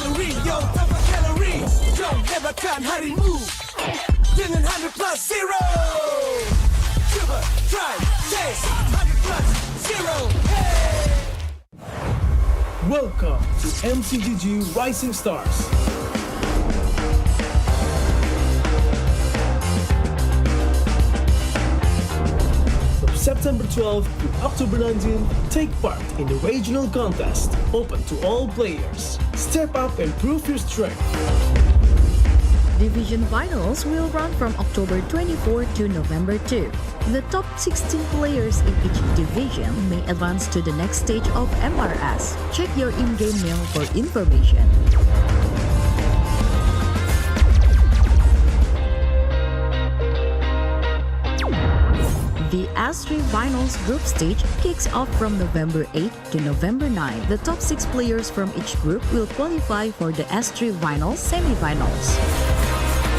kalori, yo tanpa kalori. Jom hebatkan harimu dengan 100 plus zero. Cuba, try, taste 100 plus zero. Hey! Welcome to MCGG Rising Stars. From September 12th to October 19th, take part in the regional contest, open to all players. Step up and prove your strength. Division finals will run from October 24 to November 2. The top 16 players in each division may advance to the next stage of MRS. Check your in-game mail for information. The S3 Finals group stage kicks off from November 8 to November 9. The top 6 players from each group will qualify for the S3 Finals semi-finals.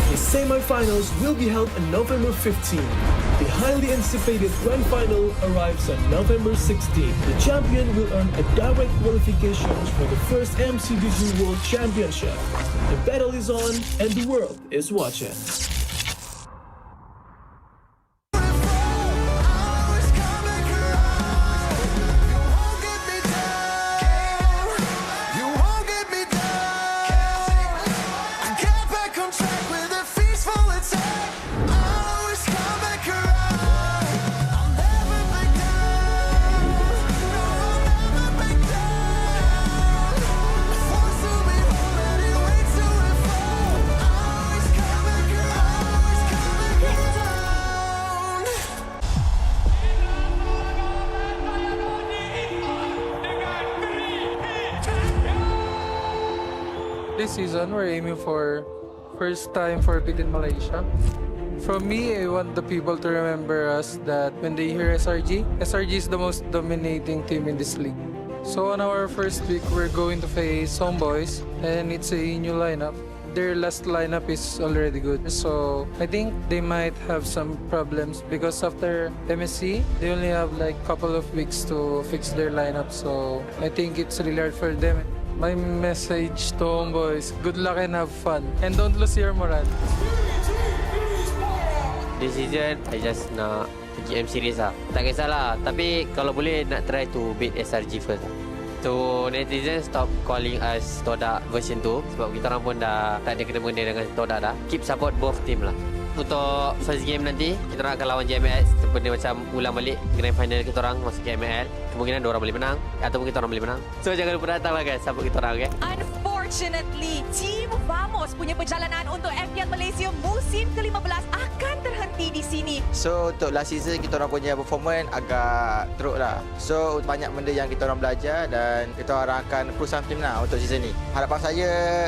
The semi-finals will be held on November 15. The highly anticipated grand final arrives on November 16. The champion will earn a direct qualification for the first MCGG World Championship. The battle is on and the world is watching. This season, we're aiming for first time for Bid in Malaysia. From me, I want the people to remember us that when they hear SRG, SRG is the most dominating team in this league. So on our first week, we're going to face Homeboys, and it's a new lineup. Their last lineup is already good. So I think they might have some problems because after MSC, they only have like couple of weeks to fix their lineup. So I think it's really hard for them. My message to Homeboys, good luck and have fun. And don't lose your morale. This season, I just nak pergi M series lah. Tak kisahlah, tapi kalau boleh nak try to beat SRG first. So netizen stop calling us Todak version 2 sebab kita orang pun dah tak ada kena-mena dengan Todak dah. Keep support both team lah. Untuk first game nanti, kita orang akan lawan JMS. Benda macam ulang balik grand final kita orang masuk ke ML. Kemungkinan dua orang boleh menang ataupun kita orang boleh menang. So jangan lupa datang lah guys, support kita orang, okay? Unfortunately, Team Vamos punya perjalanan untuk MPL Malaysia musim ke-15 akan terhenti di sini. So untuk last season kita orang punya performance agak teruk lah. So banyak benda yang kita orang belajar dan kita orang akan push something lah untuk season ni. Harapan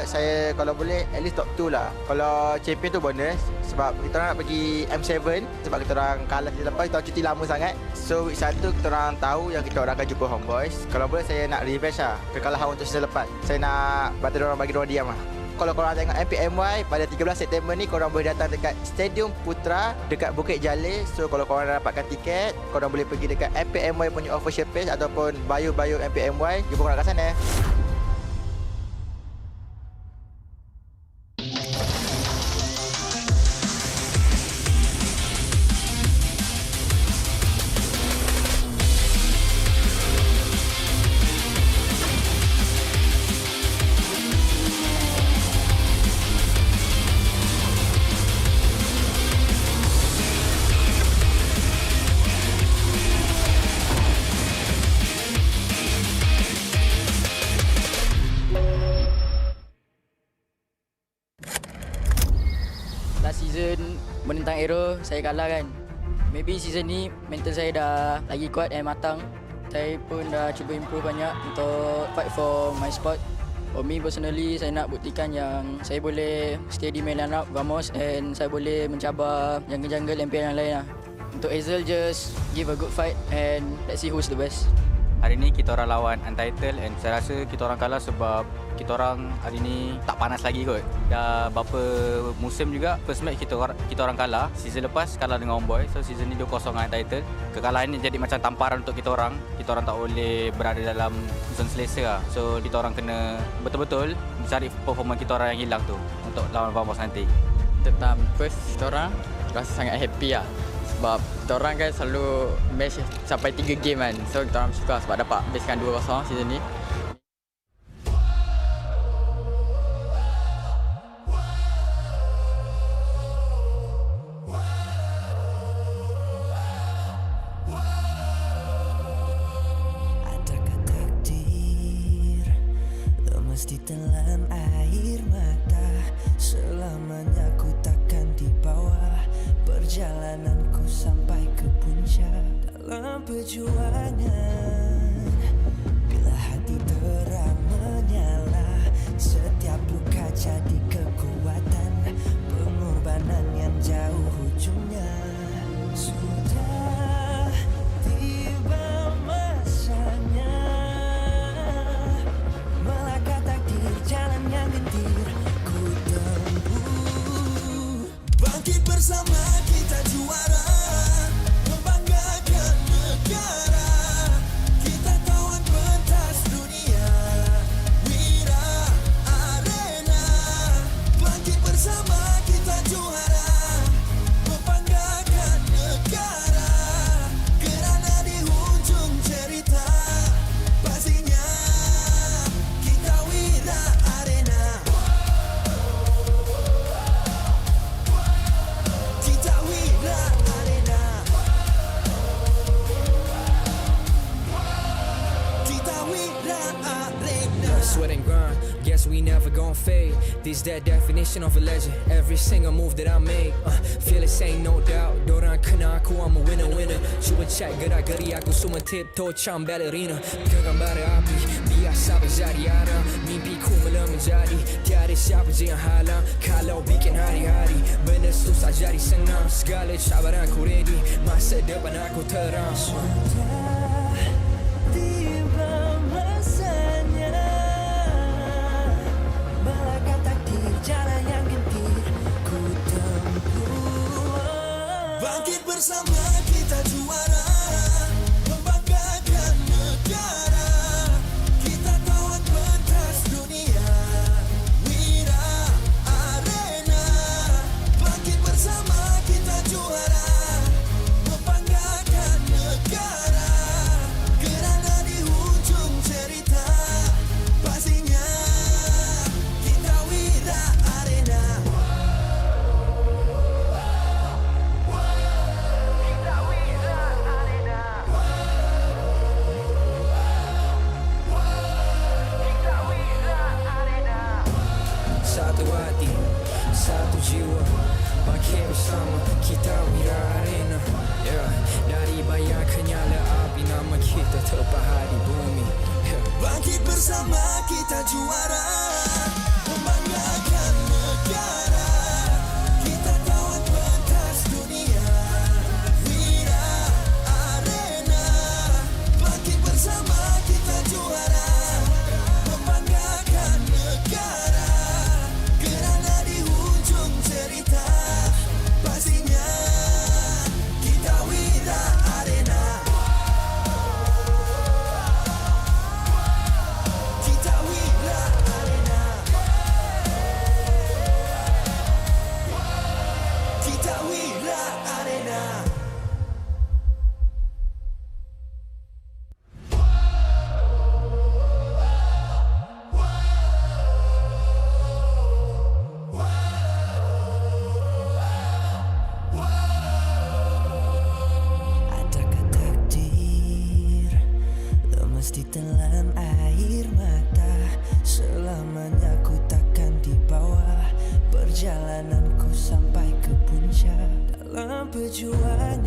saya kalau boleh at least top 2 lah. Kalau champion tu bonus sebab kita orang nak pergi M7 sebab kita orang kalah season lepas, kita orang cuti lama sangat. So week 1 kita orang tahu yang kita orang akan jumpa Homeboys. Kalau boleh saya nak revenge lah kekalahan untuk season lepas. Saya nak bantu orang bagi orang diam lah. Kalau korang tengok MPMY pada 13 September ni, korang boleh datang dekat Stadium Putra dekat Bukit Jalil. So kalau korang dapatkan tiket, korang boleh pergi dekat MPMY punya official page ataupun bio MPMY. Jumpa korang kat sana. Season menentang Aero, saya kalah kan. Maybe season ni mental saya dah lagi kuat dan matang. Saya pun dah cuba improve banyak untuk fight for my spot. For me personally, saya nak buktikan yang saya boleh stay di main lineup Vamos and saya boleh mencabar jungle-jungle MPL yang lain lah. Untuk Hazel, just give a good fight and let's see who's the best. Hari ni kita orang lawan Untitled and saya rasa kita orang kalah sebab kita orang hari ni tak panas lagi kot. Dah berapa musim juga first match kita orang kalah. Season lepas kalah dengan Homeboy. So season ni 2-0 dengan Untitled. Kekalahan ni jadi macam tamparan untuk kita orang. Kita orang tak boleh berada dalam zone selesa lah. So kita orang kena betul-betul mencari performa kita orang yang hilang tu untuk lawan Vamos nanti. Tentang first kita orang rasa sangat happy lah. Sebab kita orang kan selalu match sampai 3 game kan. So kita orang suka sebab dapat habiskan 2-0 season ni. Adakah takdir lemas di telan air mata? Selamanya ku takkan dibawa perjalananku sampai ke puncak dalam perjuangan. Bila hati terang menyala, setiap luka jadi kekuatan, pengorbanan yang jauh ujungnya. Sudah tiba masanya melangkah takdir jalan yang gendir ku tempuh. Bangkit bersama kita juara, membanggakan negara. Kita tawan pentas dunia, Wira Arena. Bangkit bersama kita juara, membanggakan negara. Kerana di hujung cerita, pastinya kita Wira Arena. Kita Wira Arena. Kita Wira Arena. Sweat and grind, guess we never gon' fade. This that definition of a legend. Every single move that I make, feel it ain't no doubt. Dorang kena aku, I'm a winner. Cuba check gerak-geri aku semua tiptoe macam ballerina. Genggam bara api, biasa berjadi arah. Mimpiku mula menjadi, tiada siapa je yang halang. Kalau bikin hari-hari, benda susah jadi senang. Segala cabaran aku ready, masa depan aku terang. Tiba masanya melangkah takdir jalan yang gendir ku tempuh. Bangkit bersama kita juara, membanggakan negara. Kita tawan pentas dunia, Wira Arena. Bangkit bersama kita juara, membanggakan negara. Kerana di hujung cerita, pastinya kita Wira Arena. Kita Wira Arena. Kita Wira Arena. Satu hati, satu jiwa, bangkit bersama kita Wira Arena. Yeah. Dari bayang kenyala api, nama kita terpahat di bumi. Yeah. Bangkit bersama kita juara, membanggakan negara. Kita tawan pentas dunia, Wira Arena. Bangkit bersama kita juara, membanggakan negara. Kerana di hujung cerita, pastinya kita Wira Arena. Kita Wira Arena. Kita Wira Arena. Adakah takdir lemas di telan air mata? Selamanya ku takkan dibawa perjalananku sampai ke puncak dalam perjuangan.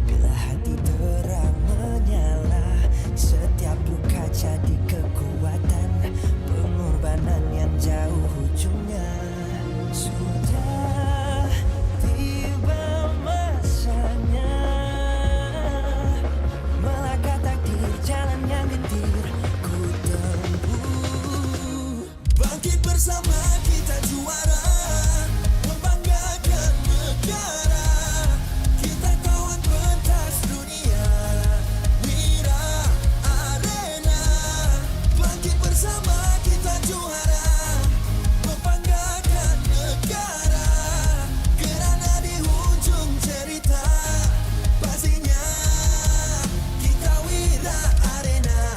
Bila hati terang menyala, setiap luka jadi kekuatan, pengorbanan yang jauh ujungnya. Sudah tiba masanya melangkah Bangkit bersama kita juara, membanggakan negara. Kita kawan pentas dunia, Wira Arena. Bangkit bersama kita juara, membanggakan negara. Kerana di hujung cerita, pastinya kita Wira Arena.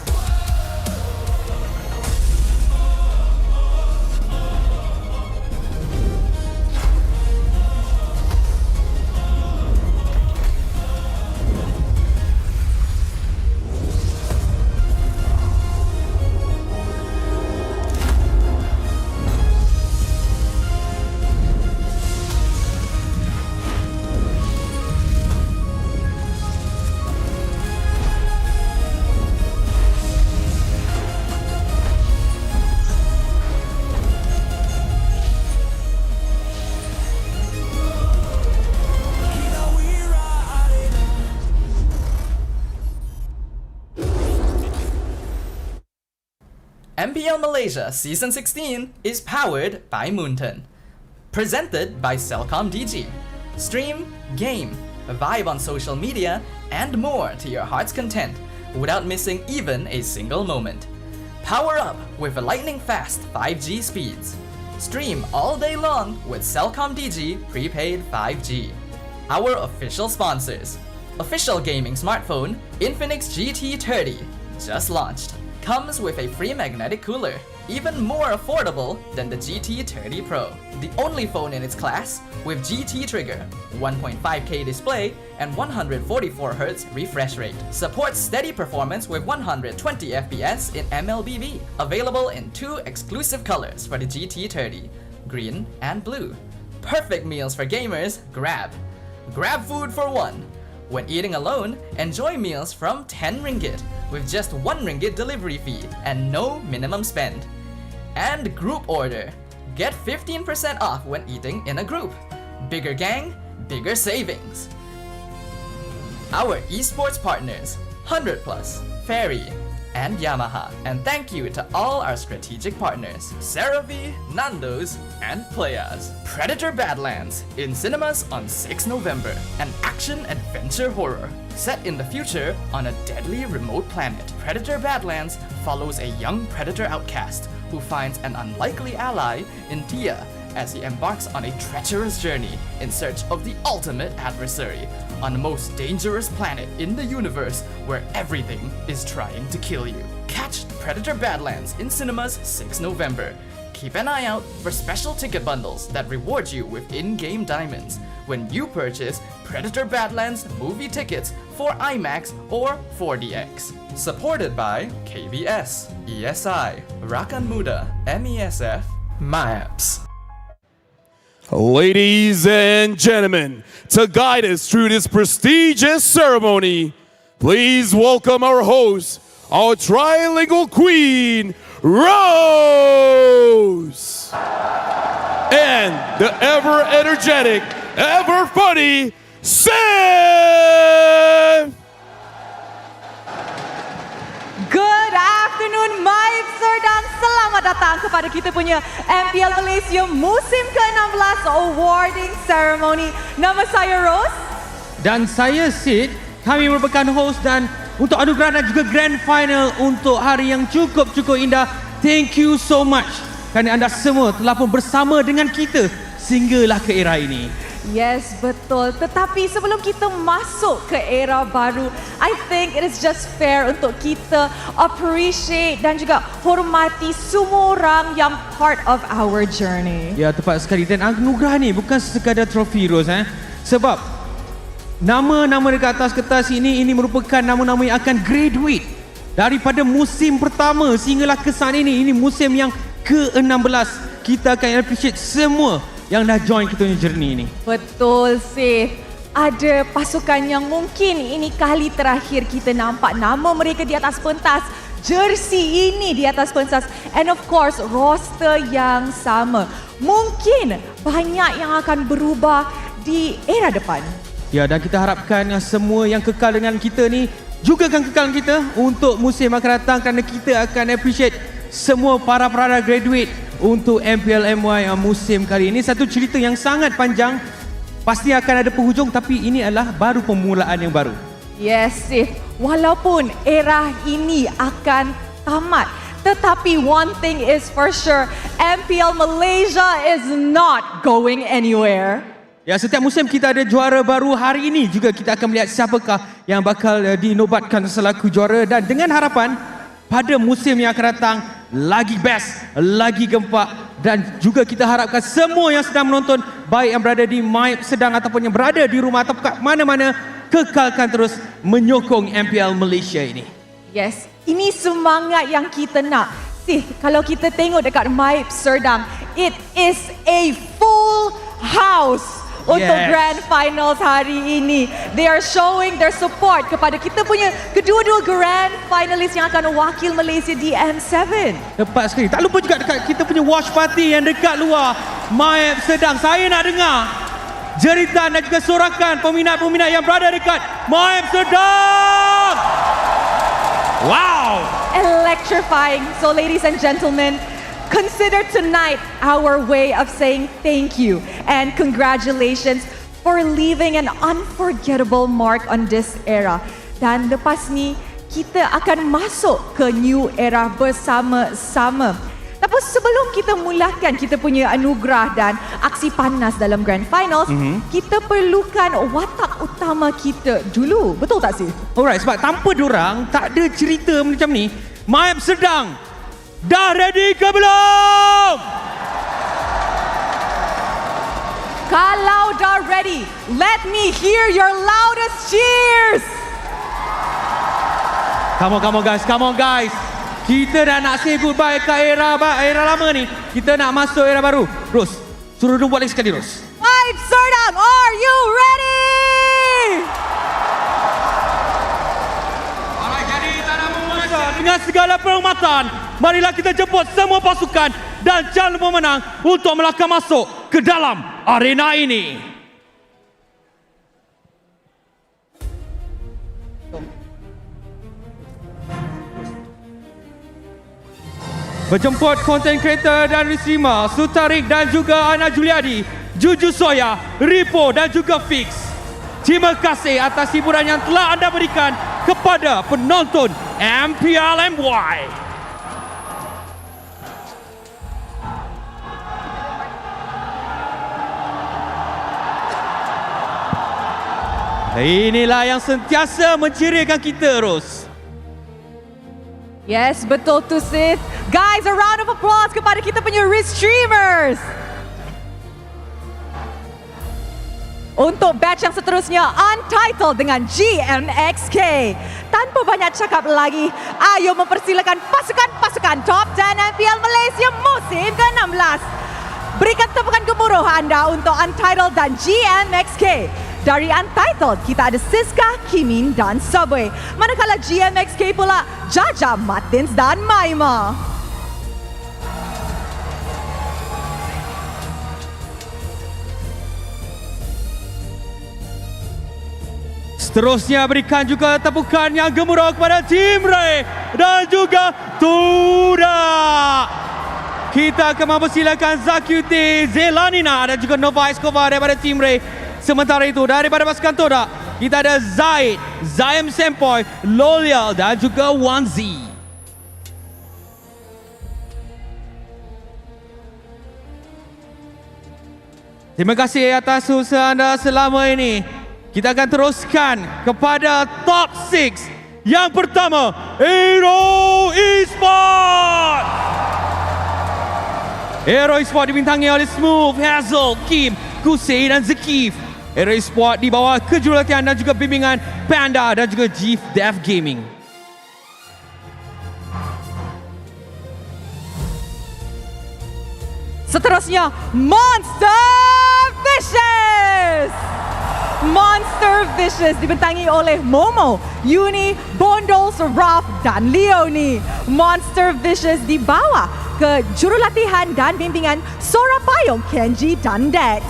MPL Malaysia Season 16 is powered by Moonton. Presented by CelcomDigi. Stream, game, vibe on social media, and more to your heart's content without missing even a single moment. Power up with lightning-fast 5G speeds. Stream all day long with CelcomDigi Prepaid 5G. Our official sponsors. Official gaming smartphone Infinix GT30 just launched. Comes with a free magnetic cooler, even more affordable than the GT30 Pro. The only phone in its class with GT trigger, 1.5K display, and 144Hz refresh rate. Supports steady performance with 120 FPS in MLBB. Available in 2 exclusive colors for the GT30, green and blue. Perfect meals for gamers, grab. Grab food for one. When eating alone, enjoy meals from 10 ringgit with just 1 ringgit delivery fee and no minimum spend. And group order. Get 15% off when eating in a group. Bigger gang, bigger savings. Our esports partners, 100 Plus, Ferry, and Yamaha. And thank you to all our strategic partners, CeraVe, Nando's, and Playas. Predator Badlands, in cinemas on 6 November. An action-adventure horror, set in the future on a deadly remote planet. Predator Badlands follows a young predator outcast who finds an unlikely ally in Tia as he embarks on a treacherous journey in search of the ultimate adversary on the most dangerous planet in the universe where everything is trying to kill you. Catch Predator Badlands in cinemas 6 November. Keep an eye out for special ticket bundles that reward you with in-game diamonds when you purchase Predator Badlands movie tickets for IMAX or 4DX. Supported by KBS, ESI, Rakan Muda, MESF, MAEPS. Ladies and gentlemen, to guide us through this prestigious ceremony, please welcome our host, our trilingual queen, Rose! And the ever-energetic, ever-funny, Sam! Good afternoon, MAEPS Serdang. Selamat datang kepada kita punya MPL Malaysia musim ke-16 awarding ceremony. Nama saya Rose. Dan saya Sid. Kami merupakan host dan untuk anugerah dan juga grand final untuk hari yang cukup indah. Thank you so much kerana anda semua telah pun bersama dengan kita sehinggalah ke era ini. Yes, betul. Tetapi sebelum kita masuk ke era baru, I think it is just fair untuk kita appreciate dan juga hormati semua orang yang part of our journey. Ya, tepat sekali. Dan anugerah ni bukan sekadar trofi, Rose. Sebab nama-nama dekat atas kertas ini merupakan nama-nama yang akan graduate daripada musim pertama sehinggalah ke saat ini. Ini musim yang ke-16. Kita akan appreciate semua yang dah join kita punya journey ni. Betul, Sif. Ada pasukan yang mungkin ini kali terakhir kita nampak nama mereka di atas pentas, jersey ini di atas pentas, and of course roster yang sama. Mungkin banyak yang akan berubah di era depan. Ya, dan kita harapkan semua yang kekal dengan kita ni juga akan kekal dengan kita untuk musim akan datang kerana kita akan appreciate semua para graduate untuk MPL MY musim kali ini. Satu cerita yang sangat panjang, pasti akan ada penghujung, tapi ini adalah baru permulaan yang baru. Yes, Sif. Walaupun era ini akan tamat, tetapi one thing is for sure, MPL Malaysia is not going anywhere. Ya, setiap musim kita ada juara baru. Hari ini juga kita akan melihat siapakah yang bakal dinobatkan selaku juara, dan dengan harapan pada musim yang akan datang lagi best, lagi gempak, dan juga kita harapkan semua yang sedang menonton, baik yang berada di MAEPS Serdang ataupun yang berada di rumah atau kat mana-mana, kekalkan terus menyokong MPL Malaysia ini. Yes, ini semangat yang kita nak. Kalau kita tengok dekat MAEPS Serdang, it is a full house untuk Grand Finals hari ini. They are showing their support kepada kita punya kedua-dua Grand Finalist yang akan wakil Malaysia di M7. Tepat sekali. Tak lupa juga dekat kita punya watch party yang dekat luar MAEPS Serdang. Saya nak dengar jeritan dan juga sorakan peminat-peminat yang berada dekat MAEPS Serdang. Wow! Electrifying. So ladies and gentlemen, consider tonight our way of saying thank you and congratulations for leaving an unforgettable mark on this era. Dan lepas ni, kita akan masuk ke new era bersama-sama. Tapi sebelum kita mulakan kita punya anugerah dan aksi panas dalam Grand Finals, kita perlukan watak utama kita dulu. Betul tak sih? Alright, sebab tanpa diorang tak ada cerita macam ni. MAEPS Serdang dah ready ke belum? Kalau dah ready, let me hear your loudest cheers. Come on guys. Kita dah nak say goodbye ke era lama ni. Kita nak masuk era baru. Ros, suruh dong buat lagi sekali, Ros. MAEPS Serdang, are you ready? Alright, jadi tak nak memuasa dengan segala penghormatan, marilah kita jemput semua pasukan dan calon pemenang untuk melangkah masuk ke dalam arena ini. Berjemput content creator dan Risima, Sutarik dan juga Ana Juliadi, Juju Soya, Ripo dan juga Fix. Terima kasih atas hiburan yang telah anda berikan kepada penonton MPL MY. Inilah yang sentiasa menceriakan kita, Ros. Yes, betul tu Sis. Guys, a round of applause kepada kita punya restreamers. Untuk batch yang seterusnya, Untitled dengan GMXK. Tanpa banyak cakap lagi, ayo mempersilakan pasukan-pasukan Top 10 MPL Malaysia musim ke-16. Berikan tepukan gemuruh anda untuk Untitled dan GMXK. Dari Untitled, kita ada Siska, Kimin dan Subway. Manakala GMXK pula, Jaja, Martins dan Maima. Seterusnya berikan juga tepukan yang gemuruh kepada Tim Ray dan juga Tuda. Kita akan mempersilakan Zakyuti, Zelanina dan juga Nova Escobar daripada Tim Ray. Sementara itu daripada pasukan Toda, kita ada Zaid, Zaim Sempoy, Loyal dan juga Wanzi. Terima kasih atas usaha anda selama ini. Kita akan teruskan kepada top 6. Yang pertama, Aero Esports. Aero Esports dibintangi oleh Smooth, Hazel, Kim, Kusei dan Zakif. Aero Esports di bawah kejurulatihan dan juga bimbingan Panda dan juga Jeef Dev Gaming. Seterusnya, Monster Vicious. Monster Vicious dibintangi oleh Momo, Yuni, Bondols, Raf dan Leonie. Monster Vicious di bawah ke jurulatihan dan bimbingan Sora Payung, Kenji dan Dex.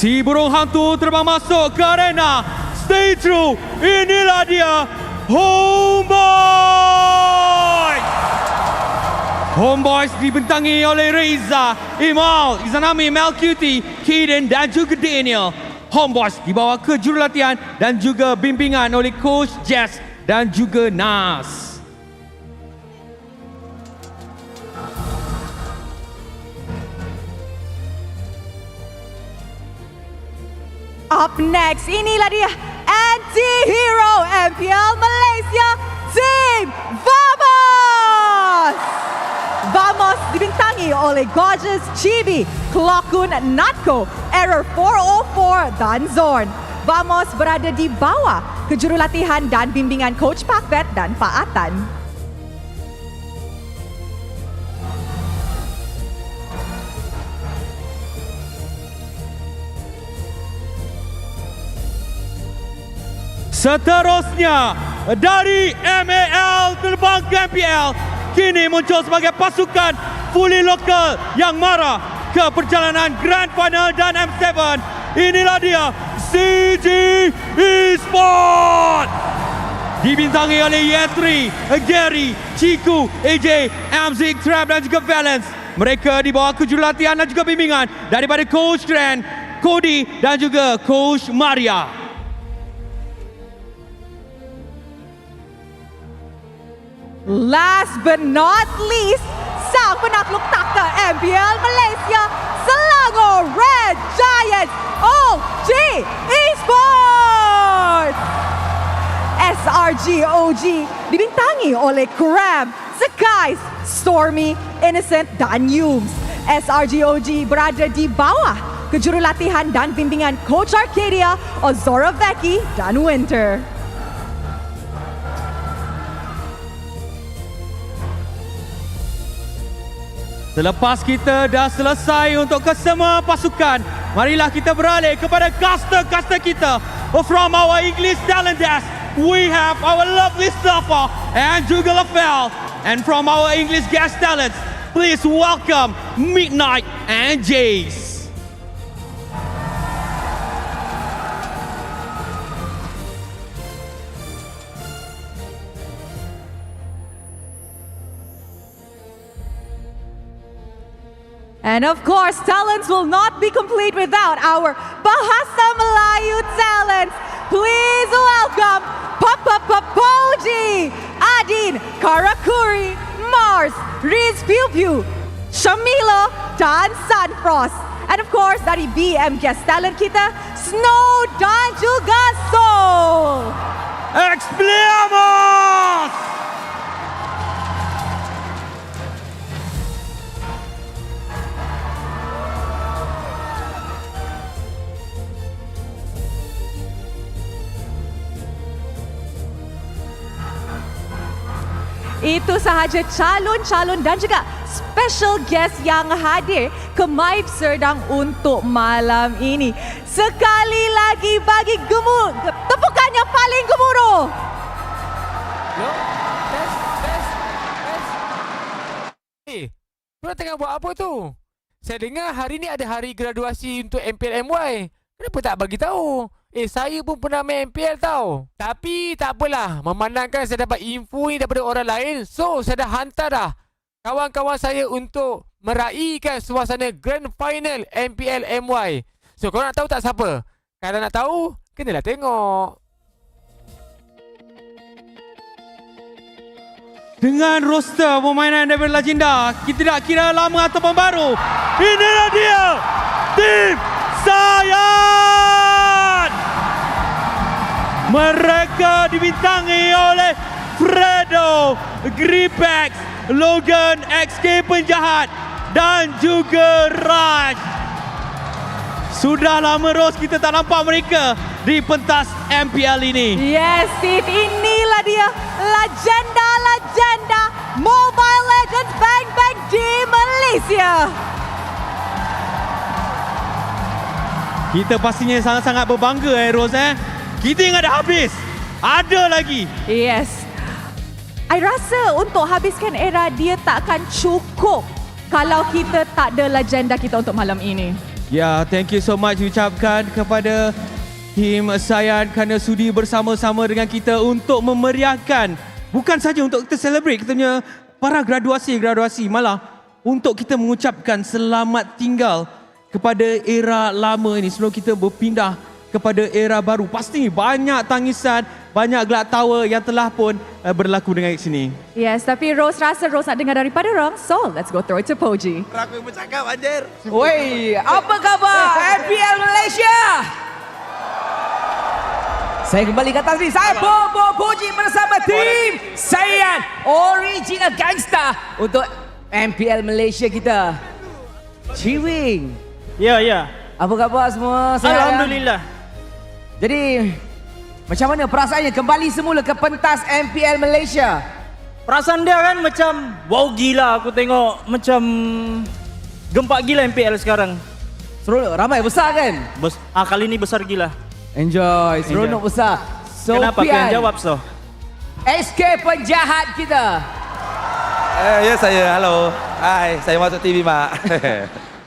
Si burung hantu terbang masuk ke arena. Stay true. Inilah dia Homeboys. Homeboys dibentangi oleh Reza, Imal, Izanami, Melcuti, Kiden dan juga Daniel. Homeboys dibawa ke jurulatihan dan juga bimbingan oleh Coach Jess dan juga Nas. Up next, inilah dia anti-hero MPL Malaysia Team Vamos! Vamos dibintangi oleh Gorgeous Chibi, Klokun Natko, Error 404 dan Zorn. Vamos berada di bawah kejurulatihan dan bimbingan Coach Pakbet dan Pak Atan. Seterusnya dari MAL terbang ke MPL, kini muncul sebagai pasukan fully lokal yang marah ke perjalanan Grand Final dan M7. Inilah dia CG Esports. Dibintangi oleh Yetri, Gary, Chiku, AJ, Amzik, Trap dan juga Valence. Mereka dibawa ke jurulatihan dan juga bimbingan daripada Coach Trent, Cody dan juga Coach Maria. Last but not least, sang penakluk takhta MPL Malaysia, Selangor Red Giants, OG Esports. SRG.OG dibintangi oleh Crab, Skies, Stormy, Innocent dan Yums. SRG.OG berada di bawah kejurulatihan dan bimbingan Coach Arcadia, Ozora Vecchi dan Winter. Selepas kita dah selesai untuk kesemua pasukan, marilah kita beralih kepada caster-caster kita. From our English talent desk, we have our lovely Safa and juga Lafel. And from our English guest talents, please welcome Midnight and Jace. And of course, talents will not be complete without our Bahasa Melayu talents. Please welcome Poji, Adin, Karakuri, Mars, Riz Pew Pew, Shamila, dan Sunfrost. And of course, dari BM guest talent kita, Snow dan juga Soul. Expelliarmus! Itu sahaja calon-calon dan juga special guest yang hadir ke MAEPS Serdang untuk malam ini. Sekali lagi bagi tepukan yang paling gemuruh. Korang tengah buat apa tu? Saya dengar hari ni ada hari graduasi untuk MPL MY. Kenapa tak bagi tahu? Saya pun pernah main MPL tau. Tapi tak apalah, memandangkan saya dapat info ni daripada orang lain, so saya dah hantar dah kawan-kawan saya untuk meraihkan suasana Grand Final MPL MY. So korang nak tahu tak siapa? Kalau nak tahu, kenalah tengok. Dengan roster permainan daripada legenda, kita tak kira lama ataupun baru. Inilah dia, Tim Sayan. Mereka dibintangi oleh Fredo, Gripex, Logan, XK Penjahat dan juga Raj. Sudah lama Ros kita tak nampak mereka di pentas MPL ini. Yes, Steve, inilah dia legenda Mobile Legends Bang Bang di Malaysia. Kita pastinya sangat-sangat berbangga Ros Kita ingat dah habis. Ada lagi. Yes. I rasa untuk habiskan era dia tak akan cukup kalau kita tak ada legenda kita untuk malam ini. Ya, thank you so much ucapkan kepada tim Sayan kerana sudi bersama-sama dengan kita untuk memeriahkan, bukan saja untuk kita celebrate kita punya para graduasi, malah untuk kita mengucapkan selamat tinggal kepada era lama ini sebelum kita berpindah kepada era baru. Pasti banyak tangisan, banyak gelak tawa yang telah pun berlaku dengan sini. Yes, tapi Rose rasa Rose nak dengar daripada orang. So, let's go throw it to Poji. Aku yang bercakap anjir. Woi, apa khabar MPL Malaysia? Saya kembali ke atas ni. Saya Bobo Poji bersama tim Sayan Original Gangster untuk MPL Malaysia kita. Ciwing. Ya. Apa khabar semua? Alhamdulillah. Jadi, macam mana perasaannya kembali semula ke pentas MPL Malaysia? Perasaan dia kan macam wow gila, aku tengok macam gempak gila MPL sekarang. Seronok, ramai besar kan? Kali ni besar gila. Enjoy, seronok besar. Kenapa aku yang jawab so? SK penjahat kita. Ya saya, halo. Hai, saya masuk TV mak.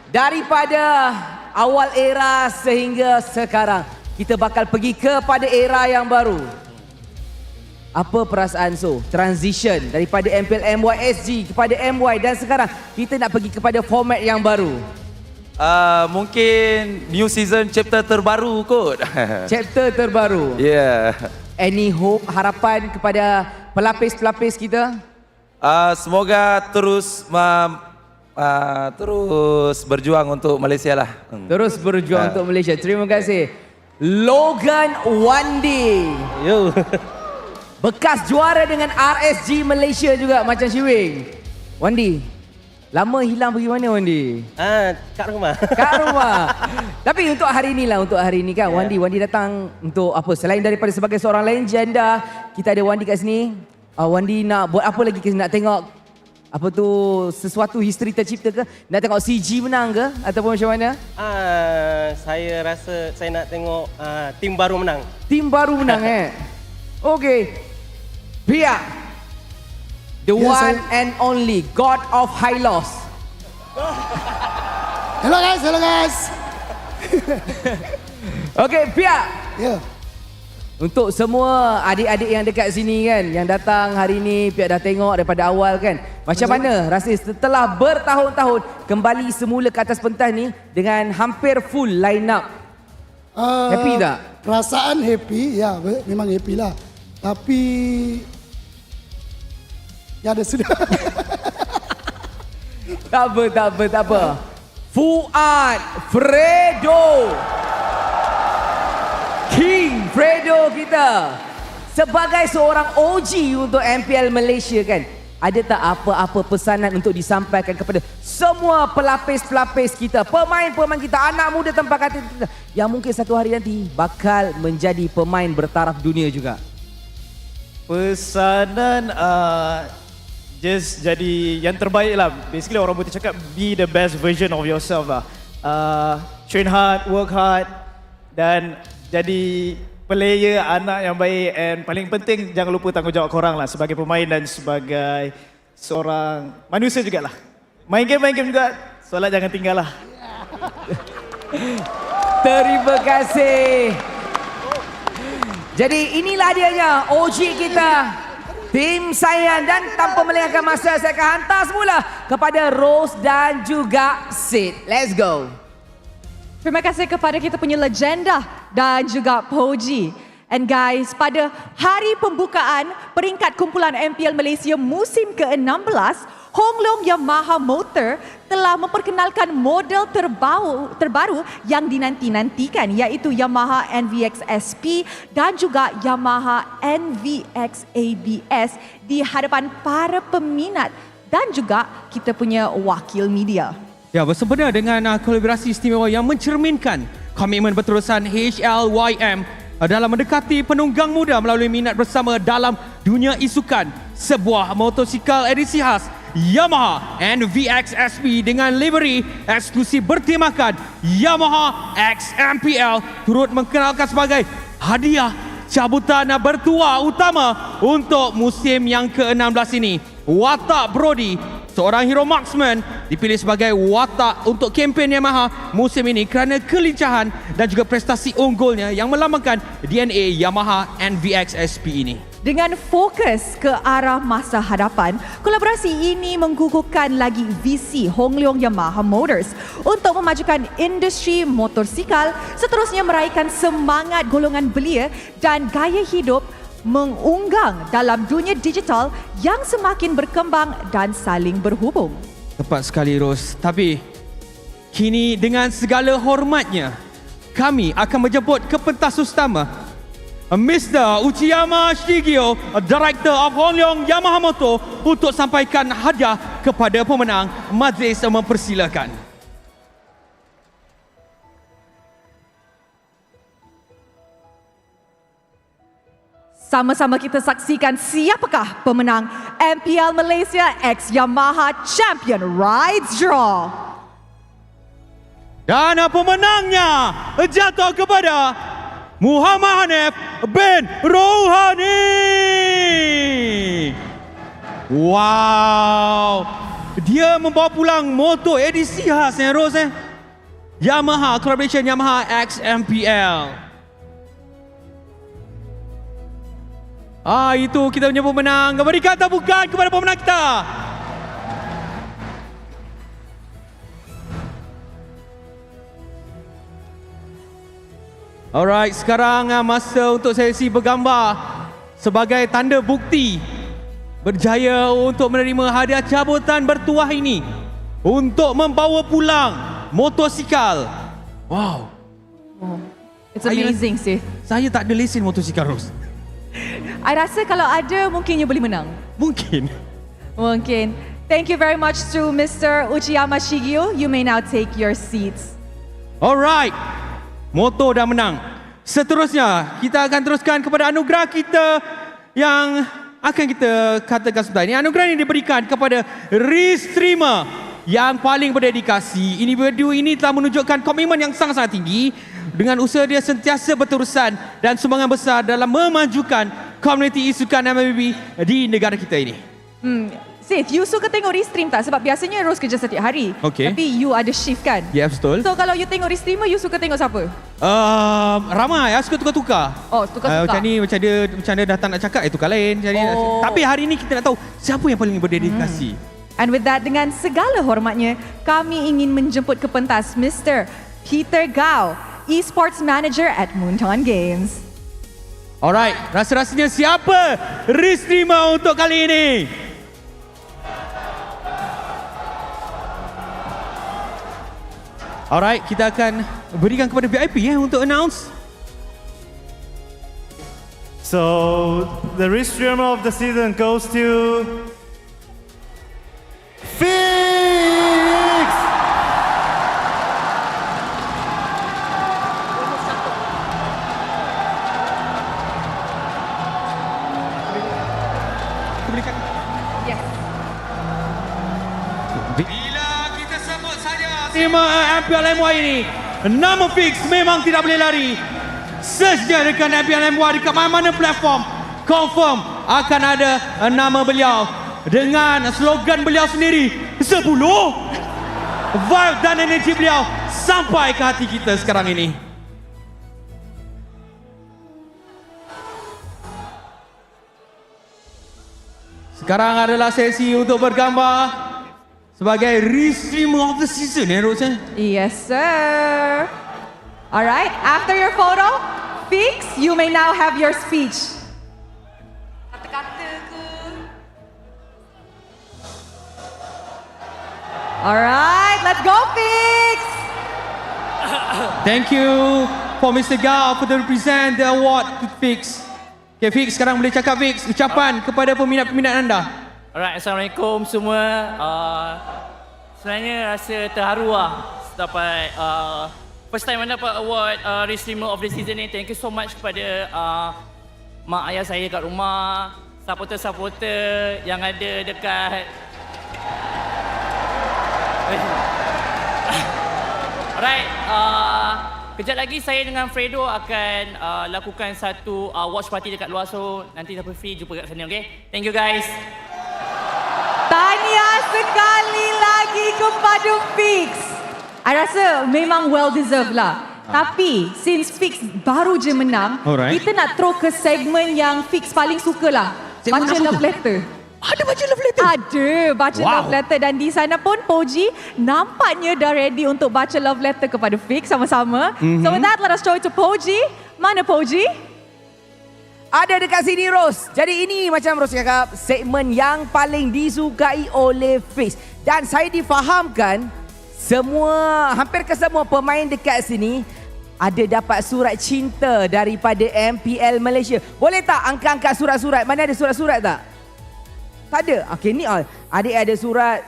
Daripada awal era sehingga sekarang, kita bakal pergi kepada era yang baru. Apa perasaan so? Transition daripada MPL MYSG kepada MY dan sekarang kita nak pergi kepada format yang baru. Mungkin new season chapter terbaru kot. Chapter terbaru. Yeah. Any hope, harapan kepada pelapis-pelapis kita? Semoga terus berjuang untuk Malaysia lah. Terus berjuang untuk Malaysia. Terima kasih. Logan Wandi. Yo. Bekas juara dengan RSG Malaysia juga macam Shiwing. Wandi, lama hilang pergi mana Wandi? Kat rumah. Kat rumah. Tapi untuk hari ni kan Wandi datang untuk apa? Selain daripada sebagai seorang legenda, kita ada Wandi kat sini. Wandi nak buat apa lagi? Nak tengok apa tu sesuatu history tercipta ke? Nak tengok CG menang ke? Ataupun macam mana? Saya rasa saya nak tengok tim baru menang. Tim baru menang Okay. Pia. The one and only God of High Loss. Hello guys. Okay, Pia. Ya. Untuk semua adik-adik yang dekat sini kan, yang datang hari ni, Pia dah tengok daripada awal kan. Macam mana rasa setelah bertahun-tahun kembali semula ke atas pentas ni dengan hampir full line up? Happy tak? Perasaan happy, ya memang happy lah. Tapi ya ada sudah. Tak apa. Fuad Fredo. King Fredo kita. Sebagai seorang OG untuk MPL Malaysia kan, ada tak apa-apa pesanan untuk disampaikan kepada semua pelapis-pelapis kita, pemain-pemain kita, anak muda tempatan kita yang mungkin satu hari nanti bakal menjadi pemain bertaraf dunia juga? Pesanan just jadi yang terbaik lah. Basically orang putih cakap be the best version of yourself lah. Train hard, work hard dan jadi player anak yang baik, and paling penting jangan lupa tanggungjawab korang lah sebagai pemain dan sebagai seorang manusia jugalah. Main game juga, solat jangan tinggal lah. Terima kasih. Jadi inilah dianya OG kita, tim Sayan, dan tanpa melengahkan masa saya akan hantar semula kepada Rose dan juga Sid. Let's go. Terima kasih kepada kita punya legenda dan juga Poji. And guys, pada hari pembukaan peringkat kumpulan MPL Malaysia musim ke-16, Hong Leong Yamaha Motor telah memperkenalkan model terbaru yang dinanti-nantikan, iaitu Yamaha NVX SP dan juga Yamaha NVX ABS di hadapan para peminat dan juga kita punya wakil media. Ya, bersempena dengan kolaborasi istimewa yang mencerminkan komitmen berterusan HLYM dalam mendekati penunggang muda melalui minat bersama dalam dunia isukan, sebuah motosikal edisi khas Yamaha NVX SP dengan livery eksklusif bertemakan Yamaha X MPL turut mengenalkan sebagai hadiah cabutan bertuah utama untuk musim yang ke-16 ini. Watak Brody seorang hero marksman, dipilih sebagai watak untuk kempen Yamaha musim ini kerana kelincahan dan juga prestasi unggulnya yang melambangkan DNA Yamaha NVX SP ini. Dengan fokus ke arah masa hadapan, kolaborasi ini menggugurkan lagi visi Hong Leong Yamaha Motors untuk memajukan industri motosikal, seterusnya meraihkan semangat golongan belia dan gaya hidup mengunggang dalam dunia digital yang semakin berkembang dan saling berhubung. Tepat sekali, Ros. Tapi kini dengan segala hormatnya, kami akan menjemput ke pentas utama Mr. Uchiyama Shigio, Director of Hong Leong Yamaha Motor, untuk sampaikan hadiah kepada pemenang. Majlis mempersilakan. Sama-sama kita saksikan siapakah pemenang MPL Malaysia X Yamaha Champion Rides Draw. Dan pemenangnya jatuh kepada Muhammad Hanif bin Rohani. Wow. Dia membawa pulang motor edisi khas Ros Yamaha collaboration Yamaha X MPL. Itu kita punya pemenang. Berikan tepukan kepada pemenang kita. Alright, sekarang masa untuk sesi bergambar sebagai tanda bukti berjaya untuk menerima hadiah cabutan bertuah ini untuk membawa pulang motosikal. Wow. It's amazing, sih. Saya tak ada lesen motosikal, Ros. I rasa kalau ada, mungkin you boleh menang. Mungkin. Thank you very much to Mr. Uchiyama Shigio. You may now take your seats. Alright. Motor dah menang. Seterusnya, kita akan teruskan kepada anugerah kita yang akan kita katakan sebentar. Ini anugerah ini diberikan kepada restreamer yang paling berdedikasi. Individu ini telah menunjukkan komitmen yang sangat-sangat tinggi dengan usaha dia sentiasa berterusan dan sumbangan besar dalam memajukan komuniti isukan MLBB di negara kita ini. Sid, you suka tengok restream tak? Sebab biasanya Ros kerja setiap hari. Okay. Tapi you ada shift kan? Ya, betul. So kalau you tengok restreamer, you suka tengok siapa? Ramai, suka tukar-tukar. Oh, tukar-tukar. Macam dia dah tak nak cakap, tukar lain. Tapi hari ini kita nak tahu siapa yang paling berdedikasi. And with that, dengan segala hormatnya, kami ingin menjemput ke pentas Mr. Peter Gao, Esports Manager at Moonton Games. Alright, rasa-rasanya siapa restreamer untuk kali ini? Alright, kita akan berikan kepada VIP untuk announce. So, the restreamer of the season goes to Fix! Yes. Bila kita sebut saja tema MPL MY ini, nama Fix memang tidak boleh lari. Search je dekat MPL MY dekat mana-mana platform, confirm akan ada nama beliau dengan slogan beliau sendiri, 10. Vibe dan energi beliau sampai ke hati kita sekarang ini. Sekarang adalah sesi untuk bergambar sebagai restreamer of the season, Ros. Yes, sir. Alright, after your photo, Fix, you may now have your speech. Kata-kata ke? Alright, let's go, Fix! Thank you for Mr. Gao for represent the award to Fix. Okay, Fix, sekarang boleh cakap Fix, ucapan kepada peminat-peminat anda. Alright, Assalamualaikum semua. Sebenarnya rasa terharu dapat first time mendapat award Restreamer of the Season ni. Thank you so much kepada mak ayah saya kat rumah, supporter-supporter yang ada dekat Alright, kejap lagi saya dengan Fredo akan lakukan satu watch party dekat luar. So nanti siapa free jumpa kat sana, okay? Thank you guys. Tahniah sekali lagi kepada Fix. I rasa memang well deserved lah. Tapi since Fix baru je menang, Alright. kita nak throw ke segmen yang Fix paling suka lah. Segmen Baca apa love tu? letter. Ada baca love letter? Ada baca Wow. love letter dan di sana pun Poji nampaknya dah ready untuk baca love letter kepada Fix sama-sama. So with that, let us show it to Poji. Mana Poji? Ada dekat sini Ros. Jadi ini macam Ros cakap, segmen yang paling disukai oleh Fix. Dan saya difahamkan hampir ke semua pemain dekat sini ada dapat surat cinta daripada MPL Malaysia. Boleh tak angkat-angkat surat-surat? Mana ada surat-surat tak? Tak ada. Okey, ni adik ada surat.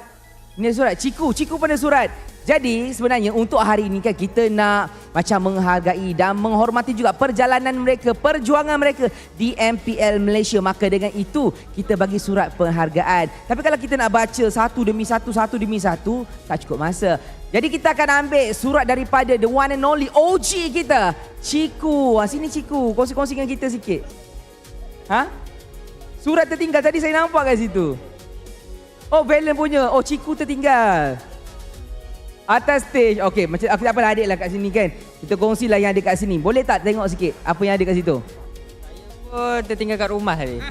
Ni ada surat. Ciku pun ada surat. Jadi sebenarnya untuk hari ini kan kita nak macam menghargai dan menghormati juga perjalanan mereka, perjuangan mereka di MPL Malaysia. Maka dengan itu kita bagi surat penghargaan. Tapi kalau kita nak baca satu demi satu, tak cukup masa. Jadi kita akan ambil surat daripada the one and only OG kita, Ciku. Sini Ciku, kongsi-kongsi dengan kita sikit. Surat tertinggal tadi saya nampak kat situ. Oh, Valen punya. Oh, Ciku tertinggal. Atas stage. Okey, macam aku tak apalah adik lah kat sini kan. Kita kongsilah yang ada kat sini. Boleh tak tengok sikit apa yang ada kat situ? Oh, tertinggal kat rumah tadi.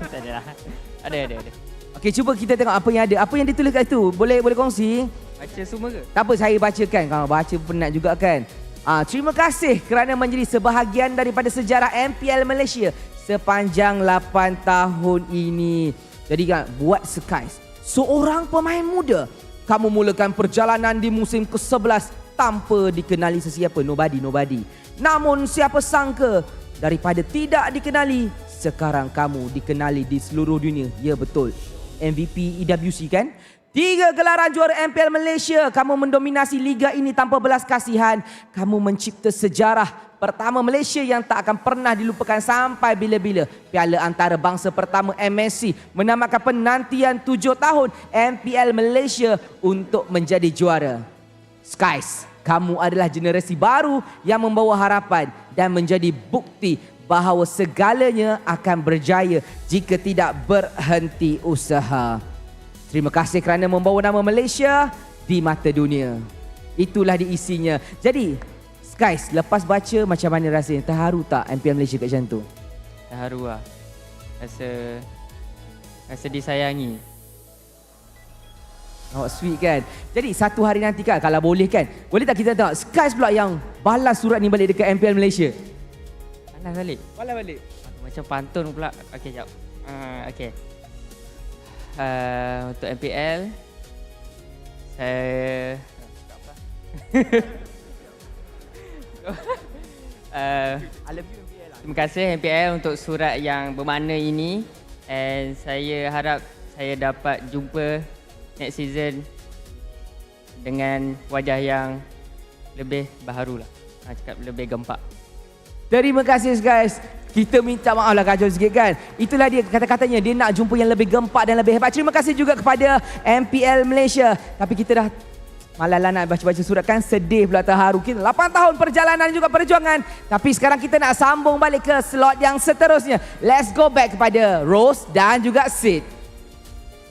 Tak ada lah. Ada. Okey, cuba kita tengok apa yang ada. Apa yang ditulis kat situ? Boleh kongsi? Baca semua ke? Tak apa, saya bacakan. Kalau baca penat juga kan. Terima kasih kerana menjadi sebahagian daripada sejarah MPL Malaysia sepanjang 8 tahun ini. Jadi kan, buat Skies, seorang pemain muda, kamu mulakan perjalanan di musim ke-11 tanpa dikenali sesiapa. Nobody. Namun siapa sangka daripada tidak dikenali, sekarang kamu dikenali di seluruh dunia. Ya betul. MVP EWC kan? 3 gelaran juara MPL Malaysia. Kamu mendominasi liga ini tanpa belas kasihan. Kamu mencipta sejarah pertama Malaysia yang tak akan pernah dilupakan sampai bila-bila. Piala antarabangsa pertama MSC menamakan penantian 7 tahun MPL Malaysia untuk menjadi juara. Skies, kamu adalah generasi baru yang membawa harapan dan menjadi bukti bahawa segalanya akan berjaya jika tidak berhenti usaha. Terima kasih kerana membawa nama Malaysia di mata dunia. Itulah diisinya. Jadi, Skies, lepas baca macam mana rasanya? Terharu tak MPL Malaysia kat macam tu? Terharu lah. Rasa disayangi. Awak sweet kan? Jadi satu hari nanti kan, kalau boleh kan, boleh tak kita tengok Skies pula yang balas surat ni balik dekat MPL Malaysia? Balas balik? Macam pantun pula. Okey, jap. Okey. Untuk MPL, saya terima kasih MPL untuk surat yang bermakna ini, and saya harap saya dapat jumpa next season dengan wajah yang lebih baharu lah. Cakap lebih gempak. Terima kasih guys. Kita minta maaf lah kacau sikit kan. Itulah dia kata-katanya. Dia nak jumpa yang lebih gempak dan lebih hebat. Terima kasih juga kepada MPL Malaysia. Tapi kita dah malah nak baca-baca surat kan. Sedih pula, terharu. Kita 8 tahun perjalanan juga perjuangan. Tapi sekarang kita nak sambung balik ke slot yang seterusnya. Let's go back kepada Rose dan juga Sid.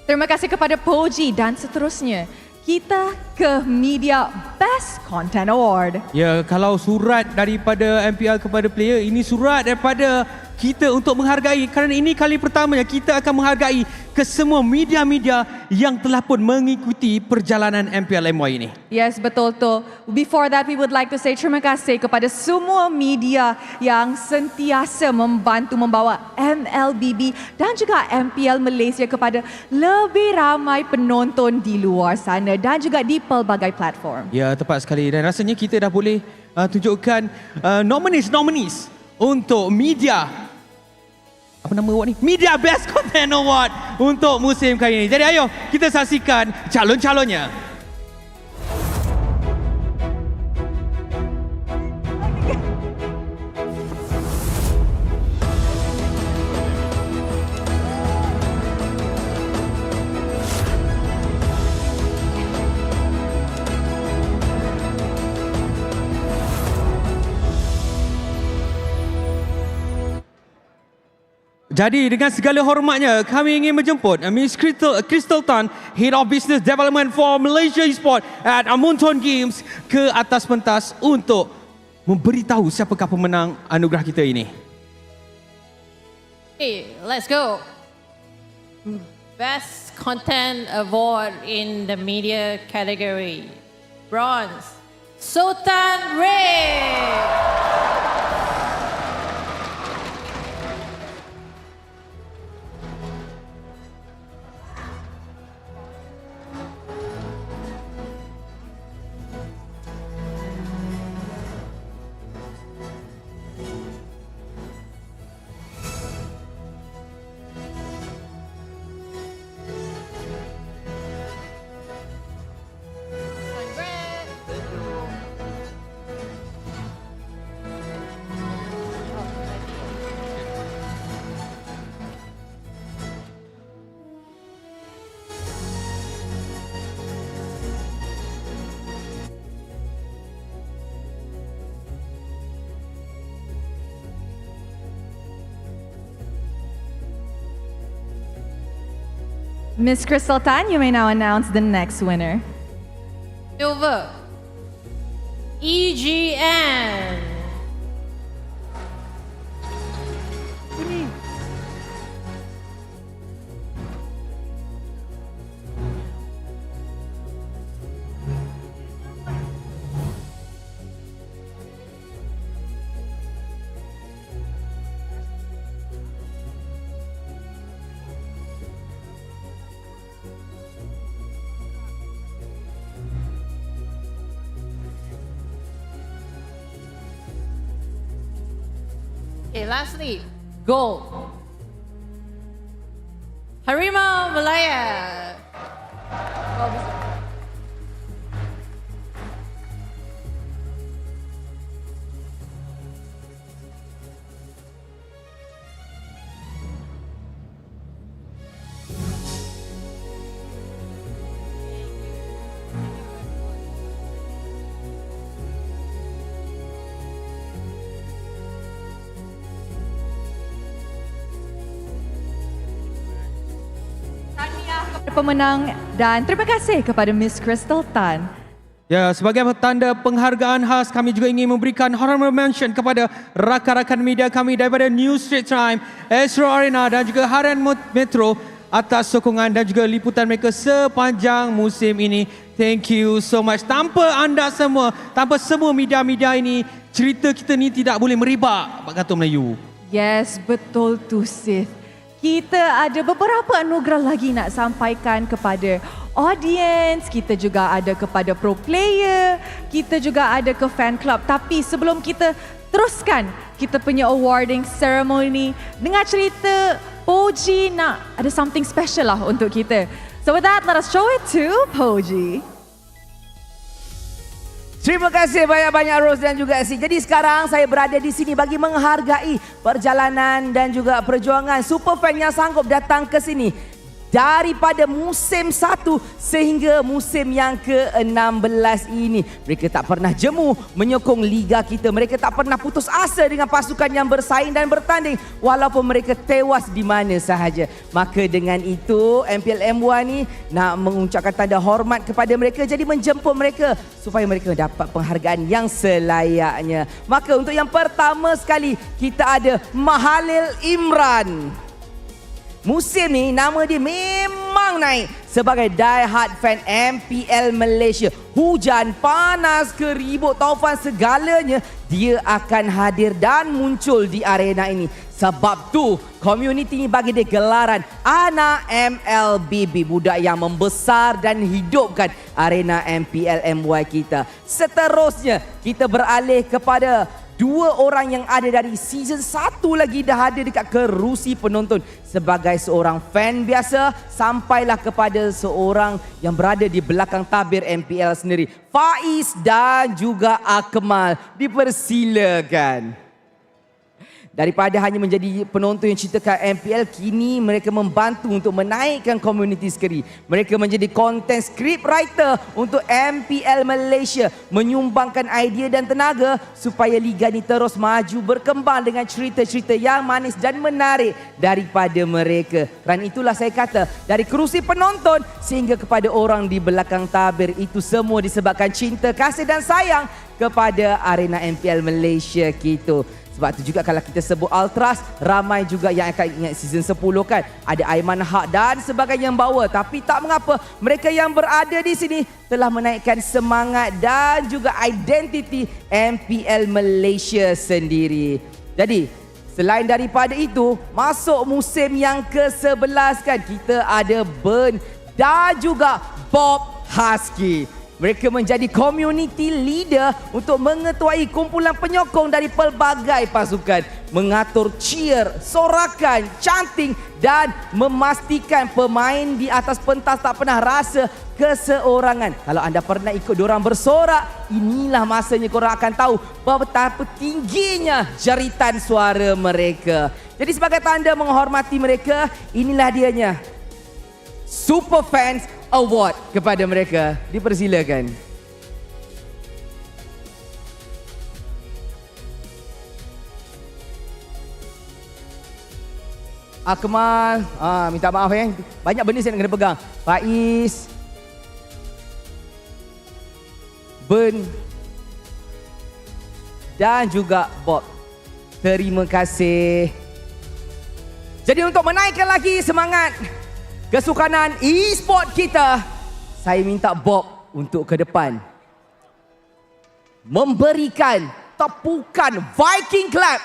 Terima kasih kepada Poji dan seterusnya. Kita ke Media Best Content Award. Ya, kalau surat daripada MPL kepada player, ini surat daripada kita untuk menghargai, kerana ini kali pertamanya kita akan menghargai ke semua media-media yang telah pun mengikuti perjalanan MPL MY ini. Yes, betul tu. Before that, we would like to say terima kasih kepada semua media yang sentiasa membantu membawa MLBB dan juga MPL Malaysia kepada lebih ramai penonton di luar sana dan juga di pelbagai platform. Ya, tepat sekali. Dan rasanya kita dah boleh tunjukkan nominees untuk media. Apa nama award ni? Media Best Content Award untuk musim kali ini. Jadi ayo kita saksikan calon-calonnya. Jadi dengan segala hormatnya, kami ingin menjemput Miss Crystal Tan, Head of Business Development for Malaysia Esports at Munton Games ke atas pentas untuk memberitahu siapakah pemenang anugerah kita ini. Okay, let's go. Best Content Award in the Media category. Bronze, Sultan Ray. Miss Crystal Tan, you may now announce the next winner. Silver, EGN. Okay, lastly, gold. Harimau Malaya. Pemenang dan terima kasih kepada Miss Crystal Tan. Ya, sebagai tanda penghargaan khas, kami juga ingin memberikan honorable mention kepada rakan-rakan media kami daripada New Straits Time, Astro Arena dan juga Harian Metro atas sokongan dan juga liputan mereka sepanjang musim ini. Thank you so much. Tanpa anda semua, tanpa semua media-media ini, cerita kita ni tidak boleh merebak, Pak Kata Melayu. Yes, betul tu Sith. Kita ada beberapa anugerah lagi nak sampaikan kepada audience, kita juga ada kepada pro player, kita juga ada ke fan club. Tapi sebelum kita teruskan kita punya awarding ceremony dengan cerita Poji nak ada something special lah untuk kita. So with that, let us show it to Poji. Terima kasih banyak-banyak Rose dan juga Si. Jadi sekarang saya berada di sini bagi menghargai perjalanan dan juga perjuangan superfan yang sanggup datang ke sini daripada musim 1 sehingga musim yang ke-16 ini. Mereka tak pernah jemu menyokong liga kita. Mereka tak pernah putus asa dengan pasukan yang bersaing dan bertanding walaupun mereka tewas di mana sahaja. Maka dengan itu MPL M1 ni nak mengucapkan tanda hormat kepada mereka, jadi menjemput mereka supaya mereka dapat penghargaan yang selayaknya. Maka untuk yang pertama sekali kita ada Mahalil Imran. Musim ni nama dia memang naik sebagai die hard fan MPL Malaysia. Hujan, panas, keribut, taufan segalanya, dia akan hadir dan muncul di arena ini. Sebab tu community ni bagi dia gelaran anak MLBB, budak yang membesar dan hidupkan arena MPL MY kita. Seterusnya kita beralih kepada dua orang yang ada dari season 1 lagi dah ada dekat kerusi penonton. Sebagai seorang fan biasa, sampailah kepada seorang yang berada di belakang tabir MPL sendiri. Faiz dan juga Akmal. Dipersilakan. Daripada hanya menjadi penonton yang ceritakan MPL, kini mereka membantu untuk menaikkan community skeri. Mereka menjadi content script writer untuk MPL Malaysia, menyumbangkan idea dan tenaga supaya liga ni terus maju berkembang dengan cerita-cerita yang manis dan menarik daripada mereka. Kerana itulah saya kata, dari kerusi penonton sehingga kepada orang di belakang tabir, itu semua disebabkan cinta, kasih dan sayang kepada arena MPL Malaysia kita. Sebab tu juga kalau kita sebut Ultras, ramai juga yang akan ingat season 10 kan. Ada Aiman Haq dan sebagainya yang bawa. Tapi tak mengapa, mereka yang berada di sini telah menaikkan semangat dan juga identiti MPL Malaysia sendiri. Jadi, selain daripada itu, masuk musim yang ke-11 kan, kita ada Burn dan juga Bob Husky. Mereka menjadi community leader untuk mengetuai kumpulan penyokong dari pelbagai pasukan, mengatur cheer, sorakan, chanting dan memastikan pemain di atas pentas tak pernah rasa keseorangan. Kalau anda pernah ikut diorang bersorak, inilah masanya korang akan tahu betapa tingginya jeritan suara mereka. Jadi sebagai tanda menghormati mereka, inilah dianya Super Fans Award kepada mereka. Dipersilakan. Akmal, minta maaf ya. Banyak benda saya nak kena pegang. Faiz, Ben dan juga Bob. Terima kasih. Jadi untuk menaikkan lagi semangat kesukanan e-sport kita, saya minta Bob untuk ke depan memberikan tepukan Viking Clap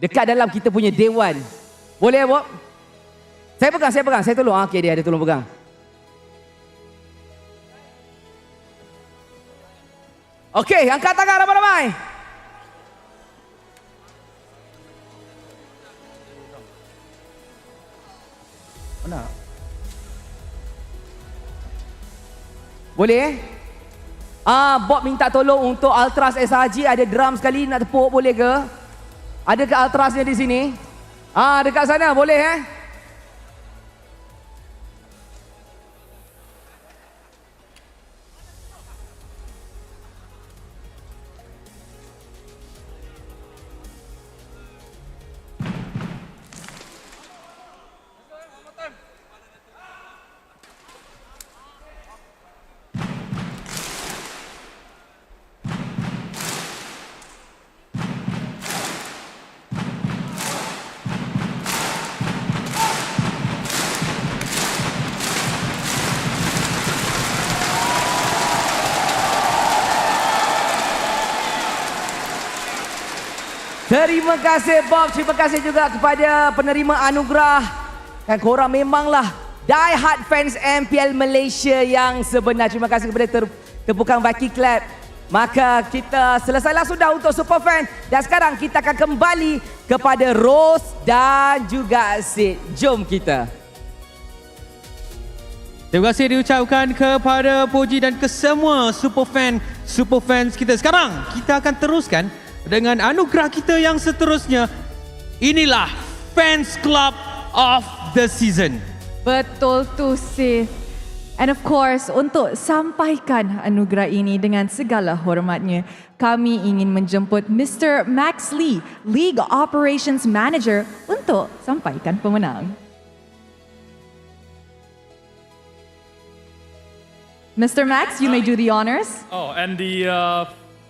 dekat dalam kita punya dewan. Boleh Bob? Saya pegang. Saya tolong. Okey, dia ada tolong pegang. Okey, angkat tangan ramai-ramai. Mana? Boleh? Bob minta tolong untuk Ultras SRG, ada drum sekali nak tepuk, boleh ke? Ada ke Ultrasnya di sini? Dekat sana, boleh Terima kasih Bob, terima kasih juga kepada penerima anugerah. Dan korang memanglah die hard fans MPL Malaysia yang sebenar. Terima kasih kepada tepukan Viking Clap. Maka kita selesailah sudah untuk Superfan. Dan sekarang kita akan kembali kepada Rose dan juga Sid. Jom kita. Terima kasih diucapkan kepada Poji dan ke semua Superfans kita. Sekarang kita akan teruskan dengan anugerah kita yang seterusnya. Inilah Fans Club of the Season. Betul tu Sid. And of course, untuk sampaikan anugerah ini dengan segala hormatnya, kami ingin menjemput Mr. Max Lee, League Operations Manager, untuk sampaikan pemenang. Mr. Max, you may do the honors. Oh, and the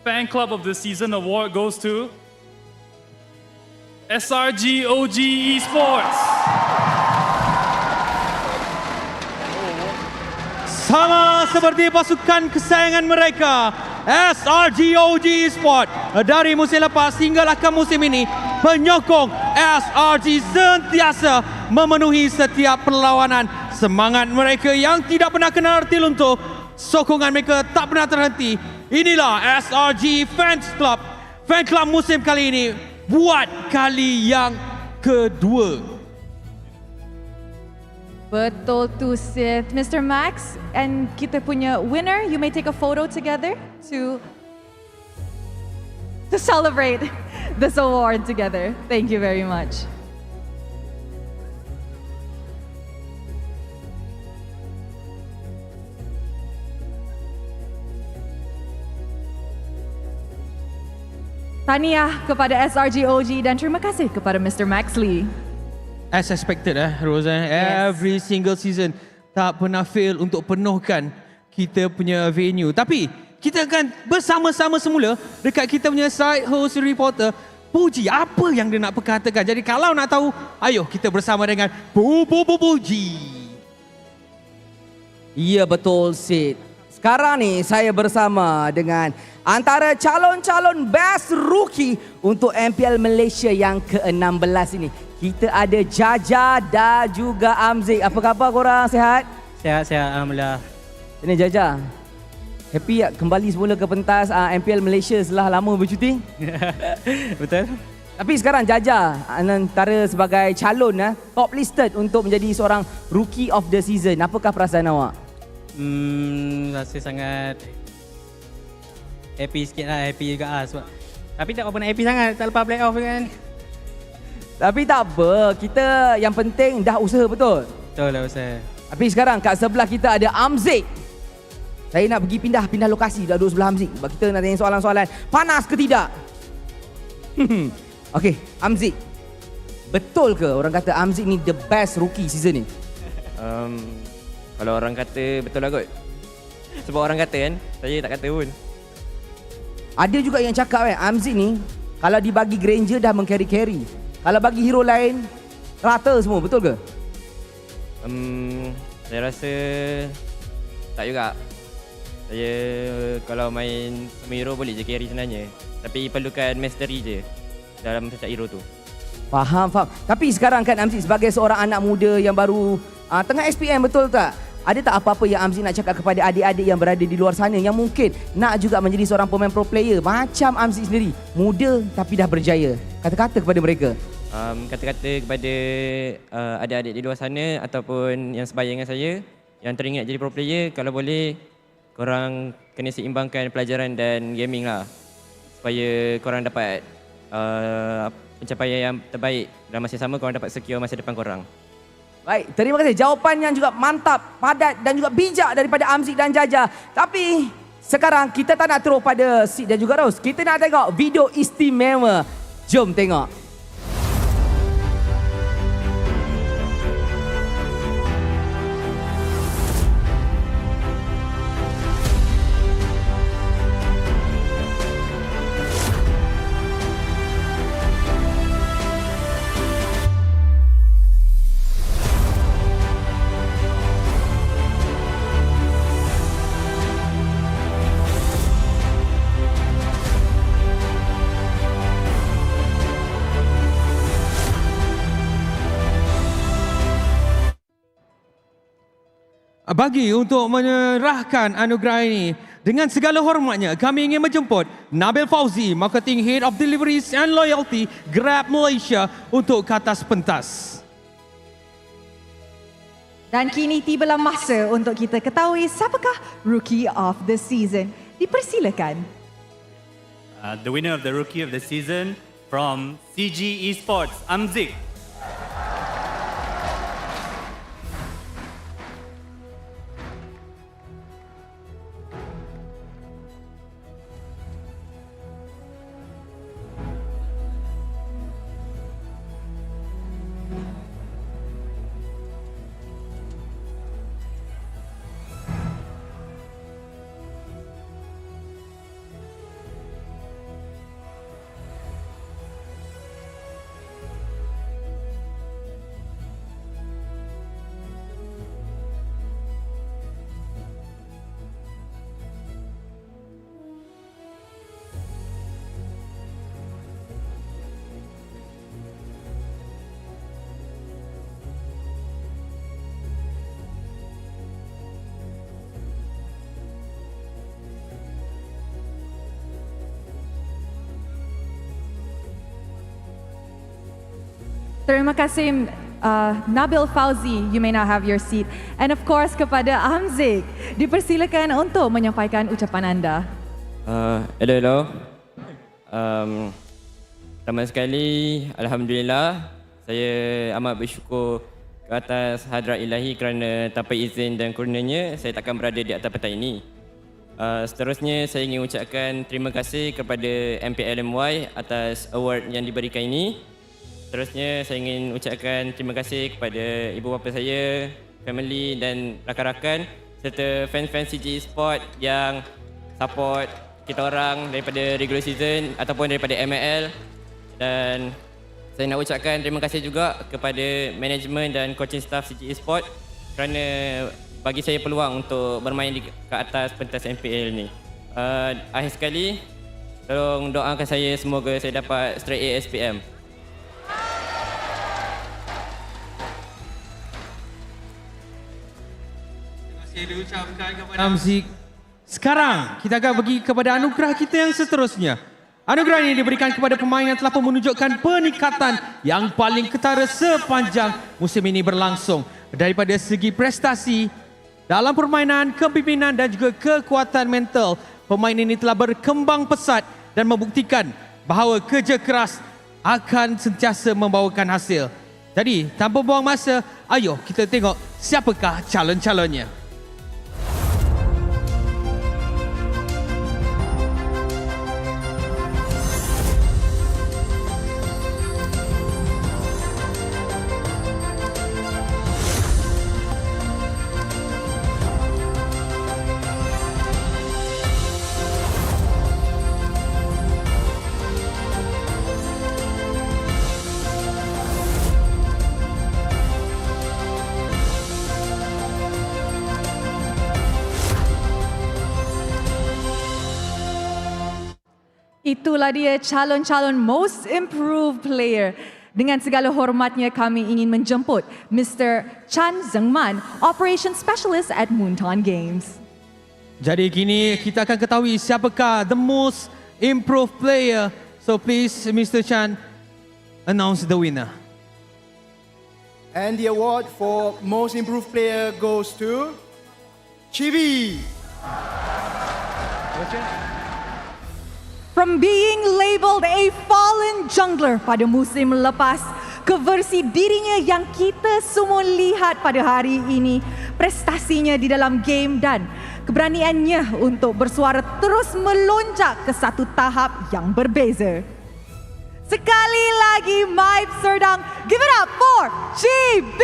Fan Club of the Season award goes to SRG.OG Esports. Sama seperti pasukan kesayangan mereka, SRG.OG Esports dari musim lepas hinggalah ke musim ini, penyokong SRG sentiasa memenuhi setiap perlawanan. Semangat mereka yang tidak pernah kenal arti luntur, sokongan mereka tak pernah terhenti. Inilah SRG Fans Club. Fan Club musim kali ini buat kali yang kedua. Betul tu Sid. Mr. Max, and kita punya winner, you may take a photo together to celebrate this award together. Thank you very much. Tahniah kepada SRG.OG dan terima kasih kepada Mr. Maxley. As expected Rose, every single season tak pernah fail untuk penuhkan kita punya venue. Tapi kita akan bersama-sama semula dekat kita punya side host reporter Puji. Apa yang dia nak perkatakan? Jadi kalau nak tahu, ayo kita bersama dengan Puji. Ya betul Sid. Sekarang ni saya bersama dengan antara calon-calon best rookie untuk MPL Malaysia yang ke-16 ini. Kita ada Jaja dan juga Amzik. Apa khabar korang? Sihat? Sihat, alhamdulillah. Ini Jaja. Happy tak kembali semula ke pentas MPL Malaysia setelah lama bercuti? Betul. Tapi sekarang Jaja antara sebagai calon top listed untuk menjadi seorang rookie of the season. Apakah perasaan awak? Rasa sangat happy sikit lah, happy juga lah sebab tapi tak apa nak happy sangat, tak lepas playoff kan. Tapi tak apa, kita yang penting dah usaha betul? Betul lah usaha. Tapi sekarang kat sebelah kita ada Amzik. Saya nak pergi pindah lokasi, dah duduk sebelah Amzik sebab kita nak tanya soalan-soalan panas ke tidak. Okey, Amzik. Betul ke orang kata Amzik ni the best rookie season ni? Kalau orang kata betul lah kot. Sebab orang kata kan, saya tak kata pun. Ada juga yang cakap Amzik ni kalau dibagi Granger dah meng-carry-carry. Kalau bagi hero lain rata semua, betul ke? Saya rasa tak juga. Saya kalau main sama hero boleh je carry sebenarnya. Tapi perlukan mastery je dalam setiap hero tu. Faham. Tapi sekarang kan Amzik sebagai seorang anak muda yang baru tengah SPM, betul tak? Ada tak apa-apa yang Amzik nak cakap kepada adik-adik yang berada di luar sana yang mungkin nak juga menjadi seorang pemain pro player macam Amzik sendiri, muda tapi dah berjaya? Kata-kata kepada mereka. Kata-kata kepada adik-adik di luar sana ataupun yang sebaya dengan saya yang teringat jadi pro player, kalau boleh korang kena seimbangkan pelajaran dan gaming lah supaya korang dapat pencapaian yang terbaik dalam masa sama, korang dapat secure masa depan korang. Baik, terima kasih. Jawapan yang juga mantap, padat dan juga bijak daripada Amzik dan Jaja. Tapi sekarang kita tak nak terus pada Sid dan juga Rose. Kita nak tengok video istimewa. Jom tengok. Bagi untuk menyerahkan anugerah ini, dengan segala hormatnya kami ingin menjemput Nabil Fauzi, Marketing Head of Deliveries and Loyalty Grab Malaysia untuk ke atas pentas. Dan kini tibalah masa untuk kita ketahui siapakah Rookie of the Season. Dipersilakan. The winner of the Rookie of the Season from CG Esports, Amzik. Terima kasih Nabil Fauzi, you may now have your seat. And of course kepada Amzik, dipersilakan untuk menyampaikan ucapan anda. Hello. Pertama sekali, Alhamdulillah, saya amat bersyukur ke atas hadrat ilahi kerana tanpa izin dan kurnianya, saya takkan berada di atas peta ini. Seterusnya, saya ingin ucapkan terima kasih kepada MPL MY atas award yang diberikan ini. Seterusnya, saya ingin ucapkan terima kasih kepada ibu bapa saya, family dan rakan-rakan serta fans-fans CG Esports yang support kita orang daripada regular season ataupun daripada ML. Dan saya nak ucapkan terima kasih juga kepada manajemen dan coaching staff CG Esports kerana bagi saya peluang untuk bermain ke atas pentas MPL ni. Akhir sekali, tolong doakan saya semoga saya dapat straight A SPM. Terima kasih diucapkan kepada Amzik. Sekarang kita akan pergi kepada anugerah kita yang seterusnya. Anugerah ini diberikan kepada pemain yang telah menunjukkan peningkatan yang paling ketara sepanjang musim ini berlangsung. Daripada segi prestasi, dalam permainan, kepimpinan dan juga kekuatan mental, pemain ini telah berkembang pesat dan membuktikan bahawa kerja keras akan sentiasa membawakan hasil. Jadi, tanpa buang masa, ayo kita tengok siapakah calon-calonnya. Itulah dia calon-calon most improved player. Dengan segala hormatnya kami ingin menjemput Mr. Chan Zengman, Operation Specialist at Moonton Games. Jadi kini kita akan ketahui siapakah the most improved player. So please Mr. Chan, announce the winner. And the award for most improved player goes to Chibi. From being labelled a fallen jungler pada musim lepas ke versi dirinya yang kita semua lihat pada hari ini, prestasinya di dalam game dan keberaniannya untuk bersuara terus melonjak ke satu tahap yang berbeza. Sekali lagi MAEPS Serdang, give it up for GB!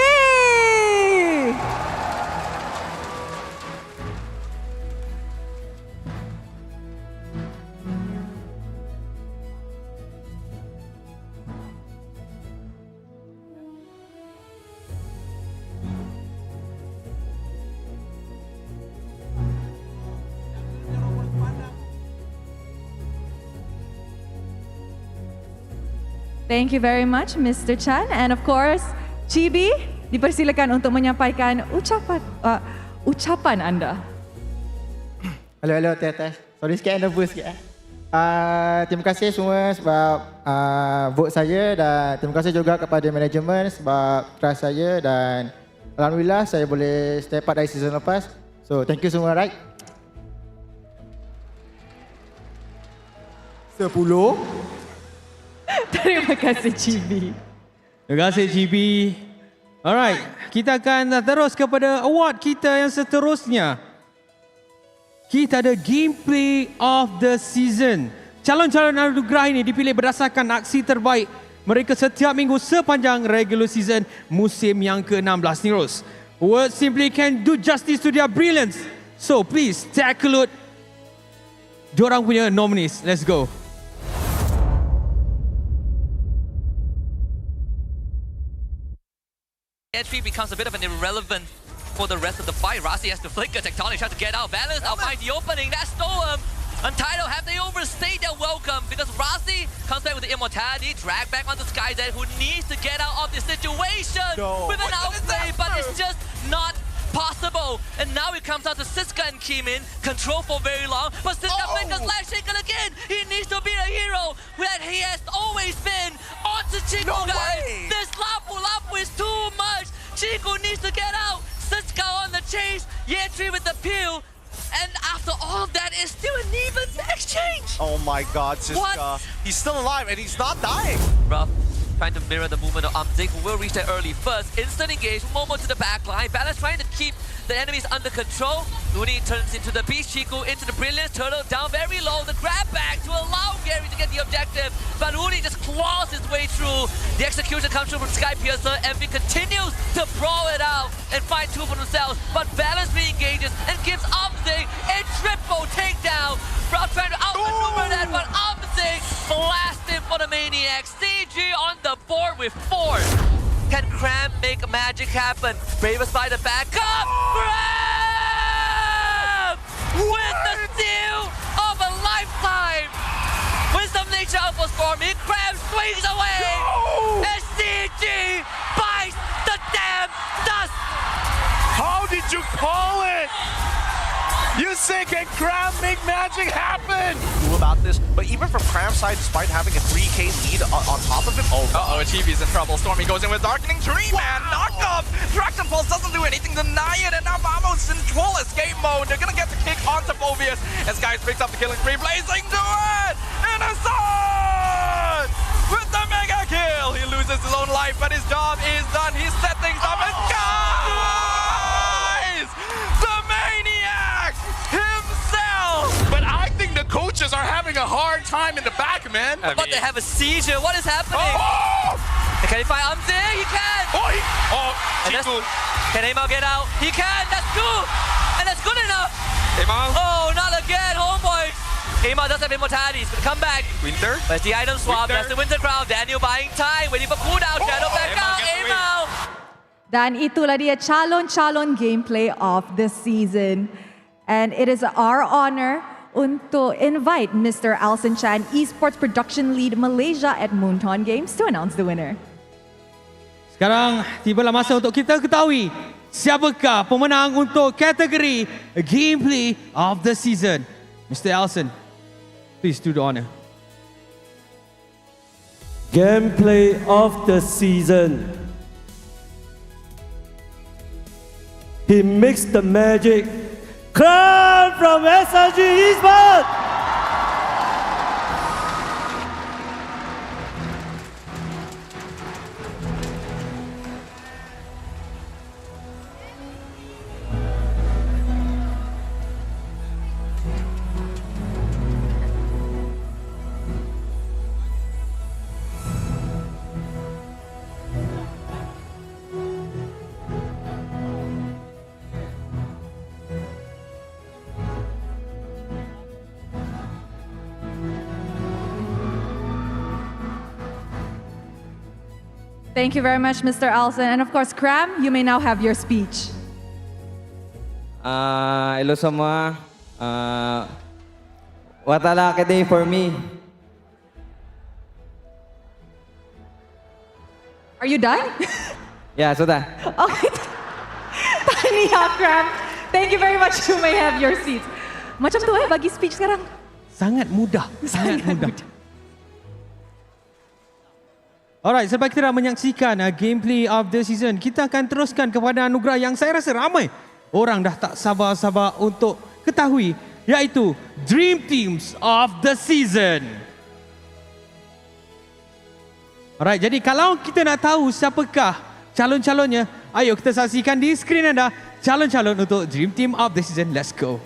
Thank you very much, Mr. Chan. And of course, Chibi, dipersilakan untuk menyampaikan ucapan anda. Hello, Teh. Sorry sikit, nervous sikit. Terima kasih semua sebab vote saya dan terima kasih juga kepada manajemen sebab trust saya dan alhamdulillah saya boleh step up dari season lepas. So, thank you semua, right? 10. Terima kasih, Chibi. Terima kasih, Chibi. Alright, kita akan terus kepada award kita yang seterusnya. Kita ada Gameplay of the Season. Calon-calon anugerah ini dipilih berdasarkan aksi terbaik mereka setiap minggu sepanjang regular season musim yang ke-16 ni, Ros. Words simply can do justice to their brilliance. So please take a look diorang punya nominees. Let's go. Entry becomes a bit of an irrelevant for the rest of the fight. Rasi has to flicker, Tectonic tries to get out, Balance out find the opening, that's stolen. Untitled, have they overstayed their welcome? Because Rasi comes back with the immortality, drag back onto SkyZ, who needs to get out of this situation with an outplay, but it's just not possible. And now it comes out to Siska and Kimin, control for very long, but Siska flickers life shaken again. He needs to be a hero that he has always been. On to Chico, guys. This Lapu is too much. Chico needs to get out. Siska on the chase, Yetri with the peel. And after all of that, it's still an even match. exchange! Oh my god, Siska. What? He's still alive and he's not dying. Rough. Trying to mirror the movement of Umzik, who will reach there early first. Instant engage, Momo to the back line. Balance trying to keep the enemies under control. Looney turns into the Beast, Chico into the Brilliance. Turtle down very low. The grab back to allow Gary to get the objective. But Looney just claws his way through. The execution comes through from Sky Piercer. MV continues to brawl it out and find two for themselves. But Balance re-engages and gives Umzik a triple takedown. Rough trying to outmaneuver that, but Umzik blasted for the Maniacs. CG on the board with 4. Can Cram make magic happen? Bravest by the back up. Cram! With the steal of a lifetime. Wisdom Nature Alpha Stormy. Cram swings away. And CG bites the damn dust. How did you call it? You say can Cram make magic happen? About this, but even from Cram's side, despite having a 3k lead on top of him, Uh-oh, Chibi's in trouble. Stormy goes in with Darkening Tree, man. Knock up. Dragon Pulse doesn't do anything, deny it, and now Vamo's in full escape mode. They're gonna get the kick onto Phobius as Guys picks up the killing spree, blazing to it! Innocent! With the mega kill! He loses his own life, but his job is done. He's set things up as Guys! The Maniac himself! But I think the coaches are having a hard time in the back, man. But they have a seizure. What is happening? Oh! Can he find Umzik? He can! Chiku. Can Amal get out? He can! That's two! And that's good enough! Amal. Oh, not again, homeboys! Amal does have immortality. He's gonna come back. Winter. That's the item swap. That's the Winter Crown. Daniel buying time. Waiting for cooldown. Shadow back out. Amal! Dan itulah dia calon-calon gameplay of the season. And it is our honor untuk invite Mr. Alson Chan, Esports Production Lead Malaysia at Moonton Games, to announce the winner. Sekarang tibalah masa untuk kita ketahui siapakah pemenang untuk kategori Gameplay of the Season. Mr. Alson, please do the honor. Gameplay of the Season. He mixed the magic. Crown from SRG Esports! Thank you very much, Mr. Alson. And of course, Cram, you may now have your speech. Hello semua. What a lucky day for me. Are you done? Ya, sudah. Okay. Tahniah, Cram. Thank you very much. You may have your seats. Macam tu bagi speech sekarang. Sangat mudah. Sangat mudah. Alright, sebab kita dah menyaksikan gameplay of the season, kita akan teruskan kepada anugerah yang saya rasa ramai orang dah tak sabar-sabar untuk ketahui, iaitu Dream Teams of the Season. Alright, jadi kalau kita nak tahu siapakah calon-calonnya, ayo kita saksikan di skrin anda calon-calon untuk Dream Team of the Season. Let's go.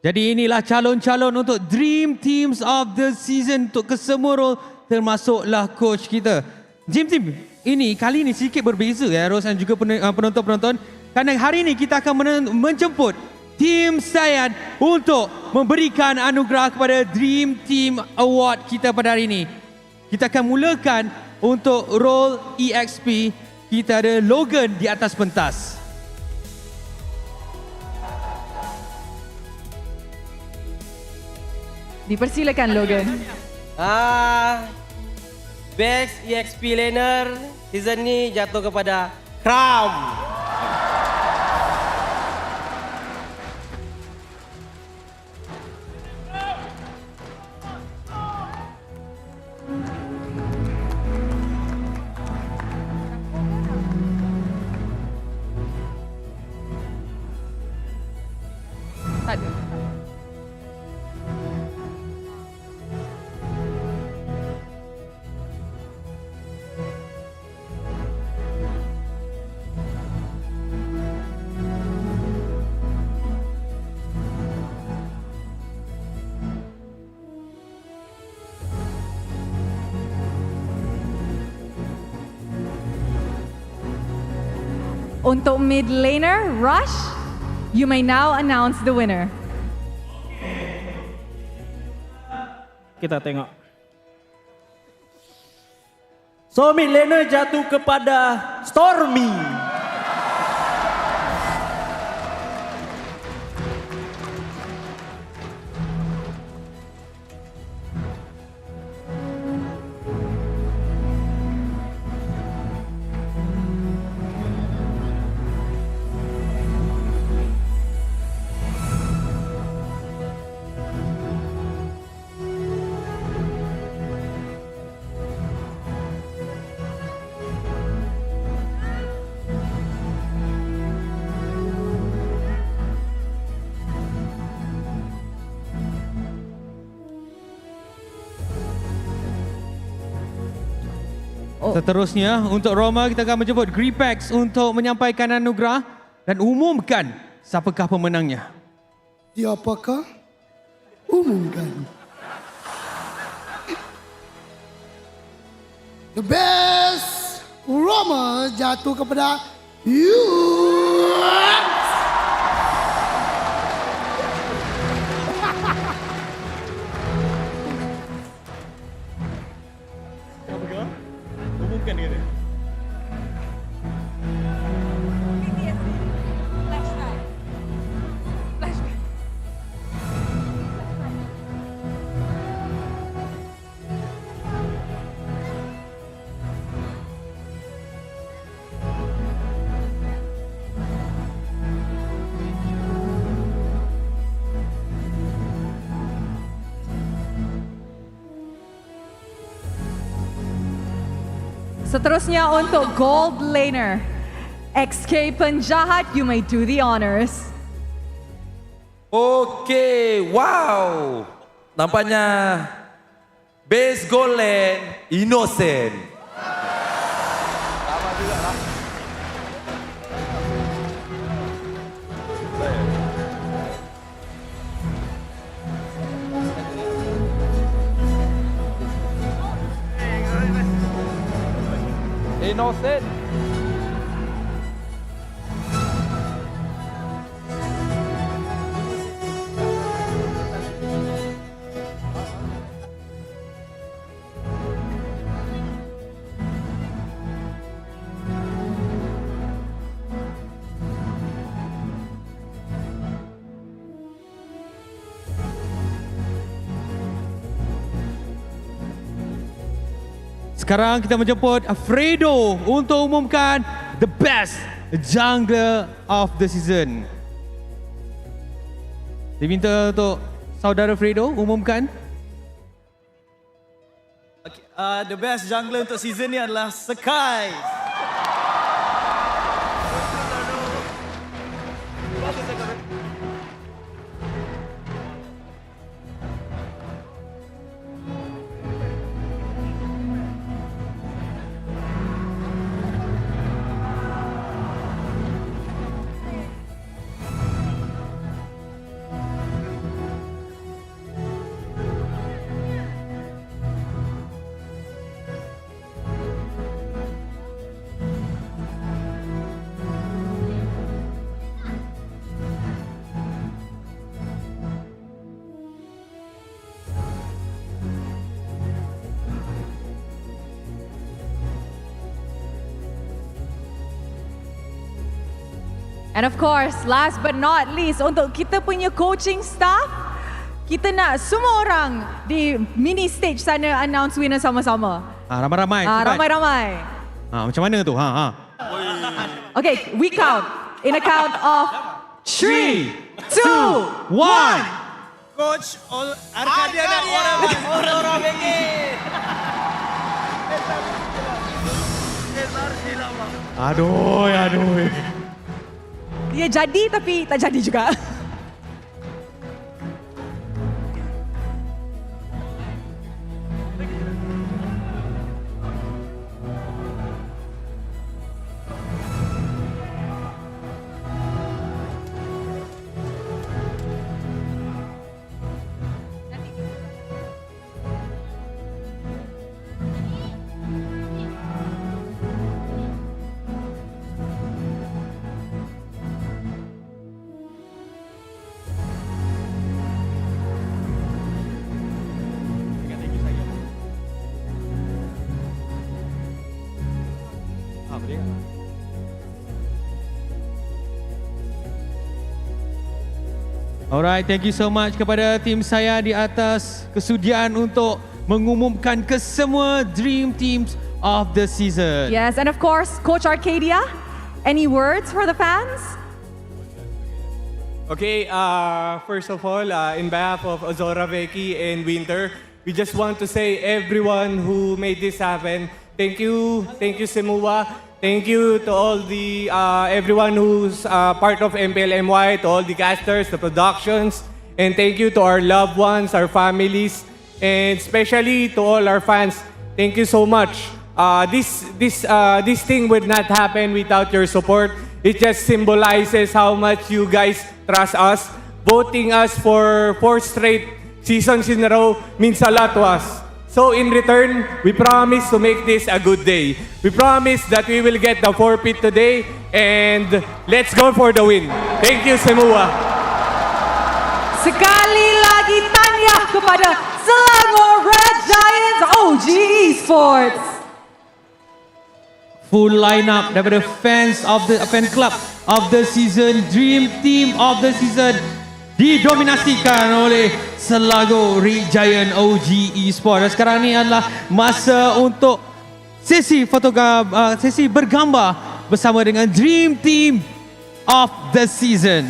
Jadi inilah calon-calon untuk Dream Teams of the Season untuk kesemua role, termasuklah coach kita. Dream Team ini kali ini sedikit berbeza ya Ros dan juga penonton-penonton. Kerana hari ini kita akan menjemput Tim Sayad untuk memberikan anugerah kepada Dream Team Award kita pada hari ini. Kita akan mulakan untuk role EXP. Kita ada Logan di atas pentas. Dipersilakan Logan. Best EXP laner season ni jatuh kepada Cram. Tak ada. Untuk mid laner, Rush, you may now announce the winner. Kita tengok. So mid laner jatuh kepada Stormy. Seterusnya untuk Roma kita akan menjemput Gripex untuk menyampaikan anugerah dan umumkan siapakah pemenangnya. Siapakah? Umumkan. The best Roma jatuh kepada you. Umumkan dia. Seterusnya untuk gold laner, XK Penjahat, you may do the honors. Okey, wow. Nampaknya base goal lane Innocent. Sama juga lah. Innocent. Sekarang kita menjemput Fredo untuk umumkan the best jungler of the season. Diminta untuk saudara Fredo umumkan. The best jungler untuk season ni adalah Sky. And of course, last but not least, untuk kita punya coaching staff, kita nak semua orang di mini stage sana announce winner sama-sama. Ramai-ramai. Ramai-ramai. Macam mana tu? Okay, we count. In a count of 3, 2, 1. Coach Arcadia dan orang bikin. Aduh. Dia jadi tapi tak jadi juga. Alright, thank you so much kepada tim saya di atas kesudian untuk mengumumkan kesemua Dream Teams of the season. Yes, and of course, Coach Arcadia, any words for the fans? Okay, first of all, in behalf of Azora, Becky, and Winter, we just want to say everyone who made this happen, thank you Semua. Thank you to all the everyone who's part of MPL MY, to all the casters, the productions, and thank you to our loved ones, our families, and especially to all our fans. Thank you so much. This thing would not happen without your support. It just symbolizes how much you guys trust us. Voting us for 4 straight seasons in a row means a lot to us. So in return, we promise to make this a good day. We promise that we will get the forfeit today and let's go for the win. Thank you, Semua. Sekali lagi tahniah kepada Selangor Red Giants OG Esports. Full lineup daripada fans of the fan club of the season, Dream Team of the season, didominasikan oleh Selangor Red Giant OG Esports. Dan sekarang ni adalah masa untuk sesi sesi bergambar bersama dengan Dream Team of the season.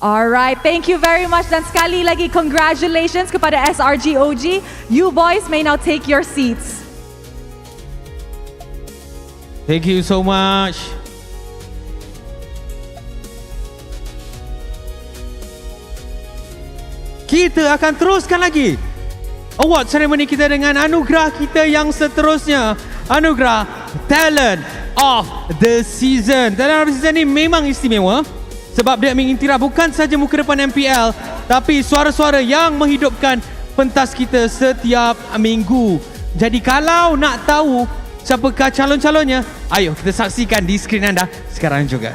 Alright, thank you very much dan sekali lagi congratulations kepada SRG.OG. You boys may now take your seats. Thank you so much. Kita akan teruskan lagi award ceremony kita dengan anugerah kita yang seterusnya. Anugerah Talent of the Season. Talent of the Season ni memang istimewa sebab dia mengiktiraf bukan saja muka depan MPL tapi suara-suara yang menghidupkan pentas kita setiap minggu. Jadi kalau nak tahu siapakah calon-calonnya, ayo kita saksikan di skrin anda sekarang juga.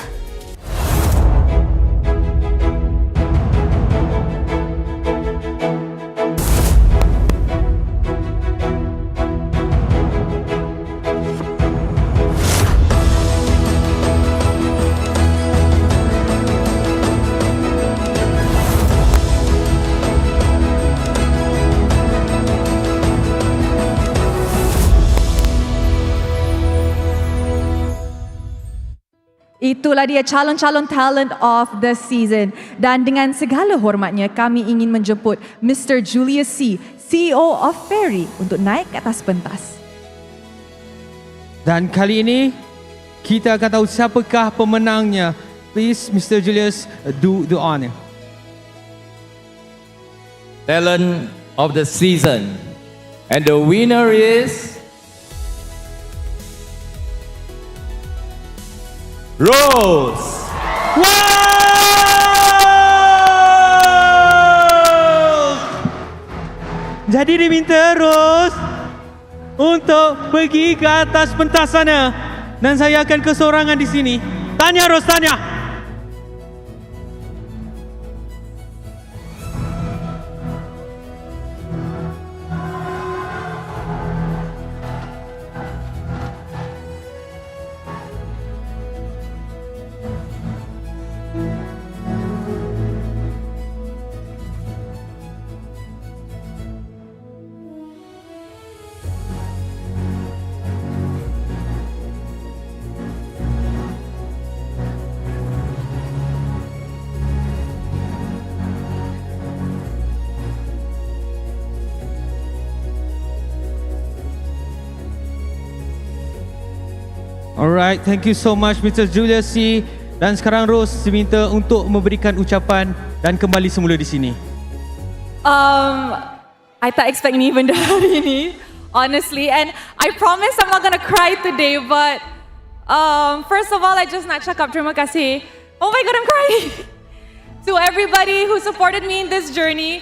Itulah dia calon-calon talent of the season. Dan dengan segala hormatnya, kami ingin menjemput Mr. Julius C., CEO of Ferry untuk naik ke atas pentas. Dan kali ini, kita akan tahu siapakah pemenangnya. Please, Mr. Julius, do the honor. Talent of the season. And the winner is... Rose! Jadi diminta Rose untuk pergi ke atas pentas sana Dan saya akan kesorangan di sini. Tanya Ros, tanya. Alright, thank you so much Mr. Julius C. Dan sekarang Rose diminta untuk memberikan ucapan dan kembali semula di sini. I tak expect ni benda hari ni, honestly, and I promise I'm not gonna cry today, but first of all, I just nak cakap terima kasih. Oh my God, I'm crying. To everybody who supported me in this journey.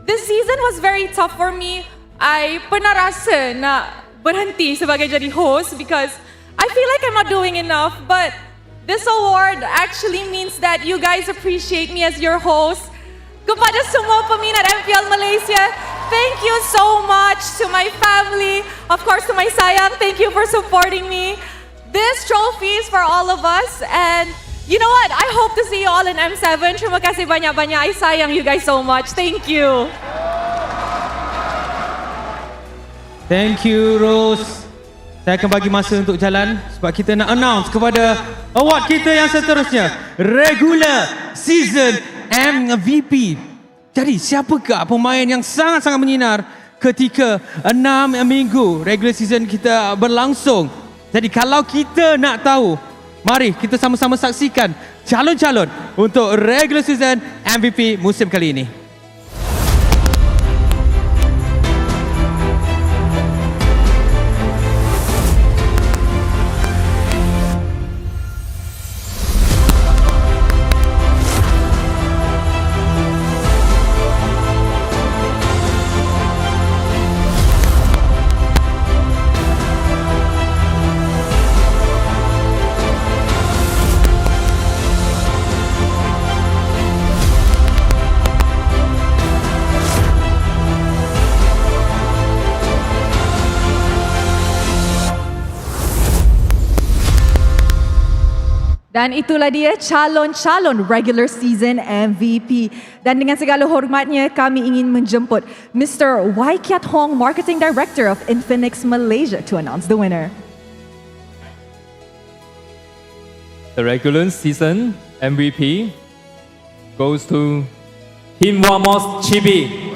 This season was very tough for me. I pernah rasa nak berhenti sebagai jadi host because I feel like I'm not doing enough, but this award actually means that you guys appreciate me as your host. Kepada semua peminat MPL Malaysia, thank you so much. To my family, of course to my sayang, thank you for supporting me. This trophy is for all of us, and you know what? I hope to see you all in M7. Terima kasih banyak-banyak. I sayang you guys so much. Thank you. Thank you Rose. Saya akan bagi masa untuk jalan sebab kita nak announce kepada award kita yang seterusnya, Regular Season MVP. Jadi siapakah pemain yang sangat-sangat menyinar ketika 6 minggu regular season kita berlangsung? Jadi kalau kita nak tahu, mari kita sama-sama saksikan calon-calon untuk Regular Season MVP musim kali ini. Dan itulah dia calon-calon regular season MVP. Dan dengan segala hormatnya, kami ingin menjemput Mr. Y Kiat Hong, Marketing Director of Infinix Malaysia, to announce the winner. The regular season MVP goes to Team Wamos Chibi.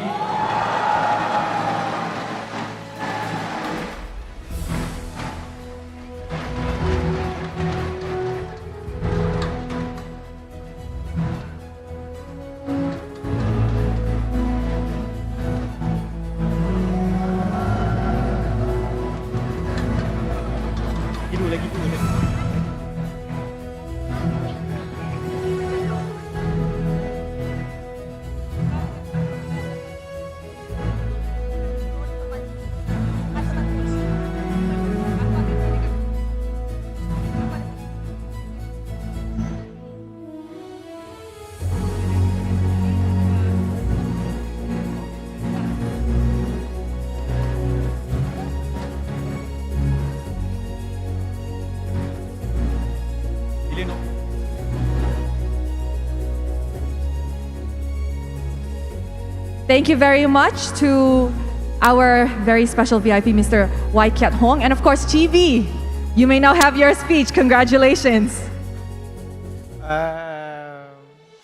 Thank you very much to our very special VIP, Mr. Y Kiat Hong, and of course, Chibi. You may now have your speech. Congratulations.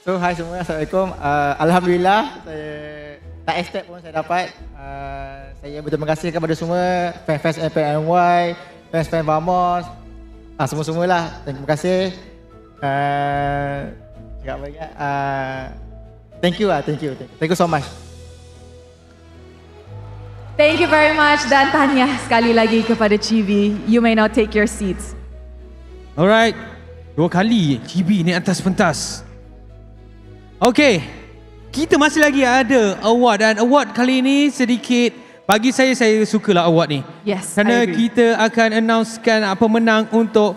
So, hai semua, Assalamualaikum. Alhamdulillah, saya tak expect pun saya dapat. Saya berterima kasih kepada semua fans-fans MPLNY, fans-fans Vamos, semua-semualah. Terima kasih. Cakap apa lagi? Thank you. Thank you so much. Thank you very much, dan tahniah sekali lagi kepada Chibi. You may now take your seats. Alright, 2 kali Chibi naik atas pentas. Okay, kita masih lagi ada award, dan award kali ini sedikit bagi saya sukalah award ni. Yes, Kerana I agree. kita akan announcekan pemenang untuk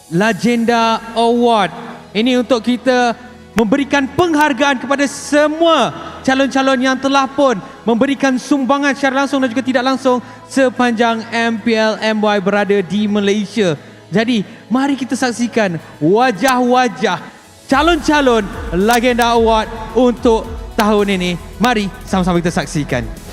Legenda Award. Ini untuk kita memberikan penghargaan kepada semua calon-calon yang telah pun memberikan sumbangan secara langsung dan juga tidak langsung sepanjang MPL MY berada di Malaysia. Jadi, mari kita saksikan wajah-wajah calon-calon Legenda Award untuk tahun ini. Mari sama-sama kita saksikan.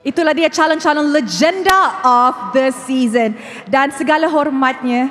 Itulah dia calon-calon Legenda of the Season. Dan segala hormatnya,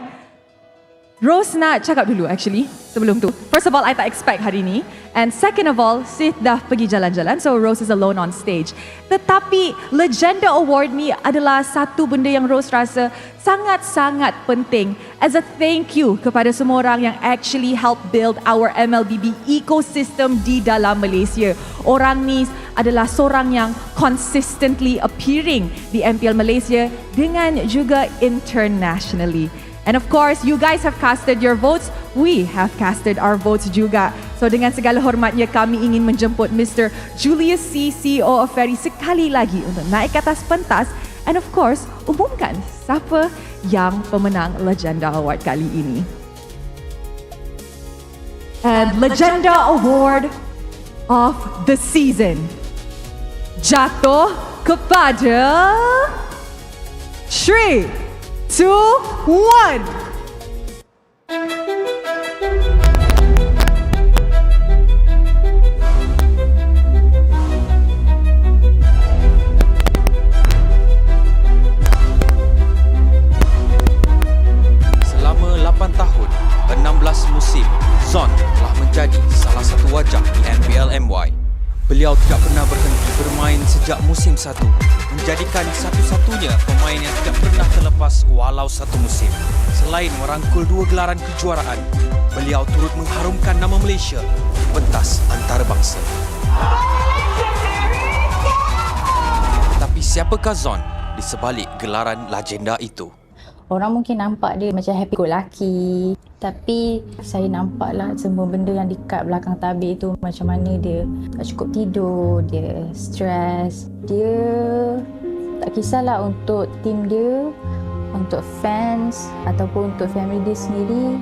Rose nak cakap dulu actually sebelum tu. First of all, I tak expect hari ni. And second of all, Sith dah pergi jalan-jalan, so Rose is alone on stage. Tetapi Legenda Award ni adalah satu benda yang Rose rasa sangat-sangat penting as a thank you kepada semua orang yang actually help build our MLBB ecosystem di dalam Malaysia. Orang ni adalah seorang yang consistently appearing di MPL Malaysia dengan juga internationally. And of course, you guys have casted your votes. We have casted our votes juga. So dengan segala hormatnya, kami ingin menjemput Mr. Julius C, CEO of Ferry sekali lagi untuk naik ke atas pentas and of course, umumkan siapa yang pemenang Legenda Award kali ini. And Legenda Award of the Season jatuh kepada 3, 2, 1. Selama 8 tahun, 16 musim, Zon telah menjadi salah satu wajah di MPL MY. Beliau tidak pernah berhenti bermain sejak musim 1, menjadikan satu-satunya pemain yang tidak pernah terlepas walau satu musim. Selain merangkul 2 gelaran kejuaraan, beliau turut mengharumkan nama Malaysia di pentas antarabangsa. Tapi siapakah Zon di sebalik gelaran legenda itu? Orang mungkin nampak dia macam happy go lucky, tapi saya nampaklah semua benda yang dekat belakang tabir tu, macam mana dia tak cukup tidur, dia stres, dia tak kisahlah untuk tim dia, untuk fans ataupun untuk family dia sendiri,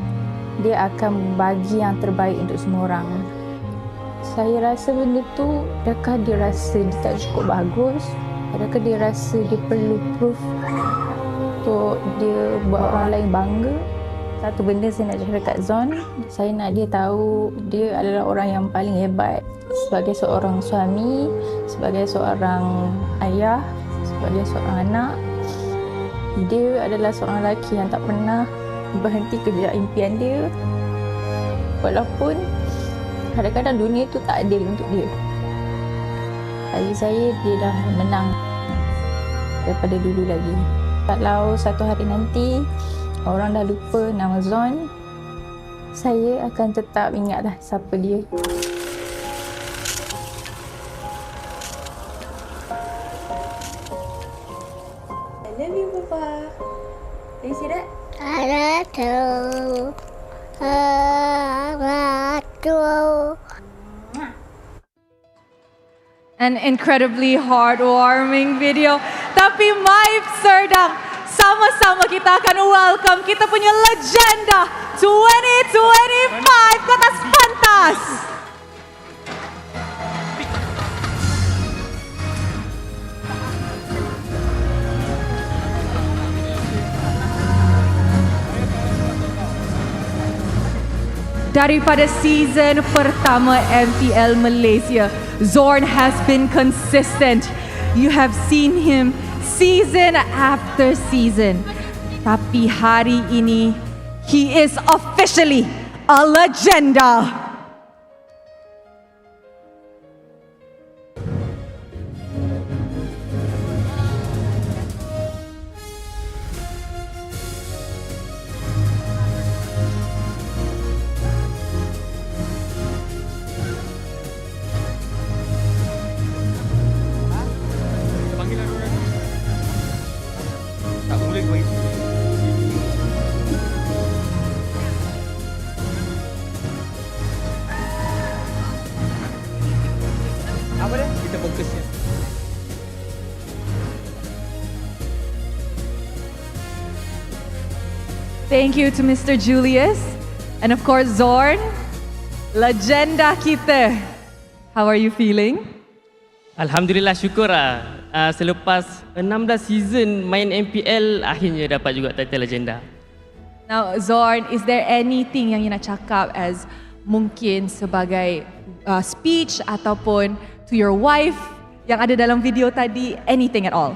dia akan bagi yang terbaik untuk semua orang. Saya rasa benda tu, adakah dia rasa dia tak cukup bagus, adakah dia rasa dia perlu proof untuk dia buat orang lain bangga. Satu benda saya nak cakap dekat Zon, saya nak dia tahu dia adalah orang yang paling hebat sebagai seorang suami, sebagai seorang ayah, sebagai seorang anak. Dia adalah seorang lelaki yang tak pernah berhenti kejar impian dia, walaupun kadang-kadang dunia itu tak adil untuk dia. Bagi saya, dia dah menang daripada dulu lagi. Kalau satu hari nanti orang dah lupa nama Zon, saya akan tetap ingatlah siapa dia. I love you, Papa. Can you see that? An incredibly heartwarming video. Tapi MAEPS Serdang, sama-sama kita akan welcome kita punya legenda 2025 ke atas pentas. Daripada season pertama MPL Malaysia, Zorn has been consistent. You have seen him season after season. Tapi hari ini, he is officially a legenda. Thank you to Mr. Julius. And of course, Zorn, legenda kita. How are you feeling? Alhamdulillah, syukur lah. Selepas 16 season main MPL, akhirnya dapat juga title legenda. Now, Zorn, is there anything yang you nak cakap as mungkin sebagai speech ataupun to your wife yang ada dalam video tadi, anything at all?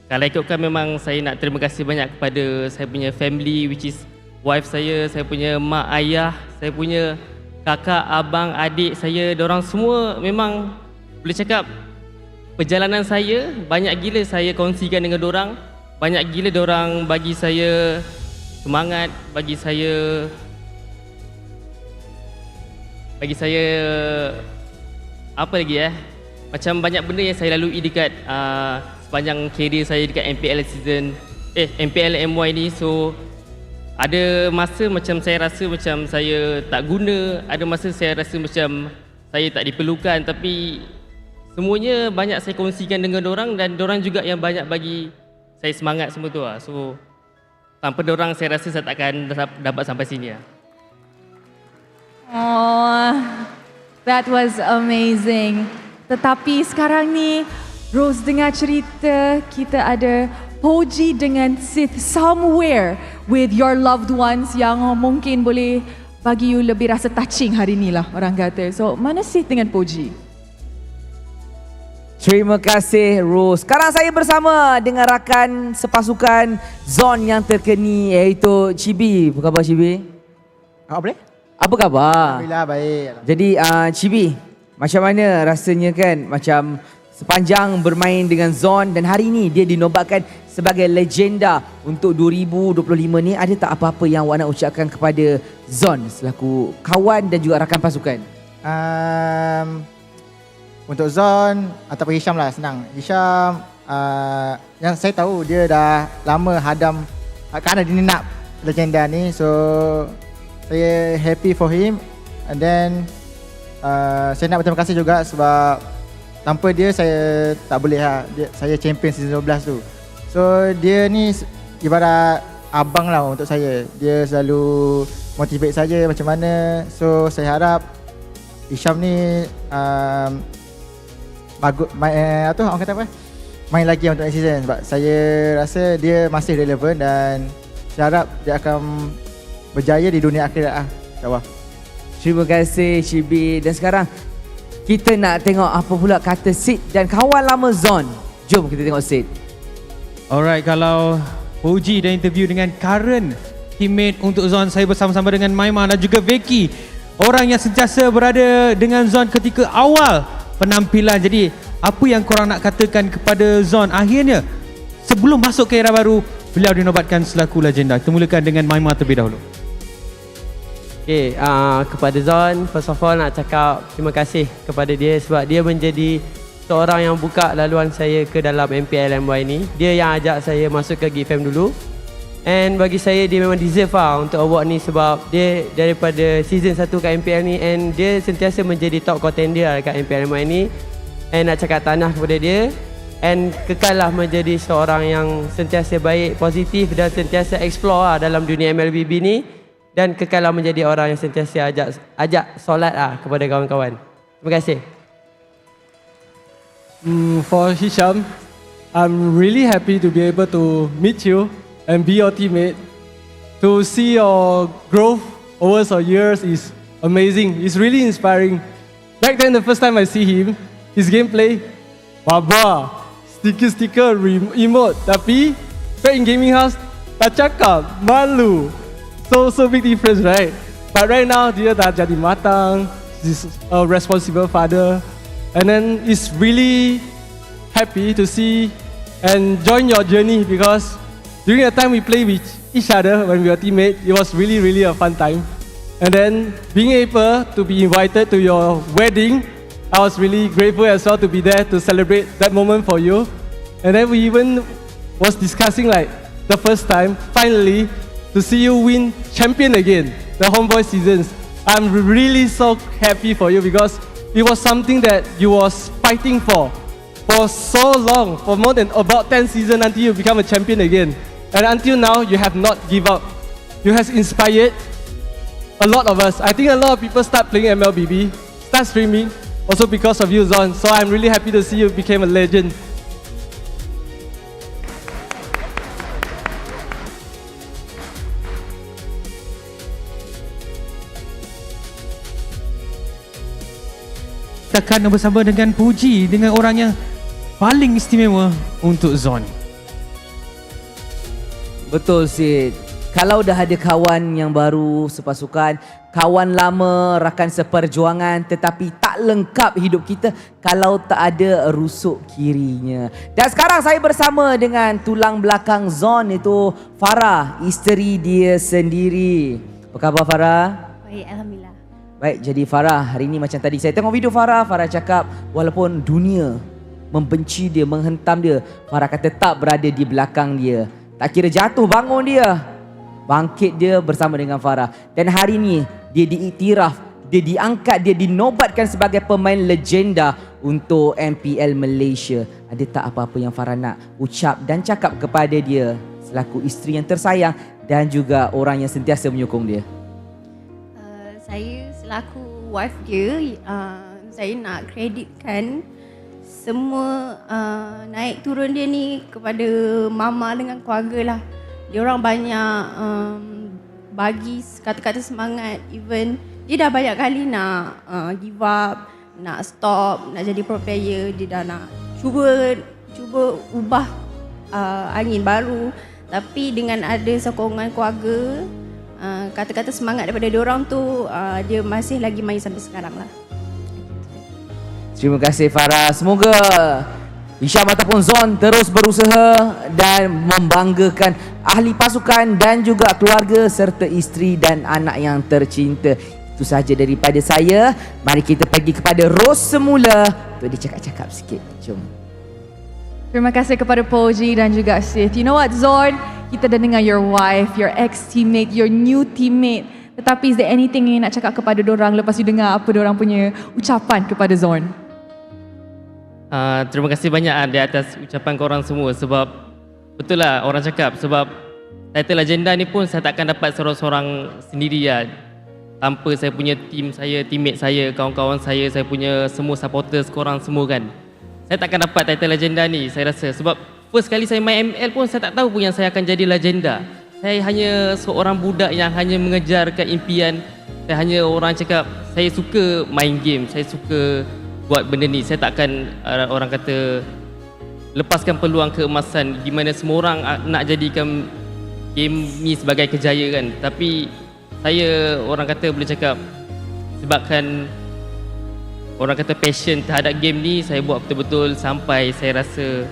Kalau ikutkan memang saya nak terima kasih banyak kepada saya punya family, which is wife saya punya mak ayah, saya punya kakak, abang, adik saya, dorang semua memang boleh cakap perjalanan saya banyak gila saya kongsikan dengan dorang, banyak gila dorang bagi saya semangat, bagi saya apa lagi macam banyak benda yang saya lalui dekat sepanjang career saya dekat MPL MY ni. So ada masa macam saya rasa macam saya tak guna, ada masa saya rasa macam saya tak diperlukan, tapi semuanya banyak saya kongsikan dengan dorang dan dorang juga yang banyak bagi saya semangat semua tu lah. So tanpa dorang saya rasa saya takkan dapat sampai sini lah. Oh, that was amazing. Tetapi sekarang ni Rose dengar cerita kita ada Poji dengan Sith somewhere with your loved ones yang mungkin boleh bagi you lebih rasa touching hari ni lah orang kata. So mana Sith dengan Poji? Terima kasih Rose. Sekarang saya bersama dengan rakan sepasukan Zon yang terkini iaitu Chibi. Apa khabar Chibi? Apa khabar? Alhamdulillah baik. Jadi Chibi, macam mana rasanya kan macam sepanjang bermain dengan Zon dan hari ini dia dinobatkan sebagai legenda untuk 2025 ni, ada tak apa-apa yang awak nak ucapkan kepada Zon selaku kawan dan juga rakan pasukan? Untuk Zon ataupun Hisham lah, senang. Hisham yang saya tahu dia dah lama hadam kerana dia nak legenda ni, so saya happy for him. And then saya nak berterima kasih juga sebab tanpa dia saya tak boleh saya champion season 12 tu. So dia ni ibarat abang lah untuk saya. Dia selalu motivate saya macam mana. So saya harap Hisham ni bagus orang kata apa? Main lagi untuk next season sebab saya rasa dia masih relevan dan saya harap dia akan berjaya di dunia akhirat lah. InsyaAllah. Terima kasih Chibi. Dan sekarang kita nak tengok apa pula kata Sid dan kawan lama Zon. Jom kita tengok Sid. Alright, kalau Poji dah interview dengan current teammate untuk Zon, saya bersama-sama dengan Maima dan juga Vicky, orang yang sentiasa berada dengan Zon ketika awal penampilan. Jadi apa yang korang nak katakan kepada Zon akhirnya sebelum masuk ke era baru beliau dinobatkan selaku legenda? Kita mulakan dengan Maima terlebih dahulu. Okay, kepada Zon, first of all nak cakap terima kasih kepada dia sebab dia menjadi seorang yang buka laluan saya ke dalam MPL MY ni. Dia yang ajak saya masuk ke GFM dulu. And bagi saya dia memang deserve untuk award ni sebab dia daripada season 1 kat MPL ni and dia sentiasa menjadi top contender kat MPL MY ni. And nak cakap tanah kepada dia and kekallah menjadi seorang yang sentiasa baik, positif dan sentiasa explore dalam dunia MLBB ni. Dan kekallah menjadi orang yang sentiasa ajak solat kepada kawan-kawan. Terima kasih. For Hisham, I'm really happy to be able to meet you and be your teammate. To see your growth over the years is amazing. It's really inspiring. Back then, the first time I see him, his gameplay, baba, sticker, emote. Tapi, back in gaming house, tak cakap, malu. So big difference, right? But right now, dia dah jadi matang. He's a responsible father. And then it's really happy to see and join your journey because during the time we play with each other when we were teammates, it was really, really a fun time. And then being able to be invited to your wedding, I was really grateful as well to be there to celebrate that moment for you. And then we even was discussing like the first time, finally, to see you win champion again, the Homeboy seasons. I'm really so happy for you because it was something that you was fighting for so long, for more than about 10 seasons until you become a champion again. And until now, you have not give up. You have inspired a lot of us. I think a lot of people start playing MLBB, start streaming, also because of you, Zon. So I'm really happy to see you became a legend. Kita akan bersama dengan Puji, dengan orang yang paling istimewa untuk Zon. Betul Sid. Kalau dah ada kawan yang baru sepasukan, kawan lama, rakan seperjuangan, tetapi tak lengkap hidup kita kalau tak ada rusuk kirinya. Dan sekarang saya bersama dengan tulang belakang Zon, itu Farah, isteri dia sendiri. Apa khabar Farah? Baik, Alhamdulillah. Baik, jadi Farah, hari ni macam tadi saya tengok video Farah cakap walaupun dunia membenci dia, menghentam dia, Farah kata tetap berada di belakang dia. Tak kira jatuh, bangun dia, bangkit dia bersama dengan Farah. Dan hari ni dia diiktiraf, dia diangkat, dia dinobatkan sebagai pemain legenda untuk MPL Malaysia. Ada tak apa-apa yang Farah nak ucap dan cakap kepada dia selaku isteri yang tersayang dan juga orang yang sentiasa menyokong dia? Saya selaku wife dia, saya nak kreditkan semua naik turun dia ni kepada mama dengan keluarga lah. Dia orang banyak bagi kata-kata semangat, even dia dah banyak kali nak give up, nak stop, nak jadi pro player, dia dah nak cuba ubah angin baru, tapi dengan ada sokongan keluarga, kata-kata semangat daripada dia orang tu, dia masih lagi main sampai sekarang lah. Terima kasih Farah. Semoga Hisham ataupun Zon terus berusaha dan membanggakan ahli pasukan dan juga keluarga serta isteri dan anak yang tercinta. Itu sahaja daripada saya. Mari kita pergi kepada Rose semula untuk dia cakap-cakap sikit. Jom. Terima kasih kepada Poji dan juga Sith. You know what, Zon? Kita dah dengar your wife, your ex-teammate, your new teammate. Tetapi is there anything yang nak cakap kepada dorang lepas you dengar apa dorang punya ucapan kepada Zon? Terima kasih banyak di atas ucapan korang semua, sebab betul lah orang cakap, sebab title legenda ni pun saya takkan dapat seorang-seorang sendiri lah. Tanpa saya punya team saya, teammate saya, kawan-kawan saya punya semua supporters korang semua kan. Saya takkan dapat title legenda ni saya rasa, sebab first kali saya main ML pun saya tak tahu pun yang saya akan jadi legenda. Saya hanya seorang budak yang hanya mengejarkan impian. Saya hanya orang cakap saya suka main game, saya suka buat benda ni. Saya takkan orang kata lepaskan peluang keemasan, di mana semua orang nak jadikan game ni sebagai kejayaan kan. Tapi saya orang kata boleh cakap sebabkan orang kata passion terhadap game ni, saya buat betul-betul sampai saya rasa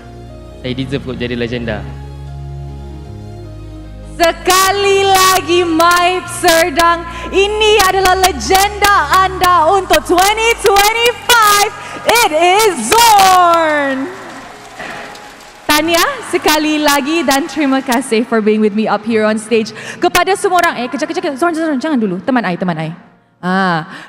saya deserve untuk jadi legenda. Sekali lagi MAEPS Serdang, ini adalah legenda anda untuk 2025. It is Zorn. Tanya sekali lagi dan terima kasih for being with me up here on stage. Kepada semua orang, kejap, Zorn, jangan dulu. Teman I.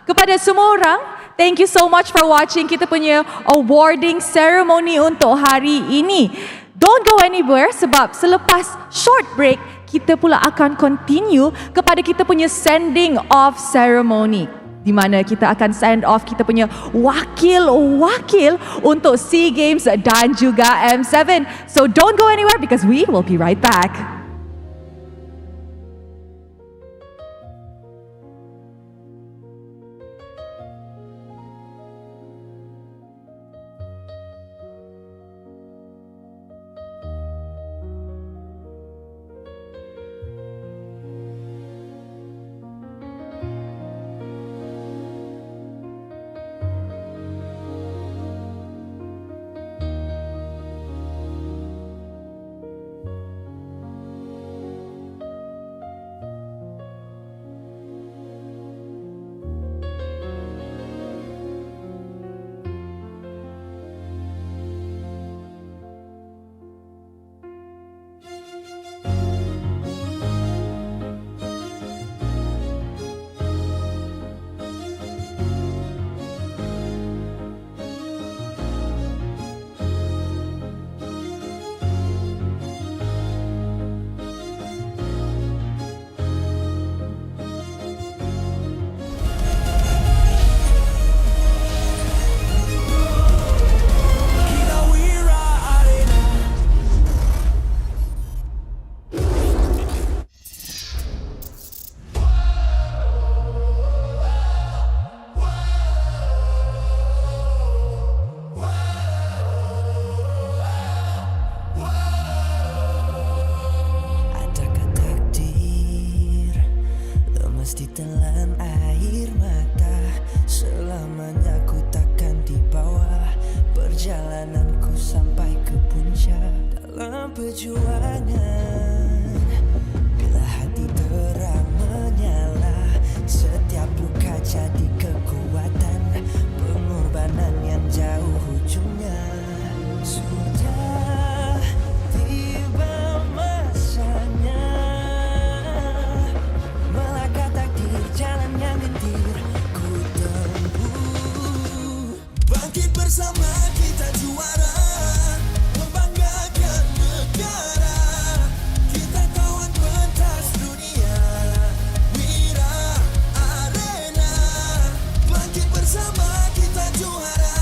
Kepada semua orang, thank you so much for watching kita punya awarding ceremony untuk hari ini. Don't go anywhere sebab selepas short break, kita pula akan continue kepada kita punya sending off ceremony, di mana kita akan send off kita punya wakil untuk SEA Games dan juga M7. So don't go anywhere because we will be right back. telan air mata. Selamanya ku takkan di bawah. Perjalananku sampai ke puncak dalam perjuangan. Bila hati terang menyala, setiap luka jadi kekuatan. Pengorbanan yang jauh ujungnya. Sudah tiba masanya melangkah takdir, jalan yang gentir ku tempuh. Bangkit bersama kita juara, membanggakan negara. Kita kawan pentas dunia, Wira Arena. Bangkit bersama kita juara,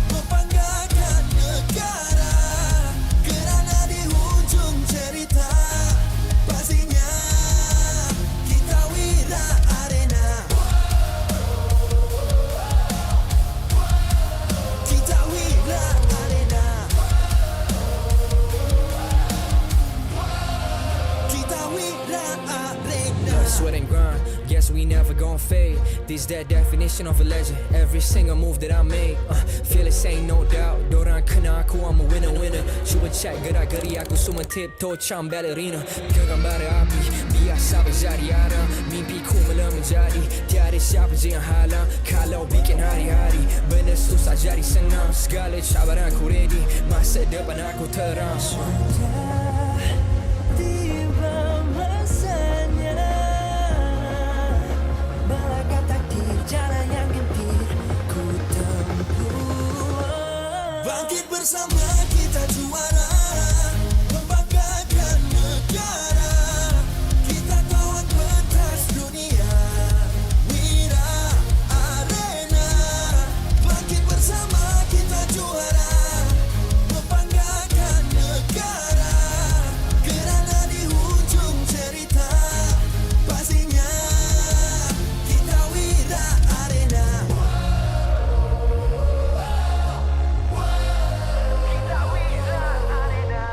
membanggakan negara. Kerana di hujung cerita pastinya kita Wira Arena. Kita Wira Arena. Kita Wira Arena. Sweat and grind, guess we never gon' fade. This that definition of a legend. Every single move that I make, feel it, ain't no doubt. Dorang kena aku, I'm a winner. Cuba check gerak-geri aku semua tiptoe macam ballerina. Genggam bara api, biasa berjadi arah. Mimpiku mula menjadi, tiada siapa je yang halang. Kalau bikin hari-hari, benda susah jadi senang. Segala cabaran aku ready, masa depan aku terang. Tiba masanya melangkah takdir, jalan yang gentir ku tempuh. Bangkit bersama kita juara, membanggakan negara. Kita kawan pentas dunia, Wira Arena. Bangkit bersama kita juara, membanggakan negara. Kerana di hujung cerita pastinya kita Wira Arena. Kita Wira Arena.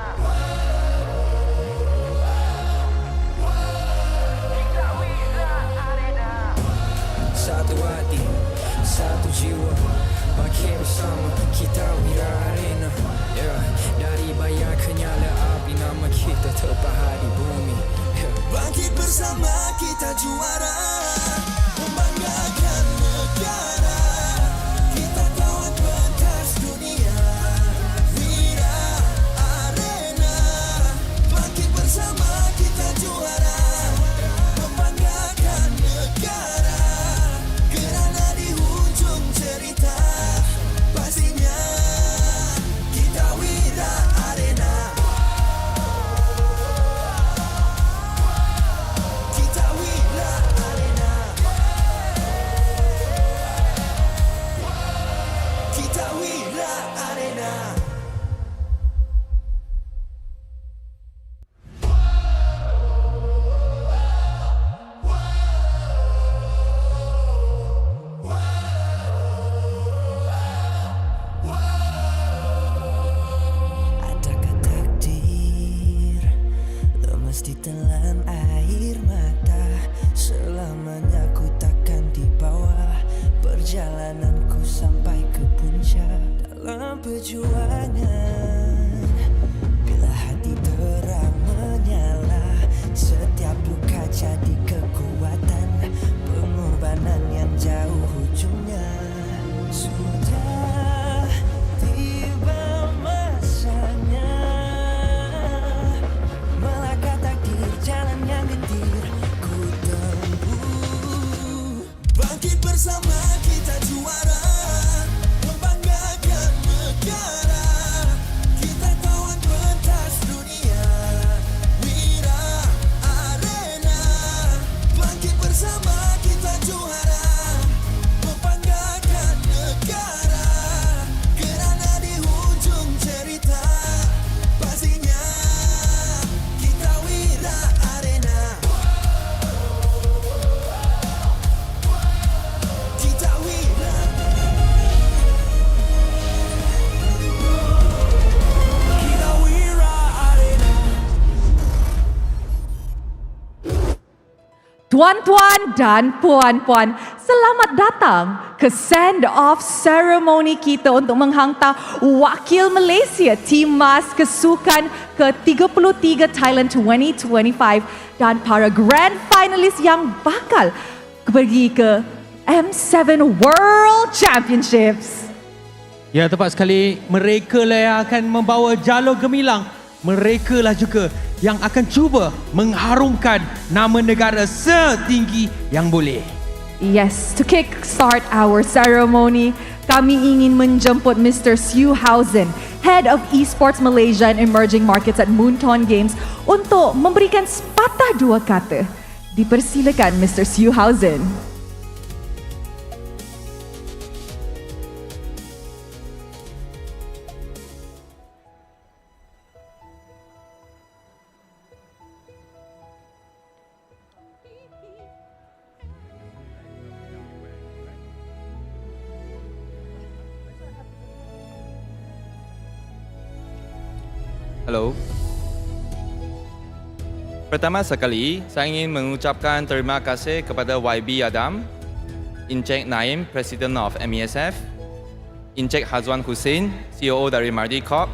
Kita Wira Arena. Satu hati, satu jiwa, bangkit bersama kita Wira Arena. Yeah. Dari bayang kenyala api, nama kita terpahat di bumi. Yeah. Bangkit bersama kita juara, membanggakan negara. Kita kawan pentas dunia, Wira Arena. Bangkit bersama kita juara, membanggakan negara. Kerana di hujung cerita pastinya kita Wira Arena. Kita Wira Arena. Kita Wira Arena. Adakah takdir lemas ditelan air mata? Selamanya ku takkan di bawah. Perjalananku sampai ke puncak dalam perjuangan. Bila hati terang menyala, setiap luka jadi kekuatan. Pengorbanan yang jauh ujungnya. Sudah tiba masanya melangkah takdir, jalan yang gentir ku tempuh. Bangkit bersama kita juara, membanggakan negara. Kita Tuan-tuan dan puan-puan, selamat datang ke send-off ceremony kita untuk menghantar wakil Malaysia Timmas Kesukan ke-33 Thailand 2025 dan para grand finalis yang bakal pergi ke M7 World Championships. Ya, tepat sekali. Mereka lah yang akan membawa jalur gemilang. Mereka lah juga yang akan cuba mengharumkan nama negara setinggi yang boleh. Yes, to kick start our ceremony, kami ingin menjemput Mr. Seuhausen, Head of Esports Malaysia and Emerging Markets at Moonton Games untuk memberikan sepatah dua kata. Dipersilakan Mr. Seuhausen. Hello. Pertama sekali, saya ingin mengucapkan terima kasih kepada YB Adam, Encik Naim, Presiden of MESF, Encik Hazwan Hussein, COO dari Mardi Corp,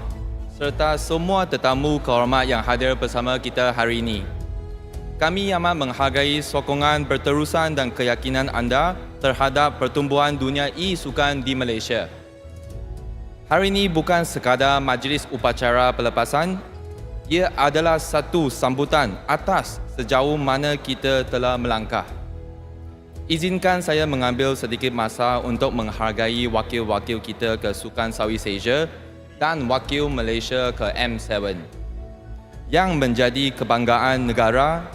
serta semua tetamu kehormat yang hadir bersama kita hari ini. Kami amat menghargai sokongan berterusan dan keyakinan anda terhadap pertumbuhan dunia e-sukan di Malaysia. Hari ini bukan sekadar majlis upacara pelepasan, ia adalah satu sambutan atas sejauh mana kita telah melangkah. Izinkan saya mengambil sedikit masa untuk menghargai wakil-wakil kita ke Sukan Southeast Asia dan wakil Malaysia ke M7 yang menjadi kebanggaan negara,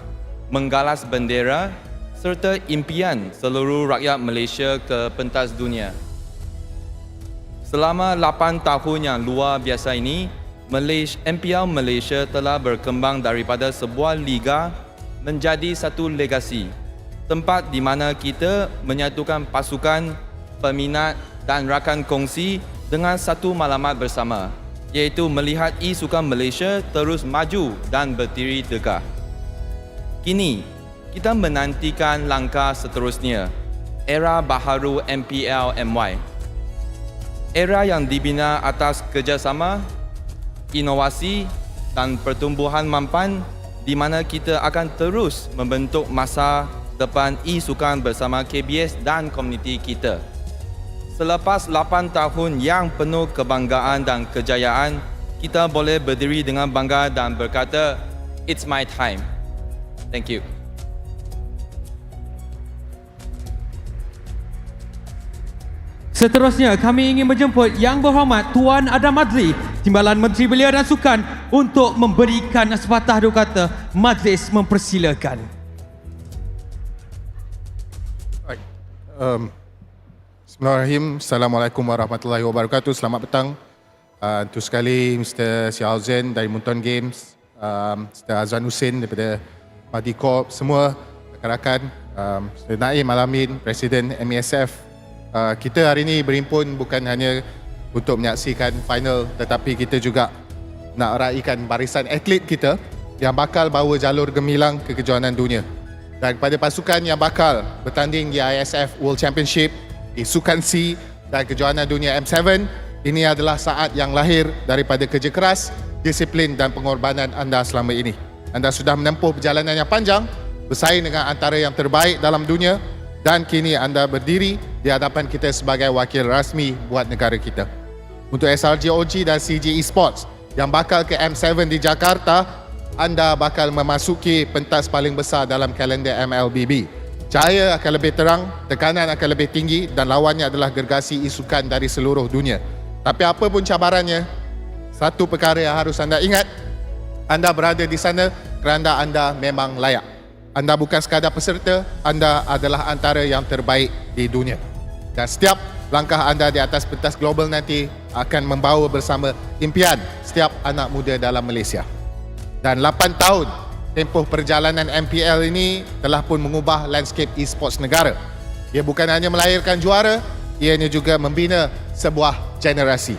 menggalas bendera serta impian seluruh rakyat Malaysia ke pentas dunia. Selama 8 tahun yang luar biasa ini, MPL Malaysia telah berkembang daripada sebuah liga menjadi satu legasi, tempat di mana kita menyatukan pasukan, peminat dan rakan kongsi dengan satu malamat bersama, iaitu melihat e-sukan Malaysia terus maju dan berdiri tegak. Kini, kita menantikan langkah seterusnya, era baharu MPL MY. Era yang dibina atas kerjasama, inovasi dan pertumbuhan mampan di mana kita akan terus membentuk masa depan e-sukan bersama KBS dan komuniti kita. Selepas 8 tahun yang penuh kebanggaan dan kejayaan, kita boleh berdiri dengan bangga dan berkata, "It's my time." Thank you. Seterusnya, kami ingin menjemput Yang Berhormat Tuan Adam Adli, Timbalan Menteri Belia dan Sukan untuk memberikan sepatah dua kata. Majlis mempersilakan. Bismillahirrahmanirrahim. Assalamualaikum warahmatullahi wabarakatuh. Selamat petang. Untuk sekali Mr. Seuhausen dari Moonton Games, Mr. Hazwan Hussein daripada Mardi Corp, semua rakan-rakan, Mr. Naim Alamin, Presiden MESF. Kita hari ini berhimpun bukan hanya untuk menyaksikan final, tetapi kita juga nak raikan barisan atlet kita yang bakal bawa jalur gemilang ke kejohanan dunia. Dan kepada pasukan yang bakal bertanding di ISF World Championship, di Sukan C dan kejohanan dunia M7, ini adalah saat yang lahir daripada kerja keras, disiplin dan pengorbanan anda selama ini. Anda sudah menempuh perjalanan yang panjang, bersaing dengan antara yang terbaik dalam dunia, dan kini anda berdiri di hadapan kita sebagai wakil rasmi buat negara kita. Untuk SRG.OG dan CG Esports yang bakal ke M7 di Jakarta, anda bakal memasuki pentas paling besar dalam kalender MLBB. Cahaya akan lebih terang, tekanan akan lebih tinggi dan lawannya adalah gergasi e-sukan dari seluruh dunia. Tapi apa pun cabarannya, satu perkara yang harus anda ingat, anda berada di sana kerana anda memang layak. Anda bukan sekadar peserta, anda adalah antara yang terbaik di dunia. Dan setiap langkah anda di atas pentas global nanti akan membawa bersama impian setiap anak muda dalam Malaysia. Dan 8 tahun tempoh perjalanan MPL ini telah pun mengubah landscape e-sports negara. Ia bukan hanya melahirkan juara, ianya juga membina sebuah generasi.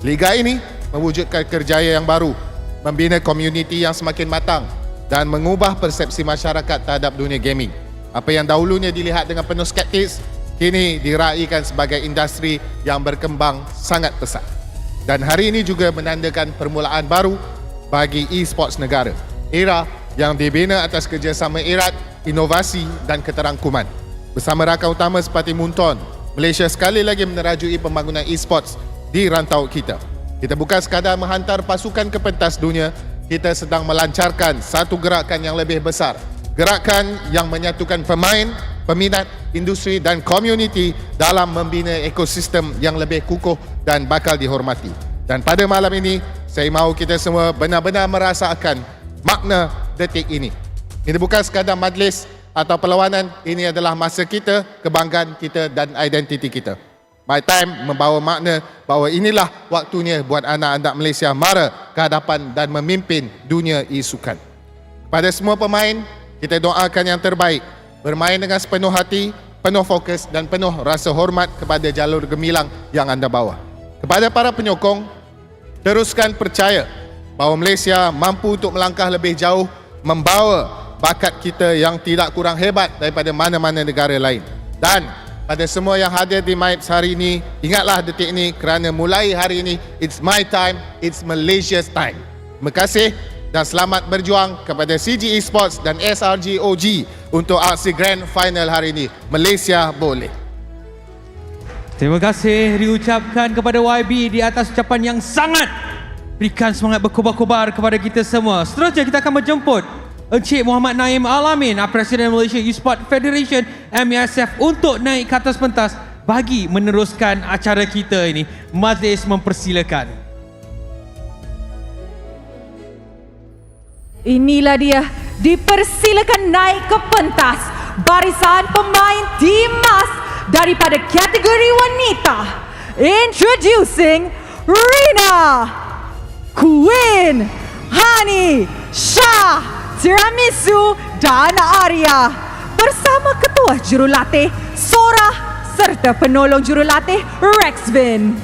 Liga ini mewujudkan kerjaya yang baru, membina komuniti yang semakin matang dan mengubah persepsi masyarakat terhadap dunia gaming. Apa yang dahulunya dilihat dengan penuh skeptis, kini diraikan sebagai industri yang berkembang sangat pesat. Dan hari ini juga menandakan permulaan baru bagi e-sports negara. Era yang dibina atas kerjasama erat, inovasi dan keterangkuman. Bersama rakan utama seperti Munton, Malaysia sekali lagi menerajui pembangunan e-sports di rantau kita. Kita bukan sekadar menghantar pasukan ke pentas dunia, kita sedang melancarkan satu gerakan yang lebih besar. Gerakan yang menyatukan pemain, peminat, industri dan komuniti dalam membina ekosistem yang lebih kukuh dan bakal dihormati. Dan pada malam ini, saya mahu kita semua benar-benar merasakan makna detik ini. Ini bukan sekadar majlis atau perlawanan, ini adalah masa kita, kebanggaan kita dan identiti kita. My time membawa makna bahawa inilah waktunya buat anak-anak Malaysia mara ke hadapan dan memimpin dunia e-sukan. Kepada semua pemain, kita doakan yang terbaik, bermain dengan sepenuh hati, penuh fokus dan penuh rasa hormat kepada jalur gemilang yang anda bawa. Kepada para penyokong, teruskan percaya bahawa Malaysia mampu untuk melangkah lebih jauh, membawa bakat kita yang tidak kurang hebat daripada mana-mana negara lain. Dan pada semua yang hadir di MAEPS hari ini, ingatlah detik ini kerana mulai hari ini, it's my time, it's Malaysia's time. Terima kasih dan selamat berjuang kepada CG Esports dan SRG.OG untuk aksi Grand Final hari ini. Malaysia boleh. Terima kasih diucapkan kepada YB di atas ucapan yang sangat berikan semangat berkobar-kobar kepada kita semua. Seterusnya kita akan menjemput Encik Muhammad Naim Alamin, Presiden Malaysia Esports Federation MAESF untuk naik ke atas pentas bagi meneruskan acara kita ini. Majlis mempersilakan. Inilah dia, dipersilakan naik ke pentas barisan pemain Dimas daripada kategori wanita. Introducing Rina, Queen, Hani, Shah, Tiramisu dan Arya bersama Ketua Jurulatih Sora serta penolong jurulatih Rexvin.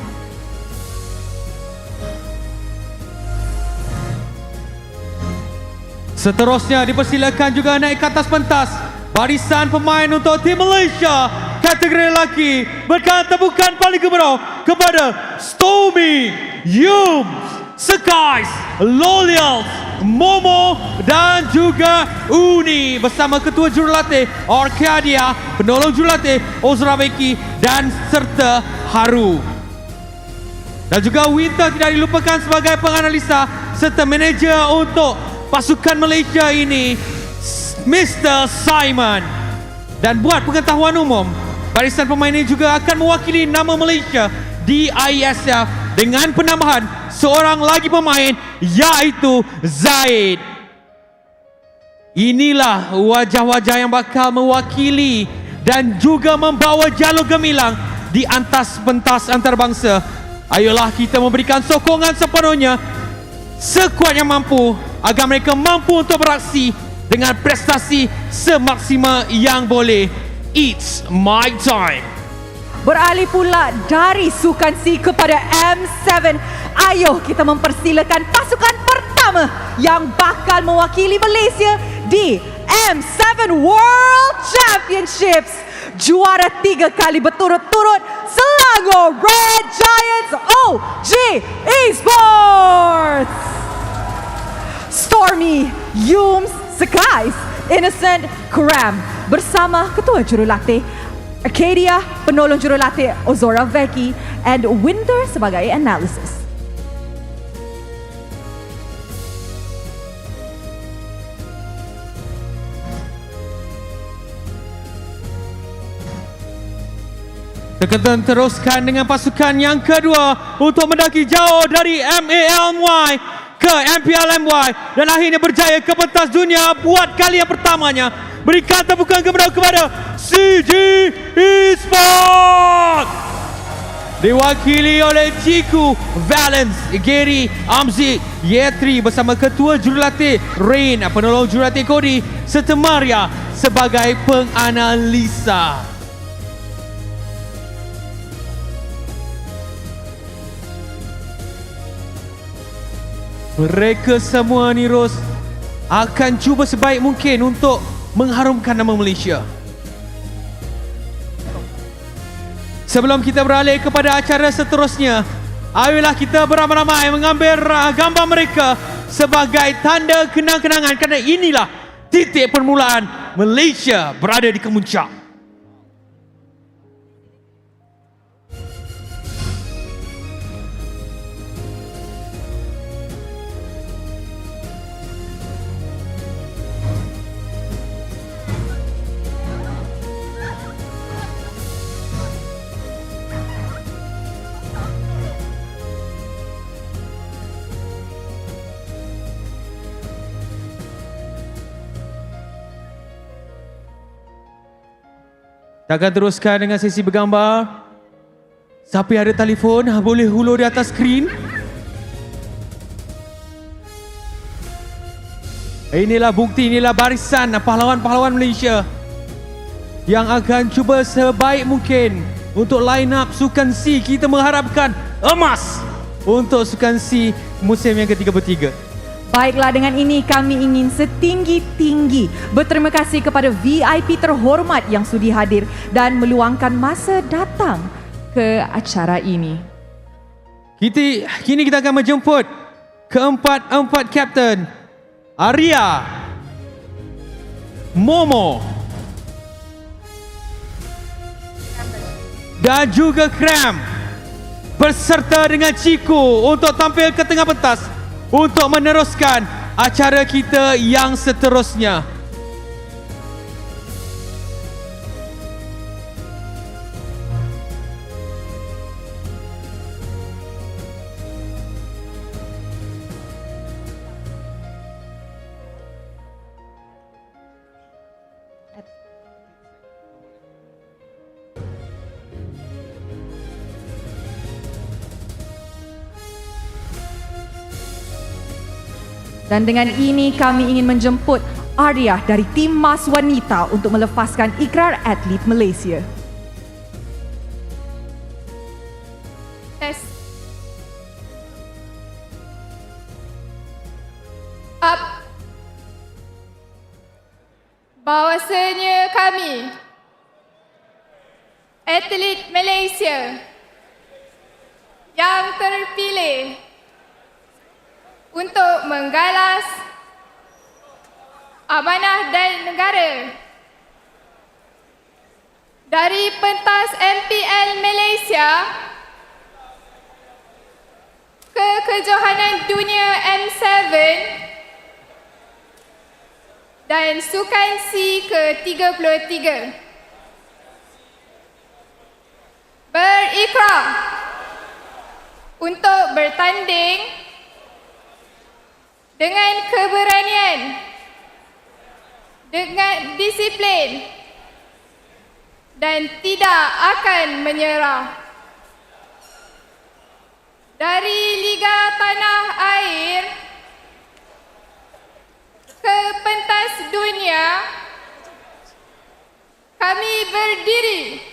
Seterusnya dipersilakan juga naik ke atas pentas barisan pemain untuk tim Malaysia kategori lelaki. Berikan tepukan paling gemuruh kepada Stormy, Yums, Sekais, Lolials, Momo dan juga Uni bersama Ketua Jurulatih Orkadia, penolong jurulatih Ozraveki dan serta Haru. Dan juga Winter tidak dilupakan sebagai penganalisa serta manager untuk pasukan Malaysia ini, Mr. Simon. Dan buat pengetahuan umum, barisan pemain ini juga akan mewakili nama Malaysia di ISL dengan penambahan seorang lagi pemain iaitu Zaid. Inilah wajah-wajah yang bakal mewakili dan juga membawa jalur gemilang di atas pentas antarabangsa. Ayolah kita memberikan sokongan sepenuhnya sekuat yang mampu agar mereka mampu untuk beraksi dengan prestasi semaksimal yang boleh. It's my time. Beralih pula dari Sukan C kepada M7. Ayo kita mempersilakan pasukan pertama yang bakal mewakili Malaysia di M7 World Championships. Juara 3 kali berturut-turut, Selangor Red Giants OG Esports. Stormy, Yums, Sekais, Innocent, Kram bersama Ketua Jurulatih Arcadia, penolong jurulatih Ozora Veki and Winter sebagai analysis. Kita teruskan dengan pasukan yang kedua untuk mendaki jauh dari MALMY ke MPLMY dan akhirnya berjaya ke pentas dunia buat kali yang pertamanya. Berikan tepukan kepada CG Esports. Diwakili oleh Ciku, Valence, Gary, Amzik, Yetri bersama Ketua Jurulatih Rain, penolong jurulatih Kodi serta Maria sebagai penganalisa. Mereka semua ni Ros akan cuba sebaik mungkin untuk mengharumkan nama Malaysia. Sebelum kita beralih kepada acara seterusnya, ayolah kita beramai-ramai mengambil gambar mereka sebagai tanda kenang-kenangan kerana inilah titik permulaan Malaysia berada di kemuncak. Kita akan teruskan dengan sesi bergambar. Siapa yang ada telefon boleh hulur di atas skrin. Inilah bukti, inilah barisan pahlawan-pahlawan Malaysia yang akan cuba sebaik mungkin untuk line up Sukan C. Kita mengharapkan emas untuk Sukan C musim yang ke-33. Baiklah, dengan ini kami ingin setinggi-tinggi berterima kasih kepada VIP terhormat yang sudi hadir dan meluangkan masa datang ke acara ini. Kini kita akan menjemput keempat kapten. Arya, Momo dan juga Kram berserta dengan Ciku untuk tampil ke tengah pentas untuk meneruskan acara kita yang seterusnya. Dan dengan ini kami ingin menjemput Arya dari tim Mas Wanita untuk melepaskan ikrar atlet Malaysia. Test. Up. Bahawasanya kami, atlet Malaysia yang terpilih untuk menggalas amanah dan negara dari pentas MPL Malaysia ke kejohanan dunia M7 dan Sukan C ke-33. Berikrar untuk bertanding dengan keberanian, dengan disiplin dan tidak akan menyerah. Dari Liga Tanah Air ke pentas dunia, kami berdiri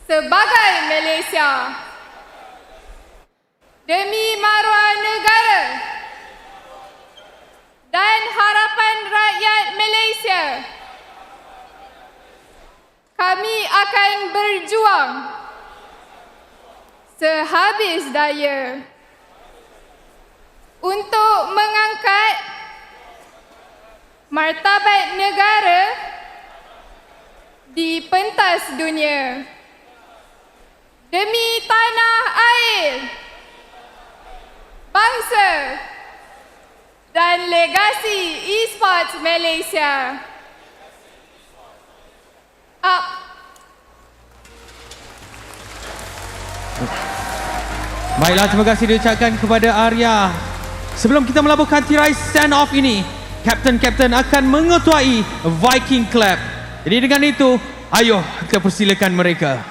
sebagai Malaysia demi maruah negara dan harapan rakyat Malaysia. Kami akan berjuang sehabis daya untuk mengangkat martabat negara di pentas dunia demi tanah air, bangsa dan legasi Esports Malaysia. Up. Baiklah, terima kasih diucapkan kepada Arya. Sebelum kita melabuhkan tirai stand off ini, Kapten-Kapten akan mengetuai Viking Clap. Jadi dengan itu, ayo kita persilakan mereka.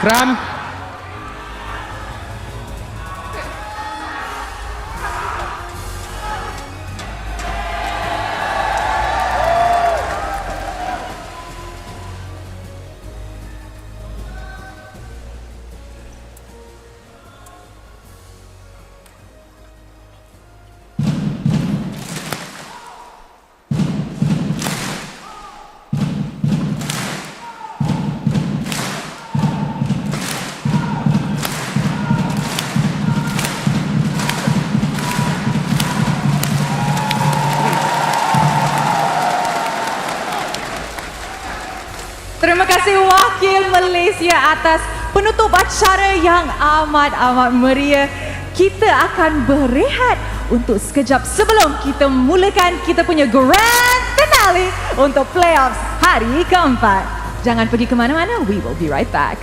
Kram. kasih wakil Malaysia atas penutup acara yang amat meriah. Kita akan berehat untuk sekejap sebelum kita mulakan kita punya grand finale untuk playoffs hari keempat. Jangan pergi ke mana-mana, we will be right back.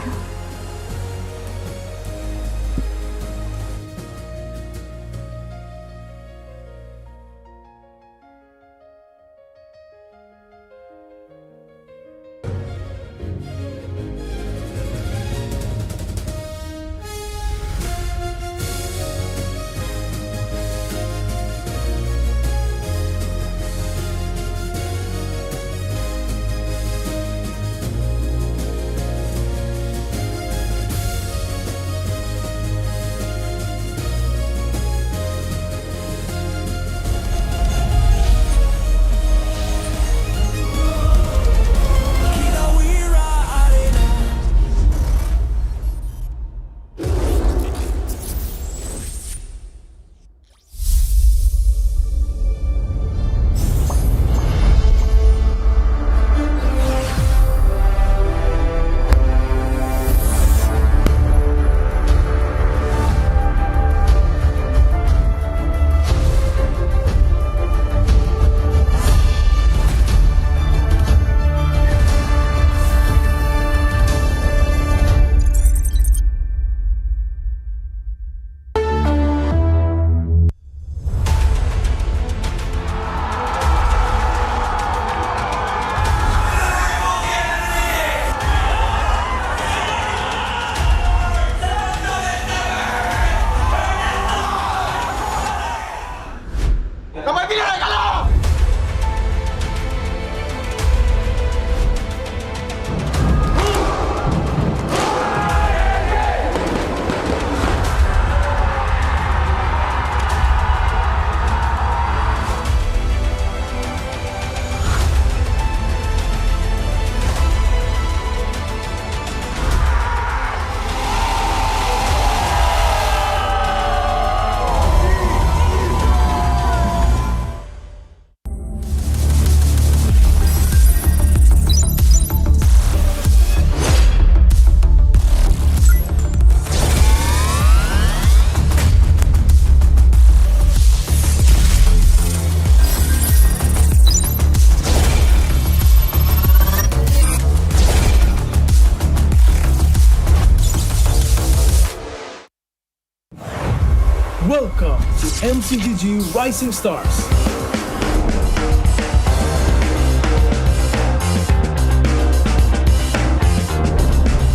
Welcome to MCGG Rising Stars.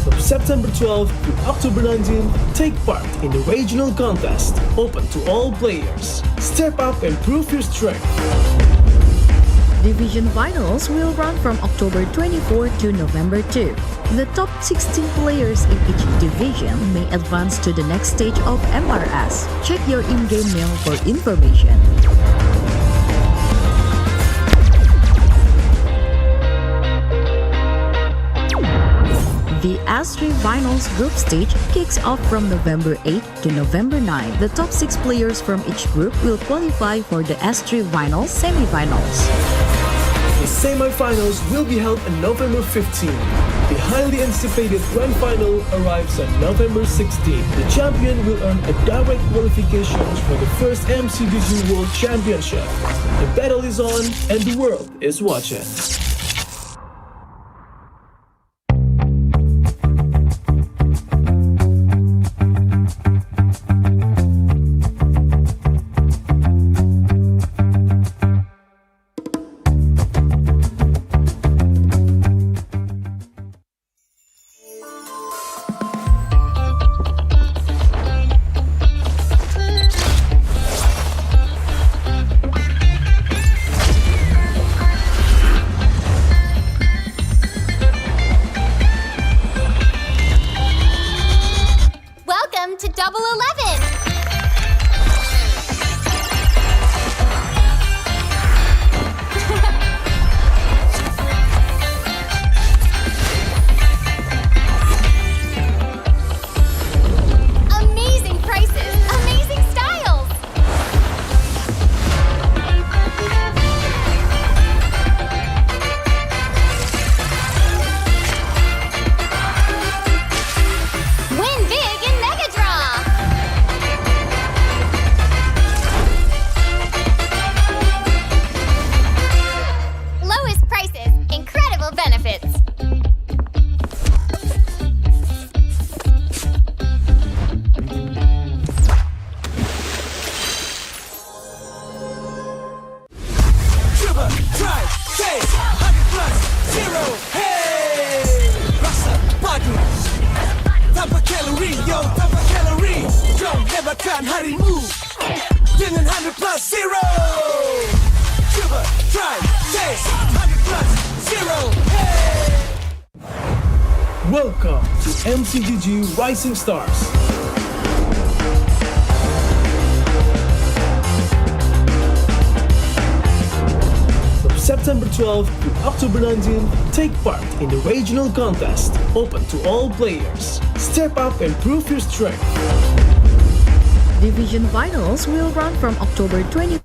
From September 12th to October 19th, take part in the regional contest, open to all players. Step up and prove your strength. Division finals will run from October 24 to November 2. The top 16 players in each division may advance to the next stage of MRS. Check your in-game mail for information. The S3 Finals group stage kicks off from November 8 to November 9. The top 6 players from each group will qualify for the S3 Finals semi-finals. The semi-finals will be held on November 15. The highly anticipated grand final arrives on November 16. The champion will earn a direct qualifications for the first MCGG World Championship. The battle is on and the world is watching. kalahkan harimu dengan 100 plus 0. Cuba, try, taste 100 plus 0. Hey! Welcome to MCGG Rising Stars. September 12th to October 19th, take part in the regional contest, open to all players. Step up and prove your strength. Division finals will run from October 20.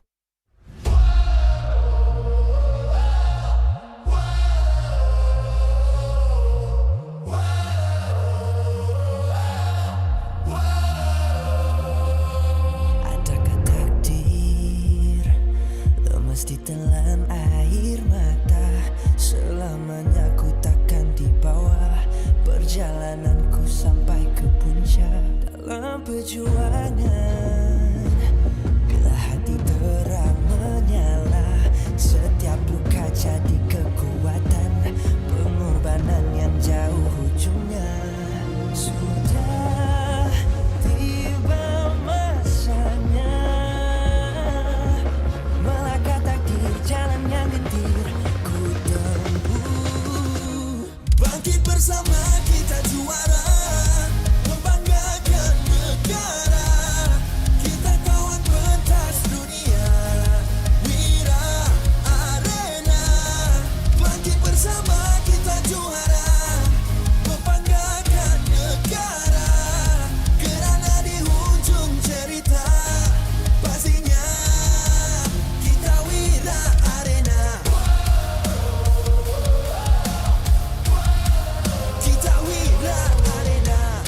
Adakah takdir mesti telan air mata, selamanya ku takkan dibawa perjalananku sampai ke puncak dalam perjuangan. Bila hati terang menyala, setiap luka jadi kekuatan, pengorbanan yang jauh ujungnya. Sudah tiba masanya melangkah takdir, jalan yang gentir ku tempuh. Bangkit bersama kita juara, membanggakan negara. Kita kawan pentas dunia, Wira Arena. Bangkit bersama kita juara, membanggakan negara. Kerana di hujung cerita pastinya kita Wira Arena. Kita Wira Arena.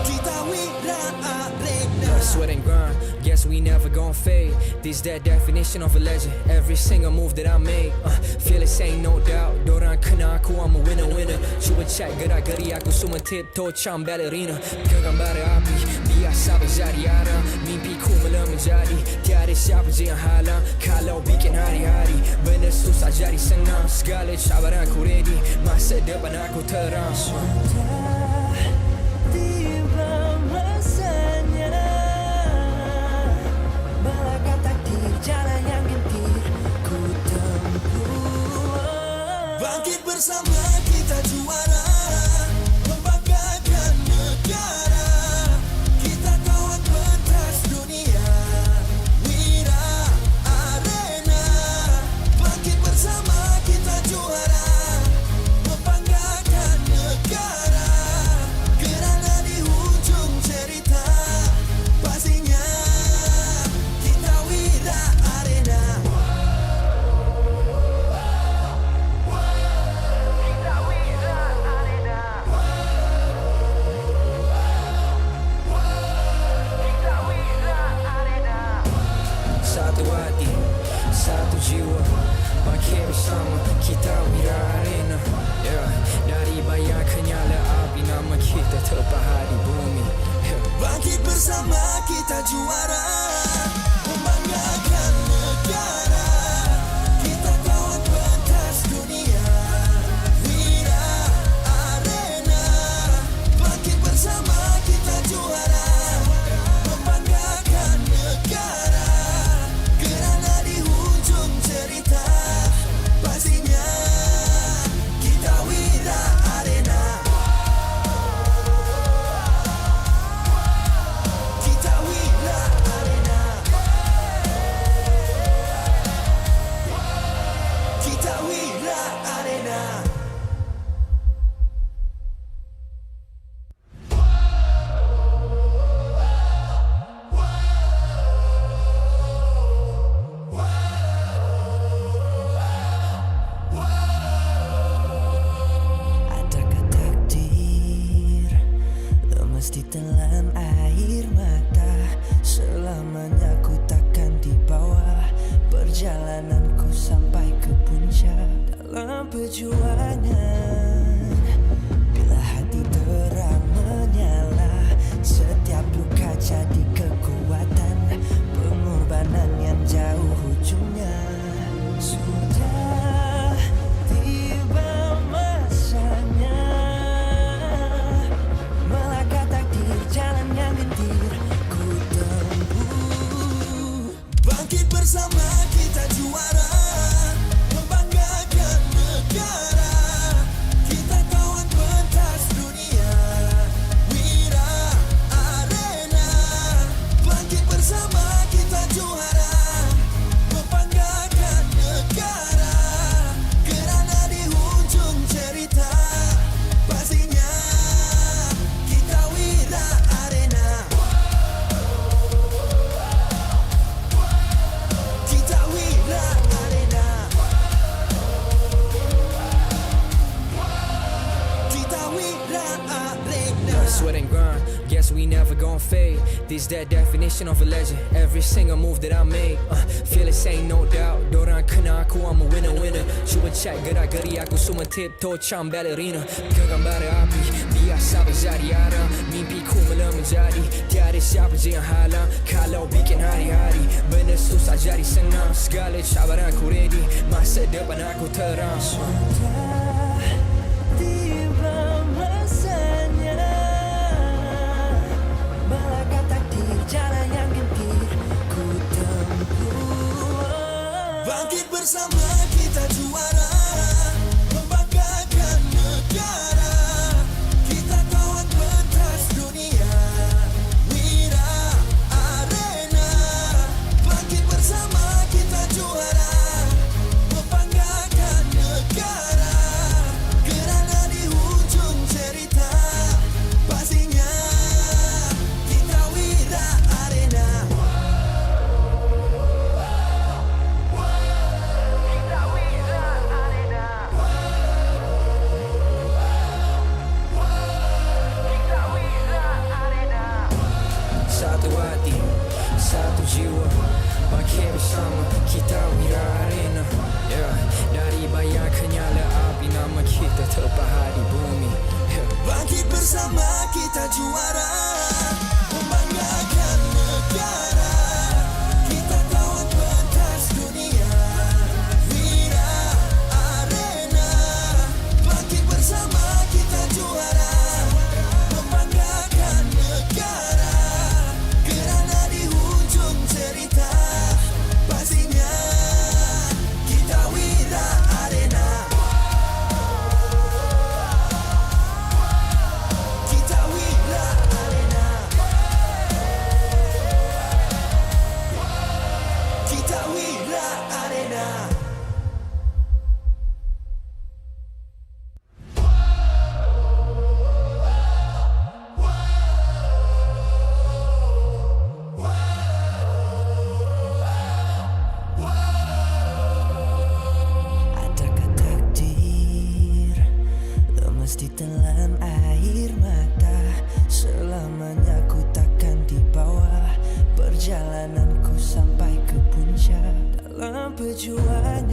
Kita Wira Arena. Sweat and grind, guess we never gon' fade. This that definition of a legend. Every single move that I make, feel it ain't no doubt. Dorang kena aku, I'm a winner. Cuba check gerak-geri aku semua tiptoe macam ballerina. Genggam bara api, biasa berjadi arah. Mimpiku mula menjadi, tiada siapa je yang halang. Kalau bikin hari-hari, benda susah jadi senang. Segala cabaran aku ready, masa depan aku terang. Tiba masanya melangkah takdir, jalan yang gentir ku tempuh. Bangkit bersama kita juara, membanggakan negara. Kita kawan pentas dunia, Wira Arena. Bangkit bersama kita juara, membanggakan negara. fade. This that definition of a legend. Every single move that I make, fearless ain't no doubt. Dorang kena aku, I'm a winner. Cuba check gerak-geri aku semua tiptoe cam ballerina. Genggam bara api, biasa berjadi arah. Mimpiku mula menjadi, tiada siapa je yang halang. Kalau bikin hari-hari, benda susah jadi senang. Segala cabaran aku ready, masa depan aku terang. Tiba masanya melangkah takdir, jalan yang gentir ku tempuh. Bangkit bersama kita juara, membanggakan negara. Kita kawan pentas dunia, Wira Arena. Bangkit bersama kita juara, membanggakan negara. Kerana di hujung cerita, pastinya kita Wira Arena. Kita Wira Arena. Kita Wira Arena. Satu hati, satu jiwa, bangkit bersama kita Wira Arena. Yeah. Dari bayang ke nyala api, nama kita terpahat di bumi. Yeah. Bangkit bersama kita juara, membanggakan negara. Kita kawan pentas dunia, Wira Arena. Bangkit bersama kita juara, membanggakan negara. Kerana di hujung cerita, pastinya kita Wira Arena. Kita Wira Arena. Kita Wira Arena. Adakah takdir lemas ditelan air mata? Selamanya ku takkan dibawa perjalananku sampai ke puncak. Dalam perjuangan,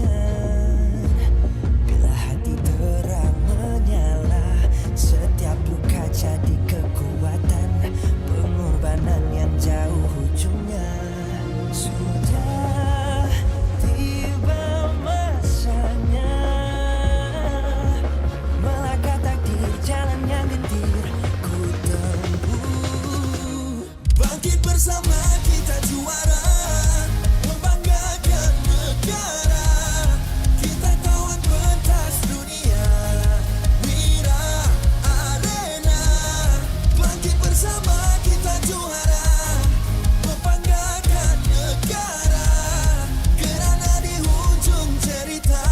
bila hati terang menyala, setiap luka jadi kekuatan, pengorbanan yang jauh ujungnya. Sudah tiba masanya melangkah takdir, jalan yang gentir ku tempuh. Bangkit bersama kita juara, membanggakan negara. Kita kawan pentas dunia, Wira Arena. Bangkit bersama kita juara, membanggakan negara. Kerana di hujung cerita,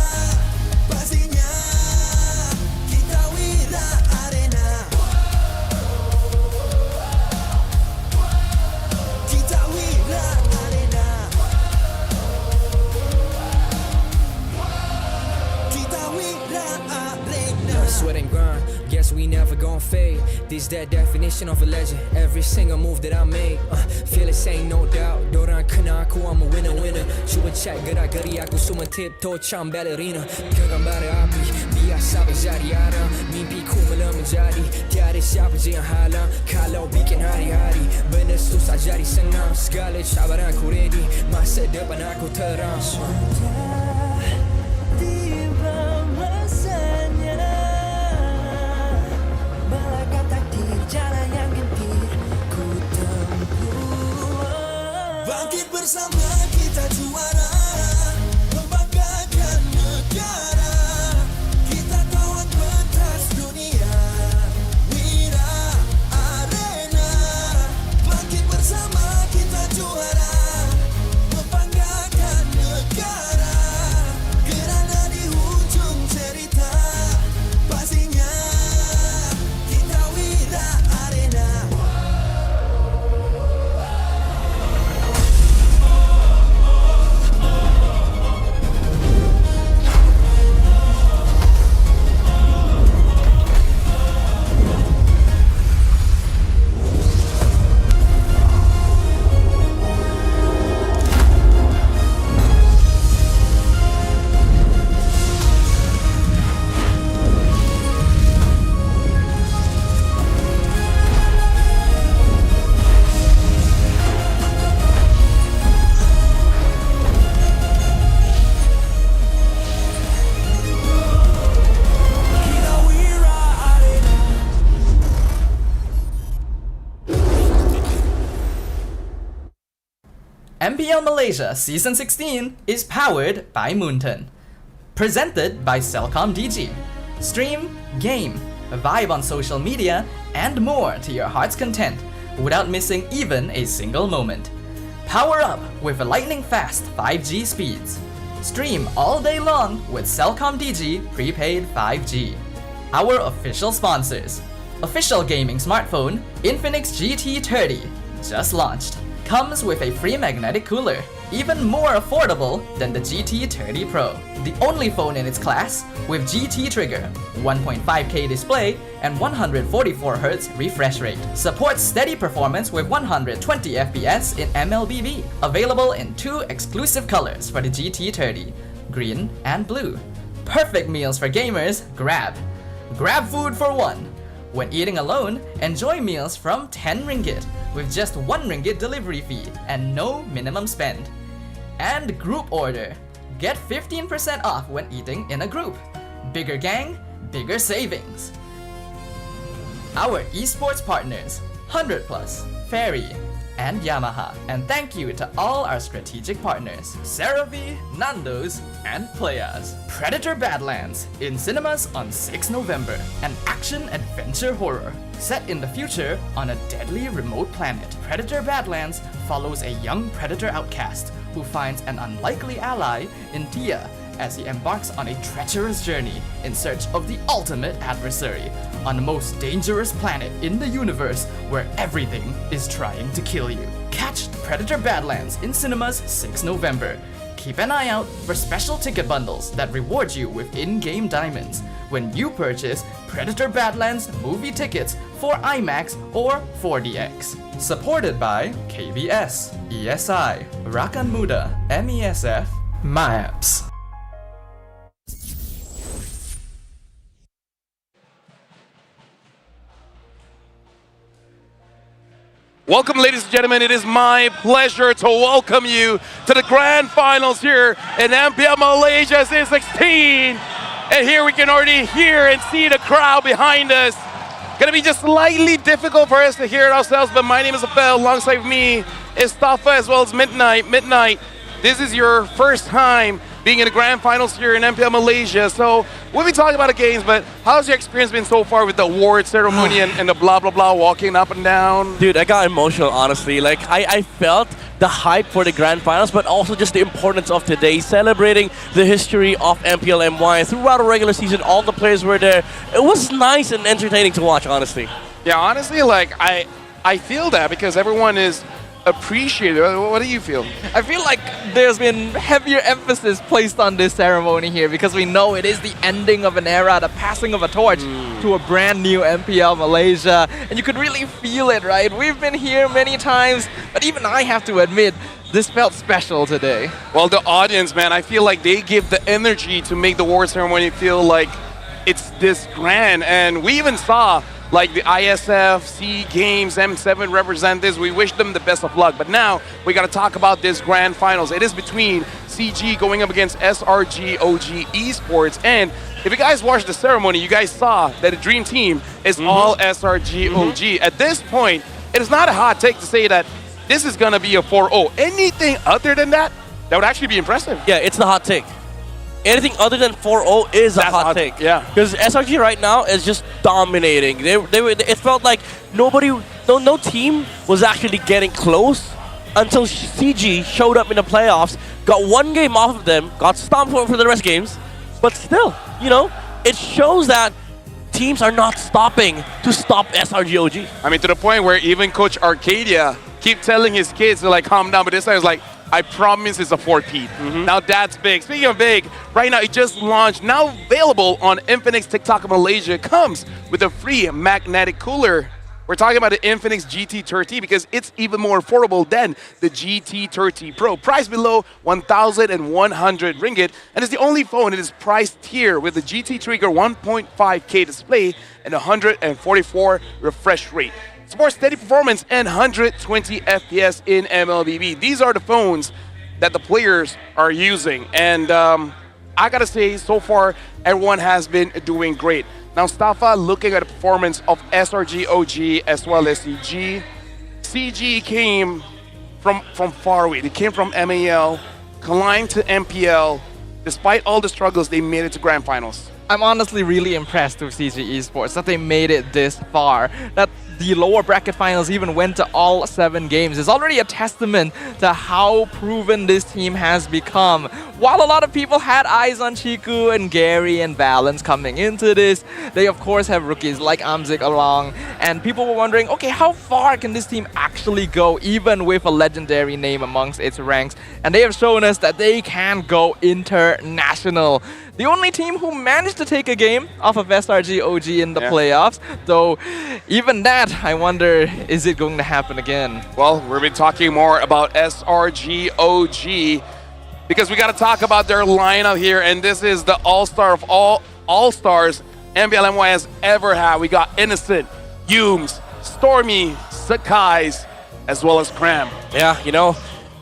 pastinya kita Wira Arena. Kita Wira Arena. Kita Wira Arena. Sweat and grind, guess we never gon' fade. This that definition of a legend. Every single move that I make, fearless ain't no doubt. Dorang kena aku, I'm a winner. Cuba check gerak-geri aku semua tiptoe cam ballerina. Genggam bara api, biasa berjadi arah. Mimpiku mula menjadi, tiada siapa je yang halang. Kalau bikin hari-hari, benda susah jadi senang. Segala cabaran aku ready, masa depan aku terang. Tiba masanya melangkah takdir, jalan yang gentir ku tempuh. Bangkit bersama kita juara, membanggakan negara. Kita kawan pentas dunia, Wira Arena. Bangkit bersama kita juara, membanggakan negara. Kerana di hujung cerita, pastinya kita Wira Arena. MPL Malaysia Season 16 is powered by Moonton. Presented by Celcom-DG. Stream, game, vibe on social media, and more to your heart's content without missing even a single moment. Power up with lightning-fast 5G speeds. Stream all day long with Celcom-DG prepaid 5G. Our official sponsors. Official gaming smartphone, Infinix GT30, just launched. Comes with a free magnetic cooler, even more affordable than the GT30 Pro. The only phone in its class with GT trigger, 1.5K display, and 144Hz refresh rate. Supports steady performance with 120 FPS in MLBB. Available in 2 exclusive colors for the GT30, green and blue. Perfect meals for gamers, Grab. Grab food for one. When eating alone, enjoy meals from 10 ringgit with just 1 ringgit delivery fee and no minimum spend. And group order. Get 15% off when eating in a group. Bigger gang, bigger savings. Our esports partners, 100 Plus, Ferry, and Yamaha. And thank you to all our strategic partners, CeraVe, Nando's, and Playas. Predator Badlands, in cinemas on 6 November. An action-adventure horror, set in the future on a deadly remote planet. Predator Badlands follows a young predator outcast who finds an unlikely ally in Tia as he embarks on a treacherous journey in search of the ultimate adversary on the most dangerous planet in the universe where everything is trying to kill you. Catch Predator Badlands in cinemas 6 November. Keep an eye out for special ticket bundles that reward you with in-game diamonds when you purchase Predator Badlands movie tickets for IMAX or 4DX. Supported by KBS, ESI, Rakan Muda, MESF, MAEPS. Welcome, ladies and gentlemen. It is my pleasure to welcome you to the grand finals here in MPL Malaysia Season 16. And here we can already hear and see the crowd behind us. Gonna be just slightly difficult for us to hear it ourselves, but my name is Abel. Alongside me is Tafa as well as Midnight. Midnight, this is your first time being in the grand finals here in MPL Malaysia. So we'll be talking about the games, but how's your experience been so far with the award ceremony and the blah, blah, blah, walking up and down? Dude, I got emotional, honestly. Like, I felt the hype for the grand finals, but also just the importance of today, celebrating the history of MPL MY. Throughout a regular season, all the players were there. It was nice and entertaining to watch, honestly. Yeah, honestly, like, I feel that because everyone is appreciated. What do you feel? I feel like there's been heavier emphasis placed on this ceremony here because we know it is the ending of an era, the passing of a torch to a brand new MPL Malaysia, and you could really feel it, right? We've been here many times, but even I have to admit, this felt special today. Well, the audience, man, I feel like they give the energy to make the award ceremony feel like it's this grand, and we even saw like the ISF, C Games, M7 representatives. We wish them the best of luck. But now we got to talk about this grand finals. It is between CG going up against SRG.OG Esports. And if you guys watched the ceremony, you guys saw that the dream team is all SRG.OG. At this point, it is not a hot take to say that this is going to be a 4-0. Anything other than that, that would actually be impressive. Yeah, it's the hot take. Anything other than 4-0 is a hot take. Yeah. Because SRG right now is just dominating. It felt like no team was actually getting close until CG showed up in the playoffs, got one game off of them, got stomped for the rest games. But still, you know, it shows that teams are not stopping to stop SRG.OG. I mean, to the point where even Coach Arcadia keep telling his kids to like calm down, but this time it's like, I promise it's a 4-peat. Now that's big. Speaking of big, right now it just launched, now available on Infinix TikTok Malaysia, comes with a free magnetic cooler. We're talking about the Infinix GT30 because it's even more affordable than the GT30 Pro. Priced below 1,100 ringgit, and it's the only phone that is priced here with the GT Trigger 1.5K display and 144 refresh rate. Supports steady performance and 120 FPS in MLBB. These are the phones that the players are using. And I gotta say, so far, everyone has been doing great. Now, Stafa, looking at the performance of SRG.OG as well as CG. CG came from far away. They came from MAL, climbed to MPL. Despite all the struggles, they made it to grand finals. I'm honestly really impressed with CG Esports that they made it this far. That the lower bracket finals even went to all 7 games is already a testament to how proven this team has become. While a lot of people had eyes on Chiku and Gary and Valence coming into this, they of course have rookies like Amzik along, and people were wondering, okay, how far can this team actually go even with a legendary name amongst its ranks? And they have shown us that they can go international. The only team who managed to take a game off of SRG.OG in the playoffs, though even that, I wonder, is it going to happen again? Well, we've been talking more about SRG.OG because we got to talk about their lineup here, and this is the all-star of all all-stars MPL MY has ever had. We got Innocent, Humes, Stormy, Sakai's, as well as Cram. Yeah, you know,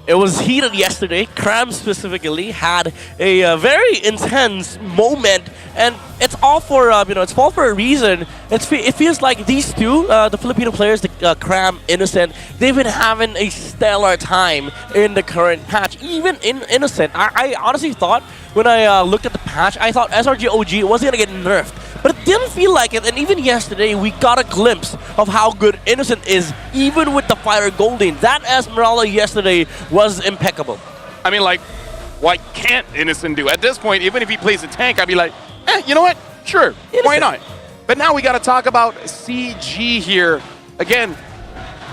it was heated yesterday. Cram specifically had a very intense moment, and it's all for it's all for a reason. It feels like these two, the Filipino players, the Cram, Innocent, they've been having a stellar time in the current patch. Even in Innocent, I honestly thought when I looked at the patch, I thought SRG.OG wasn't gonna get nerfed. But it didn't feel like it, and even yesterday we got a glimpse of how good Innocent is, even with the Fire Golden. That Esmeralda yesterday was impeccable. I mean, like, what can't Innocent do? At this point, even if he plays a tank, I'd be like, you know what? Sure, why not? But now we got to talk about CG here. Again,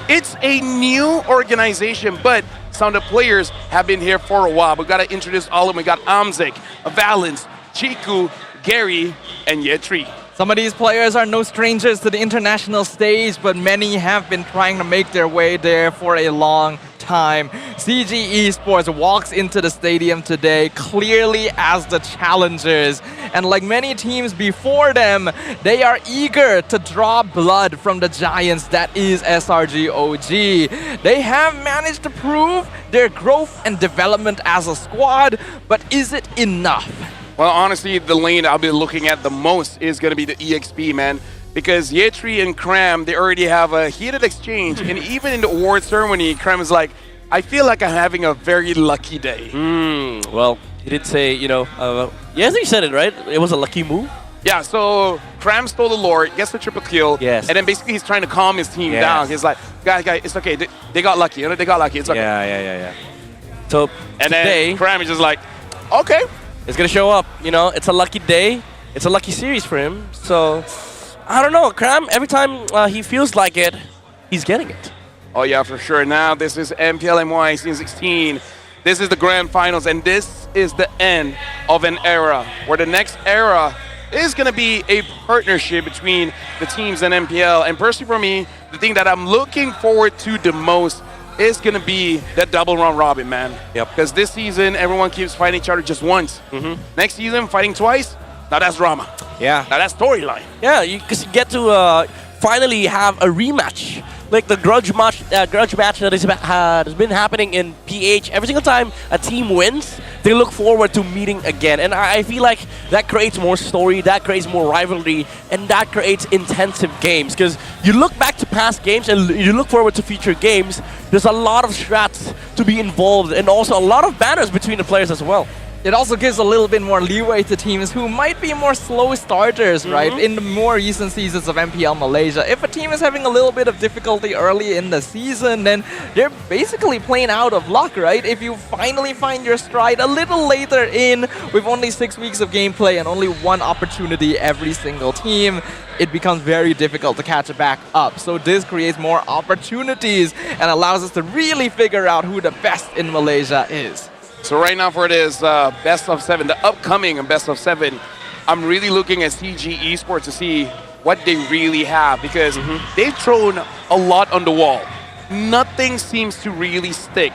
it's a new organization, but some of the players have been here for a while. We got to introduce all of them. We got Amzik, Valence, Chiku, Gary, and Yetri. Some of these players are no strangers to the international stage, but many have been trying to make their way there for a long time. CG Esports walks into the stadium today clearly as the challengers, and like many teams before them, they are eager to draw blood from the giants that is SRG.OG. They have managed to prove their growth and development as a squad, but is it enough? Well, honestly, the lane I'll be looking at the most is going to be the EXP, man. Because Yetri and Cram, they already have a heated exchange. And even in the award ceremony, Cram is like, I feel like I'm having a very lucky day. Well, he did say, yes, he said it, right? It was a lucky move. Yeah, so Cram stole the lore, gets the triple kill. Yes. And then basically he's trying to calm his team down. He's like, guys, it's okay. They got lucky. They got lucky. It's okay. Yeah. So and today, then Cram is just like, okay. It's going to show up. It's a lucky day. It's a lucky series for him. So, I don't know. Cram, every time he feels like it, he's getting it. Oh, yeah, for sure. Now, this is MPL MY Season 16. This is the grand finals, and this is the end of an era, where the next era is going to be a partnership between the teams and MPL. And personally for me, the thing that I'm looking forward to the most is going to be that double round robin, man. Yep. Because this season, everyone keeps fighting each other just once. Next season, fighting twice. Now that's drama. Yeah. Now that's storyline. Yeah, because you get to finally have a rematch. Like the grudge match that has been happening in PH. Every single time a team wins, they look forward to meeting again. And I feel like that creates more story, that creates more rivalry, and that creates intensive games. Because you look back to past games and you look forward to future games, there's a lot of strats to be involved and also a lot of banners between the players as well. It also gives a little bit more leeway to teams who might be more slow starters, right? In the more recent seasons of MPL Malaysia. If a team is having a little bit of difficulty early in the season, then they're basically playing out of luck, right? If you finally find your stride a little later in, with only 6 weeks of gameplay and only one opportunity every single team, it becomes very difficult to catch it back up. So this creates more opportunities and allows us to really figure out who the best in Malaysia is. So right now for this best of 7, the upcoming best of 7, I'm really looking at CG Esports to see what they really have, because they've thrown a lot on the wall. Nothing seems to really stick.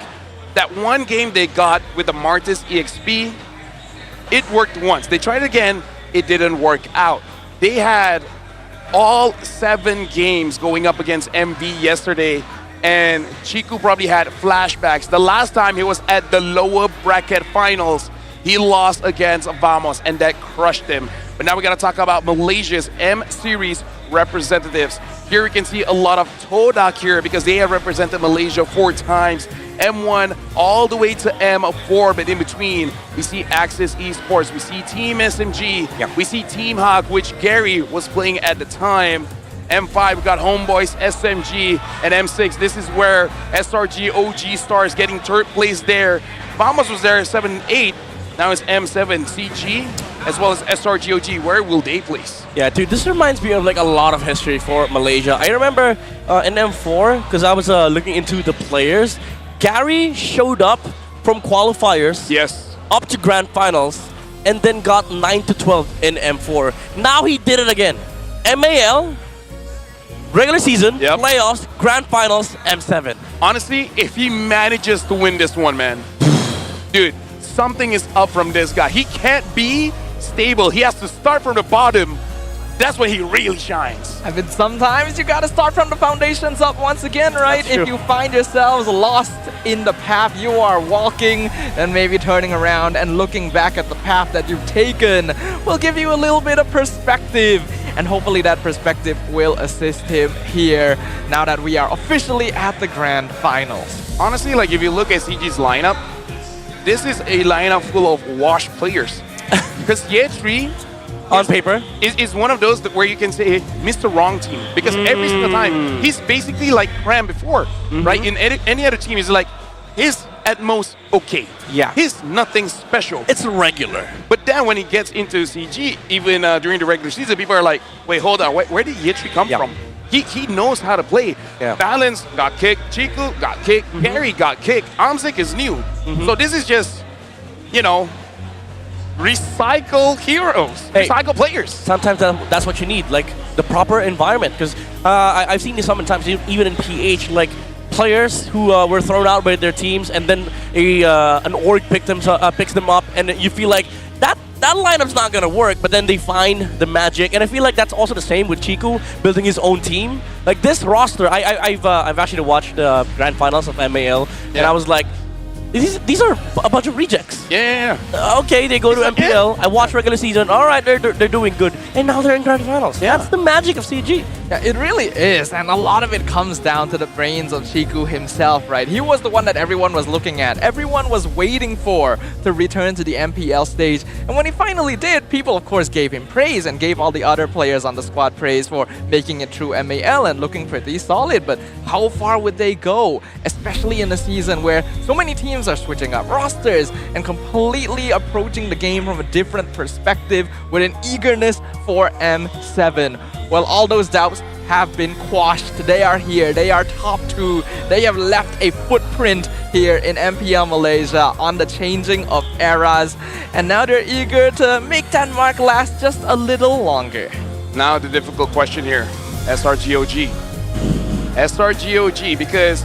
That one game they got with the Martis EXP, it worked once. They tried again, it didn't work out. They had all 7 games going up against MV yesterday, and Chiku probably had flashbacks. The last time he was at the lower bracket finals, he lost against Vamos, and that crushed him. But now we got to talk about Malaysia's M-Series representatives. Here we can see a lot of Todak here, because they have represented Malaysia 4 times M1 all the way to M4, but in between, we see Axis Esports, we see Team SMG, we see Team Hawk, which Gary was playing at the time. M5, we got Homeboys, SMG, and M6. This is where SRG.OG Stars getting third place there. Vamos was there 7-8. Now it's M7, CG, as well as SRG.OG. Where will they place? Yeah, dude, this reminds me of like a lot of history for Malaysia. I remember in M4, because I was looking into the players, Gary showed up from qualifiers up to grand finals and then got 9 to 12 in M4. Now he did it again. MAL, regular season, playoffs, grand finals, M7. Honestly, if he manages to win this one, man, dude, something is up from this guy. He can't be stable. He has to start from the bottom. That's when he really shines. I mean, sometimes you gotta start from the foundations up once again, right? If you find yourselves lost in the path you are walking, then maybe turning around and looking back at the path that you've taken will give you a little bit of perspective. And hopefully that perspective will assist him here now that we are officially at the grand finals. Honestly, like if you look at CG's lineup, this is a lineup full of washed players. Because Ye3 on paper is one of those where you can say Mr. Wrong Team, because every single time he's basically like Cram before, right? In any other team, he's like he's at most okay. Yeah, he's nothing special. It's regular. But then when he gets into CG, even during the regular season, people are like, wait, hold on, where did Ye3 come from? He knows how to play. Balance got kicked, Chiku got kicked, Gary got kicked, Amzik is new. So this is just, you know, recycle heroes, recycle players. Sometimes that's what you need, like the proper environment. Because I've seen this so many times, even in PH, like players who were thrown out by their teams, and then an org picks them up, and you feel like that lineup's not gonna work, but then they find the magic. And I feel like that's also the same with Chiku building his own team. Like this roster, I've actually watched the grand finals of MAL, and I was like, these are a bunch of rejects. Okay, they go to MPL. I watch regular season. All right, they're doing good, and now they're in grand finals. That's the magic of CG. Yeah, it really is, and a lot of it comes down to the brains of Chiku himself, right? He was the one that everyone was looking at. Everyone was waiting for to return to the MPL stage, and when he finally did, people of course gave him praise and gave all the other players on the squad praise for making it through MAL and looking pretty solid. But how far would they go, especially in a season where so many teams are switching up rosters and completely approaching the game from a different perspective with an eagerness for M7? Well, all those doubts have been quashed. They are here. They are top 2. They have left a footprint here in MPL Malaysia on the changing of eras. And now they're eager to make that mark last just a little longer. Now the difficult question here, SRG.OG. SRG.OG, because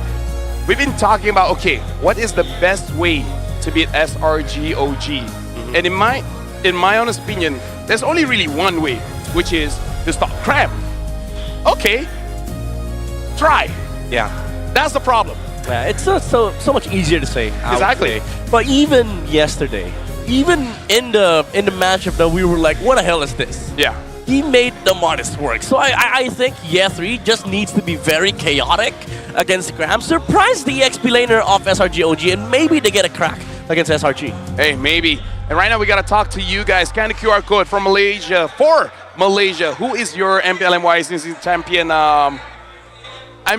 we've been talking about, okay, what is the best way to beat SRG.OG? And in my honest opinion, there's only really one way, which is to stop Cram. Okay, try. Yeah, that's the problem. Yeah, it's so much easier to say. Exactly. But even yesterday, even in the matchup, that we were like, what the hell is this? Yeah. He made the modest work. So I think Ye3 just needs to be very chaotic against Cram. Surprise the XP laner of SRG.OG, and maybe they get a crack against SRG. Hey, maybe. And right now we gotta talk to you guys. Scan the QR code from Malaysia for Malaysia. Who is your MPL MY champion? I'm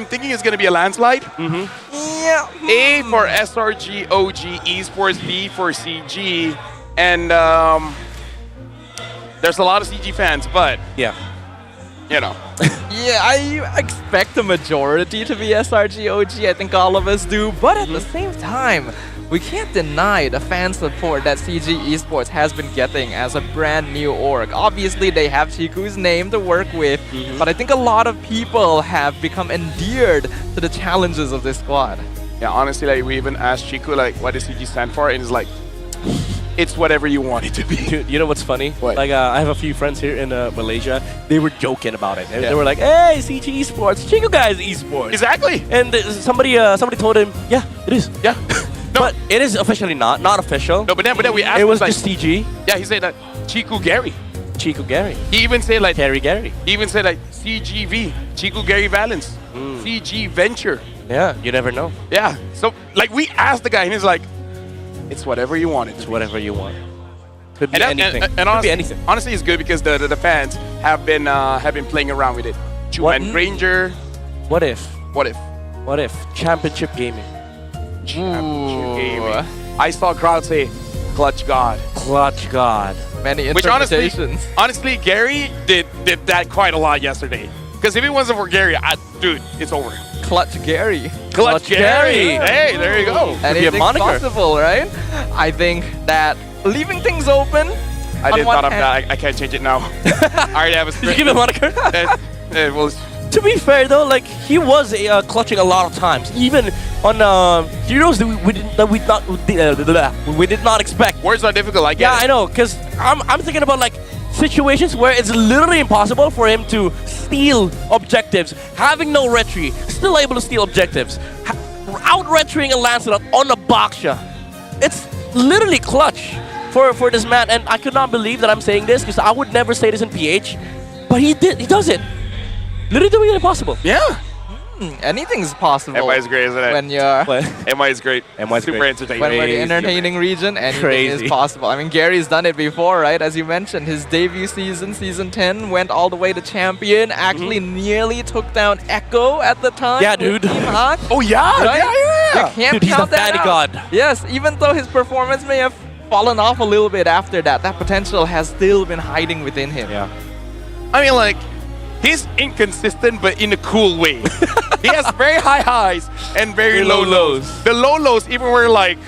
thinking it's gonna be a landslide. Yeah. A for SRG.OG Esports, B for CG, and there's a lot of CG fans, but yeah, you know. Yeah, I expect the majority to be SRG.OG. I think all of us do, but at the same time, we can't deny the fan support that CG Esports has been getting as a brand new org. Obviously, they have Chiku's name to work with, but I think a lot of people have become endeared to the challenges of this squad. Yeah, honestly, like we even asked Chiku, like, what does CG stand for? And it's like, it's whatever you want it to be. Dude, you know what's funny? What? Like, I have a few friends here in Malaysia. They were joking about it. They were like, hey, CG Esports, Chiku guys Esports. Exactly. And somebody told him, yeah, it is. Yeah. No. But it is officially not official. No, but then we asked it was him, just CG. Yeah, he said that Chiku Gary. Chiku Gary. He even said like Gary. He even said like CGV, Chiku Gary Valence, CG Venture. Yeah, you never know. Yeah. So like we asked the guy, and he's like, "It's whatever you want. It's whatever you want. Could be And anything. And Could honestly, be anything. honestly, it's good because the fans have been playing around with it. Chuan Granger. What if? What if? What if? Championship gaming. Championship gaming. I saw crowd say, "Clutch God." Clutch God. Many Which interpretations. honestly, Gary did that quite a lot yesterday. Because if it wasn't for Gary, dude, it's over. Clutch Gary. Clutch Gary. Hey, there you go. Anything's possible, right? I think that leaving things open. I on did one thought of hand- that. I can't change it now. I already have a Did you give him a moniker? well, To be fair though, like he was clutching a lot of times, even on heroes that we did not expect. Words are difficult. I get Yeah, I know, cause I'm thinking about like situations where it's literally impossible for him to steal objectives, having no retry, still able to steal objectives, out retrying a Lancelot on a Baksha. It's literally clutch for this man, and I could not believe that I'm saying this because I would never say this in PH, but he does it. Literally doing the impossible. Yeah. Anything's possible. MI is great, isn't it? When you're MI is great. MI is super great. entertaining. when we're the entertaining region, anything Crazy. is possible. I mean, Gary's done it before, right? As you mentioned, his debut season, season 10, went all the way to champion. Actually, nearly took down Echo at the time. Yeah, with dude. Team Hawk. Oh yeah, Right? yeah. You can't Dude, he's count the that fatty out. god. Yes, even though his performance may have fallen off a little bit after that, that potential has still been hiding within him. Yeah. I mean, like, he's inconsistent, but in a cool way. He has very high highs and very low lows. The low lows even were like,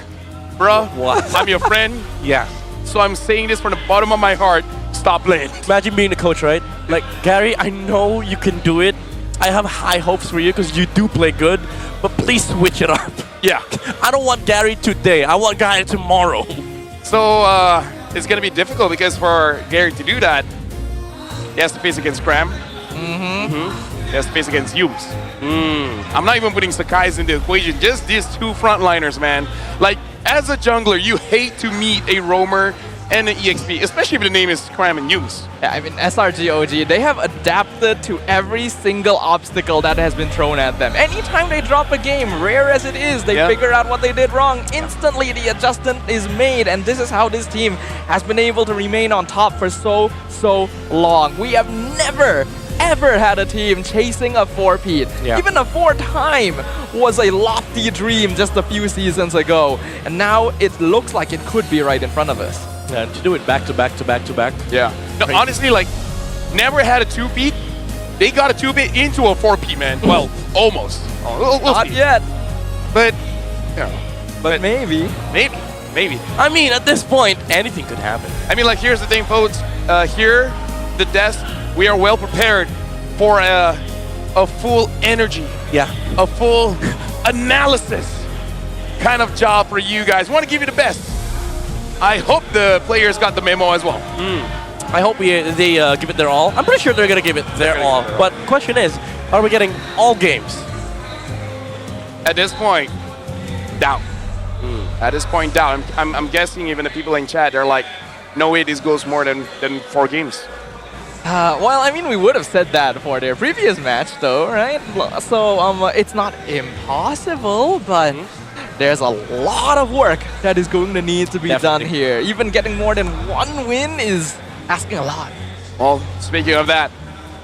bruh, What? I'm your friend, Yeah. so I'm saying this from the bottom of my heart. Stop playing. Imagine being the coach, right? Like, Gary, I know you can do it. I have high hopes for you because you do play good, but please switch it up. Yeah. I don't want Gary today. I want Gary tomorrow. So it's gonna be difficult because for Gary to do that, he has to face against Cram. He has to face against Hughes. I'm not even putting Sakai's in the equation. Just these two frontliners, man. Like, as a jungler, you hate to meet a roamer and an EXP, especially if the name is Cram and Hughes. Yeah, I mean, SRG.OG, they have adapted to every single obstacle that has been thrown at them. Anytime they drop a game, rare as it is, they figure out what they did wrong. Instantly, the adjustment is made, and this is how this team has been able to remain on top for so long. We have never, ever had a team chasing a 4-peat. Yeah. Even a 4-time was a lofty dream just a few seasons ago, and now it looks like it could be right in front of us. And to do it back to back to back to back. Yeah. No, Crazy. honestly, like, never had a 2-peat. They got a 2-peat into a 4-peat, man. Well, almost. We'll Not see. yet, But, yeah. but maybe. Maybe. I mean, at this point, anything could happen. I mean, like, here's the thing, folks. Here, the desk, we are well prepared for a full energy, Yeah. a full analysis kind of job for you guys. We want to give you the best. I hope the players got the memo as well. I hope they give it their all. I'm pretty sure they're going to give it their all. But question is, are we getting all games? At this point, doubt. At this point, doubt. I'm guessing even the people in chat, they're like, no way this goes more than 4 games. Well, I mean, we would have said that for their previous match, though, right? So, it's not impossible, but there's a lot of work that is going to need to be done here. Even getting more than 1 win is asking a lot. Well, speaking of that,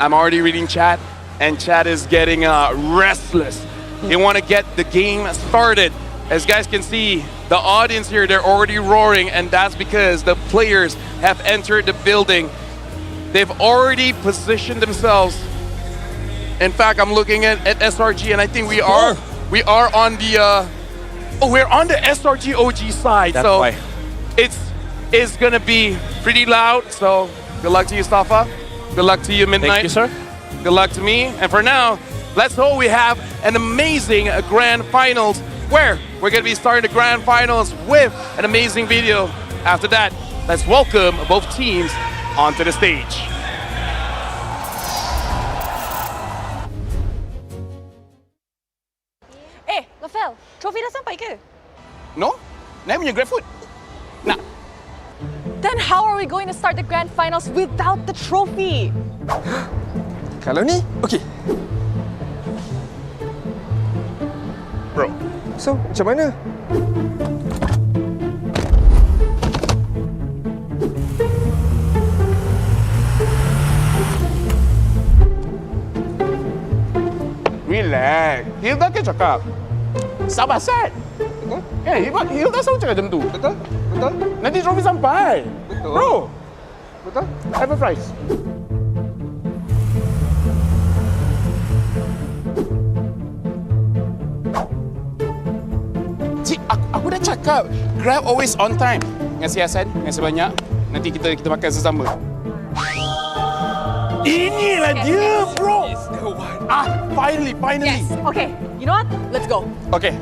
I'm already reading chat, and chat is getting restless. They want to get the game started. As guys can see, the audience here, they're already roaring, and that's because the players have entered the building. They've already positioned themselves. In fact, I'm looking at SRG, and I think we are on the we're on the SRG.OG side. That's so why. it's gonna be pretty loud. So good luck to you, Stafa. Good luck to you, Midnight. Thank you, sir. Good luck to me. And for now, let's hope we have an amazing grand finals where we're gonna be starting the grand finals with an amazing video. After that, let's welcome both teams onto the stage. Lafel, trofi dah sampai ke? No? Nak punya GrabFood? Nak. Then how are we going to start the grand finals without the trophy? Kalau ni, okey. bro. So, macam mana? Relax. Hilda kan cakap, sabar Sat. Betul? Hilda selalu cakap macam tu. Betul? Betul? Nanti trofi sampai. Betul. Bro. Betul? Have a prize. Cik, aku dah cakap, Grab always on time. Terima kasih Hasan, terima kasih banyak. Nanti kita makan sesama. Inilah dia, bro. Finally. Yes. Okay, you know what? Let's go. Okay.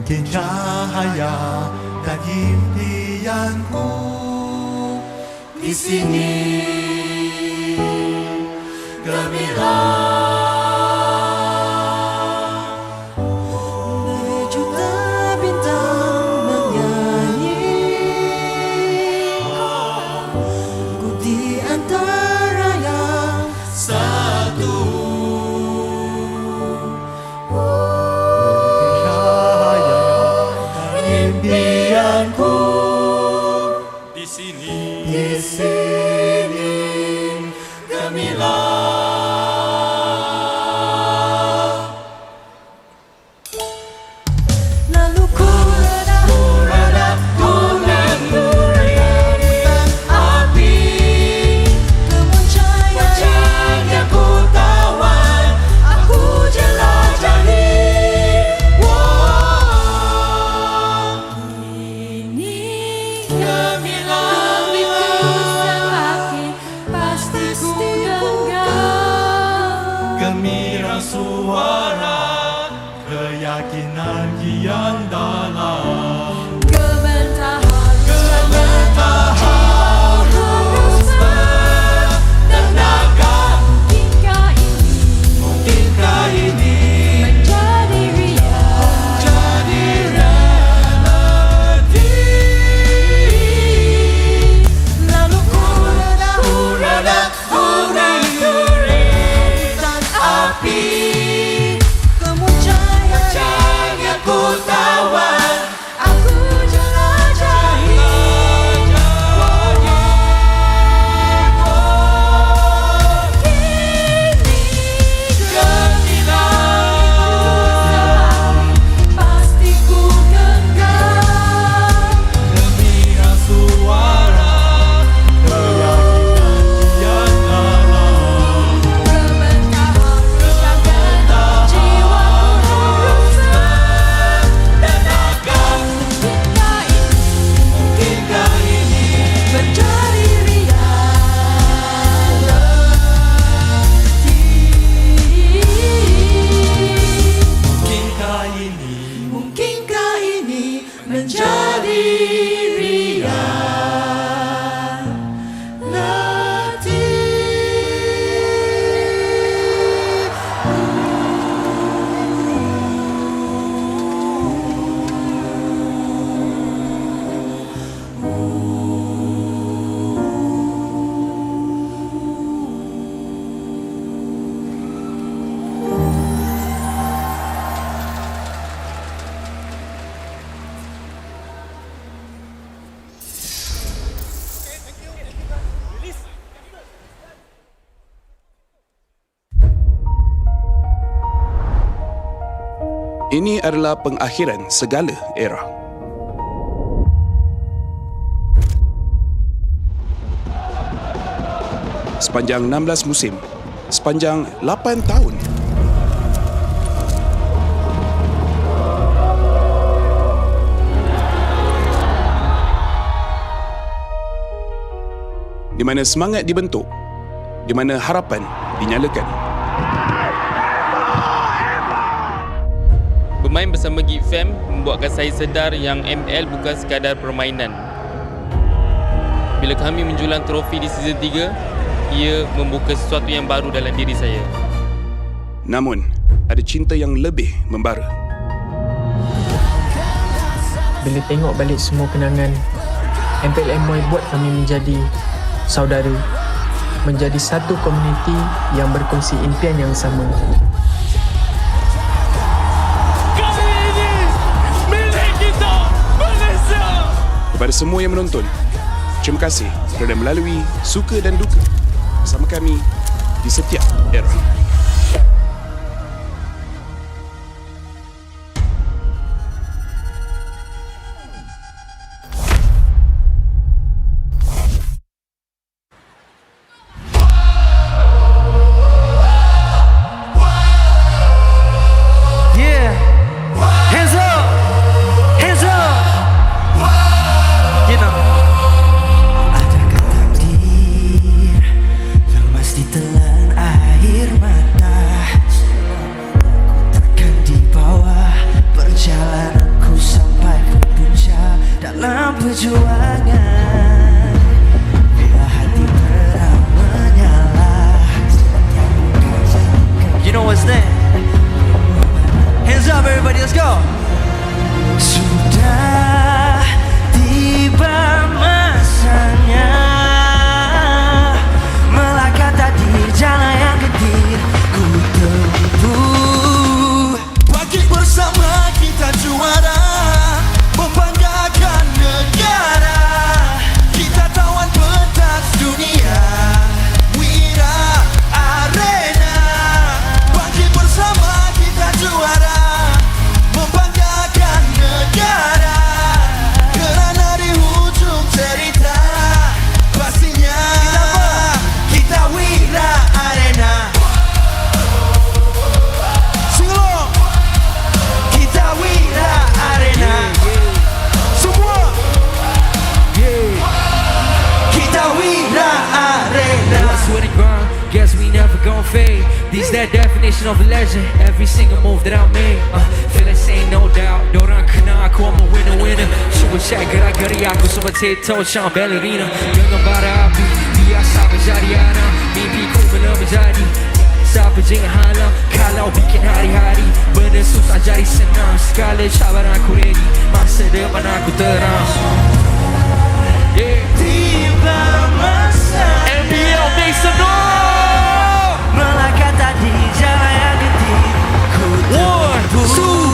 Mungkin cahaya dan impianku di sini gemilang. Berjuta bintang menyanyi, ku di antara yang satu. Impianku di sini gemilang. Lalu ku reda menggurikan api, kemuncak yang ku tawan, aku jelajahi. suara keyakinan kian dalam. Gementar harus bertenaga. Mungkinkah ini menjadi reality? Lalu ku reda rebutan api. Kemuncanya ku tawan, aku jelajahi. Gemilang pasti ku genggam Demi suara keyakinan kian dalam. Gementar harus jaga jiwaku harus bertenaga. Mungkinkah ini menjadi reality? Mungkinkah ini menjadi Ini adalah pengakhiran segala era. Sepanjang 16 musim, sepanjang 8 tahun, di mana semangat dibentuk, di mana harapan dinyalakan. Bermain bersama Geek Fam membuatkan saya sedar yang ML bukan sekadar permainan. Bila kami menjulang trofi di season 3, ia membuka sesuatu yang baru dalam diri saya. Namun, ada cinta yang lebih membara. Bila tengok balik semua kenangan, MPL MY buat kami menjadi saudara, menjadi satu komuniti yang berkongsi impian yang sama. Kepada semua yang menonton, terima kasih kerana melalui suka dan duka bersama kami di setiap era. Juara membanggakan negara. This that definition of a legend. Every single move that I make, feel the same, no doubt. Dorang kenal aku, I'm a winner. Cuba check gerak-geri aku semua tiptoe macam ballerina. Dengan bara api, biasa menjadi anak. Mimpiku benar menjadi. Siapa jangan halang kalau bikin hari-hari benda susah jadi senang. Segala cabaran aku ready, masa depan aku terang. Tiba masa MPL make some noise. melangkah tadi jalan yang getir. One, two,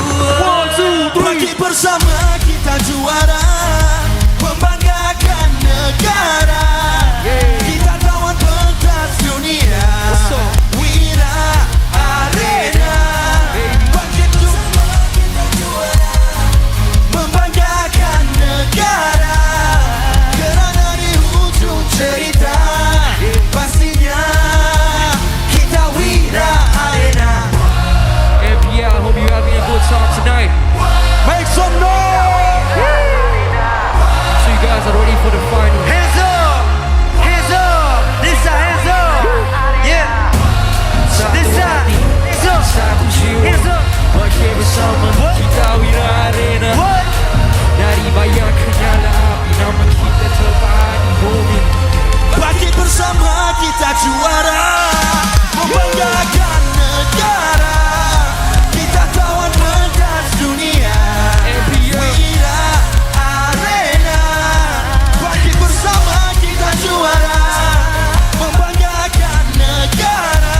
three. Bagi bersama kita juara, membanggakan negara. Kita lawan pentas dunia. Wira Arena. Bagi bersama kita juara, membanggakan negara. Kerana di ujung cerita pastinya kita Wira Arena. MPL, hope you having a good time tonight. Make some noise! So you guys are ready for the final. Hands up! Hands up! This side, hands up! Yeah! This side, hands up! Hands up! Bagi bersama kita Wira Arena. Dari bayang kenyala api, nama kita terpahat di bumi. Bagi bersama kita juara, membanggakan negara. Kita tawan pentas dunia. Wira Arena. Bagi bersama kita juara, membanggakan negara.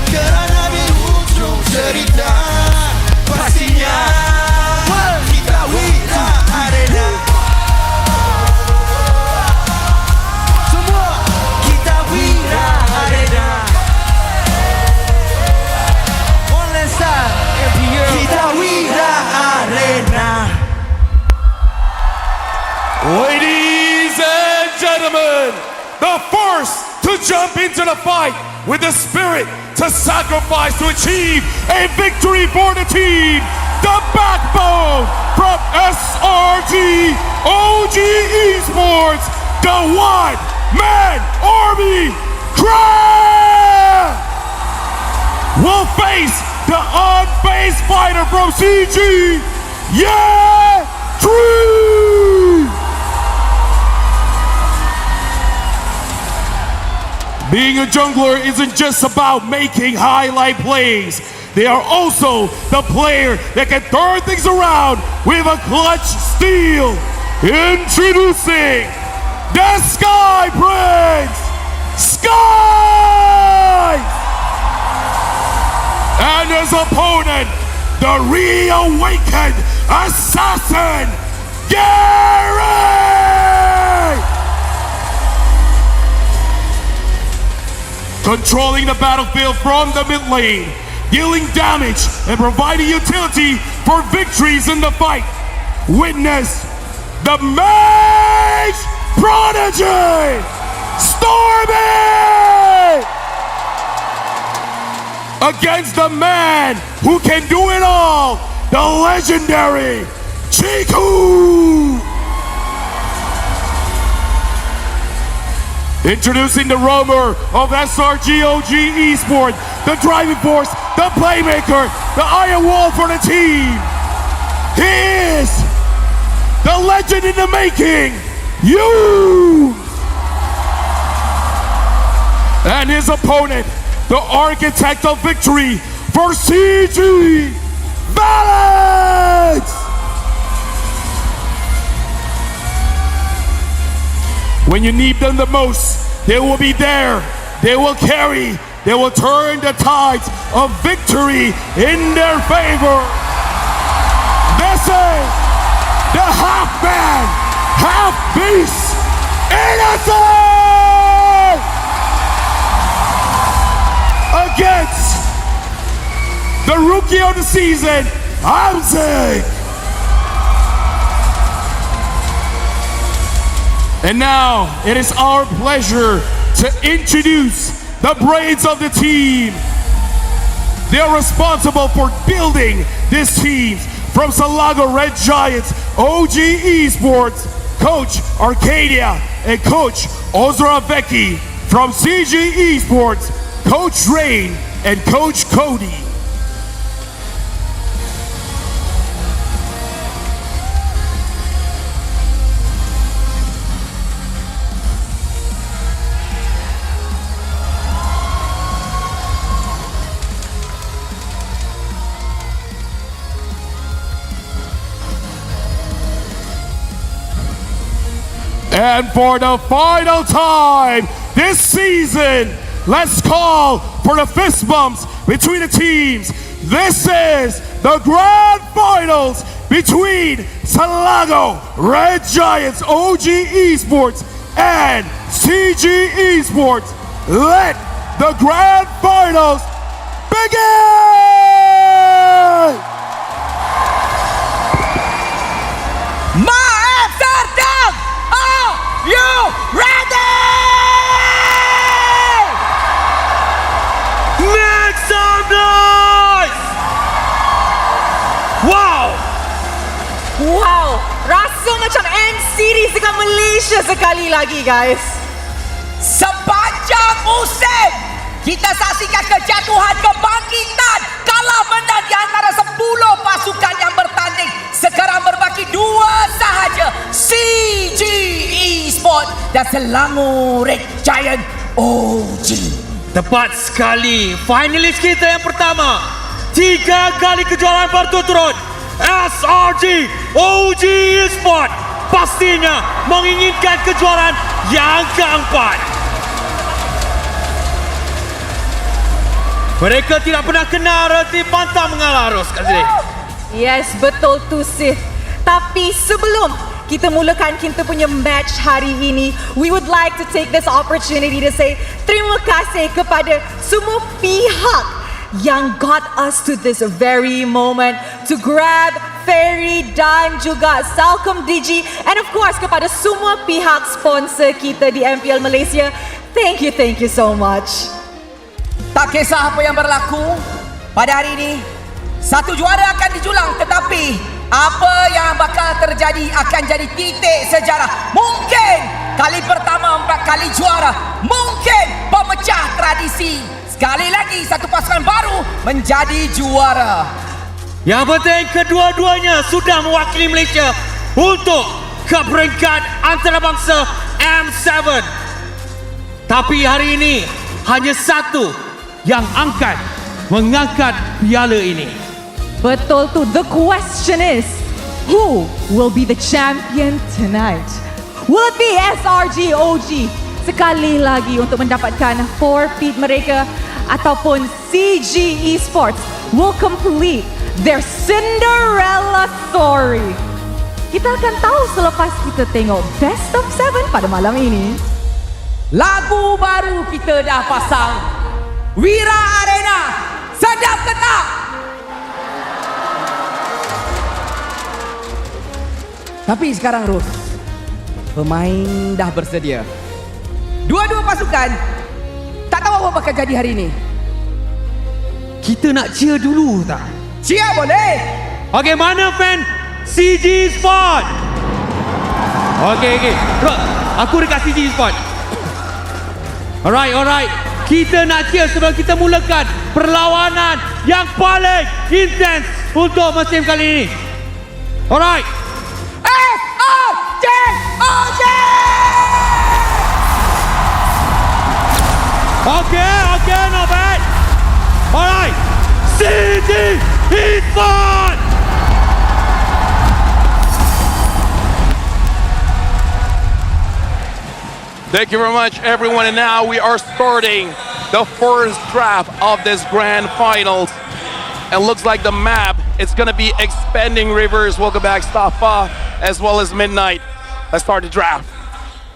Kerana di ujung cerita pastinya kita Wira Arena. Semua kita Wira Arena. One last time. Kita Wira Arena. Ladies and gentlemen, the first to jump into the fight with the spirit to sacrifice to achieve a victory for the team, the backbone from SRG.OG Esports, the one-man army crowd will face the unfazed fighter from CG Esports. Being a jungler isn't just about making highlight plays. They are also the player that can turn things around with a clutch steal. Introducing the Sky Prince, Sky! And his opponent, the reawakened assassin, Gary! Controlling the battlefield from the mid lane, dealing damage and providing utility for victories in the fight. Witness the Mage Prodigy, Stormy! Against the man who can do it all, the legendary Chiku! Introducing the roamer of SRG.OG Esports, the driving force, the playmaker, the iron wall for the team. He is the legend in the making, you! And his opponent, the architect of victory for CG Balance! When you need them the most, they will be there. They will carry. They will turn the tides of victory in their favor. This is the half man, half beast, Innocent! Against the rookie of the season, Hamza. And now, it is our pleasure to introduce the brains of the team. They are responsible for building this team from Selangor Red Giants, OG Esports, Coach Arcadia, and Coach Ozra Vecchi. From CG Esports, Coach Rain, and Coach Cody. And for the final time this season, let's call for the fist bumps between the teams. This is the grand finals between Selangor Red Giants OG Esports and CG Esports. Let the grand finals begin! MAEPS Serdang! Are you ready? Make some noise! Wow! Wow, rasa macam end series dekat Malaysia sekali lagi, guys. Sepanjang musim, kita saksikan kejatuhan kebangkitan kalah menang di antara 10 pasukan yang bertanding. Sekarang berbaki 2 sahaja, CG Esports dan Selangor Red Giant OG. Tepat sekali, finalis kita yang pertama 3 kali kejuaraan berturut-turut, SRG.OG Esports pastinya menginginkan kejuaraan yang keempat. Mereka tidak pernah kena reti pantang mengalah, Ros, kat sini. Yes, betul tu, Sith. Tapi sebelum kita mulakan kita punya match hari ini, we would like to take this opportunity to say terima kasih kepada semua pihak yang got us to this very moment, to grab Ferry dan juga Salcom Digi, and of course kepada semua pihak sponsor kita di MPL Malaysia. Thank you so much. Tak kisah apa yang berlaku pada hari ini, satu juara akan dijulang, tetapi apa yang bakal terjadi akan jadi titik sejarah. Mungkin kali pertama 4 kali juara, mungkin pemecah tradisi. Sekali lagi satu pasukan baru menjadi juara. Yang penting kedua-duanya sudah mewakili Malaysia untuk ke peringkat antarabangsa M7. Tapi hari ini hanya satu yang mengangkat piala ini. Betul tu. The question is, who will be the champion tonight? Will it be SRG.OG sekali lagi untuk mendapatkan forfeit mereka, ataupun CG Esports will complete their Cinderella story? Kita akan tahu selepas kita tengok Best of 7 pada malam ini. Lagu baru kita dah pasang. Wira Arena, sedap ke tak? Tapi sekarang, Ros, pemain dah bersedia. Dua-dua pasukan tak tahu apa bakal jadi hari ini. Kita nak cheer dulu tak? Cheer boleh. Okey, mana fan CG Esports? Okey. Aku dekat CG Esports. Alright. Kita nak cheer sebelum kita mulakan perlawanan yang paling intens untuk musim kali ini. Alright. SRG.OG! Okay, not bad. Alright. CG Esports! Thank you very much, everyone. And now we are starting the first draft of this grand finals. And looks like the map, it's going to be Expanding Rivers. Welcome back, Stafa, as well as Midnight. Let's start the draft.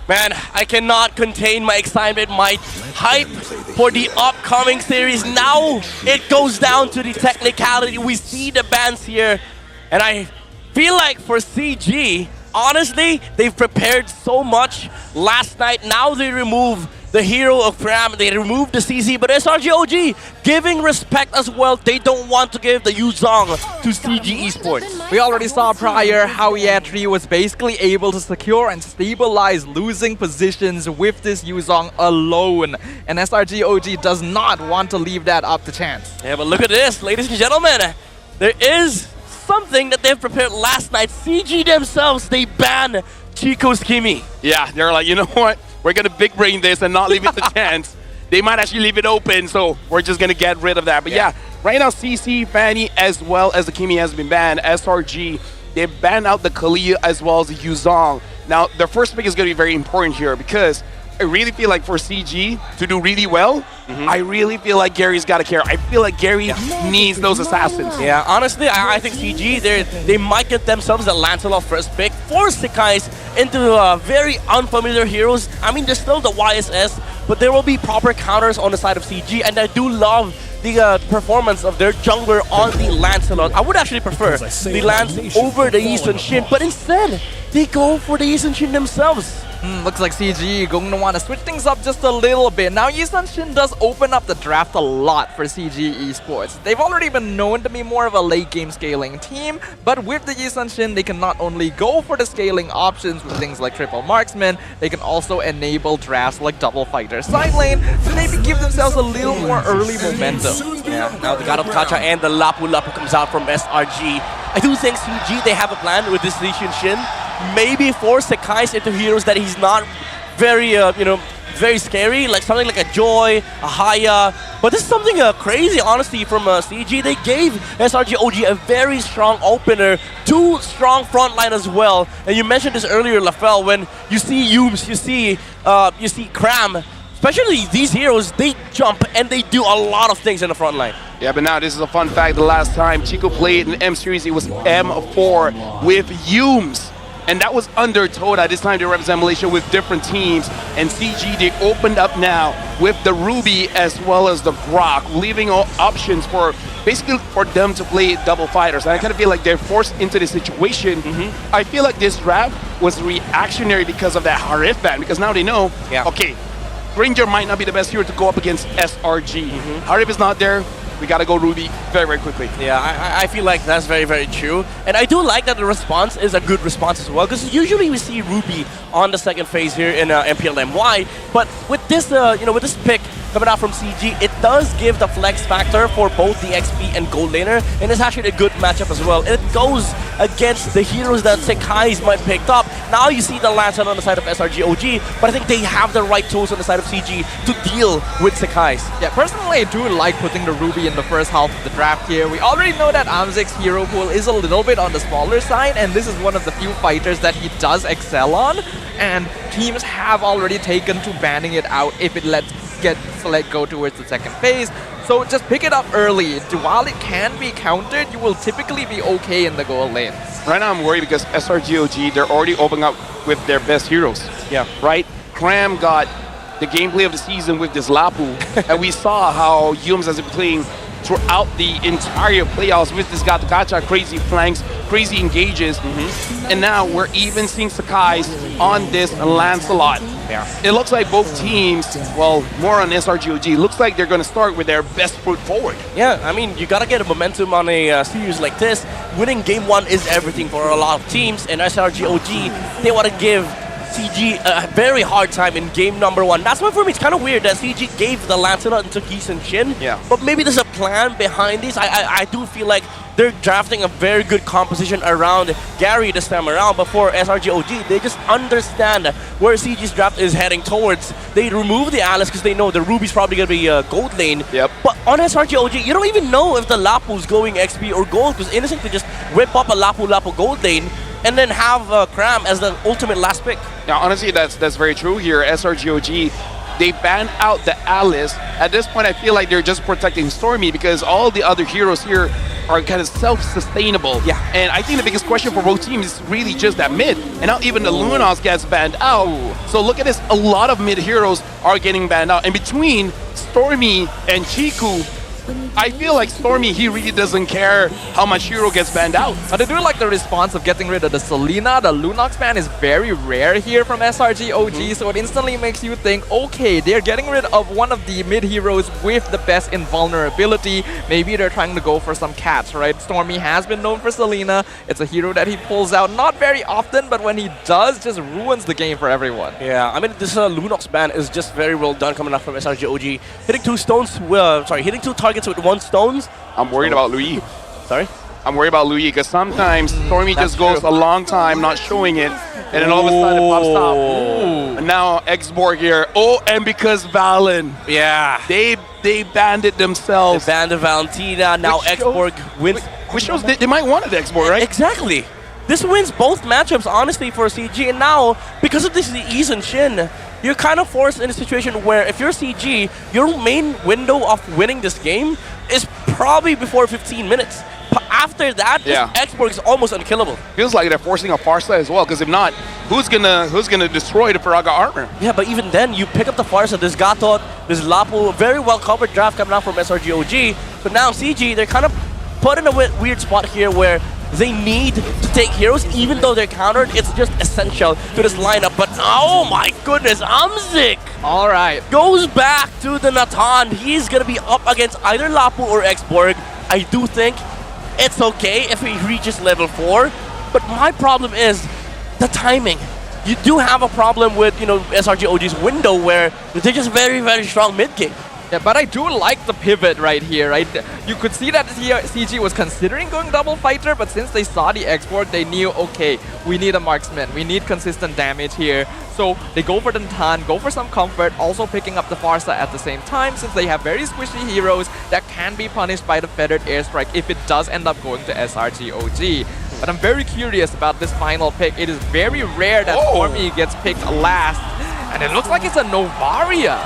Man, I cannot contain my excitement, my hype for the upcoming series. Now it goes down to the technicality. We see the bans here, and I feel like for CG, honestly, they've prepared so much last night. Now they remove the hero of Pram, they removed the CZ, but SRG.OG giving respect as well. They don't want to give the Yuzong to CG Esports. We already saw prior how Yatri was basically able to secure and stabilize losing positions with this Yuzong alone. And SRG.OG does not want to leave that up to chance. Yeah, but look at this, ladies and gentlemen. There is something that they've prepared last night. CG themselves, they banned Chico's Kimi. Yeah, they're like, you know what? We're going to big brain this and not leave it to chance. They might actually leave it open, so we're just going to get rid of that. But yeah, right now CC, Fanny, as well as the Kimi has been banned. SRG, they banned out the Kalia as well as the Yuzong. Now, their first pick is going to be very important here because I really feel like for CG to do really well, I really feel like Gary's got to care. I feel like Gary needs those assassins. Yeah, honestly, I think CG, they might get themselves the Lancelot first pick, force Sekais into very unfamiliar heroes. I mean, there's still the YSS, but there will be proper counters on the side of CG, and I do love the performance of their jungler on the Lancelot. I would actually prefer the Lance over the Yi Sun Shin, but instead, they go for the Yi Sun Shin themselves. Looks like CG going to want to switch things up just a little bit. Now, Yi Sun Shin does open up the draft a lot for CG Esports. They've already been known to be more of a late game scaling team, but with the Yi Sun Shin, they can not only go for the scaling options with things like triple marksman, they can also enable drafts like double fighter side lane to maybe give themselves a little more early momentum. Yeah, now the God of Kacha and the Lapu Lapu comes out from SRG. I do think CG, they have a plan with this Yi Sun Shin. Maybe force Sekais into heroes that he's not very, very scary, like something like a Joy, a Haya. But this is something crazy, honestly, from CG. They gave SRG.OG a very strong opener, 2 strong frontline as well. And you mentioned this earlier, Lafel, when you see Yums, you see Cram, especially these heroes, they jump and they do a lot of things in the front line. Yeah, but now this is a fun fact. The last time Chico played in M Series, it was M4 with Yums. And that was under Toda. This time they represent Malaysia with different teams. And CG, they opened up now with the Ruby as well as the Grok, leaving all options for basically for them to play double fighters. And I kind of feel like they're forced into this situation. I feel like this draft was reactionary because of that Harif ban, because now they know, okay, Ranger might not be the best hero to go up against SRG. Harif is not there. We gotta go Ruby very, very quickly. Yeah, I feel like that's very, very true. And I do like that the response is a good response as well, because usually we see Ruby on the second phase here in MPL MY. But with this, with this pick coming out from CG, it does give the flex factor for both the XP and gold laner, and it's actually a good matchup as well. And it goes against the heroes that Sekais might pick up. Now you see the Lancelot on the side of SRG.OG, but I think they have the right tools on the side of CG to deal with Sekais. Yeah, personally, I do like putting the Ruby in the first half of the draft here. We already know that Amzek's hero pool is a little bit on the smaller side, and this is one of the few fighters that he does excel on, and teams have already taken to banning it out if it let go towards the second phase. So just pick it up early. While it can be countered, you will typically be okay in the gold lane. Right now I'm worried because SRG.OG, they're already opening up with their best heroes. Yeah. Right? Cram got the gameplay of the season with this Lapu, and we saw how Yums has been playing throughout the entire playoffs with this Gacha, crazy flanks, crazy engages. And now we're even seeing Sekais on this Lancelot. It looks like both teams, well, more on SRG.OG, looks like they're going to start with their best foot forward. Yeah, I mean, you got to get a momentum on a series like this. Winning game 1 is everything for a lot of teams, and SRG.OG, they want to give CG a very hard time in game number 1. That's why for me it's kind of weird that CG gave the Lancelot and took Yi Sun Shin. But maybe there's a plan behind this. I do feel like they're drafting a very good composition around Gary this time around. But for SRG.OG, they just understand where CG's draft is heading towards. They remove the Alice because they know the Ruby's probably going to be gold lane. But on SRG.OG, you don't even know if the Lapu's going XP or gold, because Innocent could just whip up a Lapu gold lane and then have Cram as the ultimate last pick. Now, honestly, that's very true here. SRG.OG, they banned out the Alice. At this point, I feel like they're just protecting Stormy because all the other heroes here are kind of self-sustainable. And I think the biggest question for both teams is really just that mid. And now even the Lunos gets banned out. So look at this, a lot of mid heroes are getting banned out. And between Stormy and Chiku, I feel like Stormy, he really doesn't care how much hero gets banned out. But I do like the response of getting rid of the Selena. The Lunox ban is very rare here from SRG.OG, so it instantly makes you think, okay, they're getting rid of one of the mid heroes with the best invulnerability. Maybe they're trying to go for some cats, right? Stormy has been known for Selena. It's a hero that he pulls out not very often, but when he does, just ruins the game for everyone. Yeah, I mean, this Lunox ban is just very well done coming up from SRG.OG. Hitting hitting 2 targets with 1 stones. I'm worried about Louis. Sorry? I'm worried about Louis because sometimes Stormy That's just goes true. a long time not showing it, and then all of a sudden it pops up. And now Xborg here. Oh, and because Valen. Yeah. They banned it themselves. They banned the Valentina. Now Xborg wins. Which shows they might want it, Xborg, right? Exactly. This wins both matchups, honestly, for CG. And now, because of this Ease and Shin, you're kind of forced in a situation where if you're CG, your main window of winning this game is probably before 15 minutes. But after that, Xborg is almost unkillable. Feels like they're forcing a Farsa as well, because if not, who's gonna destroy the Faraga armor? Yeah, but even then, you pick up the Farsa, this Gatot, this Lapu, very well covered draft coming out from SRG.OG. But now CG, they're kind of put in a weird spot here where they need to take heroes, even though they're countered. It's just essential to this lineup. But oh my goodness, Amzik! All right, goes back to the Natan. He's gonna be up against either Lapu or Xborg. I do think it's okay if he reaches level 4, but my problem is the timing. You do have a problem with, you know, SRG.OG's window where they're just very, very strong mid game. Yeah, but I do like the pivot right here, right? You could see that CG was considering going double fighter, but since they saw the export, they knew, okay, we need a marksman. We need consistent damage here. So they go for the Natan, go for some comfort, also picking up the Farsa at the same time, since they have very squishy heroes that can be punished by the feathered airstrike if it does end up going to SRG.OG. But I'm very curious about this final pick. It is very rare that Stormy gets picked last, and it looks like it's a Novaria.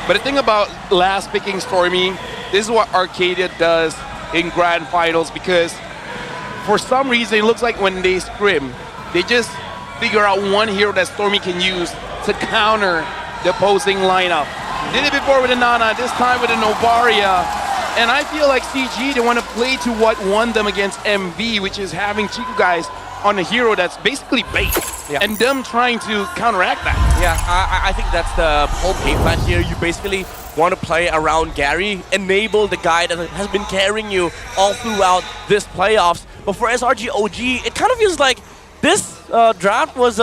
But the thing about last picking Stormy, this is what Arcadia does in grand finals, because for some reason it looks like when they scrim, they just figure out one hero that Stormy can use to counter the opposing lineup. Did it before with the Nana, this time with the Novaria. And I feel like CG, they want to play to what won them against MV, which is having Chiku guys on a hero that's basically bait, and them trying to counteract that. Yeah, I think that's the whole game plan here. You basically want to play around Gary, enable the guy that has been carrying you all throughout this playoffs. But for SRG.OG, it kind of feels like this draft was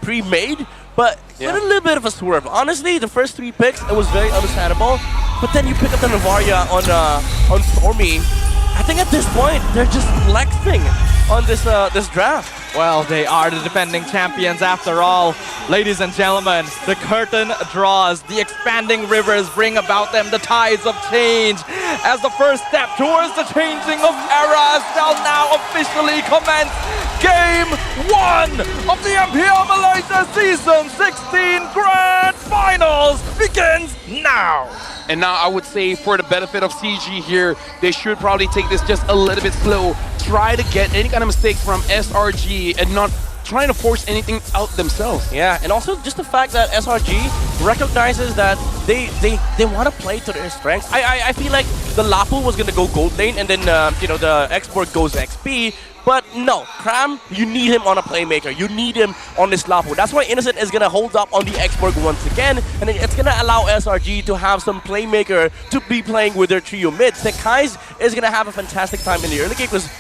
pre-made, but with a little bit of a swerve. Honestly, the first 3 picks, it was very understandable. But then you pick up the Novaria on Stormy. I think at this point, they're just flexing on this draft. Well, they are the defending champions after all. Ladies and gentlemen, the curtain draws. The expanding rivers bring about them the tides of change. As the first step towards the changing of eras shall now officially commence. Game 1 of the MPL Malaysia Season 16 Grand Finals begins now. And now I would say for the benefit of CG here, they should probably take this just a little bit slow. Try to get any kind of mistakes from SRG and not trying to force anything out themselves. Yeah, and also just the fact that SRG recognizes that they want to play to their strengths. I feel like the Lapu was going to go gold lane and then the Xborg goes XP. But no, Cram, you need him on a playmaker. You need him on this Lapu. That's why Innocent is going to hold up on the Xborg once again. And it's going to allow SRG to have some playmaker to be playing with their trio mid. Sekai's is going to have a fantastic time in the early game because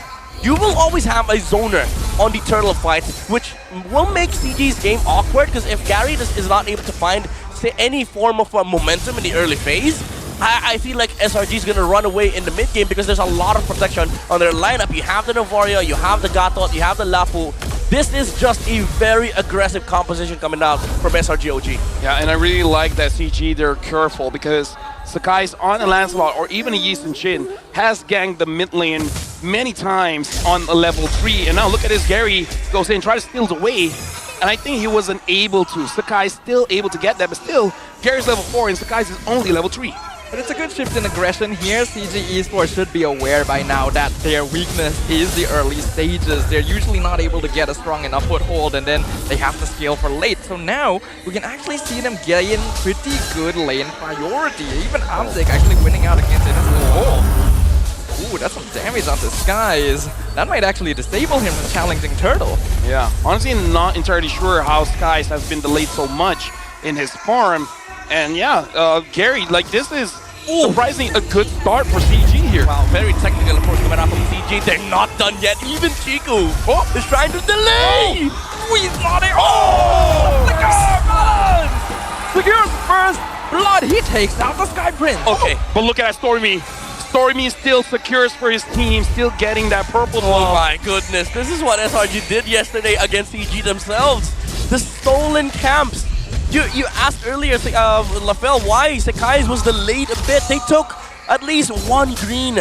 you will always have a zoner on the turtle fight, which will make CG's game awkward because if Gary is not able to find, say, any form of momentum in the early phase, I feel like SRG is going to run away in the mid game because there's a lot of protection on their lineup. You have the Novaria, you have the Gatot, you have the Lapu. This is just a very aggressive composition coming out from SRG.OG. Yeah, and I really like that CG, they're careful because Sakai's on a Lancelot or even a Yeast and Shin has ganged the mid lane many times on a level 3. And now look at this, Gary goes in, tries to steal away. And I think he wasn't able to. Sakai's still able to get that, but still, Gary's level 4 and Sakai's is only level 3. But it's a good shift in aggression here. CG Esports should be aware by now that their weakness is the early stages. They're usually not able to get a strong enough foothold and then they have to scale for late. So now we can actually see them gain pretty good lane priority. Even Amzik actually winning out against Innocent. Ooh, that's some damage onto Skies. That might actually disable him from challenging Turtle. Yeah, honestly, I'm not entirely sure how Skies has been delayed so much in his farm. And yeah, Gary, like this is surprisingly a good start for CG here. Wow, very technical approach coming out from CG. They're not done yet. Even Chiku is trying to delay. He's not it. Oh! Secures first blood. He takes out the Sky Prince. Okay, but look at that Stormy. Stormy still secures for his team, still getting that purple Oh my goodness, this is what SRG did yesterday against CG themselves. The stolen camps. You asked earlier, Lafel, why Sekai's was delayed a bit. They took at least one green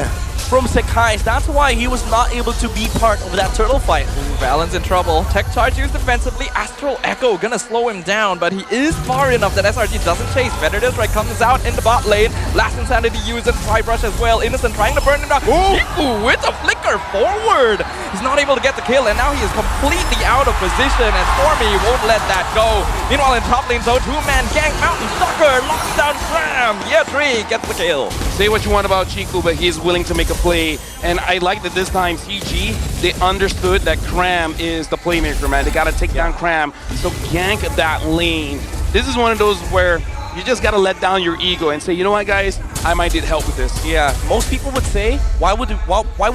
from Sekai's. That's why he was not able to be part of that turtle fight. Valens in trouble. Tech charge used defensively. Astral Echo gonna slow him down, but he is far enough that SRG doesn't chase. Predator Strike comes out in the bot lane. Last Insanity used and Fly Brush as well. Innocent trying to burn him down. Chiku with a flicker forward. He's not able to get the kill, and now he is completely out of position, and Stormy won't let that go. Meanwhile, in top lane, though, two-man gang, Mountain Stalker, locks down Cram. Yeah, 3 gets the kill. Say what you want about Chiku, but he's willing to make a play. And I like that this time CG, they understood that Cram is the playmaker, man. They gotta take down Cram, so gank that lane. This is one of those where you just gotta let down your ego and say, you know what, guys, I might need help with this. Yeah, most people would say, why would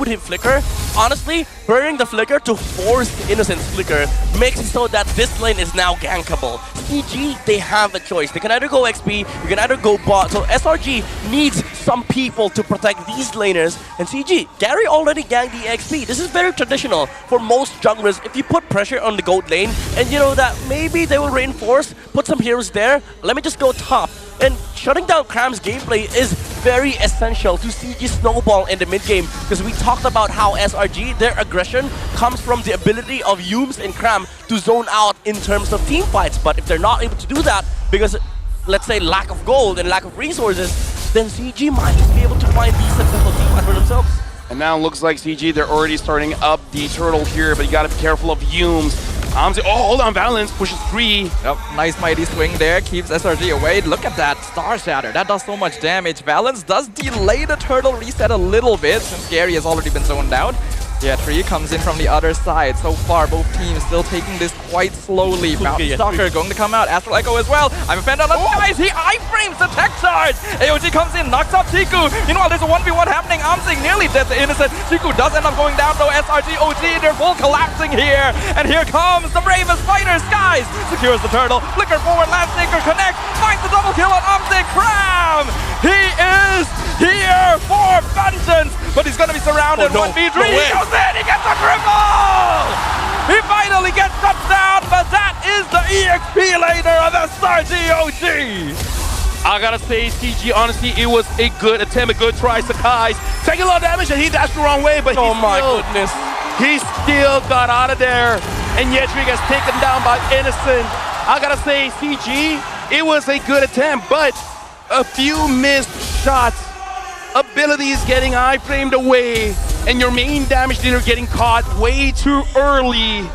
he flicker? Honestly, burning the flicker to force the Innocent's flicker makes it so that this lane is now gankable. CG, they have a choice. They can either go XP, you can either go bot. So SRG needs some people to protect these laners. And CG, Gary already ganked the XP. This is very traditional for most junglers. If you put pressure on the gold lane, and you know that maybe they will reinforce, put some heroes there, let me just go top. And shutting down Cram's gameplay is very essential to CG snowball in the mid game, because we talked about how SRG, their aggression comes from the ability of Yumes and Cram to zone out in terms of team fights. But if they're not able to do that because, let's say, lack of gold and lack of resources, then CG might just be able to find these successful team fights for themselves. And now it looks like CG, they're already starting up the turtle here, but you gotta be careful of Yumes. Oh, hold on, Valens pushes 3. Yep, nice mighty swing there, keeps SRG away. Look at that Star Shatter, that does so much damage. Valens does delay the turtle reset a little bit since Gary has already been zoned out. Yeah, Tree comes in from the other side. So far, both teams still taking this quite slowly. Mountain Stalker going to come out. Astral Echo as well. I'm a fan on the guys. He iframes the tech charge. AOG comes in, knocks up Chiku. Meanwhile, there's a 1v1 happening. Amsing nearly dead to Innocent. Chiku does end up going down though. SRG.OG, they're full collapsing here. And here comes the bravest fighter. Skies secures the turtle. Flicker forward, Landstinker connect. Finds the double kill on Amsing. Cram! He is here for vengeance. But he's going to be surrounded. 1v3. He goes in. He gets a cripple. He finally gets shut down. But that is the EXP laner of SRG.OG. I gotta say, CG, honestly, it was a good attempt, a good try. Sakai's taking a lot of damage and he dashed the wrong way, but goodness. He still got out of there. And Yetri gets taken down by Innocent. I gotta say, CG, it was a good attempt, but a few missed shots. Abilities getting iframed away, and your main damage dealer getting caught way too early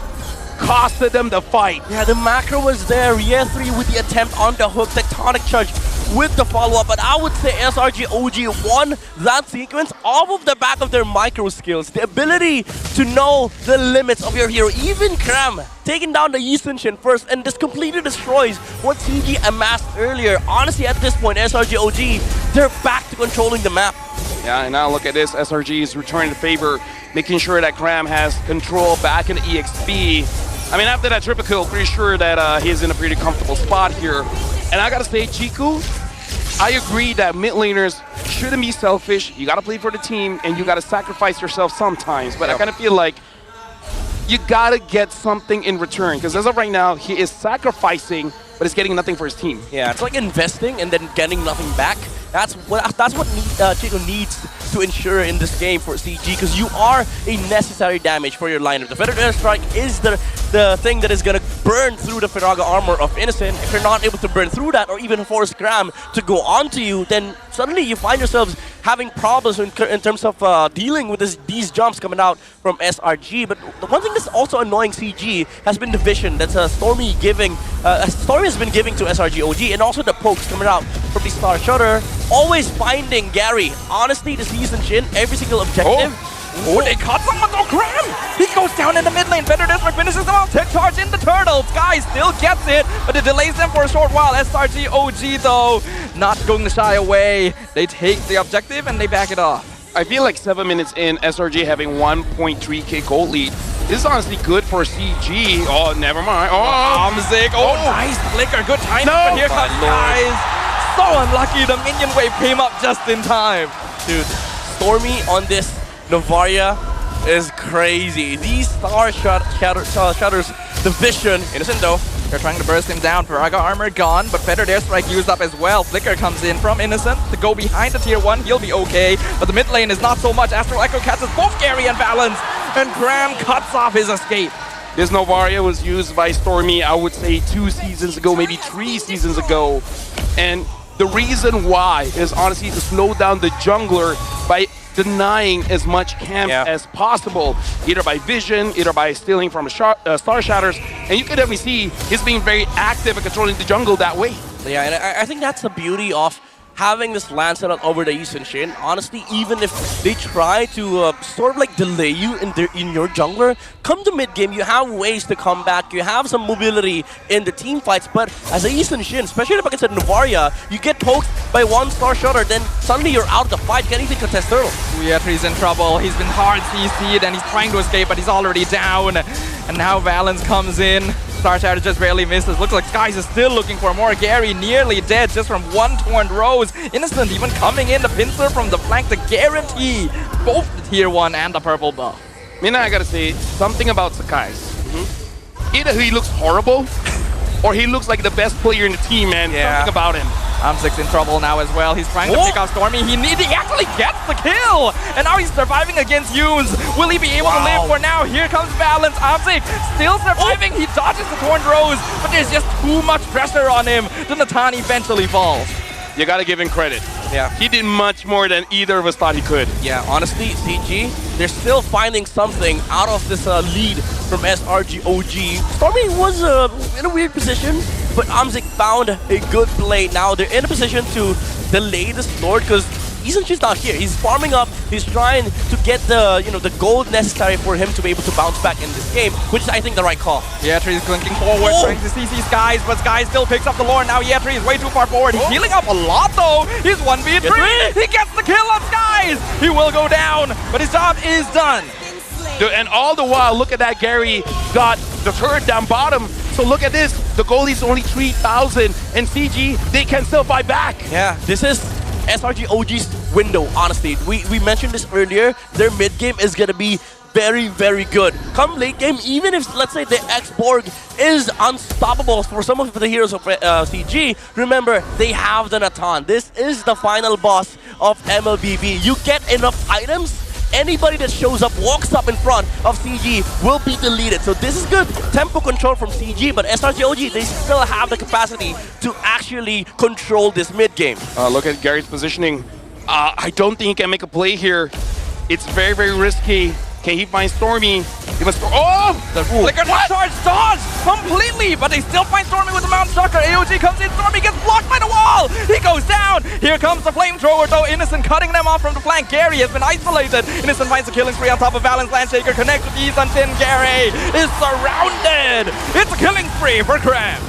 costed them the fight. Yeah, the macro was there. Year 3 with the attempt on the hook, tectonic charge with the follow-up, but I would say SRG.OG won that sequence off of the back of their micro skills. The ability to know the limits of your hero. Even Cram taking down the Eastern Shin first, and this completely destroys what CG amassed earlier. Honestly, at this point, SRG.OG, they're back to controlling the map. Yeah, and now look at this. SRG is returning the favor, making sure that Cram has control back in the EXP. I mean, after that triple kill, pretty sure that he's in a pretty comfortable spot here. And I gotta say, Chiku, I agree that mid laners shouldn't be selfish. You gotta play for the team, and you gotta sacrifice yourself sometimes. But I kind of feel like you gotta get something in return, because as of right now, he is sacrificing, but he's getting nothing for his team. Yeah, it's like investing and then getting nothing back. That's what Chico needs to ensure in this game for CG, because you are a necessary damage for your lineup. The Feather Strike is the thing that is going to burn through the Firaga armor of Innocent. If you're not able to burn through that or even force Cram to go onto you, then suddenly you find yourselves having problems in terms of dealing with these jumps coming out from SRG. But the one thing that's also annoying CG has been the vision that Stormy has been giving to SRG.OG, and also the pokes coming out from the Star Shutter, always finding Gary. Honestly, the season Shin, every single objective. Oh, they caught someone, though, Graham! He goes down in the mid lane, Better Desperate finishes them off, tech charge in the turtle, Sky still gets it, but it delays them for a short while. SRG.OG though, not going to shy away. They take the objective and they back it off. I feel like 7 minutes in, SRG having 1.3k gold lead. This is honestly good for CG. Oh, never mind. Oh, Amzik. Oh, nice flicker. Good timing, but here comes Guys. So unlucky. The minion wave came up just in time. Dude, Stormy on this Novaria is crazy. These Star Shutters, the vision. Innocent though. They're trying to burst him down. Paraga armor gone, but Feathered Airstrike used up as well. Flicker comes in from Innocent to go behind the tier 1. He'll be okay, but the mid lane is not so much. Astral Echo catches both Gary and Valence, and Graham cuts off his escape. This Novaria was used by Stormy, I would say 2 seasons ago, maybe 3 seasons ago. And the reason why is honestly to slow down the jungler by denying as much camp as possible, either by vision, either by stealing from Star Shatters, and you can definitely see he's being very active and controlling the jungle that way. Yeah, and I think that's the beauty of having this land set up over the Eastern Shin. Honestly, even if they try to sort of like delay you in your jungler, come to mid game, you have ways to come back. You have some mobility in the team fights. But as a Eastern Shin, especially if against a Novaria, you get poked by 1 Star Shutter, then suddenly you're out of the fight. Can't even contest turtle. Yeatri's in trouble. He's been hard CC'd and he's trying to escape, but he's already down. And now Valence comes in. Star Shatter just barely misses. Looks like Skies is still looking for more. Gary nearly dead just from 1 torn rose. Innocent even coming in the pincer from the flank to guarantee both the tier 1 and the purple buff. Mina, I gotta say something about Sakai's. Either he looks horrible or he looks like the best player in the team, man. Something about him. Amzik's in trouble now as well. He's trying to pick off Stormy. He actually gets the kill! And now he's surviving against Yoons. Will he be able to live for now? Here comes Valence. Amzik still surviving. He dodges the torn rose, but there's just too much pressure on him. The Natan eventually falls. You gotta give him credit. Yeah. He did much more than either of us thought he could. Yeah, honestly, CG, they're still finding something out of this lead from SRG.OG. Stormy was in a weird position, but Amzik found a good play. Now they're in a position to delay this Lord because Eason's not here. He's farming up. He's trying to get the the gold necessary for him to be able to bounce back in this game, which is I think the right call. Yeatri is clinking forward, trying to CC Skies, but Skies still picks up the Lord. Now Yeatri is way too far forward. He's healing up a lot though. He's 1v3. He gets the kill on Skies. He will go down, but his job is done. And all the while, look at that. Gary got the turret down bottom. So look at this. The goalie's only 3,000, and CG, they can still fight back. Yeah, this is SRG.OG's window, honestly. We mentioned this earlier. Their mid game is going to be very, very good. Come late game, even if, let's say, the X-Borg is unstoppable for some of the heroes of CG, remember, they have the Natan. This is the final boss of MLBB. You get enough items, anybody that shows up, walks up in front of CG will be deleted. So this is good tempo control from CG, but SRG.OG, they still have the capacity to actually control this mid game. Look at Gary's positioning. I don't think he can make a play here. It's very, very risky. Can he find Stormy? He must. Oh! The flicker charge dodge completely, but they still find Stormy with the Mount Shocker. AOG comes in, Stormy gets blocked by the wall. He goes down. Here comes the flamethrower though. Innocent cutting them off from the flank. Gary has been isolated. Innocent finds the killing spree on top of Valence. Landshaker connects with East until Gary is surrounded. It's a killing spree for Graham.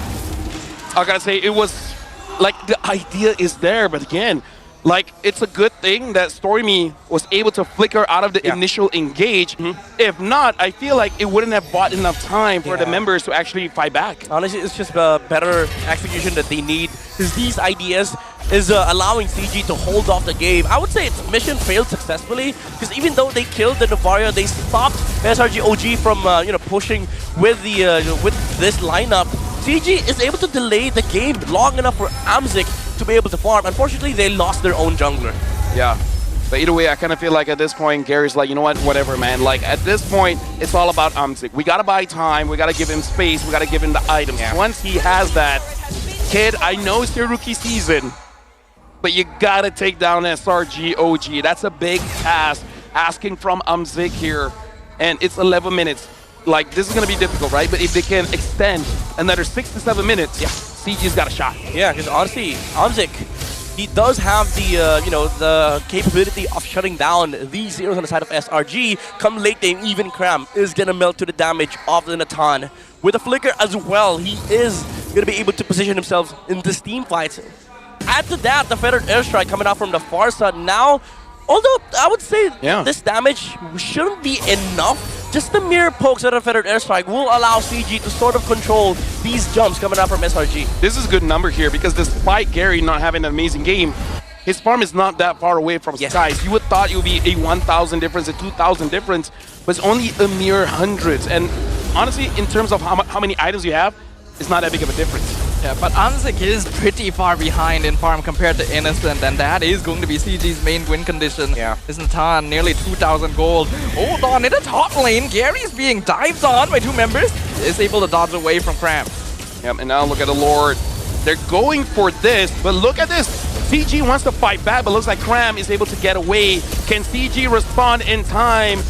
I gotta say, it was like the idea is there, but again, like, it's a good thing that Stormy was able to flicker out of the initial engage. If not, I feel like it wouldn't have bought enough time for the members to actually fight back. Honestly, it's just better execution that they need. Because these ideas is allowing CG to hold off the game. I would say its mission failed successfully. Because even though they killed the Novaria, they stopped SRG.OG from pushing with the with this lineup. CG is able to delay the game long enough for Amzik to be able to farm. Unfortunately, they lost their own jungler. Yeah, but either way, I kind of feel like at this point, Gary's like, you know what, whatever, man. Like, at this point, it's all about Amzik. We gotta buy time, we gotta give him space, we gotta give him the items. Once he has that, kid, I know it's your rookie season, but you gotta take down SRG.OG. That's a big task, asking from Amzik here, and it's 11 minutes. Like, this is gonna be difficult, right? But if they can extend another 6 to 7 minutes, CG's got a shot. Yeah, because honestly, Amzik, he does have the the capability of shutting down these zeros on the side of SRG. Come late game, even Cram is gonna melt to the damage of the Natan. With a flicker as well, he is gonna be able to position himself in this team fight. Add to that the feathered airstrike coming out from the far side now. Although I would say this damage shouldn't be enough. Just the mere pokes at a feathered airstrike will allow CG to sort of control these jumps coming out from SRG. This is a good number here because despite Gary not having an amazing game, his farm is not that far away from Skies. You would thought it would be a 1,000 difference, a 2,000 difference, but it's only a mere hundreds. And honestly, in terms of how many items you have, it's not that big of a difference. Yeah, but Amzik is pretty far behind in farm compared to Innocent, and that is going to be CG's main win condition. Yeah. This Natan, nearly 2,000 gold. Hold on, in the top lane, Gary's being dived on by two members. Is able to dodge away from Cram. Yep, and now look at the Lord. They're going for this, but look at this. CG wants to fight back, but looks like Cram is able to get away. Can CG respond in time?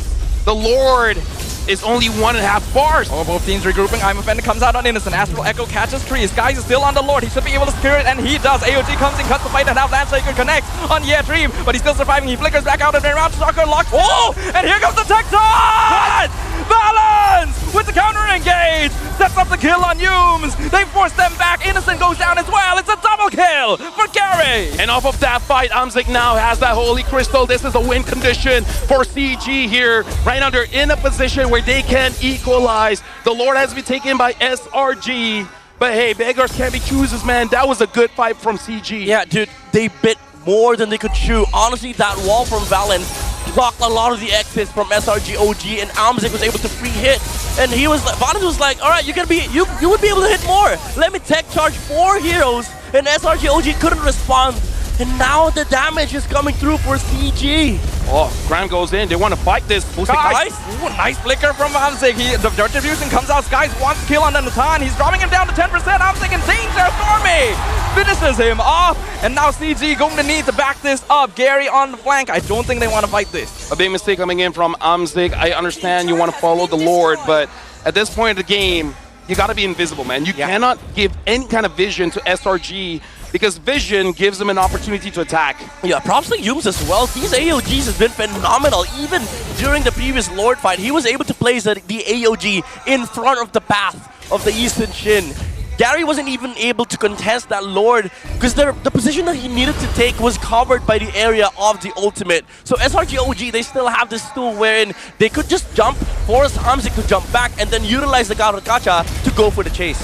The Lord is only 1.5 bars. Oh, both teams regrouping. I'm Offended comes out on Innocent. Astral Echo catches Tree. Skies is still on the Lord. He should be able to secure it, and he does. AOG comes in, cuts the fight, and now Landshaker connects on Dream, but he's still surviving. He flickers back out and around. Soccer locks. Oh! And here comes the Tecton! Balance! With the counter engage! Sets up the kill on Yumes. They force them back. Innocent goes down as well. It's a double kill for Gary. And off of that fight, Amzik now has that Holy Crystal. This is a win condition for CG here. Right now, they're in a position where they can equalize. The Lord has been taken by SRG. But hey, beggars can't be choosers, man. That was a good fight from CG. Yeah, dude, they bit more than they could chew. Honestly, that wall from Valence blocked a lot of the exits from SRG.OG, and Amzik was able to free hit. And he was like, Valence was like, all right, you would be able to hit more. Let me tech charge 4 heroes, and SRG.OG couldn't respond. And now the damage is coming through for CG. Oh, Cram goes in. They want to fight this. Skies! Ooh, nice flicker from Amzik. The Dirt Diffusion comes out. Skies wants to kill on the Natan. He's dropping him down to 10%. Amzik in danger. Stormy finishes him off. And now CG going to need to back this up. Gary on the flank. I don't think they want to fight this. A big mistake coming in from Amzik. I understand you want to follow the Lord, but at this point of the game, you got to be invisible, man. You cannot give any kind of vision to SRG because vision gives them an opportunity to attack. Yeah, props to Yumes as well. These AOGs has been phenomenal. Even during the previous Lord fight, he was able to place the AOG in front of the path of the Eastern Shin. Gary wasn't even able to contest that Lord because the position that he needed to take was covered by the area of the ultimate. So SRG.OG, they still have this tool wherein they could just jump, force Amzik to jump back, and then utilize the Gacha to go for the chase.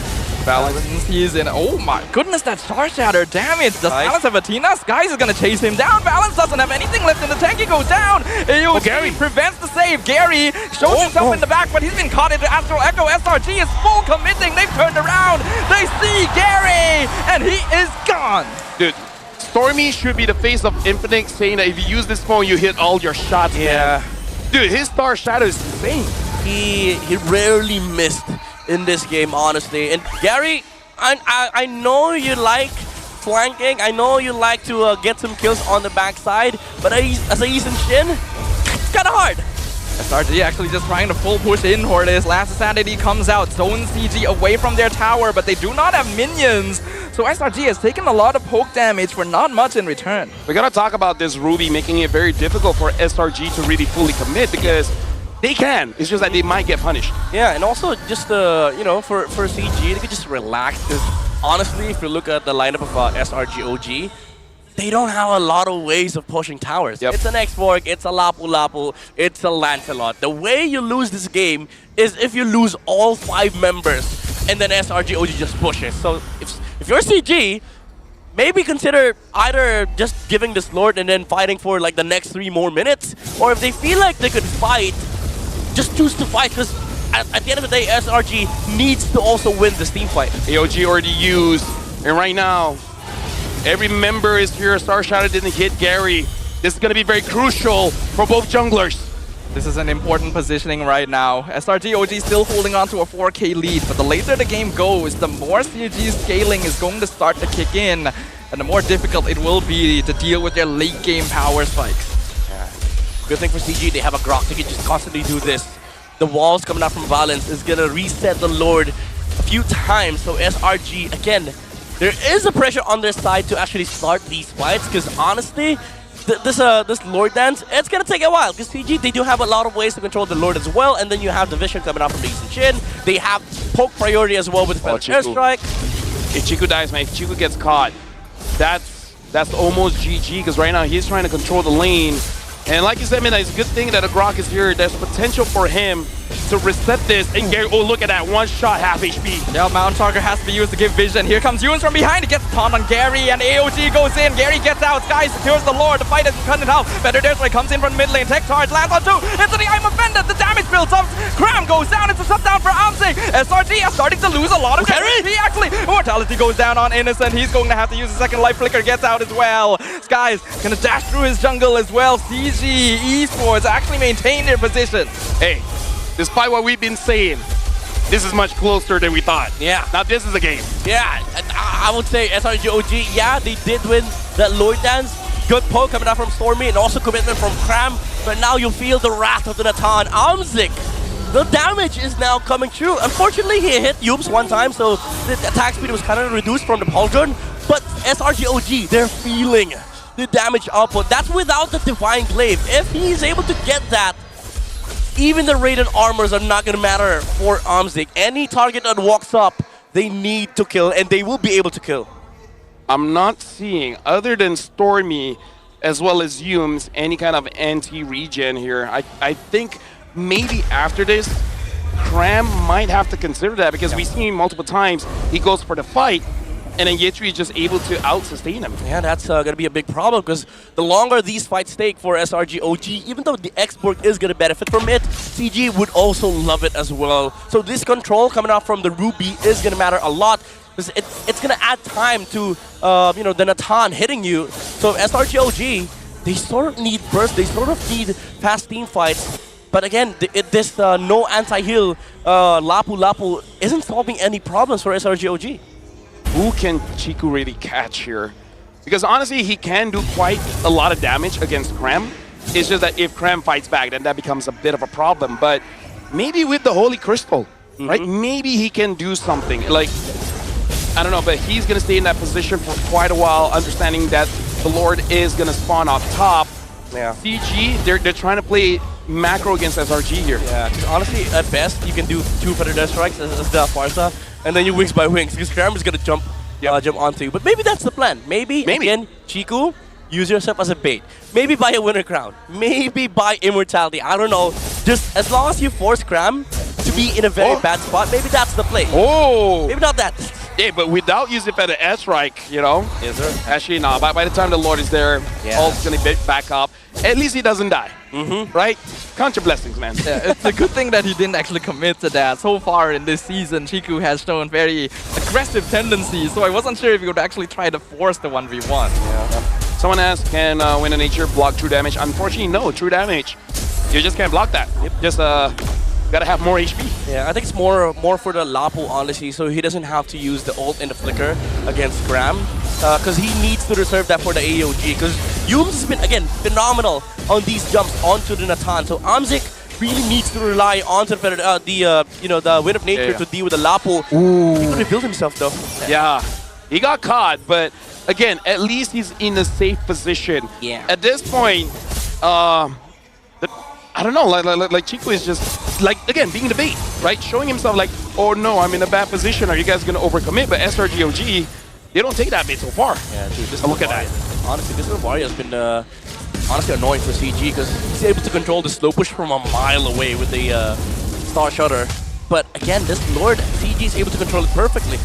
Balance, he's in. Oh my goodness, that Star Shatter damage. Does Balance have Athena? Skies is gonna chase him down. Balance doesn't have anything left in the tank. He goes down. Gary prevents the save. Gary shows himself in the back, but he's been caught into Astral Echo. SRG is full committing. They've turned around. They see Gary, and he is gone. Dude, Stormy should be the face of Infinite, saying that if you use this phone, you hit all your shots. Yeah. Man. Dude, his Star Shadow is insane. He rarely missed in this game, honestly. And Gary, I know you like flanking. I know you like to get some kills on the backside, but as a Eastern Shin, it's kind of hard. SRG actually just trying to full push in for this. Last Sanity comes out, zones CG away from their tower, but they do not have minions. So SRG has taken a lot of poke damage for not much in return. We gotta talk about this Ruby making it very difficult for SRG to really fully commit because they can. It's just that they might get punished. Yeah, and also just for CG, they could just relax. Because honestly, if you look at the lineup of SRG.OG, they don't have a lot of ways of pushing towers. It's an X-Fork, it's a Lapu Lapu, it's a Lancelot. The way you lose this game is if you lose all 5 members and then SRG.OG just pushes. So if you're CG, maybe consider either just giving this Lord and then fighting for like the next 3 more minutes, or if they feel like they could fight, just choose to fight, because at the end of the day, SRG needs to also win this team fight. AOG already used, and right now, every member is here. Star Shadow didn't hit Gary. This is going to be very crucial for both junglers. This is an important positioning right now. SRG.OG still holding on to a 4K lead, but the later the game goes, the more CG scaling is going to start to kick in, and the more difficult it will be to deal with their late game power spikes. Good thing for CG, they have a Grok. They can just constantly do this. The walls coming out from Valence is going to reset the Lord a few times. So SRG, again, there is a pressure on their side to actually start these fights, because honestly, this Lord Dance, it's gonna take a while, because CG, they do have a lot of ways to control the Lord as well, and then you have the vision coming out from the East and Shin. They have poke priority as well with Feather Airstrike. If Chiku dies, man, if Chiku gets caught, that's almost GG, because right now he's trying to control the lane. And like you said, man, it's a good thing that Agrok is here. There's potential for him to reset this. And Gary, oh, look at that. One shot, half HP. Yeah, Mount Talker has to be used to give vision. Here comes Yoons from behind. He gets taunt on Gary, and AOG goes in. Gary gets out. Sky secures the Lord. The fight is cut in half. Feather Airstrike comes in from mid lane. Tech charge lands on two. Into the I'm offended. The damage builds up. Cram goes down. It's a sub down for Amsig. SRG is starting to lose a lot of HP, actually. Mortality goes down on Innocent. He's going to have to use a second life flicker. Gets out as well. Sky's gonna dash through his jungle as well. CG Esports actually maintain their position. Hey, despite what we've been saying, this is much closer than we thought. Yeah. Now this is a game. Yeah, I would say SRG.OG, yeah, they did win that Lord Dance. Good poke coming out from Stormy and also commitment from Cram. But now you feel the wrath of the Natan. Amzik, the damage is now coming through. Unfortunately, he hit Yooms one time, so the attack speed was kind of reduced from the Pauldron. But SRG.OG, they're feeling the damage output. That's without the Divine Glaive. If he's able to get that, even the Raiden armors are not going to matter for Amzik. Any target that walks up, they need to kill, and they will be able to kill. I'm not seeing, other than Stormy as well as Yooms, any kind of anti-regen here. I think maybe after this, Cram might have to consider that, because we've seen multiple times he goes for the fight, and then Yetri is just able to out-sustain him. Yeah, that's going to be a big problem, because the longer these fights take for SRG.OG, even though the export is going to benefit from it, CG would also love it as well. So this control coming out from the Ruby is going to matter a lot, because it's going to add time to the Natan hitting you. So SRG.OG, they sort of need burst, they sort of need fast team fights. But again, this no anti-heal Lapu Lapu isn't solving any problems for SRG.OG. Who can Chiku really catch here? Because honestly, he can do quite a lot of damage against Cram. It's just that if Cram fights back, then that becomes a bit of a problem. But maybe with the Holy Crystal, right? Maybe he can do something. Like, I don't know, but he's going to stay in that position for quite a while, understanding that the Lord is going to spawn off top. Yeah. CG, they're trying to play macro against SRG here. Yeah, because honestly, at best, you can do 2 Feather Airstrikes as the Farsa, and then you wings by wings, because Cram is going to jump onto you. But maybe that's the plan. Maybe. Again, Chiku, use yourself as a bait. Maybe buy a Winter Crown. Maybe buy Immortality. I don't know. Just as long as you force Cram to be in a very bad spot, maybe that's the play. Oh! Maybe not that. Yeah, but without using Feather Airstrike, you know? Yes, sir. Actually, no. By the time the Lord is there, all's going to back up. At least he doesn't die. Right? Count your blessings, man. Yeah, it's a good thing that he didn't actually commit to that. So far in this season, Chiku has shown very aggressive tendencies, so I wasn't sure if he would actually try to force the 1v1. Yeah. Someone asked, can Winter Nature block true damage? Unfortunately, no. True damage, you just can't block that. Just gotta have more HP. Yeah, I think it's more for the Lapu, honestly, so he doesn't have to use the ult and the flicker against Cram, because he needs to reserve that for the AOG, because Yooms has been, again, phenomenal on these jumps onto the Natan, so Amzik really needs to rely on the Wind of Nature to deal with the Lapu. He could rebuild himself, though. Yeah, he got caught, but again, at least he's in a safe position. Yeah. At this point, I don't know, like Chiku is just, like, again, being the bait, right? Showing himself like, oh no, I'm in a bad position, are you guys going to overcommit? But SRG.OG, they don't take that bait so far. Yeah, dude, this look at that. Honestly, this Varia has been honestly annoying for CG, because he's able to control the slow push from a mile away with the Star Shutter. But again, this Lord, CG is able to control it perfectly.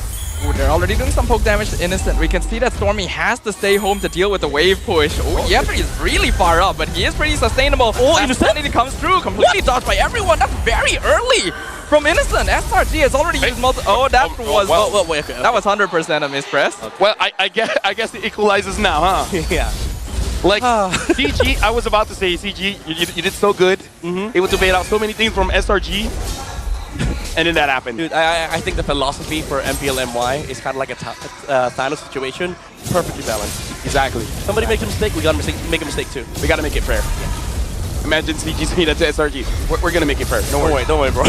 Ooh, they're already doing some poke damage to Innocent. We can see that Stormy has to stay home to deal with the wave push. Oh, Yetri is really far up, but he is pretty sustainable. Oh, Innocent comes through, completely dodged by everyone. That's very early from Innocent. SRG has already used multiple. Oh, that was wait, okay. That was 100% a mispress. Okay. Well, I guess it equalizes now, huh? Yeah. Like, CG, I was about to say, CG, you did so good. Able to bait out so many things from SRG. And then that happened. Dude, I think the philosophy for MPL MY is kind of like a Thanos situation. Perfectly balanced. Exactly. Somebody makes a mistake, we gotta make a mistake too. We gotta make it fair. Imagine CG saying that to SRG. We're gonna make it fair. Don't worry, bro.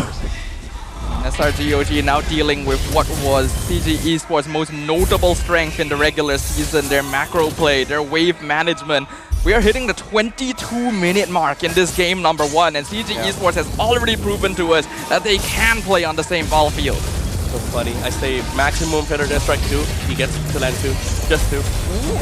SRG.OG now dealing with what was CG Esports' most notable strength in the regular season, their macro play, their wave management. We are hitting the 22-minute mark in this game number 1, and CG Esports has already proven to us that they can play on the same ball field. So funny. I say maximum Feather Death Strike 2. He gets to land 2. Just 2.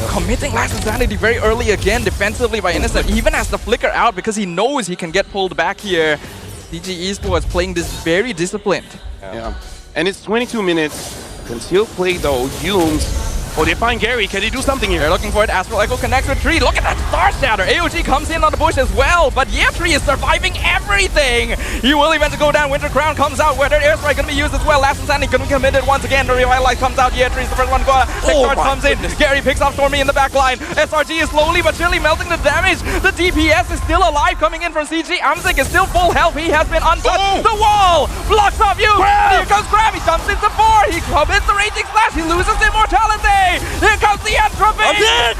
Committing Last Insanity very early again defensively by Innocent. Even has the flicker out because he knows he can get pulled back here. CG Esports playing this very disciplined. Yeah. And it's 22 minutes. Can still play though. Yumes. Oh, they find Gary. Can he do something here? They're looking for it. Astral Echo connects with Tree. Look at that Star Shatter. AOG comes in on the bush as well. But yeah, Tree is surviving everything. He will eventually go down. Winter Crown comes out. Whether Airstrike going to be used as well. Last Insanity going to be committed once again. The Revitalize comes out. Yeah, Tree's the first one to go out. Charge comes in. Gary picks up Stormy in the back line. SRG is slowly but surely melting the damage. The DPS is still alive coming in from CG. Amzik is still full health. He has been untouched. The wall blocks off you. Here comes Grab. He jumps into 4. He commits the Raging Slash. He loses immortality. Here comes the entropy!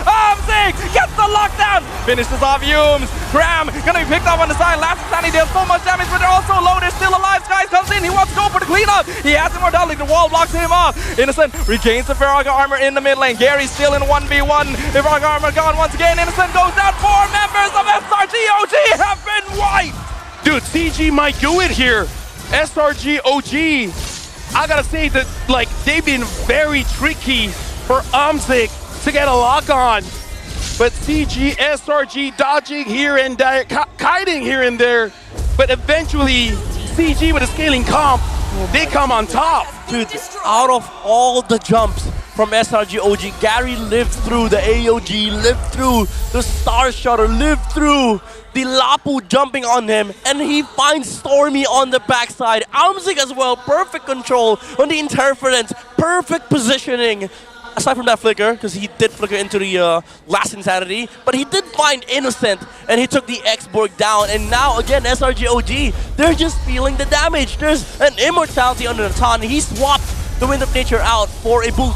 Amzik gets the lockdown! Finishes off Yumes. Graham gonna be picked up on the side. Last Insanity deals so much damage, but they're also low. They're still alive. Skies comes in. He wants to go for the cleanup. He has immortality. The wall blocks him off. Innocent regains the Firaga armor in the mid lane. Gary's still in 1v1. The Firaga armor gone once again. Innocent goes down. 4 members of SRG.OG have been wiped! Dude, CG might do it here. SRG.OG. I gotta say that, like, they've been very tricky for Amzik to get a lock on. But CG, SRG dodging here and there, kiting here and there. But eventually, CG with a scaling comp, they come on top. Dude, out of all the jumps from SRG.OG, Gary lived through the AOG, lived through the Star Shutter, lived through the Lapu jumping on him, and he finds Stormy on the backside. Amzik as well, perfect control on the interference, perfect positioning. Aside from that flicker, because he did flicker into the Last Insanity, but he did find Innocent, and he took the X-Borg down, and now again, SRG.OG, they're just feeling the damage. There's an immortality under the Natan. He swapped the Wind of Nature out for a boot.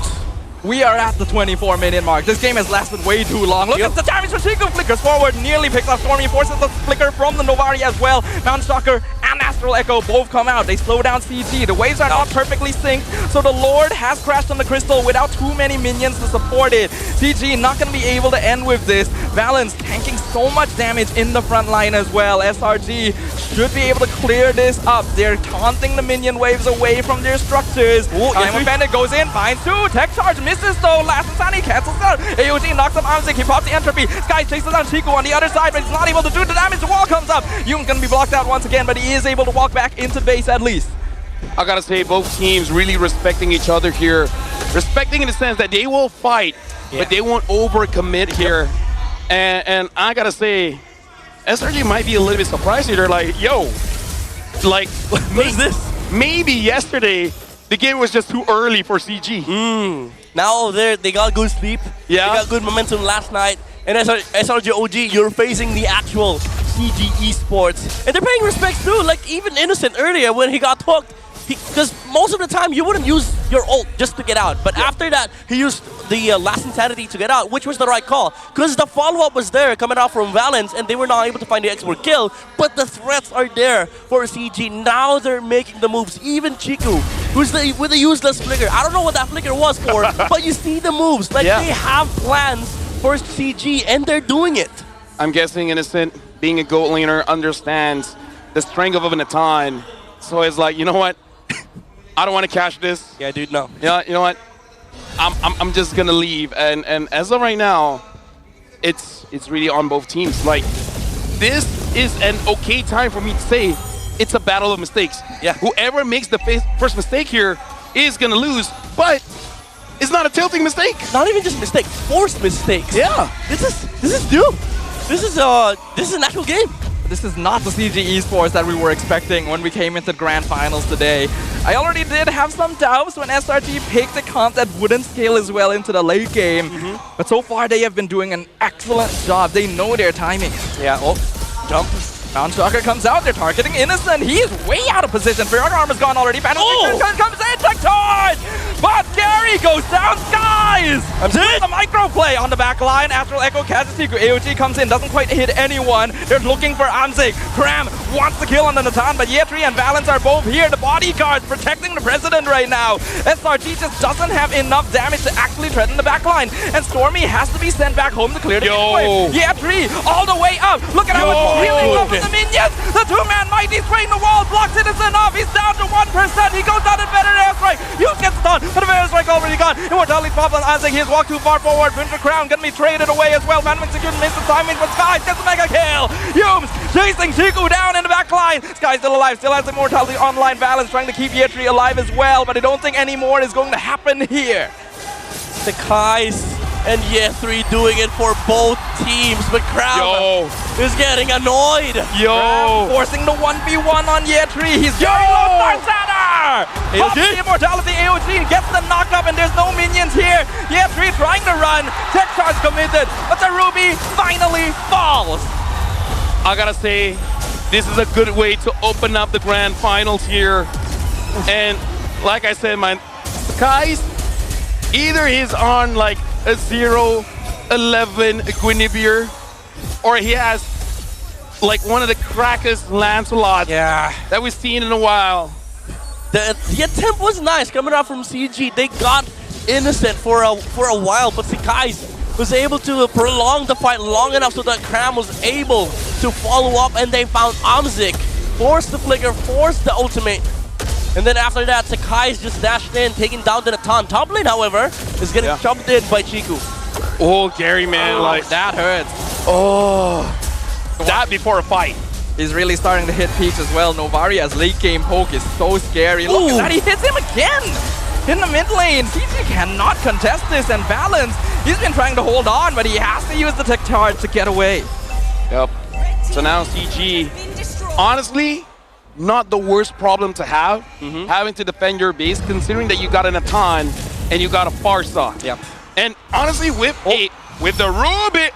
We are at the 24-minute mark. This game has lasted way too long. Look at the damage from Chico. Flickers forward, nearly picks up Stormy, forces the flicker from the Novari as well. Mount Stalker and Astral Echo both come out. They slow down CG. The waves are not perfectly synced, so the Lord has crashed on the Crystal without too many minions to support it. CG not going to be able to end with this. Valence tanking so much damage in the front line as well. SRG should be able to clear this up. They're taunting the minion waves away from their structures. Time of Bandit goes in, finds 2, tech charge misses though. Last Insanity cancels out. AOG knocks up Amzik, he pops the entropy. Sky chases down Chico on the other side, but he's not able to do the damage. The wall comes up. Yoon's gonna be blocked out once again, but he is able to walk back into base at least. I gotta say, both teams really respecting each other here. Respecting in the sense that they will fight, but they won't overcommit here. And I gotta say, SRG might be a little bit surprised here. They're like, yo, like, what is this? Maybe yesterday, the game was just too early for CG. Now they got good sleep. Yeah. They got good momentum last night. And SRG.OG, you're facing the actual CG Esports. And they're paying respects too. Like even Innocent earlier when he got hooked, because most of the time you wouldn't use your ult just to get out. But after that, he used the Last Insanity to get out, which was the right call. Because the follow-up was there coming out from Valence, and they were not able to find the export kill. But the threats are there for CG. Now they're making the moves. Even Chiku, who's with the useless flicker. I don't know what that flicker was for, but you see the moves. Like they have plans for CG, and they're doing it. I'm guessing Innocent, being a gold laner, understands the strength of a Natan. So it's like, you know what? I don't want to cash this. Yeah, dude, no. Yeah, you know what? I'm just gonna leave. And as of right now, it's really on both teams. Like, this is an okay time for me to say it's a battle of mistakes. Yeah. Whoever makes the first mistake here is gonna lose, but it's not a tilting mistake. Not even just mistake, forced mistakes. Yeah. This is new. This is an actual game. This is not the CG Esports that we were expecting when we came into the Grand Finals today. I already did have some doubts when SRG picked a comp that wouldn't scale as well into the late game. But so far they have been doing an excellent job. They know their timing. Yeah, jump. Mount Stalker comes out, they're targeting Innocent. He is way out of position. Firaga armor's gone already. Comes in, tech charge! But Gary goes down. Sky Skies! The micro play on the back line. Astral Echo catches Siku. AOG comes in, doesn't quite hit anyone. They're looking for Amzik. Cram wants to kill on the Natan, but Yetri and Valence are both here. The bodyguards protecting the president right now. SRG just doesn't have enough damage to actually threaten the back line. And Stormy has to be sent back home to clear the gateway. Yetri all the way up. Look at how much healing up with the minions. The two-man mighty spraying the wall. Block Citizen off. He's down to 1%. He goes down in better airstrike. You gets stunned, but the airstrike already gone. Immortality's problem. Isaac, he's walked too far forward. Winter Crown gonna be traded away as well. Manman secured and missed the timing, but Skies gets the mega kill. Humes chasing Chiku down in the back line. Sky's still alive, still has Immortality online. Valence trying to keep Yetri alive as well, but I don't think any more is going to happen here. Skies and Yetri doing it for both teams, but Crown is getting annoyed. Crown forcing the 1v1 on Yetri. He's going low. Tarzana! Pops the Immortality. AOG gets the knock up, and there's no minions here. Yetri trying to run. Tech charge committed, but the Ruby finally falls. I gotta say, this is a good way to open up the grand finals here. And like I said, man, Skies, either he's on like a 0-11 Guinevere, or he has like one of the crackest Lancelot that we've seen in a while. The attempt was nice coming out from CG. They got innocent for a while, but Skies was able to prolong the fight long enough so that Cram was able to follow up, and they found Amzik, forced the flicker, forced the ultimate. And then after that, Sakai's just dashed in, taking down the Natan. Top lane, however, is getting jumped in by Chiku. Oh, Gary, man, like that hurts. Oh, that before a fight. He's really starting to hit peaks as well. Novaria's late game poke is so scary. Look at that, he hits him again in the mid lane. CG cannot contest this, and Valence, he's been trying to hold on, but he has to use the tech charge to get away. Yep. So now CG, honestly, not the worst problem to have, having to defend your base, considering that you got an Natan and you got a Farsa. Yep. And honestly, with the Ruby,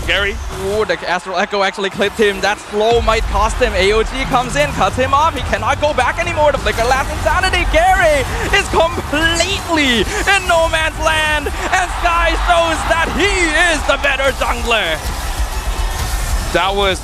Gary. Ooh, the Astral Echo actually clipped him. That slow might cost him. AOG comes in, cuts him off. He cannot go back anymore. The flicker lasts insanity. Gary is completely in no man's land, and Sky shows that he is the better jungler. That was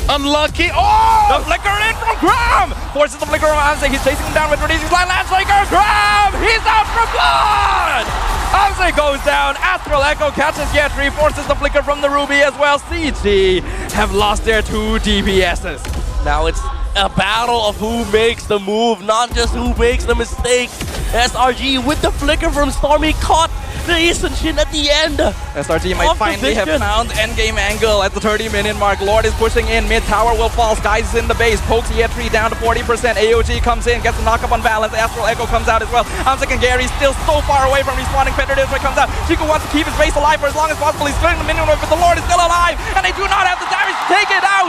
unlucky. Oh! The flicker in from Cram! Forces the flicker on Amzik. He's chasing him down with Releasing Blind Landstriker. Cram! He's out for blood! Amzik goes down. Astral Echo catches Yetri. Forces the flicker from the Ruby as well. CG have lost their 2 DPSs. Now it's a battle of who makes the move, not just who makes the mistakes. SRG with the flicker from Stormy caught the Isenshin at the end. SRG might finally have found endgame angle at the 30-minute mark. Lord is pushing in. Mid tower will fall. Skies is in the base. Pokes Yetri down to 40%. AOG comes in, gets a knock-up on Valence. Astral Echo comes out as well. Amzik and Gary still so far away from respawning. Predator comes out. Chico wants to keep his base alive for as long as possible. He's clearing the minion wave, but the Lord is still alive, and they do not have the damage to take it out.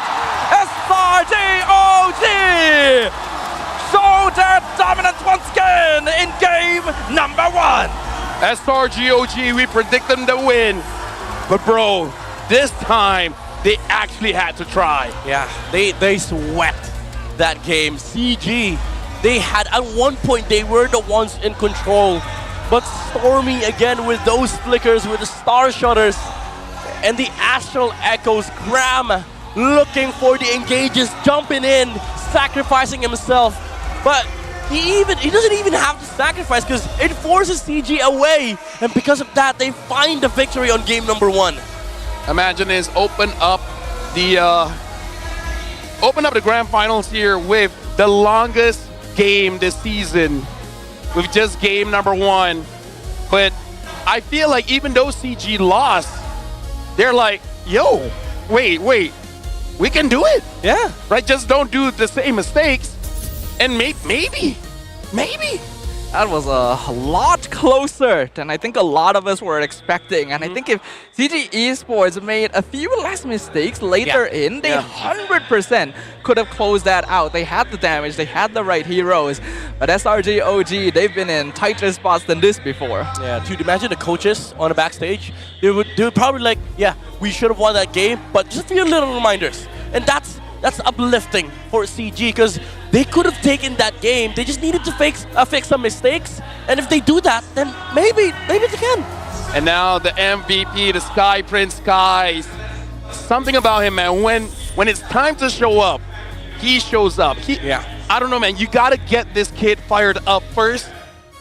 SRG.OG show their dominance once again in game number 1. SRG.OG, we predict them to win. But bro, this time, they actually had to try. Yeah, they swept that game. CG, they had, at one point, they were the ones in control. But Stormy, again, with those flickers, with the Star Shutters, and the Astral Echoes, Graham looking for the engages, jumping in, sacrificing himself. But he doesn't even have to sacrifice because it forces CG away, and because of that, they find the victory on game number 1. Imagine this, open up the grand finals here with the longest game this season, with just game number 1. But I feel like even though CG lost, they're like, yo, wait, we can do it. Yeah. Right, just don't do the same mistakes. And maybe. That was a lot closer than I think a lot of us were expecting. And I think if CG Esports made a few less mistakes later in, they 100% could have closed that out. They had the damage, they had the right heroes. But SRG.OG, they've been in tighter spots than this before. Yeah, dude, imagine the coaches on the backstage. They would probably like, yeah, we should have won that game, but just a few little reminders. And that's uplifting for CG, because They could have taken that game. They just needed to fix some mistakes. And if they do that, then maybe they can. And now the MVP, the Sky Prince Skies. Something about him, man. When it's time to show up, he shows up. I don't know, man. You gotta get this kid fired up first,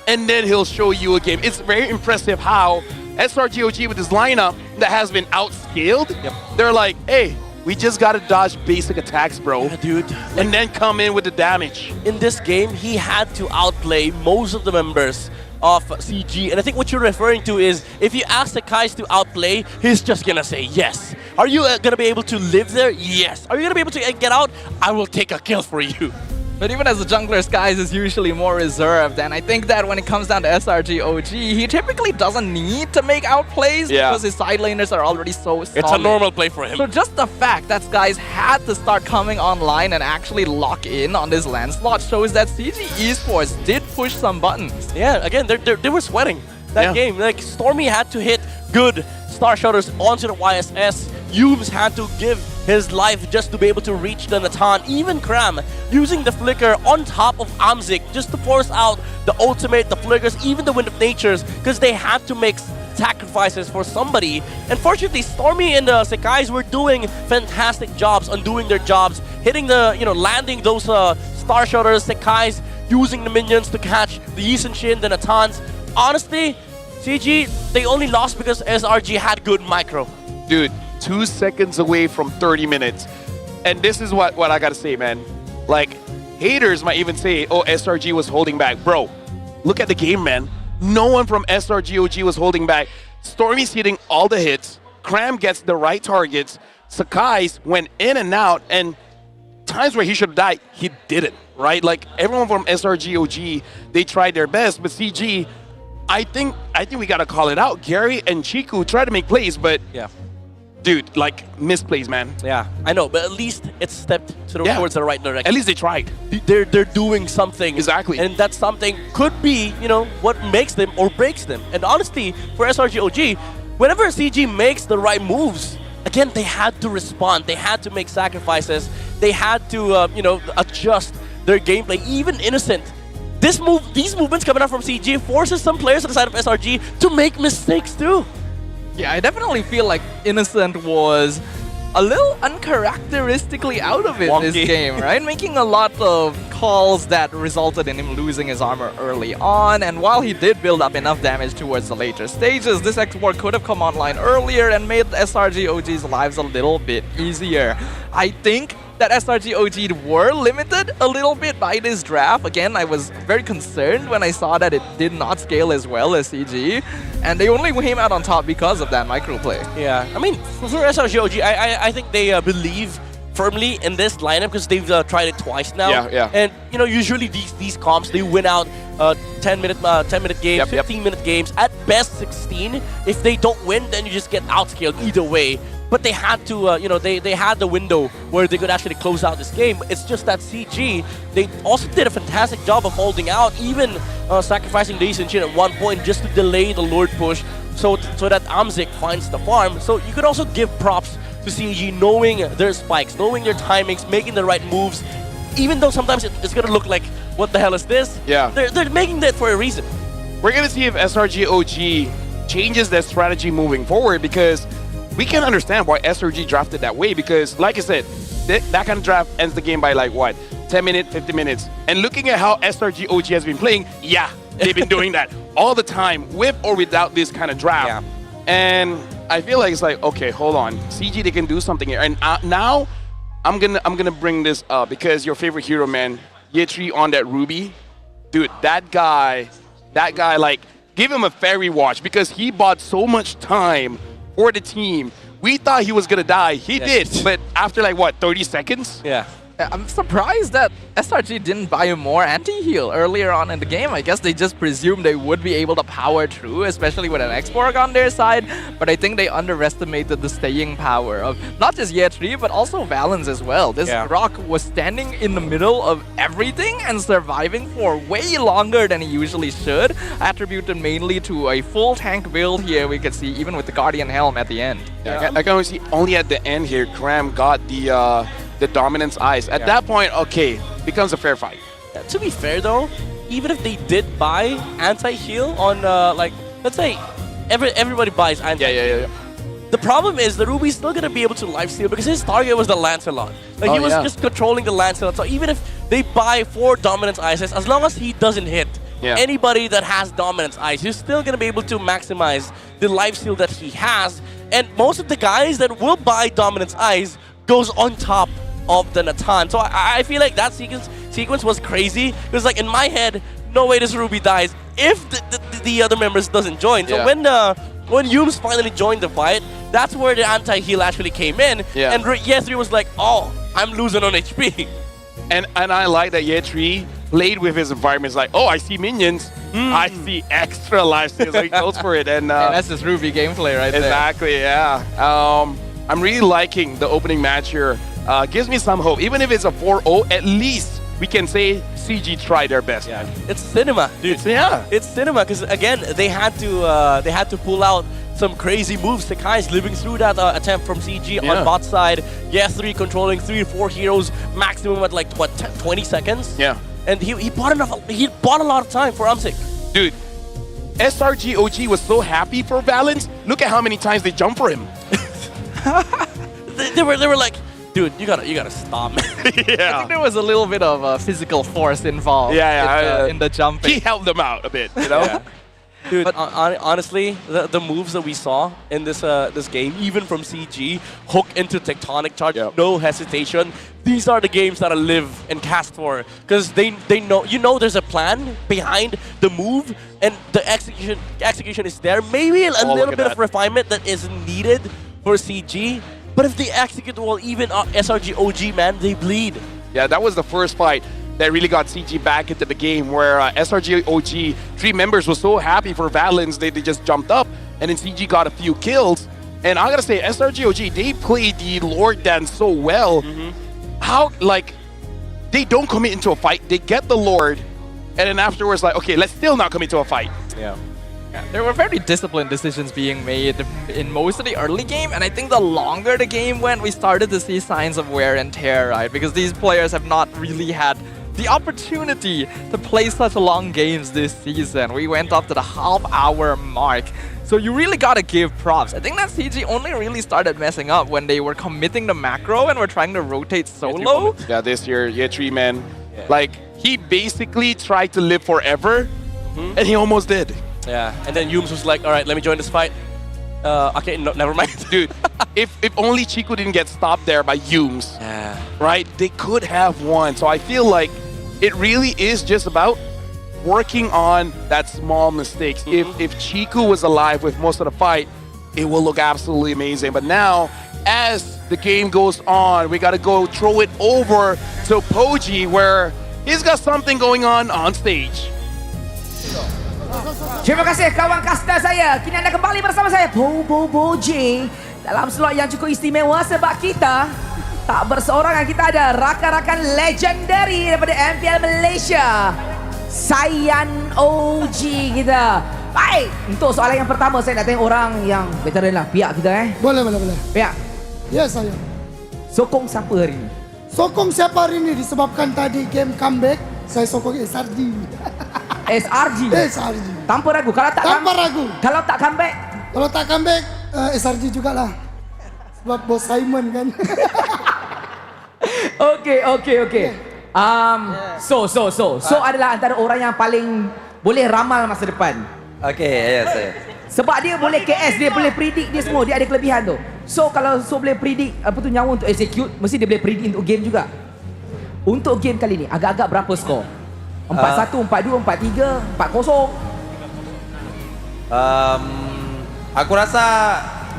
and then he'll show you a game. It's very impressive how SRG.OG with this lineup that has been outscaled, they're like, hey, we just gotta dodge basic attacks, bro. Yeah, dude. And then come in with the damage. In this game, he had to outplay most of the members of CG. And I think what you're referring to is, if you ask the guys to outplay, he's just gonna say yes. Are you gonna be able to live there? Yes. Are you gonna be able to get out? I will take a kill for you. But even as a jungler, Skies is usually more reserved, and I think that when it comes down to SRG.OG, he typically doesn't need to make outplays because his side laners are already so solid. It's a normal play for him. So just the fact that Skies had to start coming online and actually lock in on this land slot shows that CG Esports did push some buttons. Yeah, again, they were sweating that game. Like, Stormy had to hit good Star Shutters onto the YSS. Yums had to give his life just to be able to reach the Natan. Even Kram using the flicker on top of Amzik just to force out the ultimate, the flickers, even the Wind of Natures, because they had to make sacrifices for somebody. And fortunately, Stormy and the Sekais were doing fantastic jobs on doing their jobs, hitting the, landing those Star Shutters, Sekais, using the minions to catch the Yi Shin, the Natans. Honestly, CG, they only lost because SRG had good micro. Dude, 2 seconds away from 30 minutes. And this is what I gotta say, man. Like, haters might even say, oh, SRG was holding back. Bro, look at the game, man. No one from SRG.OG was holding back. Stormy's hitting all the hits. Cram gets the right targets. Sakai's went in and out, and times where he should have died, he didn't, right? Like, everyone from SRG.OG, they tried their best, but CG, I think we gotta call it out. Gary and Chiku tried to make plays, but dude, like, misplays, man. Yeah, I know, but at least it's stepped towards the right direction. At least they tried. They're doing something. Exactly. And that something could be, what makes them or breaks them. And honestly, for SRG.OG, whenever CG makes the right moves, again, they had to respond. They had to make sacrifices. They had to, adjust their gameplay. Even Innocent. These movements coming out from CG forces some players on the side of SRG to make mistakes too. Yeah, I definitely feel like Innocent was a little uncharacteristically out of it this game, right? Making a lot of calls that resulted in him losing his armor early on, and while he did build up enough damage towards the later stages, this export could have come online earlier and made SRG.OG's lives a little bit easier. I think that SRG.OG were limited a little bit by this draft. Again, I was very concerned when I saw that it did not scale as well as CG, and they only came out on top because of that microplay. Yeah, I mean, for SRG.OG, I think they believe firmly in this lineup because they've tried it twice now. Yeah. And usually these comps, they win out 10-minute games, 15-minute games, at best 16. If they don't win, then you just get outscaled either way. But they had to, they had the window where they could actually close out this game. It's just that CG, they also did a fantastic job of holding out, even sacrificing the Yi Shin at one point just to delay the Lord push so that Amzik finds the farm. So you could also give props to CG, knowing their spikes, knowing their timings, making the right moves. Even though sometimes it's going to look like, what the hell is this? Yeah. They're making that for a reason. We're going to see if SRG.OG changes their strategy moving forward, because we can understand why SRG drafted that way, because, like I said, that kind of draft ends the game by, like, what, 10 minutes, 50 minutes. And looking at how SRG.OG has been playing, yeah, they've been doing that all the time, with or without this kind of draft. Yeah. And I feel like it's like, okay, hold on. CG, they can do something here. And now, I'm gonna bring this up, because your favorite hero, man, Yetri on that Ruby, dude, that guy, like, give him a fairy watch, because he bought so much time for the team. We thought he was gonna die. He did, but after, like, what, 30 seconds? Yeah. I'm surprised that SRG didn't buy him more anti-heal earlier on in the game. I guess they just presumed they would be able to power through, especially with an X-Borg on their side. But I think they underestimated the staying power of not just Yetri, but also Valens as well. This Rock was standing in the middle of everything and surviving for way longer than he usually should, attributed mainly to a full tank build here. We could see even with the Guardian Helm at the end. Yeah, I can only see only at the end here, Cram got the Dominance Eyes. At that point, okay, becomes a fair fight. To be fair though, even if they did buy anti-heal on like, let's say everybody buys anti-heal. Yeah. The problem is the Ruby's still gonna be able to lifesteal because his target was the Lancelot. Like he was just controlling the Lancelot. So even if they buy 4 Dominance Ices, as long as he doesn't hit anybody that has Dominance Ice, he's still gonna be able to maximize the lifesteal that he has. And most of the guys that will buy Dominance Ice goes on top of the Natan. So I feel like that sequence was crazy. It was like in my head, no way this Ruby dies if the other members doesn't join. So when Yums finally joined the fight, that's where the anti-heal actually came in. Yeah. And Ye3 was like, oh, I'm losing on HP. And I like that Ye3 played with his environment. It's like, oh, I see minions. I see extra lifesteal. So he goes for it. And that's just Ruby gameplay right there. Exactly, yeah. I'm really liking the opening match here. Gives me some hope. Even if it's a 4-0, at least we can say CG tried their best. Yeah, it's cinema, dude. It's cinema because again they had to pull out some crazy moves. Sakai's living through that attempt from CG on bot side. Ye3 controlling 3 or 4 heroes maximum at like what 20 seconds. Yeah, and he bought a lot of time for Umsik. Dude, SRG.OG was so happy for Valence. Look at how many times they jumped for him. they were like, dude, you gotta stop. I think there was a little bit of physical force involved. In the jumping. He helped them out a bit, you know. Dude, but honestly, the moves that we saw in this game, even from CG, hook into tectonic charge, no hesitation. These are the games that I live and cast for, because they know there's a plan behind the move, and the execution is there. Maybe a little bit of refinement that is needed for CG, but if they execute well, even SRG.OG, man, they bleed. Yeah, that was the first fight that really got CG back into the game, where SRG.OG, 3 members were so happy for Valence, they just jumped up, and then CG got a few kills. And I gotta say, SRG.OG, they played the Lord dance so well. How, like, they don't commit into a fight, they get the Lord, and then afterwards, like, okay, let's still not commit to a fight. Yeah, there were very disciplined decisions being made in most of the early game, and I think the longer the game went, we started to see signs of wear and tear, right? Because these players have not really had the opportunity to play such long games this season. We went up to the half-hour mark. So you really gotta give props. I think that CG only really started messing up when they were committing the macro and were trying to rotate solo. Yeah, this year, Ye3, man. Like, he basically tried to live forever, and he almost did. Yeah, and then Yums was like, all right, let me join this fight. Okay, no, never mind. Dude, if only Chico didn't get stopped there by Yums, right? They could have won. So I feel like it really is just about working on that small mistakes. If Chico was alive with most of the fight, it will look absolutely amazing. But now, as the game goes on, we gotta go throw it over to Poji, where he's got something going on stage. Terima kasih kawan kasta saya. Kini anda kembali bersama saya Boji dalam slot yang cukup istimewa sebab kita tak berseorangan, kita ada rakan-rakan legendary daripada MPL Malaysia. Sayan OG kita. Baik, untuk soalan yang pertama saya nak tanya orang yang veteran lah, pihak kita Boleh. Pihak. Ya, saya. Sokong siapa hari ini? Sokong siapa hari ini disebabkan tadi game comeback, saya sokong SRG. SRG. Tanpa ragu. Tanpa ragu. Kalau tak comeback? Kalau tak comeback, SRG jugalah. Sebab bos Simon kan. Okay. So adalah antara orang yang paling boleh ramal masa depan. Okay, ya saya. Sebab dia boleh KS, dia boleh predict dia semua, dia ada kelebihan tu. So kalau boleh predict apa tu nyawa untuk execute, mesti dia boleh predict untuk game juga. Untuk game kali ni agak-agak berapa skor? 4-1, 4-2, 4-3, 4-0. Aku rasa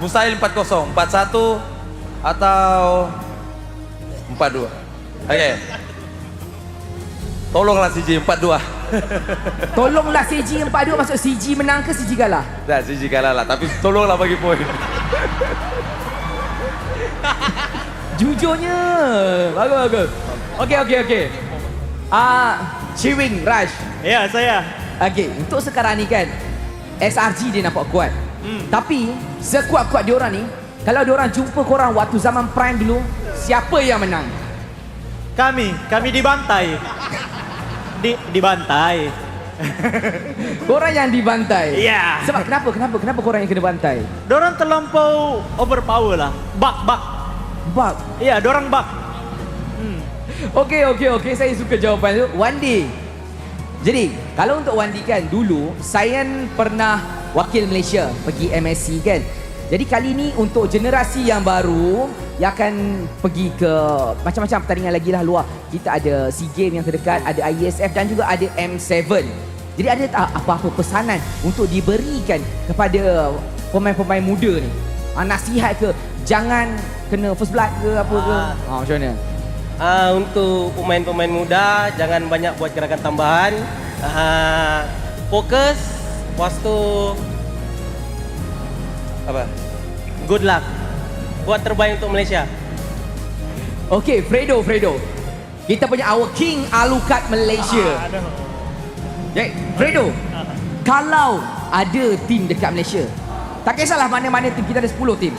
mustahil 4-0, 4-1 atau 4-2. Okay. Tolonglah CG 4-2. Tolonglah CG 4-2, maksud CG menang ke CG kalah? Tak, CG kalah lah, tapi tolonglah bagi poin. Jujurnya. Bagus. Okay. Chiwing, Raj. Ya, saya. Okay, untuk sekarang ni kan, SRG dia nampak kuat. Tapi, sekuat-kuat diorang ni, kalau diorang jumpa korang waktu zaman Prime dulu, siapa yang menang? Kami dibantai. Dibantai. Korang yang dibantai? Ya. Sebab kenapa korang yang kena bantai? Dorang terlampau overpower lah. Bug. Ya, dorang bug. Okey, saya suka jawapan tu. Wandi. Jadi, kalau untuk Wandi kan, dulu saya pernah wakil Malaysia pergi MSC kan. Jadi kali ni untuk generasi yang baru yang akan pergi ke macam-macam pertandingan lagi lah luar. Kita ada SEA Games yang terdekat, ada IESF dan juga ada M7. Jadi ada tak apa-apa pesanan untuk diberikan kepada pemain-pemain muda ni? Nasihat ke? Jangan kena first blood ke apa ke? Macam mana? Untuk pemain-pemain muda, jangan banyak buat gerakan tambahan. Fokus, lepas tu apa? Good luck. Buat terbaik untuk Malaysia. Okey, Fredo. Kita punya our King Alucard Malaysia. Jadi, Fredo, kalau ada tim dekat Malaysia, tak kisahlah mana-mana tim, kita ada 10 tim.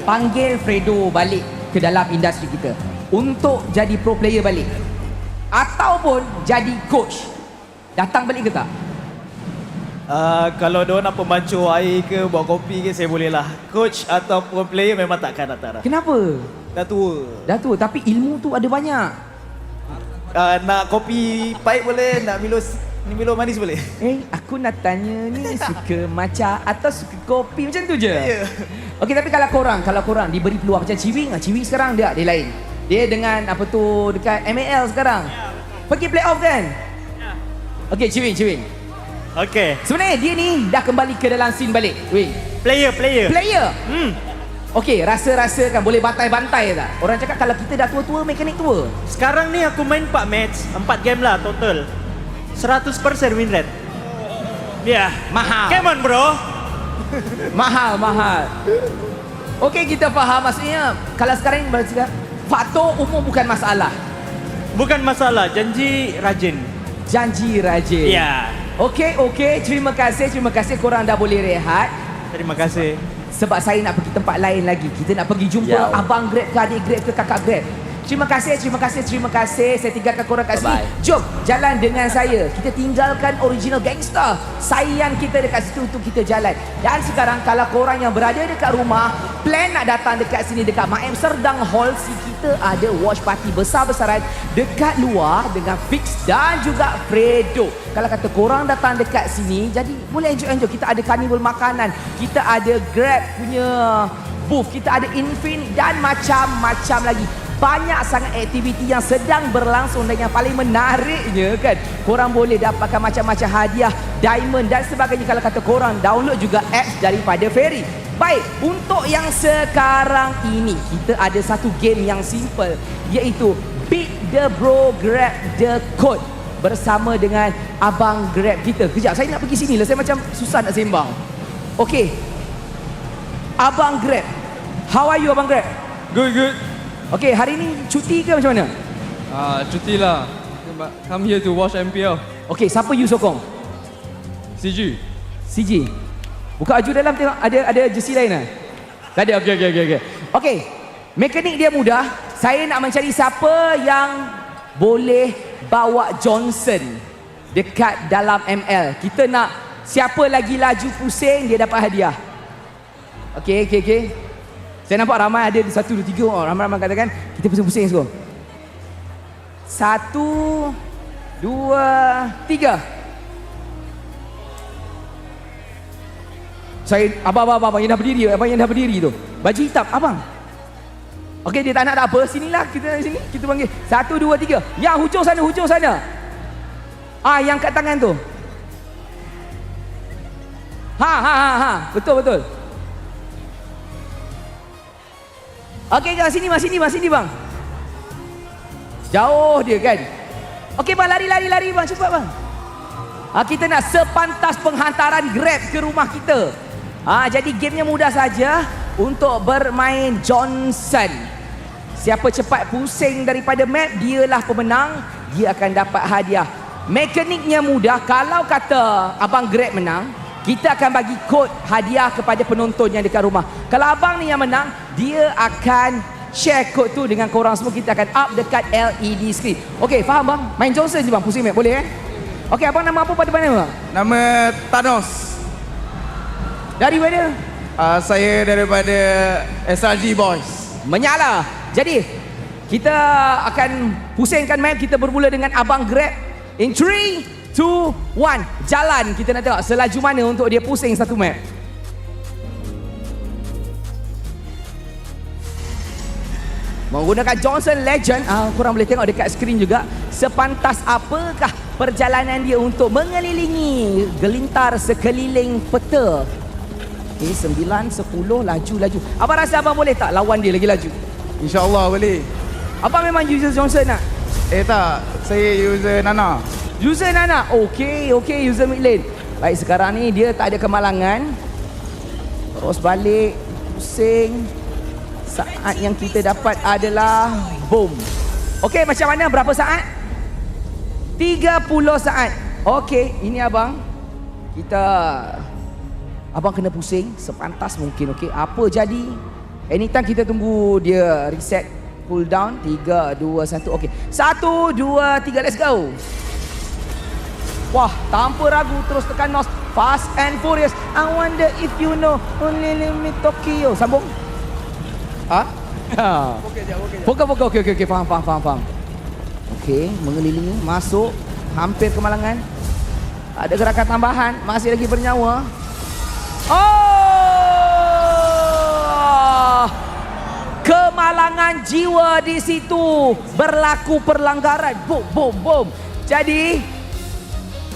Panggil Fredo balik ke dalam industri kita untuk jadi pro player balik. Ataupun jadi coach. Datang balik ke tak? Kalau dia nak pembancu air ke, buat kopi ke, saya boleh lah. Coach ataupun player memang takkan datang dah. Kenapa? Dah tua. Tapi ilmu tu ada banyak. Nak kopi pahit boleh, nak Milo manis boleh. Aku nak tanya ni suka matcha atau suka kopi, macam tu je? Ya. Okey, tapi kalau korang diberi peluang macam Ciwing sekarang dia lain. Dia dengan apa tu dekat MAL sekarang. Pergi playoff kan? Okey, Ciwing. Okey. Sebenarnya dia ni dah kembali ke dalam scene balik. Player. Okey, rasa kan boleh bantai-bantai tak? Orang cakap kalau kita dah tua-tua, mekanik tua. Sekarang ni aku main 4 match, 4 game lah total. 100% win rate. Ya, mahal. Come on bro. mahal. Okey, kita faham maksudnya kalau sekarang ni bercakap faktor umur bukan masalah. Bukan masalah, janji rajin. Ya. Okey, terima kasih korang dah boleh rehat. Terima kasih. Sebab saya nak pergi tempat lain lagi. Kita nak pergi jumpa abang Grab ke adik Grab ke kakak Grab. Terima kasih. Saya tinggalkan korang kat sini. Jom, jalan dengan saya. Kita tinggalkan original gangster. Sayang kita dekat situ untuk kita jalan. Dan sekarang kalau korang yang berada dekat rumah, plan nak datang dekat sini, dekat MAEPS Serdang Hall C, kita ada watch party besar-besaran dekat luar dengan Fix dan juga Fredo. Kalau kata korang datang dekat sini, jadi boleh enjoy. Kita ada karnival makanan, kita ada Grab punya booth, kita ada Infin dan macam-macam lagi. Banyak sangat aktiviti yang sedang berlangsung dan yang paling menariknya kan, korang boleh dapatkan macam-macam hadiah, diamond dan sebagainya kalau kata korang download juga apps daripada Ferry. Baik, untuk yang sekarang ini kita ada satu game yang simple, iaitu Beat the Bro Grab the Code bersama dengan abang Grab kita. Kejap, saya nak pergi sini lah, saya macam susah nak sembang. Okey, abang Grab, how are you abang Grab? Good. Okey, hari ni cuti ke macam mana? Cuti lah. Come here to watch MPL. Okey, siapa you sokong? CG. Buka baju dalam tengok, ada jersey lain lah? Tak ada, okey. Okey, mekanik dia mudah. Saya nak mencari siapa yang boleh bawa Johnson dekat dalam ML. Kita nak siapa lagi laju pusing, dia dapat hadiah. Okey. Saya nampak ramai ada 1, 2, 3 orang. Ramai katakan kita pusing-pusing semua. 1, 2, 3. Saya abang yang dah berdiri tu. Baju hitam abang. Okey, dia tak nak apa. Sinilah kita panggil. 1, 2, 3. Yang hujung sana. Yang kat tangan tu. Betul. Okey, sini bang. Jauh dia kan. Okey bang, lari bang, cepat bang. Kita nak sepantas penghantaran Grab ke rumah kita. Jadi gamenya mudah saja untuk bermain Johnson. Siapa cepat pusing daripada map, dialah pemenang. Dia akan dapat hadiah. Mekaniknya mudah. Kalau kata abang Grab menang, kita akan bagi kod hadiah kepada penonton yang dekat rumah. Kalau abang ni yang menang, dia akan share kod tu dengan korang semua. Kita akan up dekat LED screen. Okey, faham bang? Main Johnson je bang, pusing map, boleh Okey, abang nama apa pada mana bang? Nama Thanos. Dari mana? Saya daripada SRG Boys. Menyala. Jadi, kita akan pusingkan map. Kita bermula dengan Abang Grab. In 3, 2, 1. Jalan. Kita nak tengok selaju mana untuk dia pusing satu map. Menggunakan Johnson Legend. Korang boleh tengok dekat skrin juga. Sepantas apakah perjalanan dia untuk mengelilingi gelintar sekeliling peta. Okay, 9, 10, laju. Abang rasa abang boleh tak lawan dia lagi laju? InsyaAllah boleh. Abang memang user Johnson tak? Tak, saya user Nana. User Nana? Okey, user mid lane. Baik, sekarang ni dia tak ada kemalangan. Terus balik, pusing. Saat yang kita dapat adalah boom. Okey, macam mana? Berapa saat? 30 saat. Okey, ini abang. Abang kena pusing sepantas mungkin. Okey, apa jadi? Anytime kita tunggu dia reset cooldown. 3, 2, 1. Okey, 1, 2, 3, let's go. Wah, tanpa ragu terus tekan nos. Fast and Furious. I wonder if you know only limit Tokyo. Sambung. Fokus. Okey, faham. Okey, mengelilingi, masuk, hampir kemalangan. Ada gerakan tambahan, masih lagi bernyawa. Kemalangan jiwa di situ, berlaku perlanggaran. Boom. Jadi,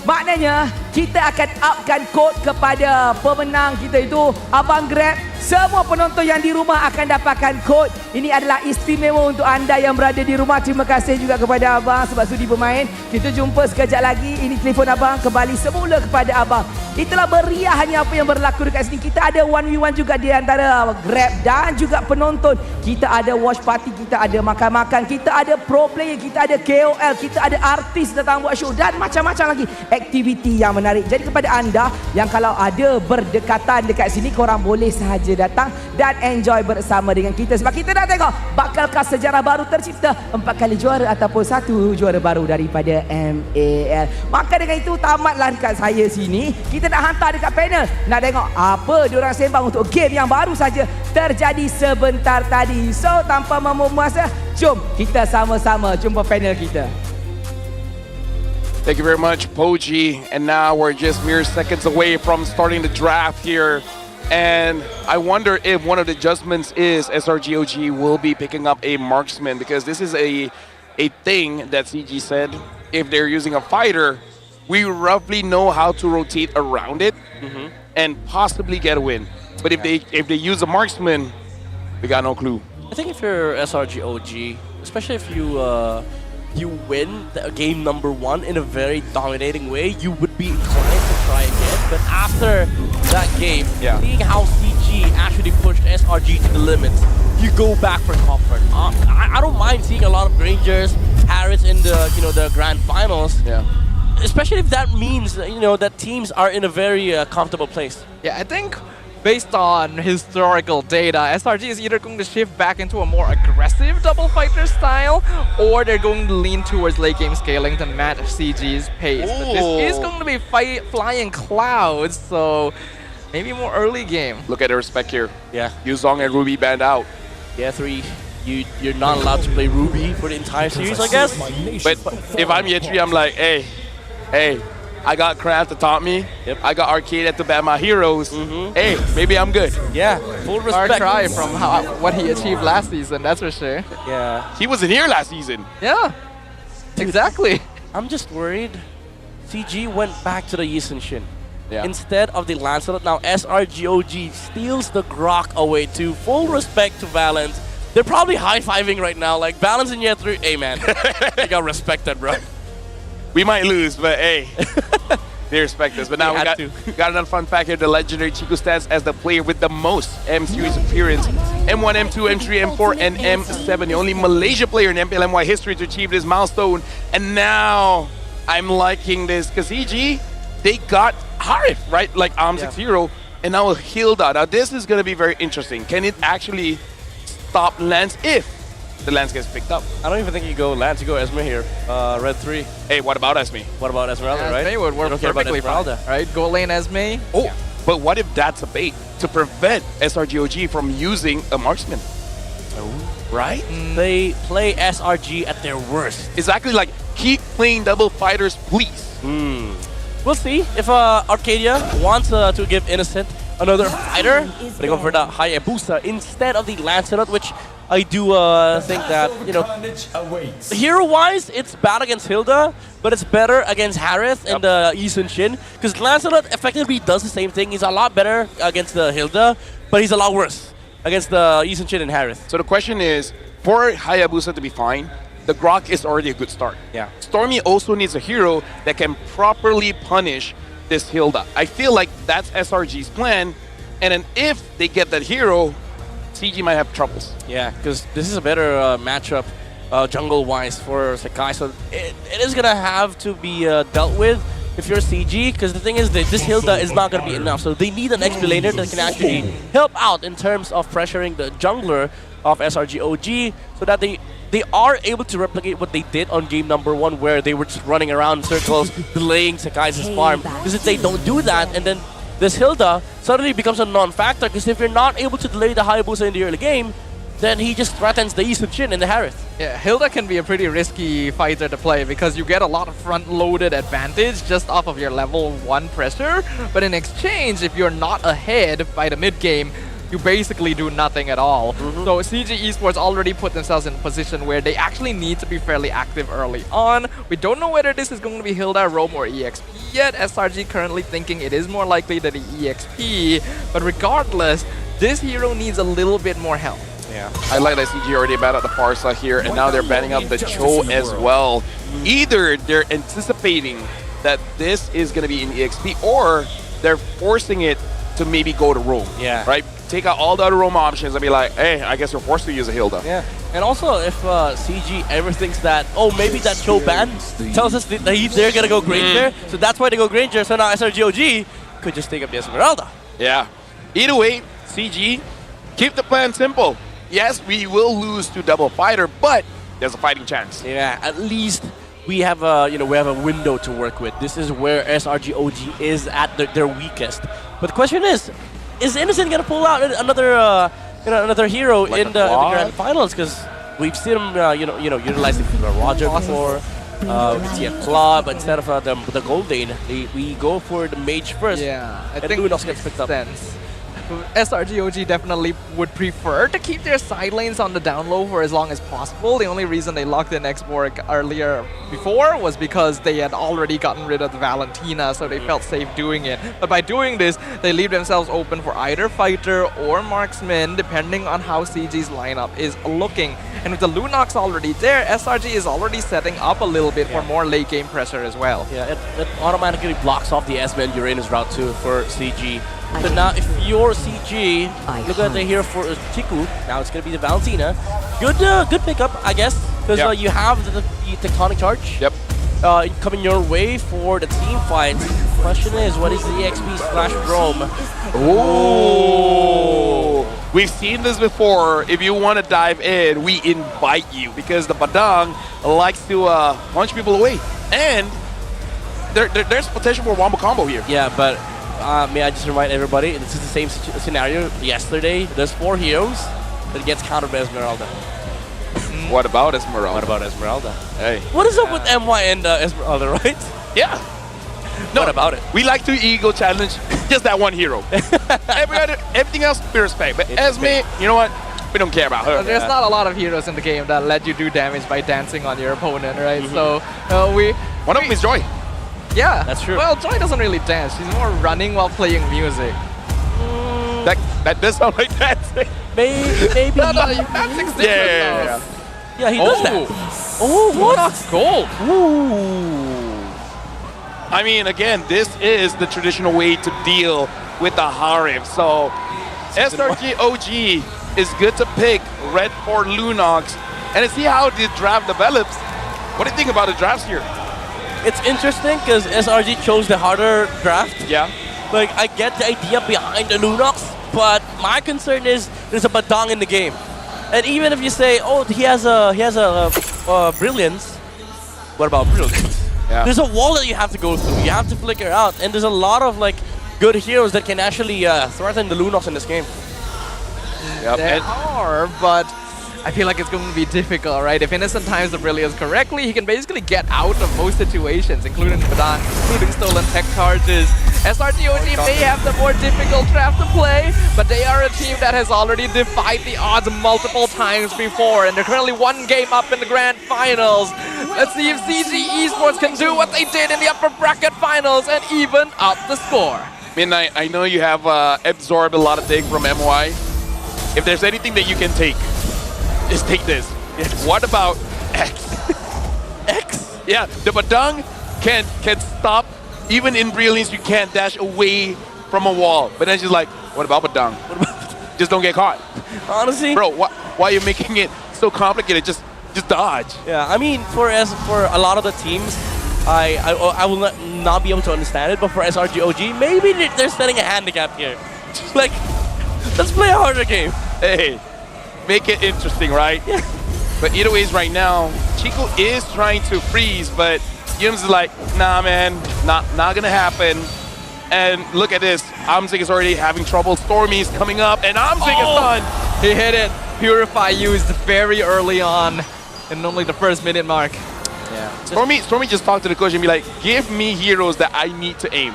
maknanya kita akan upkan kod kepada pemenang kita itu Abang Grab. Semua penonton yang di rumah akan dapatkan kod. Ini adalah istimewa untuk anda yang berada di rumah. Terima kasih juga kepada abang sebab sudi bermain. Kita jumpa sekejap lagi. Ini telefon abang kembali semula kepada abang. Itulah meriahnya apa yang berlaku dekat sini. Kita ada 1v1 juga di antara Grab dan juga penonton. Kita ada watch party, kita ada makan-makan, kita ada pro player, kita ada KOL, kita ada artis datang buat show dan macam-macam lagi aktiviti yang menarik. Jadi kepada anda yang kalau ada berdekatan dekat sini, korang boleh sahaja datang dan enjoy bersama dengan kita sebab kita nak tengok bakalkah sejarah baru tercipta 4 kali juara ataupun 1 juara baru daripada MAL. Maka dengan itu tamatlah dekat saya sini. Kita nak hantar dekat panel nak tengok apa diorang sembang untuk game yang baru saja terjadi sebentar tadi. So tanpa membuang masa, jom kita sama-sama jumpa panel kita. Thank you very much, Poji. And now we're just mere seconds away from starting the draft here. And I wonder if one of the adjustments is SRG.OG will be picking up a marksman because this is a thing that CG said. If they're using a fighter, we roughly know how to rotate around it and possibly get a win. But if they use a marksman, we got no clue. I think if you're SRG.OG, especially if you win the game number 1 in a very dominating way, you would be inclined to try again. But after that game, seeing how CG actually pushed SRG to the limits, you go back for comfort. I don't mind seeing a lot of Rangers, Harris in the the grand finals. Especially if that means that teams are in a very comfortable place. Yeah, I think based on historical data, SRG is either going to shift back into a more aggressive double fighter style, or they're going to lean towards late game scaling to match CG's pace. But this is going to be flying clouds, so maybe more early game. Look at the respect here. Yeah. Yuzong and Ruby banned out. Yeah, 3. You're not allowed to play Ruby for the entire series, I guess. But if I'm Yetri, I'm like, hey, I got Craft to taunt me. I got Arcade to ban my heroes. Hey, maybe I'm good. Yeah, full respect. Far cry from what he achieved last season, that's for sure. Yeah. He wasn't here last season. Yeah, exactly. I'm just worried. CG went back to the Yisun Shin. Yeah. Instead of the Lancelot, now SRG.OG steals the Grok away too. Full respect to Valence. They're probably high-fiving right now. Like, Valence and Yetri, hey man, you got respected, bro. We might lose, but hey, they respect us. But now we got another fun fact here. The legendary Chico stands as the player with the most M series appearance. M1, M2, M3, M4, and M7. The only Malaysia player in MPL MY history to achieve this milestone. And now I'm liking this because EG, they got Harif, right? Like ARM 6-0, and now Hilda. Now this is going to be very interesting. Can it actually stop Lance if the Lance gets picked up. I don't even think you go Lance, you go Esme here. Red 3. Hey, what about Esme? What about Esmeralda, right? Esme would work You don't care about perfectly fine, Esmeralda. right? Go lane Esme. Oh, but what if that's a bait to prevent SRG.OG from using a marksman? Right? They play SRG at their worst. Exactly, like, keep playing double fighters, please. We'll see if Arcadia wants to give Innocent another fighter. They go for the Hayabusa instead of the Lancelot, which I do think that, you know, hero-wise, it's bad against Hilda, but it's better against Harith and Yi Sun-shin, because Lancelot effectively does the same thing. He's a lot better against the Hilda, but he's a lot worse against the Yi Sun-shin and Harith. So the question is, for Hayabusa to be fine, the Grok is already a good start. Yeah. Stormy also needs a hero that can properly punish this Hilda. I feel like that's SRG's plan, and then if they get that hero, CG might have troubles. Yeah, because this is a better matchup jungle-wise for Sakai, so it is going to have to be dealt with if you're CG, because the thing is that this Hilda is not going to be enough, so they need an XP laner that can actually help out in terms of pressuring the jungler of SRG.OG, so that they are able to replicate what they did on game number 1, where they were just running around in circles, delaying Sakai's farm. Because if they don't do that, and then this Hilda suddenly becomes a non-factor, because if you're not able to delay the Hayabusa in the early game, then he just threatens the Yi Sun-shin and the Harith. Yeah, Hilda can be a pretty risky fighter to play because you get a lot of front-loaded advantage just off of your level 1 pressure, but in exchange, if you're not ahead by the mid-game, you basically do nothing at all. So CG Esports already put themselves in a position where they actually need to be fairly active early on. We don't know whether this is going to be Hilda, Roam, or EXP yet. SRG currently thinking it is more likely that the EXP, but regardless, this hero needs a little bit more help. Yeah, I like that CG already batted the Farsa here, and now they're banning up the Cho as well. Either they're anticipating that this is going to be in EXP, or they're forcing it to maybe go to Roam. Yeah. Right? Take out all the other Roam options and be like, hey, I guess we're forced to use a Hilda. Yeah. And also, if CG ever thinks that, oh, maybe that Cho ban tells us that they're going to go Granger, so that's why they go Granger, so now SRG.OG could just take up the Esmeralda. Yeah. Either way, CG, keep the plan simple. Yes, we will lose to double fighter, but there's a fighting chance. Yeah, at least we have a we have a window to work with. This is where SRG.OG is at their weakest. But the question is Innocent gonna pull out another another hero like in the grand finals? Because we've seen him utilizing Roger before. We see a claw, but instead of the Golden, we go for the mage first. Yeah, I and think Lunox gets picked up. SRG.OG definitely would prefer to keep their side lanes on the down low for as long as possible. The only reason they locked in Xborg earlier before was because they had already gotten rid of the Valentina, so they felt safe doing it. But by doing this, they leave themselves open for either fighter or marksman, depending on how CG's lineup is looking. And with the Lunox already there, SRG is already setting up a little bit for more late game pressure as well. Yeah, it automatically blocks off the Esme and Uranus route too for CG. But now if you're CG, look at the here for Chiku. Now it's going to be the Valentina. Good pickup, I guess, because you have the Tectonic Charge. Yep. Coming your way for the team fight. Question is, what is the EXP slash Roam? Oh, we've seen this before. If you want to dive in, we invite you, because the Badang likes to punch people away, and there's potential for wombo combo here. Yeah, but may I just remind everybody, this is the same scenario yesterday. There's 4 heroes that gets countered by Esmeralda. What about Esmeralda? What about Esmeralda? Hey. What is up with MY and Esmeralda, right? Yeah. No, what about it? We like to ego challenge just that one hero. Everything else we respect. But Esme, you know what? We don't care about her. There's not a lot of heroes in the game that let you do damage by dancing on your opponent, right? So one of them is Joy. Yeah, that's true. Well, Joy doesn't really dance. She's more running while playing music. That does sound like dancing. Maybe. No, dancing's different. Yeah, he does that. Oh, what? That's gold. Ooh. I mean, again, this is the traditional way to deal with the Harem. So SRG.OG is good to pick red for Lunox, and to see how the draft develops. What do you think about the drafts here? It's interesting because SRG chose the harder draft. Yeah. Like, I get the idea behind the Lunox, but my concern is there's a Badang in the game. And even if you say, oh, he has a brilliance, what about brilliance? Yeah. There's a wall that you have to go through. You have to flicker out, and there's a lot of like good heroes that can actually threaten the Lunox in this game. Yep. There are, but I feel like it's going to be difficult, right? If Innocent times the brilliance correctly, he can basically get out of most situations, including Badang, including stolen tech charges. SRG.OG may have the more difficult draft to play, but they are a team that has already defied the odds multiple times before, and they're currently 1 game up in the grand finals. Let's see if CG Esports can do what they did in the upper bracket finals and even up the score. Midnight, I know you have absorbed a lot of things from MY. If there's anything that you can take, just take this. What about X? X? Yeah, the Badang can stop. Even in Brilliance, you can't dash away from a wall. But then she's like, what about Badang? Just don't get caught. Honestly? Bro, why are you making it so complicated? Just dodge. Yeah, I mean, for a lot of the teams, I will not be able to understand it, but for SRG.OG, maybe they're setting a handicap here. Like, let's play a harder game. Hey, make it interesting, right? Yeah. But either ways, right now, Chico is trying to freeze, but Yums is like, nah, man, not gonna happen. And look at this, Amzik is already having trouble. Stormy's coming up, and Amzik is done. He hit it. Purify used very early on, in only the first minute mark. Yeah. Stormy just talked to the coach and be like, give me heroes that I need to aim.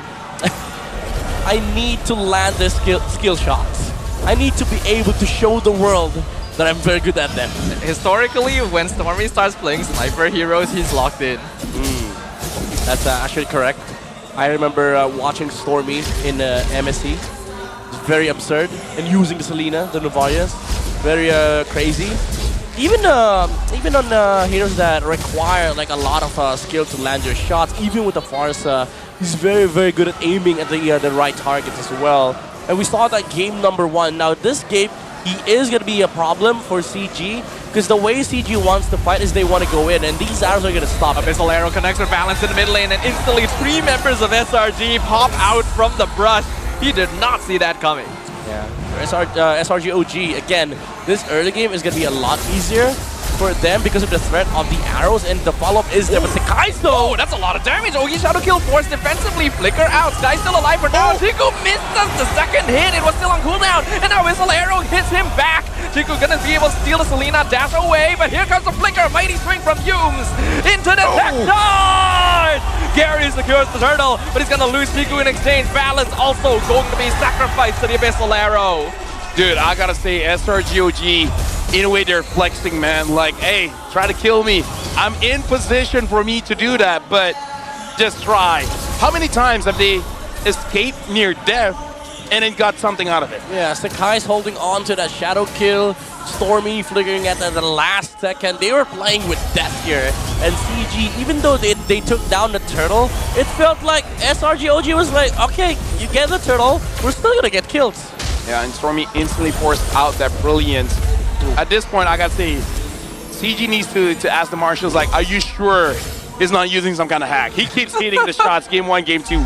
I need to land the skill shots. I need to be able to show the world that I'm very good at them. Historically, when Stormy starts playing sniper heroes, he's locked in. That's actually correct. I remember watching Stormy in MSC. It's very absurd. And using the Selena, the Novarias. Very crazy. Even on heroes that require like a lot of skill to land your shots, even with the Farsa, he's very, very good at aiming at the right targets as well. And we saw that game number 1. Now this game, he is going to be a problem for CG, because the way CG wants to fight is they want to go in, and these arrows are going to stop. Abyssal Arrow connects with balance in the mid lane, and instantly 3 members of SRG pop out from the brush. He did not see that coming. Yeah. SRG.OG, again, this early game is going to be a lot easier for them because of the threat of the arrows, and the follow-up is there. But Sekaizo! Oh, that's a lot of damage. OG Shadow Kill forced defensively. Flicker out. Sky's still alive for now. Chico misses the second hit. It was still on cooldown. And now Whistle Arrow hits him back. Chico gonna be able to steal the Selena, dash away. But here comes the Flicker. Mighty swing from Yums into the tech charge. Gary secures the turtle, but he's gonna lose Chico in exchange. Balance also going to be sacrificed to the Abyssal Arrow. Dude, I gotta say, SRG.OG, in a way they're flexing, man. Like, hey, try to kill me. I'm in position for me to do that, but just try. How many times have they escaped near death and then got something out of it? Yeah, Sekai's holding on to that shadow kill. Stormy flickering at the last second. They were playing with death here. And CG, even though they took down the turtle, it felt like SRG.OG was like, okay, you get the turtle, we're still gonna get killed. Yeah, and Stormy instantly forced out that brilliance. At this point, I gotta say, CG needs to ask the marshals, like, are you sure he's not using some kind of hack? He keeps hitting the shots, game 1, game 2.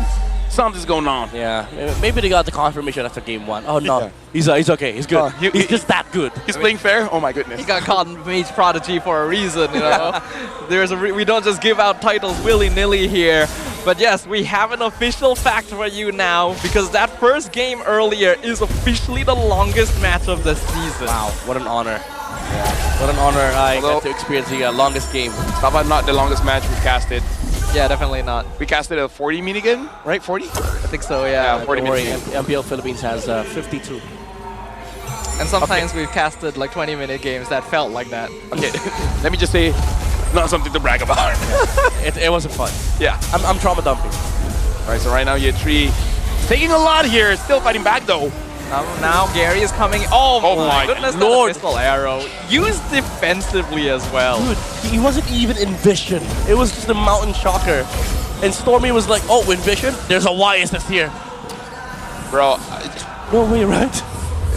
Something's going on. Yeah, maybe they got the confirmation after game 1. Oh no, he's okay, he's good. He's just that good. He's playing fair? Oh my goodness. He got called Mage Prodigy for a reason, you know. We don't just give out titles willy-nilly here. But yes, we have an official fact for you now, because that first game earlier is officially the longest match of the season. Wow, what an honor. Yeah. What an honor I got to experience the longest game. How about not the longest match we've casted? Yeah, definitely not. We casted a 40 minigun, right? 40? I think so, yeah. 40 minutes. MPL Philippines has 52. And sometimes we've casted like 20-minute games that felt like that. Okay, let me just say, not something to brag about. It wasn't fun. Yeah. I'm trauma dumping. All right, so right now year 3 taking a lot here, still fighting back though. Now Gary is coming. Oh my goodness, Lord. Pistol Arrow. Used defensively as well. Dude, he wasn't even in vision. It was just a mountain shocker. And Stormy was like, oh, in vision? There's a YSS here. Bro. No way, right?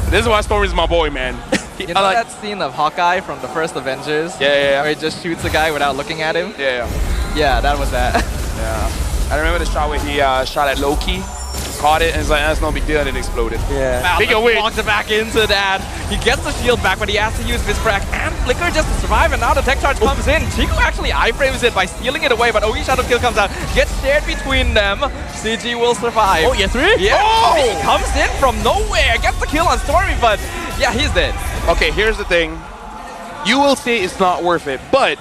This is why Stormy's my boy, man. You know that scene of Hawkeye from the first Avengers? Yeah. Where he just shoots a guy without looking at him? Yeah. Yeah, that was that. Yeah. I remember the shot where he shot at Loki. caught it and it's like, that's no big deal, and it exploded. Yeah. Big away. Walks it back into that. He gets the shield back, but he has to use Fist Crack and Flicker just to survive, and now the tech charge comes in. Chico actually iframes it by stealing it away, but Ogi Shadow Kill comes out. Gets shared between them. CG will survive. Oh, yeah, 3? Yeah, Oh! he comes in from nowhere. Gets the kill on Stormy, but yeah, he's dead. Okay, here's the thing. You will say it's not worth it, but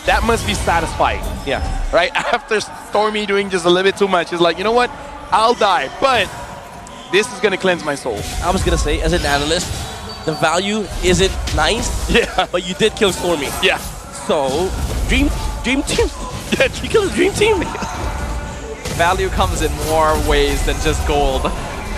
that must be satisfying. Yeah. Right? After Stormy doing just a little bit too much, it's like, you know what? I'll die, but this is going to cleanse my soul. I was going to say, as an analyst, the value isn't nice, but you did kill Stormy. Yeah. So, Dream Team. Yeah, you killed the Dream Team. Value comes in more ways than just gold.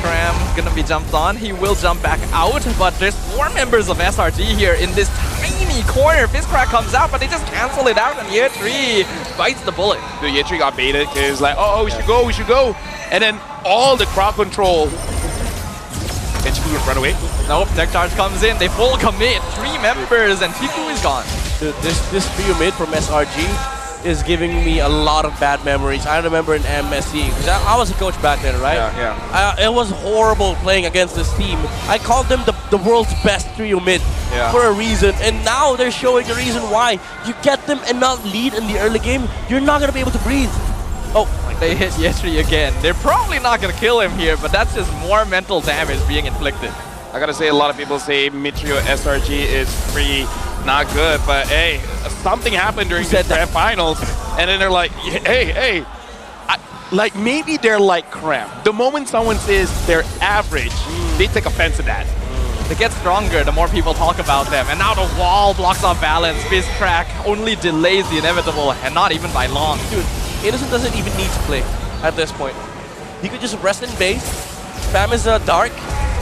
Cram gonna be jumped on. He will jump back out, but there's 4 members of SRG here in this tiny corner. Fist Crack comes out, but they just cancel it out, and Year 3 bites the bullet. Dude, Year 3 got baited because like, oh, we should go. And then all the crowd control. And Chiku would run away. Nope, tech charge comes in. They full commit. 3 members, and Chiku is gone. Dude, this trio mid from SRG is giving me a lot of bad memories. I remember in MSC, because I was a coach back then, right? Yeah. It was horrible playing against this team. I called them the world's best trio mid for a reason, and now they're showing the reason why. You get them and not lead in the early game, you're not going to be able to breathe. Oh, they hit Yetri again. They're probably not going to kill him here, but that's just more mental damage being inflicted. I gotta say, a lot of people say mid-trio SRG is pretty not good, but hey, something happened during the grand finals, and then they're like, hey, like maybe they're like Cram. The moment someone says they're average, they take offense to that. They get stronger the more people talk about them, and now the wall blocks off balance. Fist Crack only delays the inevitable, and not even by long. Dude, Innocent doesn't even need to play at this point. He could just rest in base, spam his dark,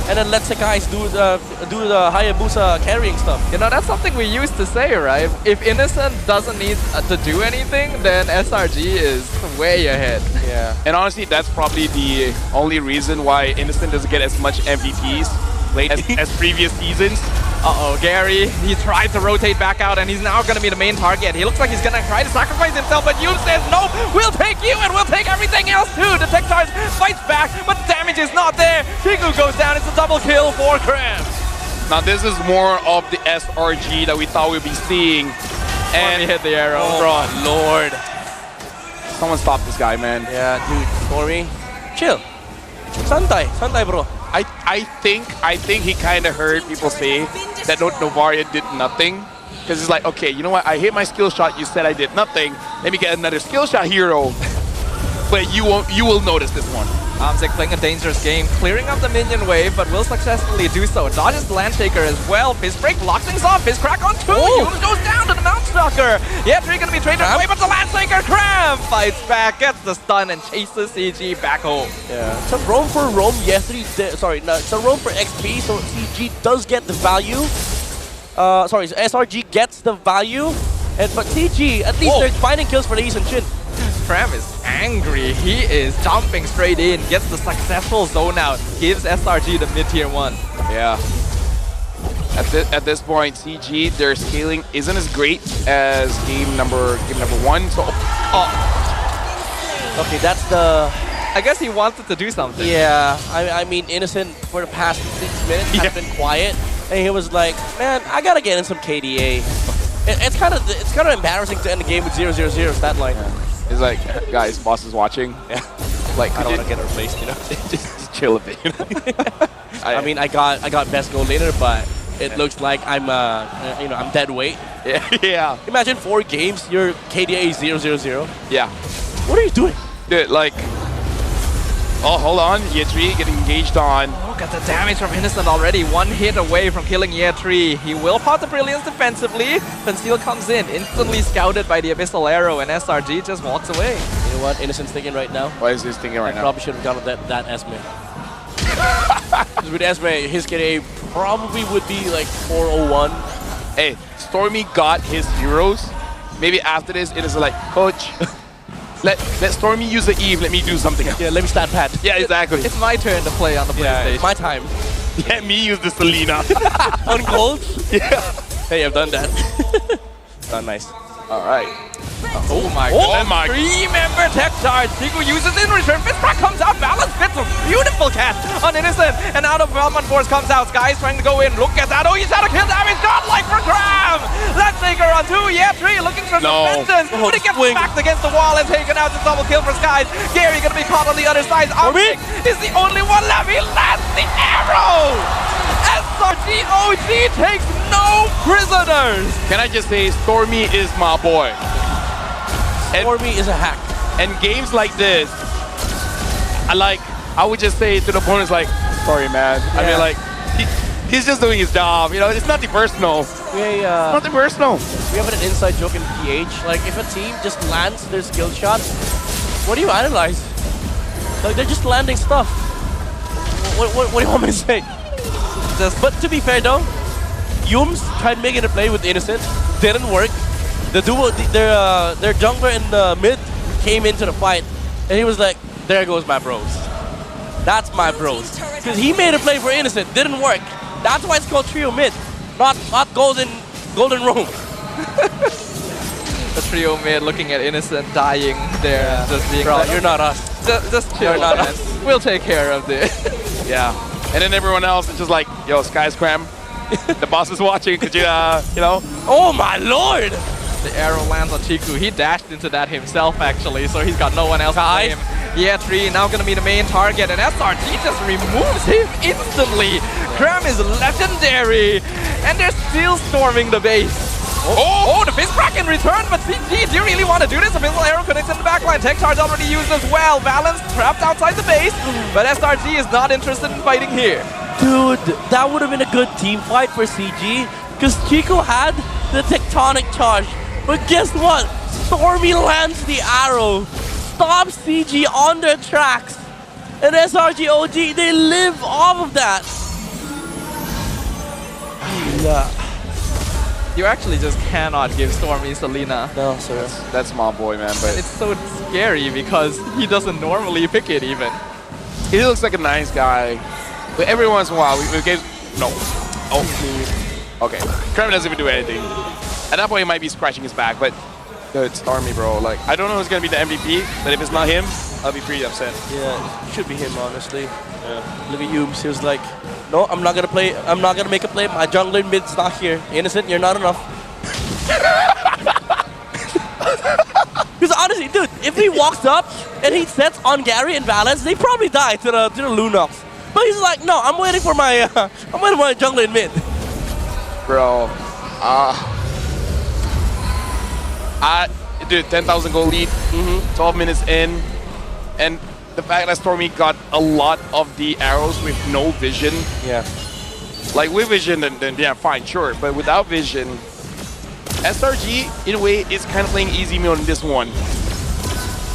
and then let the guys do the Hayabusa carrying stuff. You know, that's something we used to say, right? If Innocent doesn't need to do anything, then SRG is way ahead. Yeah. And honestly, that's probably the only reason why Innocent doesn't get as much MVPs as previous seasons. Uh-oh, Gary, he tried to rotate back out, and he's now going to be the main target. He looks like he's going to try to sacrifice himself, but Yoon says, no, we'll take you, and we'll take everything else too. The tech charge fights back, but the damage is not there. Kiku goes down. It's a double kill for Cram. Now, this is more of the SRG that we thought we'd be seeing. And he hit the arrow. Oh, my Lord. Someone stop this guy, man. Yeah, dude, Stormy, chill. Santai, bro. I think he kind of heard people say that Novaria did nothing, because it's like, okay, you know what? I hit my skill shot. You said I did nothing. Let me get another skill shot hero. But you will notice this one. Amzik playing a dangerous game, clearing up the minion wave, but will successfully do so. Dodges the Landshaker as well. Fist Break blocks things off. Fist Crack on 2. Yoon goes down to the Mount Stalker. Yeah, 3 gonna be traded away, but the Landshaker Cram fights back, gets the stun, and chases CG back home. Yeah, it's a roam for roam. It's a roam for XP, so CG does get the value. SRG gets the value, but CG, at least they're finding kills for the East and Chin. Cram is angry. He is jumping straight in, gets the successful zone out, gives SRG the mid-tier 1. Yeah. At this point, CG, their scaling isn't as great as game number 1. So, okay, that's the. I guess he wanted to do something. Yeah, I mean, Innocent for the past 6 minutes has been quiet, and he was like, man, I gotta get in some KDA. It's kind of embarrassing to end the game with 0-0-0 stat line. Yeah. It's like, guys, boss is watching. Yeah. Like, I don't want to get replaced, you know. just chill a bit. You know? I mean, I got best goal later, but it looks like I'm I'm dead weight. Yeah. Imagine 4 games, your KDA is 0-0-0. Yeah. What are you doing? Dude, like. Oh, hold on. Year3 getting engaged on. Look at the damage from Innocent already. 1 hit away from killing Year3. He will pop the Brilliance defensively. Conceal comes in, instantly scouted by the Abyssal Arrow, and SRG just walks away. You know what Innocent's thinking right now? What is he thinking right now? I probably should have gone with that Esme. Because with Esme, his KDA probably would be like 401. Hey, Stormy got his heroes. Maybe after this, it is like, Coach, let Stormy use the Eve, let me do something else. Yeah, let me stat pad. Yeah, exactly. It's my turn to play on the PlayStation. It's my time. Let me use the Selena. On gold? Yeah. Hey, I've done that. Not nice. All right. Oh my Oh god. my. Three-member tech charge. Tiku uses in return. Fistcrack comes out. Balance fits a beautiful catch on Innocent. And out of Belmont Force comes out. Sky is trying to go in. Look at that. Oh, he's out of kill damage. Godlike for Graham. Let's take her on 2. Yeah, 3 looking for some vengeance. But he gets backed against the wall and taken out. It's double kill for Skies. Gary gonna be caught on the other side. Amzik is the only one left. He lands the arrow. SRG.OG takes no prisoners. Can I just say, Stormy is my boy. Stormy is a hack. And games like this, I would just say to the opponents like, sorry man. I mean like, he's just doing his job. You know, it's nothing personal. Nothing personal. We have an inside joke in PH. Like, if a team just lands their skill shot, what do you analyze? Like, they're just landing stuff. What do you want me to say? But to be fair though, Yums tried making a play with Innocent, didn't work. The duo, their jungler in the mid came into the fight, and he was like, there goes my bros. That's my bros. Because he made a play for Innocent, didn't work. That's why it's called trio mid, not golden roam. The trio mid looking at Innocent dying there, just being Bro, like, you're not us. Just chill, You're not man. us. We'll take care of this. Yeah. And then everyone else is just like, yo, Sky's cram. The boss is watching. Could you, you know? Oh my lord! The arrow lands on Chiku. He dashed into that himself actually, so he's got no one else to blame. Yeah, 3 now gonna be the main target, and SRG just removes him instantly. Cram is legendary, and they're still storming the base. Oh, the fist crack in return, but CG, do you really want to do this? A missile arrow connects in the backline. Tech charge already used as well. Valence trapped outside the base, but SRG is not interested in fighting here. Dude, that would have been a good team fight for CG, because Chico had the tectonic charge. But guess what? Stormy lands the arrow, stops CG on their tracks, and SRG.OG, they live off of that. You actually just cannot give Stormy Selena. No, sir. That's my boy, man. But it's so scary because he doesn't normally pick it even. He looks like a nice guy. But every once in a while, we gave... No. Oh. Okay. Kramer doesn't even do anything. At that point, he might be scratching his back, but... Dude, Stormy, bro. Like, I don't know who's going to be the MVP, but if it's not him, I'll be pretty upset. Yeah, it should be him, honestly. Yeah. Look at Yums. He was like, no, I'm not going to play. I'm not going to make a play. My jungler mid's not here. Innocent, you're not enough. Because honestly, dude, if he walks up and he sets on Gary and Valence, they probably die to the Lunox. But he's like, no, I'm waiting for my jungler in mid. Bro, dude, 10,000 goal lead, 12 minutes in, and the fact that Stormy got a lot of the arrows with no vision. Yeah. Like with vision, then yeah, fine, sure. But without vision, SRG, in a way, is kind of playing easy mode in this one.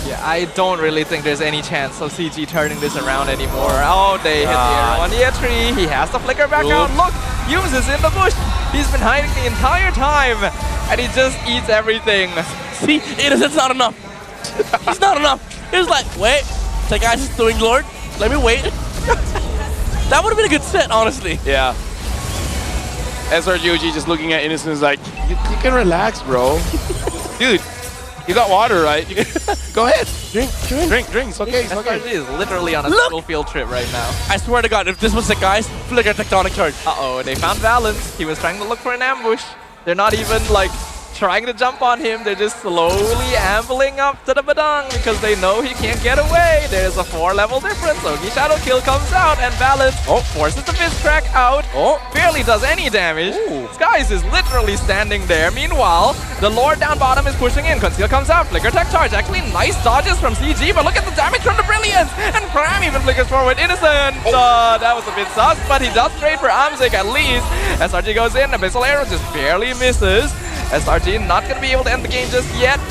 Yeah, I don't really think there's any chance of CG turning this around anymore. Oh, they hit the arrow on the 3. He has to flicker back out. Look, Yums is in the bush. He's been hiding the entire time, and he just eats everything. See, Innocent's not enough. He's not enough. He's like, wait, the guy's just doing Lord. Let me wait. That would have been a good set, honestly. Yeah. SRG.OG just looking at Innocent is like, you can relax, bro. Dude, you got water, right? Go ahead. Drink. It's okay. SRG is literally on a school field trip right now. I swear to God, if this was the guys, flicker tectonic charge. Uh-oh, they found Valence. He was trying to look for an ambush. They're not even, like, trying to jump on him. They're just slowly ambling up to the Badang because they know he can't get away. There's a 4-level difference. Ogi Shadow Kill comes out and Valence forces the fist crack out. Barely does any damage. Skies is literally standing there. Meanwhile, the Lord down bottom is pushing in. Conceal comes out. Flicker tech charge. Actually, nice dodges from CG, but look at the damage from the Brilliance. And Pram even flickers forward. Innocent. That was a bit sus, but he does trade for Amzik at least. SRG goes in. Abyssal Arrow just barely misses. SRG not going to be able to end the game just yet.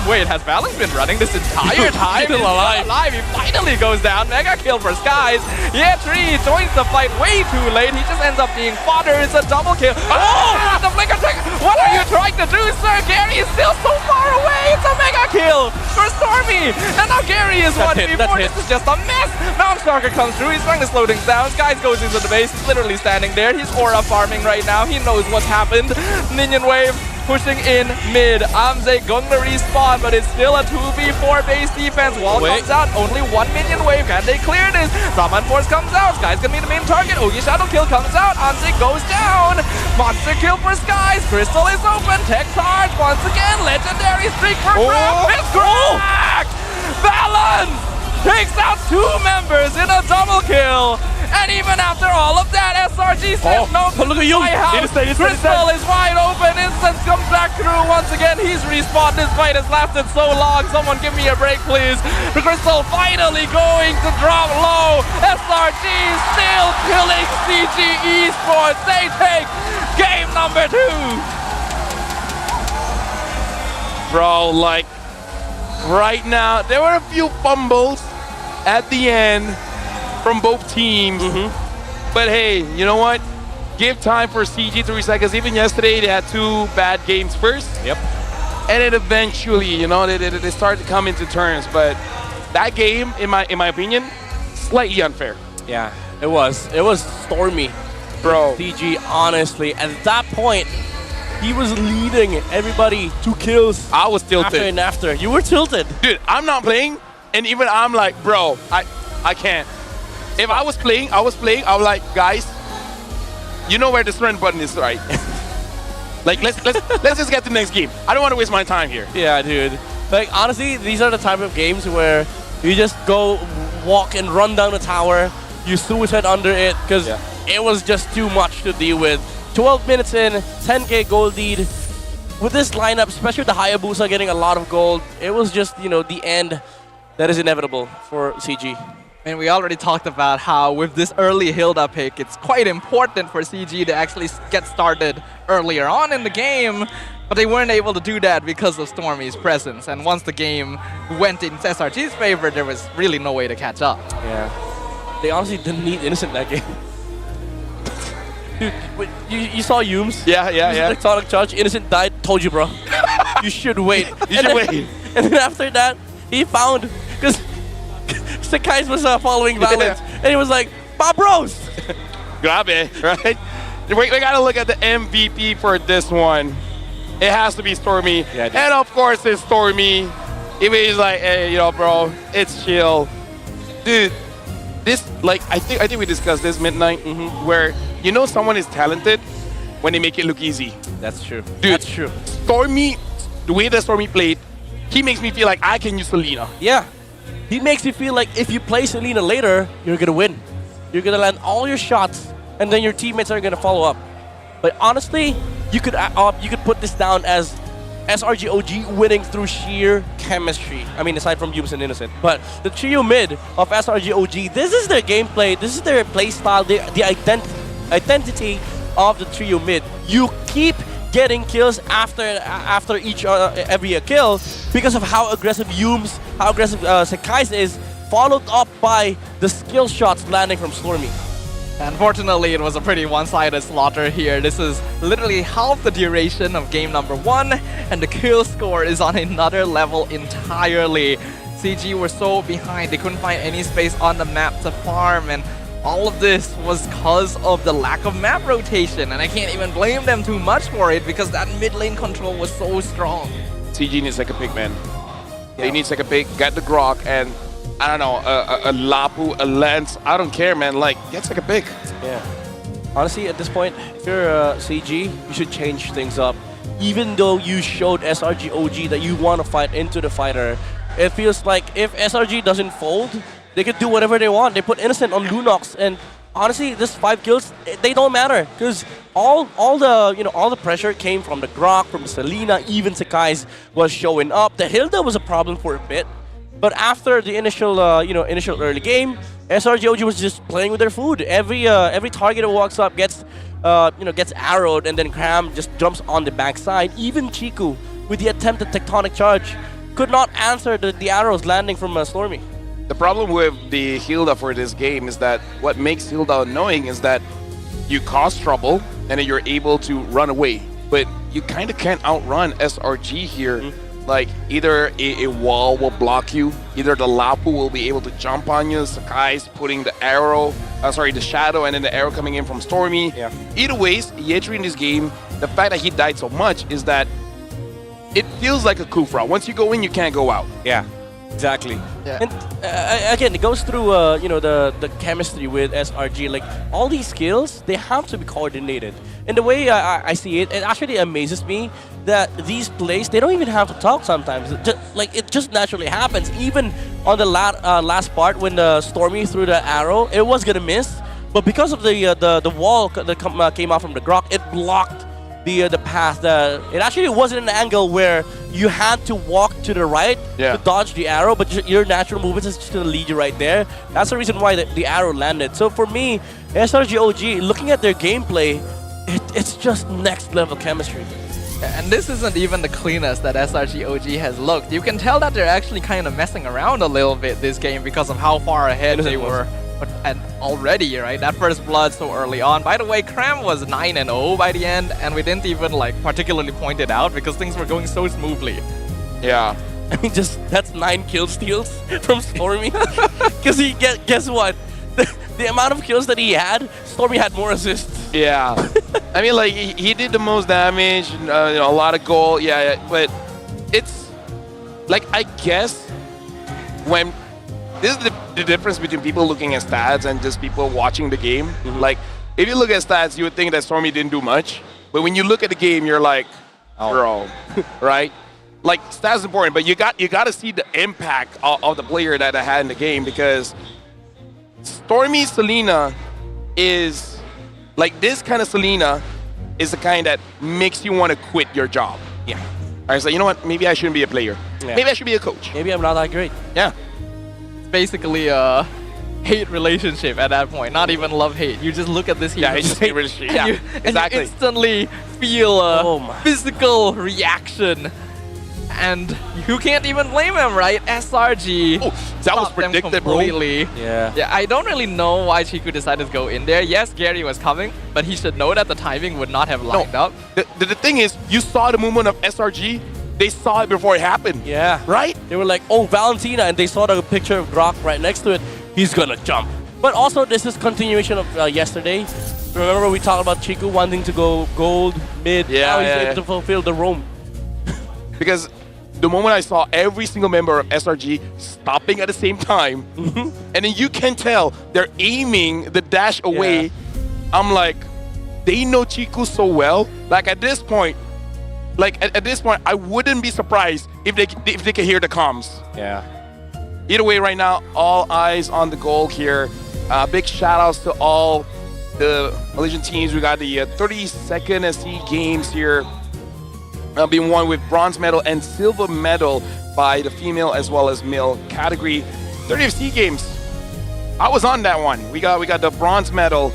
Wait, has Valence been running this entire time? Still alive. He finally goes down. Mega kill for Skies. Yeah, 3 joins the fight way too late. He just ends up being fodder. It's a double kill. Oh, the flicker tech. What are you trying to do, sir? Gary is still so far away. It's a mega kill for Stormy. And now Gary is 1v4. This is just a mess. Mount Stalker comes through. He's trying to slow things down. Skies goes into the base. He's literally standing there. He's aura farming right now. He knows what's happened. Minion wave. pushing in mid. Amze going to respawn, but it's still a 2v4 base defense. Wall comes out, only 1 minion wave. Can they clear this? Zaman Force comes out. Sky's gonna be the main target. Ogi Shadow Kill comes out. Amze goes down. Monster kill for Skies. Crystal is open. Tech charge once again. Legendary streak for Grab. It's cracked! Balance takes out 2 members in a double kill. And even after all of that, SRG says no. Look at you. Crystal is wide open. Instance comes back through once again. He's respawned. This fight has lasted so long. Someone give me a break, please. The Crystal finally going to drop low. SRG still killing CG Esports. They take game number 2. Bro, like, right now, there were a few fumbles at the end from both teams. But hey, you know what? Give time for CG to reset, because even yesterday they had 2 bad games first. Yep. And then eventually, you know, they started to come into turns. But that game, in my opinion, slightly unfair. Yeah, it was. It was stormy. Bro. CG, honestly, at that point, he was leading everybody 2 kills. I was tilted. After. You were tilted. Dude, I'm not playing, and even I'm like, bro, I can't. If I was playing, I was like, guys, you know where the sprint button is, right? Like, let's just get to the next game. I don't want to waste my time here. Yeah, dude. Like, honestly, these are the type of games where you just go walk and run down the tower, you suicide under it, because it was just too much to deal with. 12 minutes in, 10k gold lead. With this lineup, especially with the Hayabusa getting a lot of gold, it was just, you know, the end that is inevitable for CG. And we already talked about how with this early Hilda pick, it's quite important for CG to actually get started earlier on in the game, but they weren't able to do that because of Stormy's presence. And once the game went in SRG's favor, there was really no way to catch up. Yeah. They honestly didn't need Innocent that game. Dude, you saw Yums? Yeah. Tectonic charge, Innocent died, told you, bro. You should wait. Wait. And then after that, he found, because Sakai's was following Valence, and he was like, "Pa bros!" Grab it, right? We gotta look at the MVP for this one. It has to be Stormy. Yeah, and of course it's Stormy. He's like, hey, you know, bro, it's chill. Dude, this, like, I think we discussed this midnight, where you know someone is talented when they make it look easy. That's true. Dude, that's true. Stormy, the way that Stormy played, he makes me feel like I can use Selena. Yeah. He makes you feel like if you play Selena later, you're gonna win. You're gonna land all your shots, and then your teammates are gonna follow up. But honestly, you could put this down as SRG.OG winning through sheer chemistry. I mean, aside from Yums and Innocent. But the trio mid of SRG.OG, this is their gameplay, this is their play style, the identity of the trio mid. You keep getting kills after every kill because of how aggressive Yums, how aggressive Sakai's is, followed up by the skill shots landing from Stormy. Unfortunately, it was a pretty one-sided slaughter here. This is literally half the duration of game number 1, and the kill score is on another level entirely. CG were so behind, they couldn't find any space on the map to farm, and all of this was because of the lack of map rotation, and I can't even blame them too much for it because that mid lane control was so strong. CG needs second pick, man. They need second pick, get the Grok, and I don't know, a Lapu, a Lance, I don't care, man. Like, get second pick. Yeah. Honestly, at this point, if you're CG, you should change things up. Even though you showed SRG.OG that you want to fight into the fighter, it feels like if SRG doesn't fold, they could do whatever they want. They put Innocent on Lunox, and honestly, this 5 kills, they don't matter because all the pressure came from the Grok, from Selena, even Sakai's was showing up. The Hilda was a problem for a bit, but after the initial early game, SRG.OG was just playing with their food. Every target that walks up gets arrowed, and then Cram just jumps on the backside. Even Chiku, with the attempted tectonic charge, could not answer the arrows landing from Stormy. The problem with the Hilda for this game is that what makes Hilda annoying is that you cause trouble and then you're able to run away. But you kind of can't outrun SRG here like either a wall will block you, either the Lapu will be able to jump on you, Sakai's putting the arrow, the shadow, and then the arrow coming in from Stormy. Yeah. Either ways, Yetri in this game, the fact that he died so much is that it feels like a Kufra. Once you go in, you can't go out. Yeah, exactly. Yeah. And again, it goes through the chemistry with SRG. Like all these skills, they have to be coordinated. And the way I see it, it actually amazes me that these plays, they don't even have to talk sometimes. It just naturally happens. Even on the last part when the Stormy threw the arrow, it was gonna miss, but because of the wall that came out from the Grok, it blocked the path. It actually wasn't an angle where you had to walk to the right to dodge the arrow, but your natural movement is just gonna lead you right there. That's the reason why the arrow landed. So for me, SRG.OG, looking at their gameplay, it's just next level chemistry. And this isn't even the cleanest that SRG.OG has looked. You can tell that they're actually kind of messing around a little bit this game because of how far ahead they were. And already, right? That first blood so early on. By the way, Cram was 9-0 by the end, and we didn't even particularly point it out because things were going so smoothly. Yeah. I mean, that's 9 kill steals from Stormy. Because guess what? The amount of kills that he had, Stormy had more assists. Yeah. I mean, he did the most damage, a lot of goal. Yeah, but it's I guess when this is the difference between people looking at stats and just people watching the game. If you look at stats, you would think that Stormy didn't do much, but when you look at the game, you're like, bro, right? Stats is important, but you got to see the impact of the player that I had in the game, because Stormy Selena is this kind of Selena is the kind that makes you want to quit your job. Yeah. I was like, you know what? Maybe I shouldn't be a player. Yeah. Maybe I should be a coach. Maybe I'm not that great. Yeah. It's basically a hate relationship at that point, not even love-hate. You just look at this hero. Yeah, it's just hate relationship. Yeah, and you instantly feel a physical reaction. And you can't even blame him, right? SRG. Oh, that was predicted, bro. Yeah. Yeah, I don't really know why Chiku decided to go in there. Yes, Gary was coming, but he should know that the timing would not have lined up. The thing is, you saw the movement of SRG. They saw it before it happened. Yeah. Right? They were like, oh, Valentina, and they saw the picture of Grok right next to it. He's gonna jump. But also, this is continuation of yesterday. Remember we talked about Chiku wanting to go gold, mid. Now he's able to fulfill the roam. Because the moment I saw every single member of SRG stopping at the same time, and then you can tell they're aiming the dash away, I'm like, they know Chiku so well. At this point, I wouldn't be surprised if they can hear the comms. Yeah. Either way, right now, all eyes on the goal here. Big shout outs to all the Malaysian teams. We got the 32nd SC Games here. Being won with bronze medal and silver medal by the female as well as male category. 30th SEA Games. I was on that one. We got the bronze medal,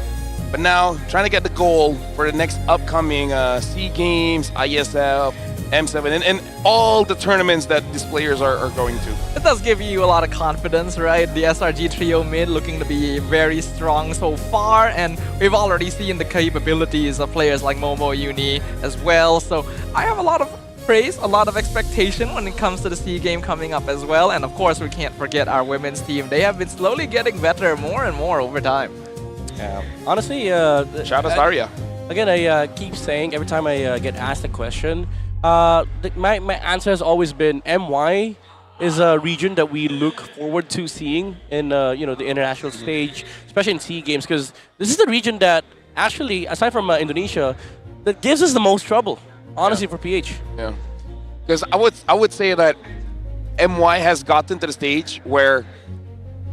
but now trying to get the gold for the next upcoming SEA Games, ISF, M7, and all the tournaments that these players are going to. It does give you a lot of confidence, right? The SRG trio mid looking to be very strong so far, and we've already seen the capabilities of players like Momo Uni as well. So I have a lot of praise, a lot of expectation when it comes to the SEA game coming up as well. And of course, we can't forget our women's team. They have been slowly getting better more and more over time. Yeah. Honestly, shout out Saria. Again, I keep saying every time I get asked a question, my answer has always been MY is a region that we look forward to seeing in the international stage, especially in SEA Games, because this is the region that actually, aside from Indonesia, that gives us the most trouble, honestly, for PH. Yeah, because I would say that MY has gotten to the stage where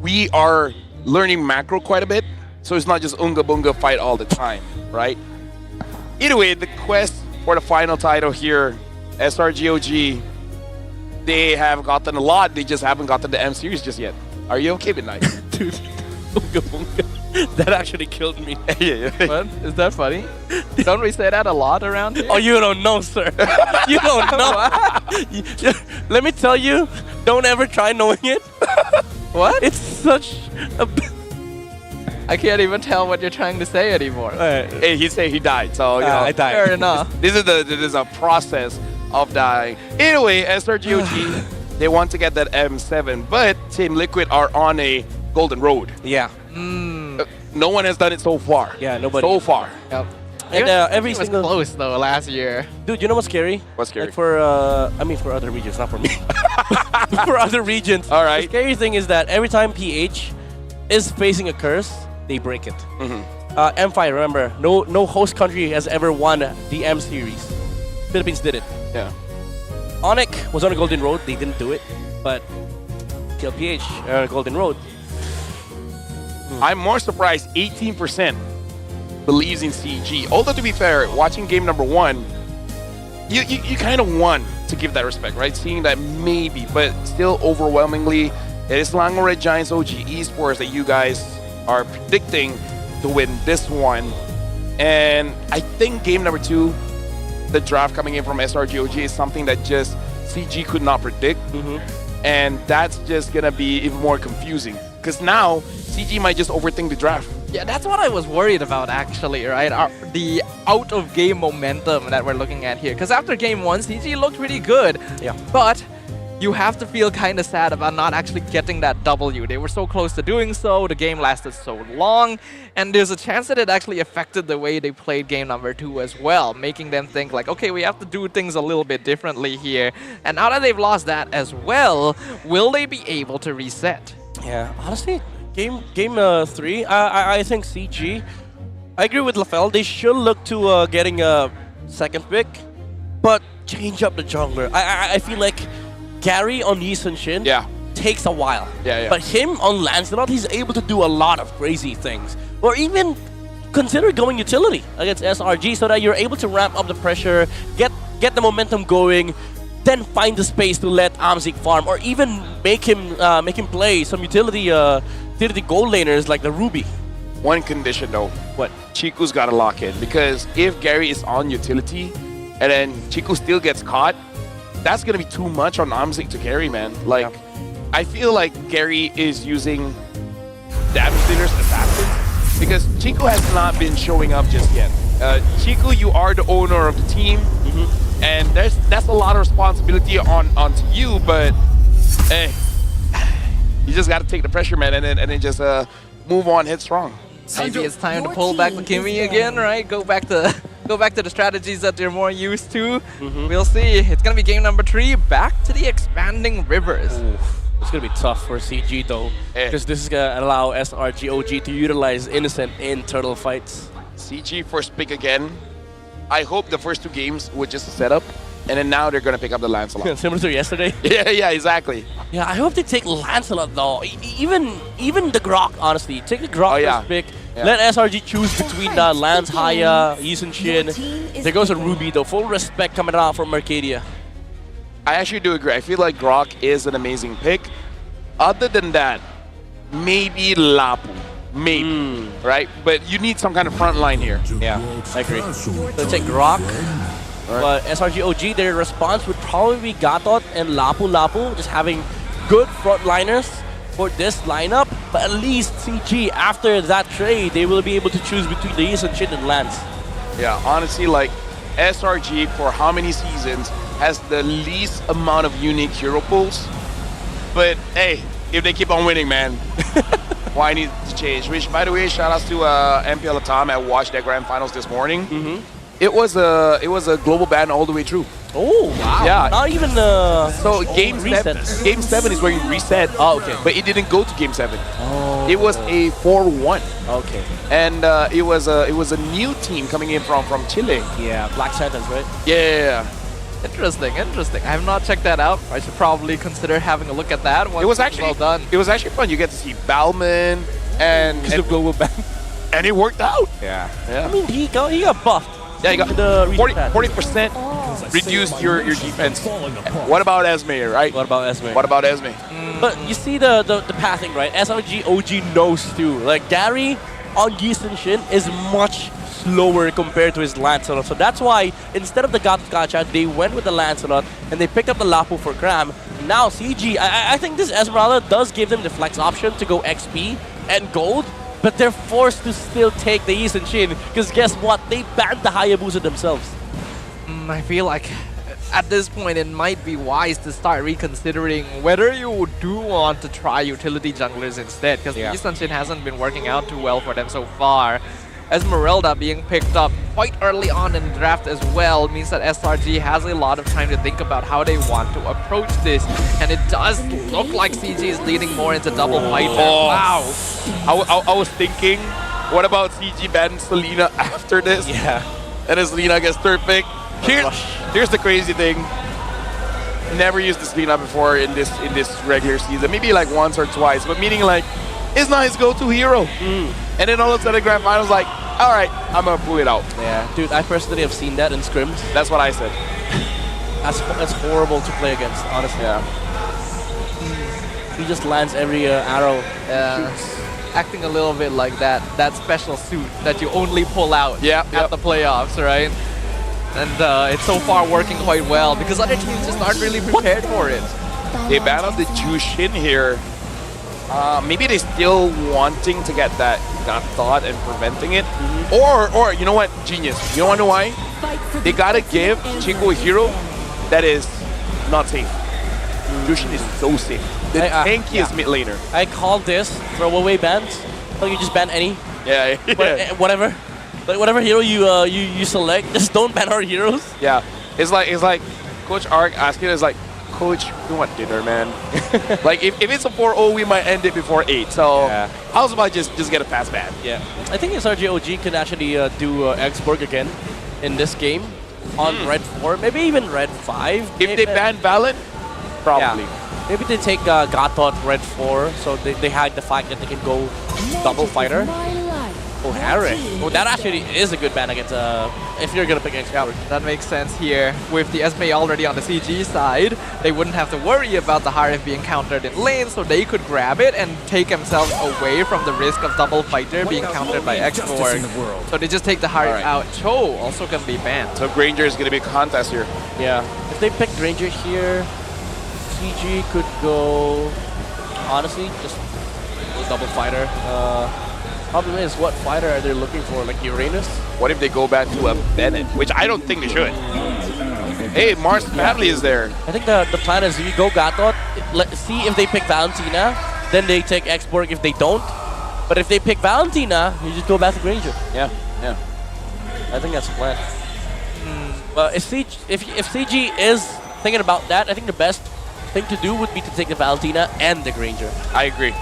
we are learning macro quite a bit, so it's not just unga bunga fight all the time, right? Either way, the quest for the final title here, SRG.OG, they have gotten a lot. They just haven't gotten the M series just yet. Are you okay with that? Dude, unga bunga. That actually killed me. Yeah. What? Is that funny? Don't we say that a lot around here? Oh, you don't know, sir. You don't know. Let me tell you, don't ever try knowing it. What? It's such a... I can't even tell what you're trying to say anymore. Hey, he said he died, so you know. I died. Fair enough. This is a process of dying. Anyway, SRG.OG, they want to get that M7, but Team Liquid are on a golden road. Yeah. No one has done it so far. Yeah, nobody. So far. Yep. And every It was single close though last year. dude, you know what's scary? What's scary? Like for for other regions, not for me. For other regions. All right. The scary thing is that every time PH is facing a curse, they break it. M5, remember, no host country has ever won the M series. Philippines did it. Yeah. Onyx was on a golden road. They didn't do it, but KLPH are on a golden road. I'm more surprised 18% believes in CG. Although to be fair, watching game number 1, you kind of want to give that respect, right? Seeing that maybe, but still overwhelmingly, it is Selangor Red Giants CG Esports that you guys are predicting to win this one. And I think game number 2, the draft coming in from SRG.OG is something that just CG could not predict. And that's just gonna be even more confusing. Because now, CG might just overthink the draft. Yeah, that's what I was worried about actually, right? The out-of-game momentum that we're looking at here. Because after game 1, CG looked pretty good. Yeah. But you have to feel kind of sad about not actually getting that W. They were so close to doing so, the game lasted so long, and there's a chance that it actually affected the way they played game number 2 as well, making them think like, okay, we have to do things a little bit differently here. And now that they've lost that as well, will they be able to reset? Yeah, honestly, game 3, I think CG, I agree with Lafell, they should look to getting a second pick, but change up the jungler. I feel like Gary on Yi Sun-shin takes a while. But him on Lancelot, he's able to do a lot of crazy things. Or even consider going utility against SRG so that you're able to ramp up the pressure, get the momentum going, then find the space to let Amzik farm, or even make him play some utility gold laners like the Ruby. One condition though. What? Chiku's gotta lock in, because if Gary is on utility and then Chiku still gets caught, that's gonna be too much on Amzik to carry, man. Like, I feel like Gary is using damage dealers assassins because Chiku has not been showing up just yet. Chiku, you are the owner of the team, and that's a lot of responsibility onto you. But hey, you just gotta take the pressure, man, and then just move on, hit strong. Maybe it's time to pull back the Kimmy again, right? Go back to the strategies that they're more used to. We'll see. It's gonna be game number 3. Back to the expanding rivers. It's gonna be tough for CG though, because this is gonna allow SRG.OG to utilize Innocent in turtle fights. CG first pick again. I hope the first 2 games were just a setup, and then now they're gonna pick up the Lancelot. Similar to yesterday. Yeah, exactly. Yeah, I hope they take Lancelot though. Even the Grok, honestly. Take the Grok first pick. Yeah. Let SRG choose between Lance, Haya, Yi Sun-shin. There goes a Ruby though. Full respect coming out from Arcadia. I actually do agree. I feel like Grok is an amazing pick. Other than that, maybe Lapu. Maybe, right? But you need some kind of front line here. Yeah, I agree. So take Grok. But SRG.OG, their response would probably be Gatot and Lapu, just having good frontliners for this lineup. But at least CG, after that trade, they will be able to choose between the Yi Sun-shin and Lance. Yeah, honestly, like SRG for how many seasons has the least amount of unique hero pools. But hey, if they keep on winning, man, why need to change? Which, by the way, shout outs to MPL Atom. I watched their grand finals this morning. It was a global ban all the way through. Oh wow! Yeah, not even so game 7 is where you reset. Oh, okay. But it didn't go to game 7. Oh. It was a 4-1. Okay. And it was a new team coming in from Chile. Yeah, Black Sentence, right? Yeah. Interesting. I have not checked that out. I should probably consider having a look at that. It was actually well done. It was actually fun. You get to see Balman and global ban, and it worked out. Yeah. I mean, he got buffed. Yeah, you got the 40% reduced your defense. What about Esme, right? What about Esme? What about Esme? But you see the pathing, right? SRG.OG knows too. Like Gary on Yi Sun-shin is much slower compared to his Lancelot. So that's why instead of the Gacha, they went with the Lancelot and they picked up the Lapu for Cram. Now CG, I think this Esmeralda does give them the flex option to go XP and gold. But they're forced to still take the Yi Sun-shin because guess what? They banned the Hayabusa themselves. I feel like at this point, it might be wise to start reconsidering whether you do want to try utility junglers instead, because Yeah. Sunshine hasn't been working out too well for them so far. Esmeralda being picked up quite early on in the draft as well means that SRG has a lot of time to think about how they want to approach this, and it does look like CG is leaning more into double fight. Oh. Wow. I was thinking, what about CG ban Selena after this? Yeah. And then Selena gets third pick. Here's the crazy thing. Never used the Selena before in this regular season. Maybe like once or twice, but meaning like it's not his go-to hero. And then all of a sudden grand finals like, all right, I'm gonna pull it out. Yeah, dude, I personally have seen that in scrims. That's what I said. That's horrible to play against, honestly. Yeah. He just lands every arrow. Acting a little bit like that special suit that you only pull out at the playoffs, right? And it's so far working quite well because other teams just aren't really prepared for it. They ban out the Jushin here. Maybe they still wanting to get that thought and preventing it. Or you know what, genius. You don't want to know why? They gotta give Chico a hero that is not safe. Jushin is so safe. The tankiest mid laner. I call this throwaway bans. Like you just ban any. Yeah. Whatever. Like whatever hero you select, just don't ban our heroes. Yeah. It's like Coach Ark asking us like, Coach, we want dinner, man. Like if it's a 4-0, we might end it before 8. So how's about just get a fast ban? Yeah. I think SRG.OG can actually do X-Borg again in this game on Red 4, maybe even Red 5. If they ban Valen, probably. Yeah. Maybe they take Gatot Red 4, so they hide the fact that they can go double fighter. Oh, Harry. Oh, that actually is a good ban against if you're gonna pick X-Borg. That makes sense here. With the Esme already on the CG side, they wouldn't have to worry about the Harif being countered in lane, so they could grab it and take themselves away from the risk of double fighter being countered by X-Borg. So they just take the Harif out. Cho also can be banned. So Granger is gonna be a contest here. Yeah. If they pick Granger here, CG could go, honestly, just a double fighter. Problem is, what fighter are they looking for? Like Uranus? What if they go back to a Bennett? Which I don't think they should. Hey, Mars Madley is there. I think the plan is you go Gatot, see if they pick Valentina, then they take X-Borg if they don't. But if they pick Valentina, you just go back to Granger. Yeah. I think that's the plan. Well, if CG is thinking about that, I think the best thing to do would be to take the Valentina and the Granger. I agree.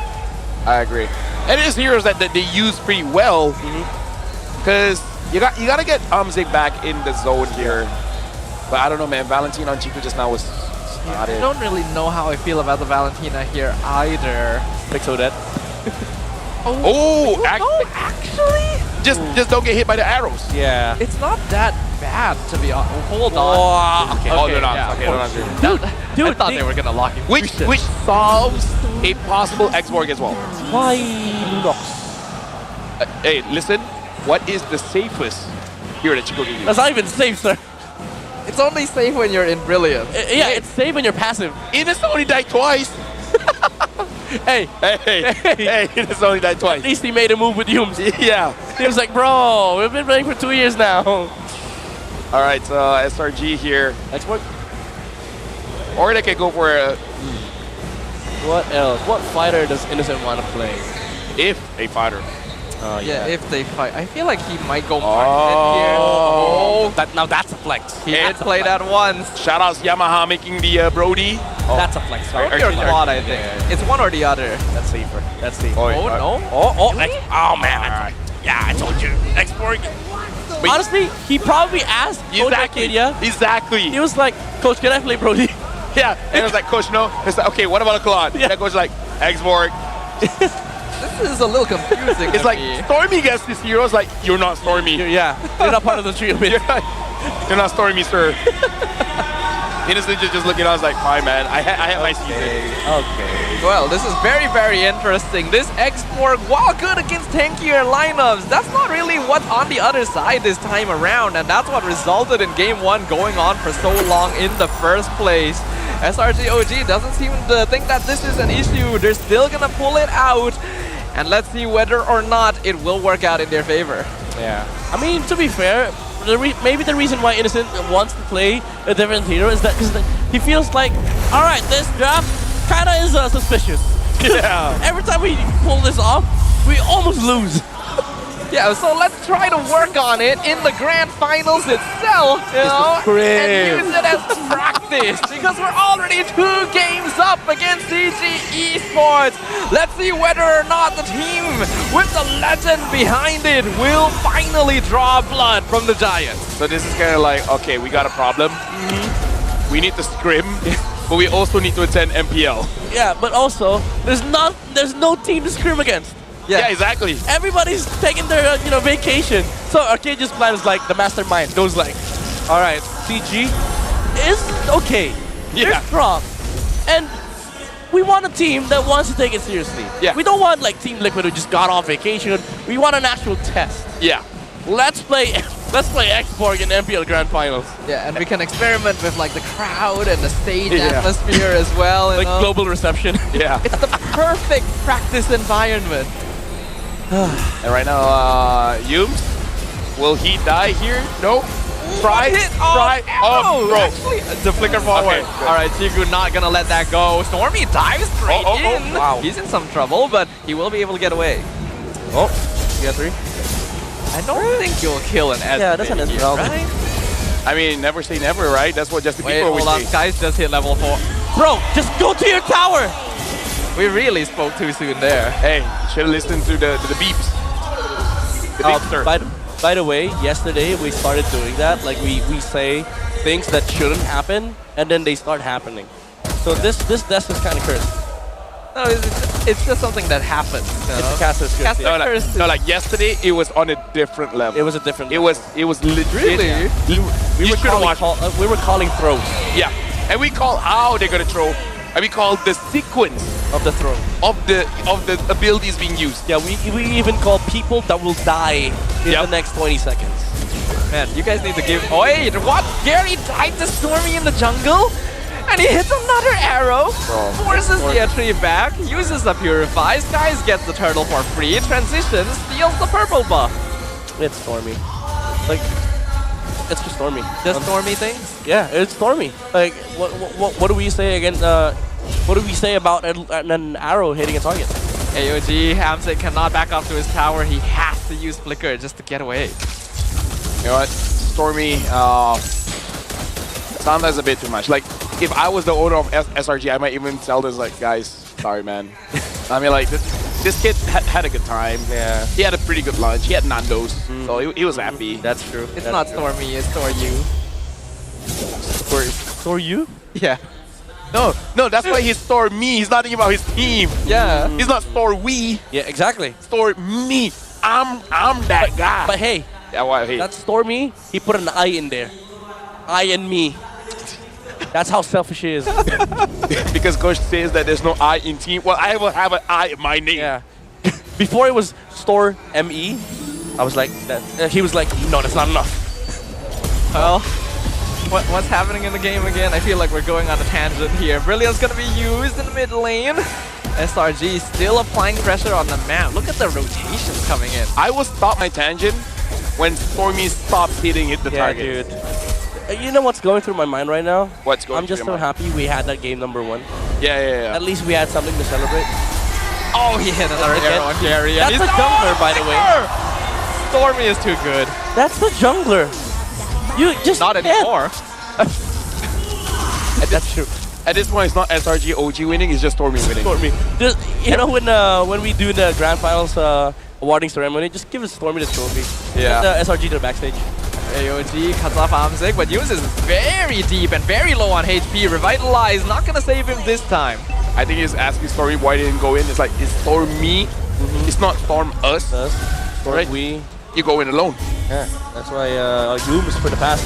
And it is heroes that they use pretty well, because you gotta get Zig back in the zone here. But I don't know, man. Valentina on Chico just now was I don't really know how I feel about the Valentina here either. Pixel dead. Actually, just don't get hit by the arrows. Yeah. It's not that bad to be honest. Hold on. Okay. Oh, they're not. Okay, they're not. Dude, I thought they were gonna lock him. Which solves a possible X-Borg as well. Why Lunox? Hey, listen. What is the safest hero that Chico can use? That's not even safe, sir. It's only safe when you're in Brilliance. Yeah, it's safe when you're passive. Inus only died twice. Hey, Inus only died twice. At least he made a move with Humes. Yeah. He was like, bro, we've been playing for 2 years now. All right, so SRG here. X-Borg. Or they can go for a... What else? What fighter does Innocent want to play? If a fighter. Yeah, if they fight. I feel like he might go Martin here. Now that's a flex. He did play that once. Shout out Yamaha making the Brody. That's a flex. Or Claude, I think. It's one or the other. That's safer. That's safer. No? Oh man. Yeah, I told you. X-Borg. Honestly, he probably asked Coach Arcadia. Exactly. He was like, Coach, can I play Brody? Yeah. And it was like, Coach, no. It's like, okay, what about a Claude? Yeah. That Coach like, X-Borg. This is a little confusing. It's like, Stormy gets this hero. It's like, you're not Stormy. Yeah. You're not part of the trio. You're not Stormy, sir. Innocent just looking at us like, fine, man. I had my season. Okay. Well, this is very, very interesting. This X-Borg, while good against tankier lineups, that's not really what's on the other side this time around, and that's what resulted in Game 1 going on for so long in the first place. SRG.OG doesn't seem to think that this is an issue. They're still gonna pull it out, and let's see whether or not it will work out in their favor. Yeah. I mean, to be fair, maybe the reason why Innocent wants to play a different hero is that because he feels like, all right, this draft kind of is suspicious. Yeah. Every time we pull this off, we almost lose. Yeah, so let's try to work on it in the grand finals itself, you know, and use it as practice because we're already 2 games up against CG Esports. Let's see whether or not the team with the legend behind it will finally draw blood from the Giants. So this is kind of like, okay, we got a problem. We need to scrim, but we also need to attend MPL. Yeah, but also there's no team to scrim against. Yeah, exactly. Everybody's taking their vacation. So Arcadia's plan is like the mastermind goes like, all right, CG is okay. They're strong, and we want a team that wants to take it seriously. Yeah. We don't want like Team Liquid who just got off vacation. We want an actual test. Yeah. Let's play Xborg in MPL Grand Finals. Yeah, and we can experiment with like the crowd and the stage atmosphere as well. Like global reception. Yeah. It's the perfect practice environment. And right now, Yums, will he die here? No. Try. Oh, bro. Actually, the flicker forward. Okay, all right, Chigu not gonna let that go. Stormy dives straight in. Wow. He's in some trouble, but he will be able to get away. Oh, you got 3. I don't think you'll kill an S. Yeah, that's an S, right? I mean, never say never, right? That's what Justin Wait, Bieber would hold on. say. Guys just hit level 4. Bro, just go to your tower. We really spoke too soon there. Hey, should have listened to the beeps. The beepster. By the way, yesterday we started doing that. Like we say things that shouldn't happen, and then they start happening. So this desk is kind of cursed. No, it's just something that happens. You know? It's a caster's curse. Caster Yeah. curse. No, like yesterday, it was on a different level. It was a different. It was legit. Really? We were calling throws. Yeah, and we call how they're gonna throw, and we call the sequence of the throw of the abilities being used. Yeah, we even call people that will die in the next 20 seconds. Man, you guys need to give. Oh, wait, what? Gary died to Stormy in the jungle? And he hits another arrow, forces the entry back, uses the Purifies, guys gets the turtle for free, transitions, steals the purple buff. It's Stormy. Like, it's just Stormy. Just Stormy things? Yeah, it's Stormy. Like, what do we say again? What do we say about an arrow hitting a target? AOG, Hamzik cannot back up to his tower, he has to use Flicker just to get away. You know what? Stormy, sometimes a bit too much. Like, if I was the owner of SRG, I might even tell this, like, guys, sorry, man. I mean, like, this kid had a good time. Yeah. He had a pretty good lunch. He had Nando's, so he was happy. That's true. It's not Stormy, it's Storyu. Storyu? Yeah. No, that's why he's Store Me. He's not thinking about his team. Yeah. He's not Store We. Yeah, exactly. Store Me. I'm that guy. But hey, yeah, what? Hey. That's Stormy. He put an I in there. I and me. That's how selfish he is. Because coach says that there's no I in team. Well, I will have an I in my name. Yeah. Before it was Store ME, I was like, he was like, no, that's not enough. Well, what's happening in the game again? I feel like we're going on a tangent here. Brilliant's gonna be used in the mid lane. SRG still applying pressure on the map. Look at the rotations coming in. I will stop my tangent when Stormy stops hitting the target. Dude. You know what's going through my mind right now? What's going I'm just through so your mind? happy we had that game #1. Yeah. At least we had something to celebrate. Oh, he hit another arrow on Gary. That's the jungler, by the way. Stormy is too good. That's the jungler. You just not anymore. That's true. At this point, it's not SRG.OG winning, it's just Stormy winning. Stormy. Just, you know, when we do the grand finals awarding ceremony, just give us Stormy the trophy. Yeah. Let the SRG to the backstage. AOG cuts off Amzik, but uses very deep and very low on HP. Revitalize, not gonna save him this time. I think he's asking Stormy why he didn't go in. It's like, it's Storm me. It's not Storm us. Storm right? we. You go in alone. Yeah, that's why Yums for the past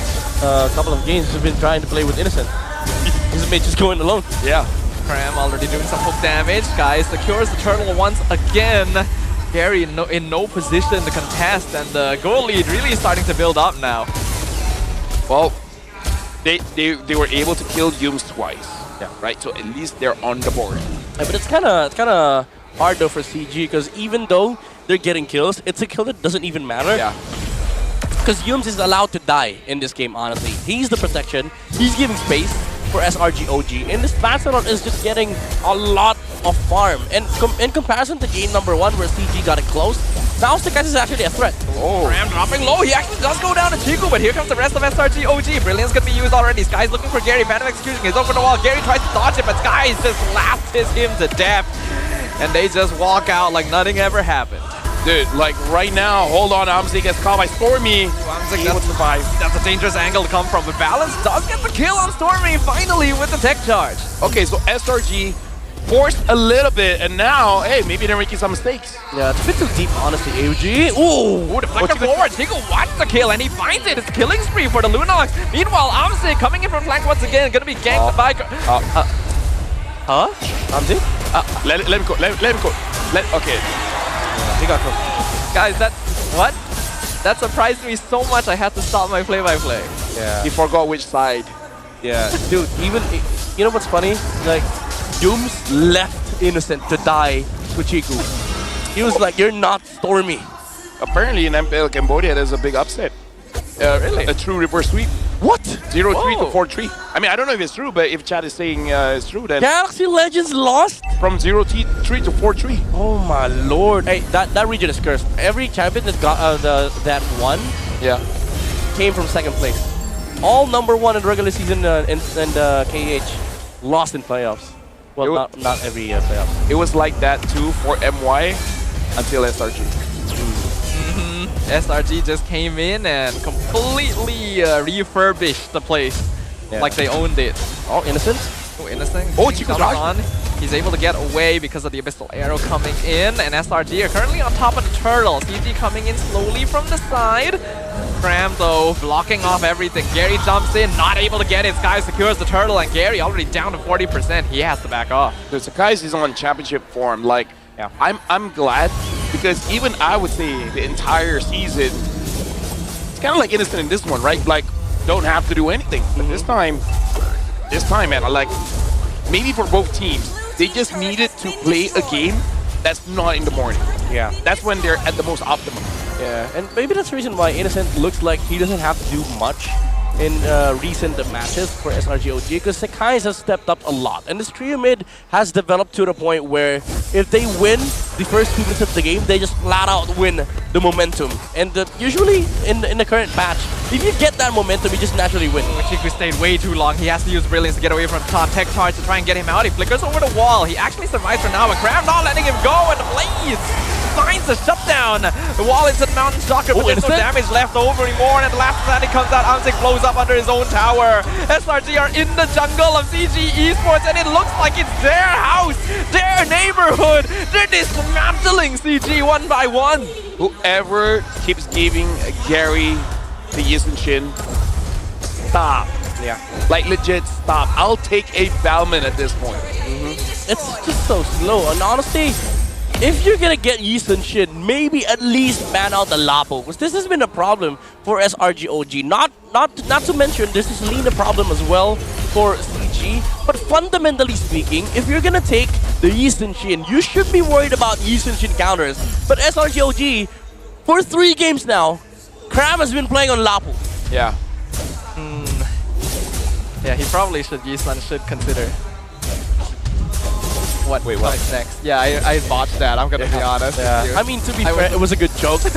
couple of games has been trying to play with Innocent. His mate just going alone. Yeah. Cram already doing some hook damage. Guys, secures the turtle once again. Gary in no position to contest, and the goal lead really starting to build up now. Well, they were able to kill Yums twice. Yeah. Right? So at least they're on the board. Yeah, but it's kind of hard though for CG, because even though they're getting kills, it's a kill that doesn't even matter. Yeah. Because Yums is allowed to die in this game, honestly. He's the protection. He's giving space for SRG.OG. And this Battlelord is just getting a lot of farm. And in comparison to game number 1 where CG got it close, now Sekais is actually a threat. Oh. Ram dropping low. He actually does go down to Chiku, but here comes the rest of SRG.OG. Brilliance could be used already. Sky's looking for Gary. Phantom Execution is over the wall. Gary tries to dodge it, but Sky's just lasts him to death. And they just walk out like nothing ever happened. Dude, like right now, hold on, Amzik gets caught by Stormy. Amzik does survive. That's a dangerous angle to come from, but Balance does get the kill on Stormy finally with the tech charge. Okay, so SRG forced a little bit, and now, hey, maybe they're making some mistakes. Yeah, it's a bit too deep, honestly, AOG. Ooh, deflector forward. Chico wants the kill, and he finds it. It's killing spree for the Lunox. Meanwhile, Amzik coming in from flank once again, gonna be ganked by... Huh? Amzik? Let him go, let him go. Okay. He got close. Guys, that surprised me so much I had to stop my play-by-play. Yeah. He forgot which side. Yeah. Dude, even, you know what's funny? Like, Yums left Innocent to die to Chiku. He was like, you're not Stormy. Apparently in MPL Cambodia, there's a big upset. Really? A true reverse sweep. What? 0-3 to 4-3. I mean, I don't know if it's true, but if chat is saying it's true, then... Galaxy Legends lost? From 0-3 to 4-3. Oh my lord. Hey, that region is cursed. Every champion that got that won came from second place. All number 1 in regular season and KH lost in playoffs. Well, not every playoffs. It was like that too for MY until SRG. SRG just came in and completely refurbished the place like they owned it. Oh, Innocent? Oh, Innocent. Oh, Chico on. He's able to get away because of the Abyssal Arrow coming in, and SRG are currently on top of the turtle. CG coming in slowly from the side. Cram though, blocking off everything. Gary jumps in, not able to get it. Sky secures the turtle, and Gary already down to 40%. He has to back off. The Sakai's is on championship form. Like, I'm glad, because even I would say the entire season, it's kind of like Innocent in this one, right? Like, don't have to do anything. But this time, man, like, maybe for both teams, they just needed to play a game that's not in the morning. Yeah. That's when they're at the most optimum. Yeah, and maybe that's the reason why Innocent looks like he doesn't have to do much in recent matches for SRG.OG, because Sekais has stepped up a lot. And this trio mid has developed to the point where if they win the first 2 minutes of the game, they just flat out win the momentum. And usually in the current patch, if you get that momentum, you just naturally win. Chiku stayed way too long. He has to use Brilliance to get away from top tech charge to try and get him out. He flickers over the wall. He actually survives for now, but Cram not letting him go, and Blaze finds the shutdown. The wall is at Mountain Stalker, but there's no damage left over anymore, and at the last time he comes out, Amzik blows up under his own tower. SRG are in the jungle of CG Esports, and it looks like it's their house, their neighborhood. They're dismantling CG one by one. Whoever keeps giving Gary the Yisen Shin, stop. Yeah. Like, legit, stop. I'll take a Balman at this point. It's just so slow, and honestly, if you're gonna get Yisen Shin, maybe at least ban out the Lapo, because this has been a problem for SRG.OG. Not to mention, this has been a problem as well for CG. But fundamentally speaking, if you're gonna take the Yisen Shin, you should be worried about Yisen Shin counters. But SRG.OG, for 3 games now, Cram has been playing on Lapo. Yeah. Yeah, he probably should consider what comes next. Yeah, I botched that. I'm gonna be honest. Yeah. I mean, to be fair, it was a good joke. It's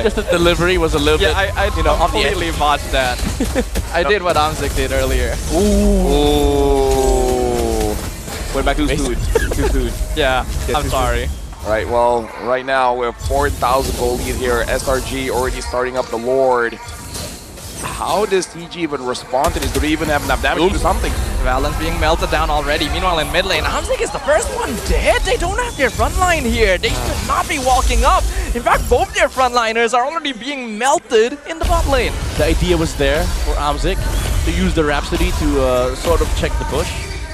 just the delivery was a little bit, I completely botched that. I did what Amzik did earlier. Ooh. Went back too soon. Too soon. Yeah, I'm sorry. All right, well, right now we have 4,000 gold lead here. SRG already starting up the Lord. How does CG even respond to this? Do they even have enough damage to do something? Valence being melted down already. Meanwhile, in mid lane, Amzik is the first one dead. They don't have their front line here. They should not be walking up. In fact, both their frontliners are already being melted in the bot lane. The idea was there for Amzik to use the Rhapsody to sort of check the bush.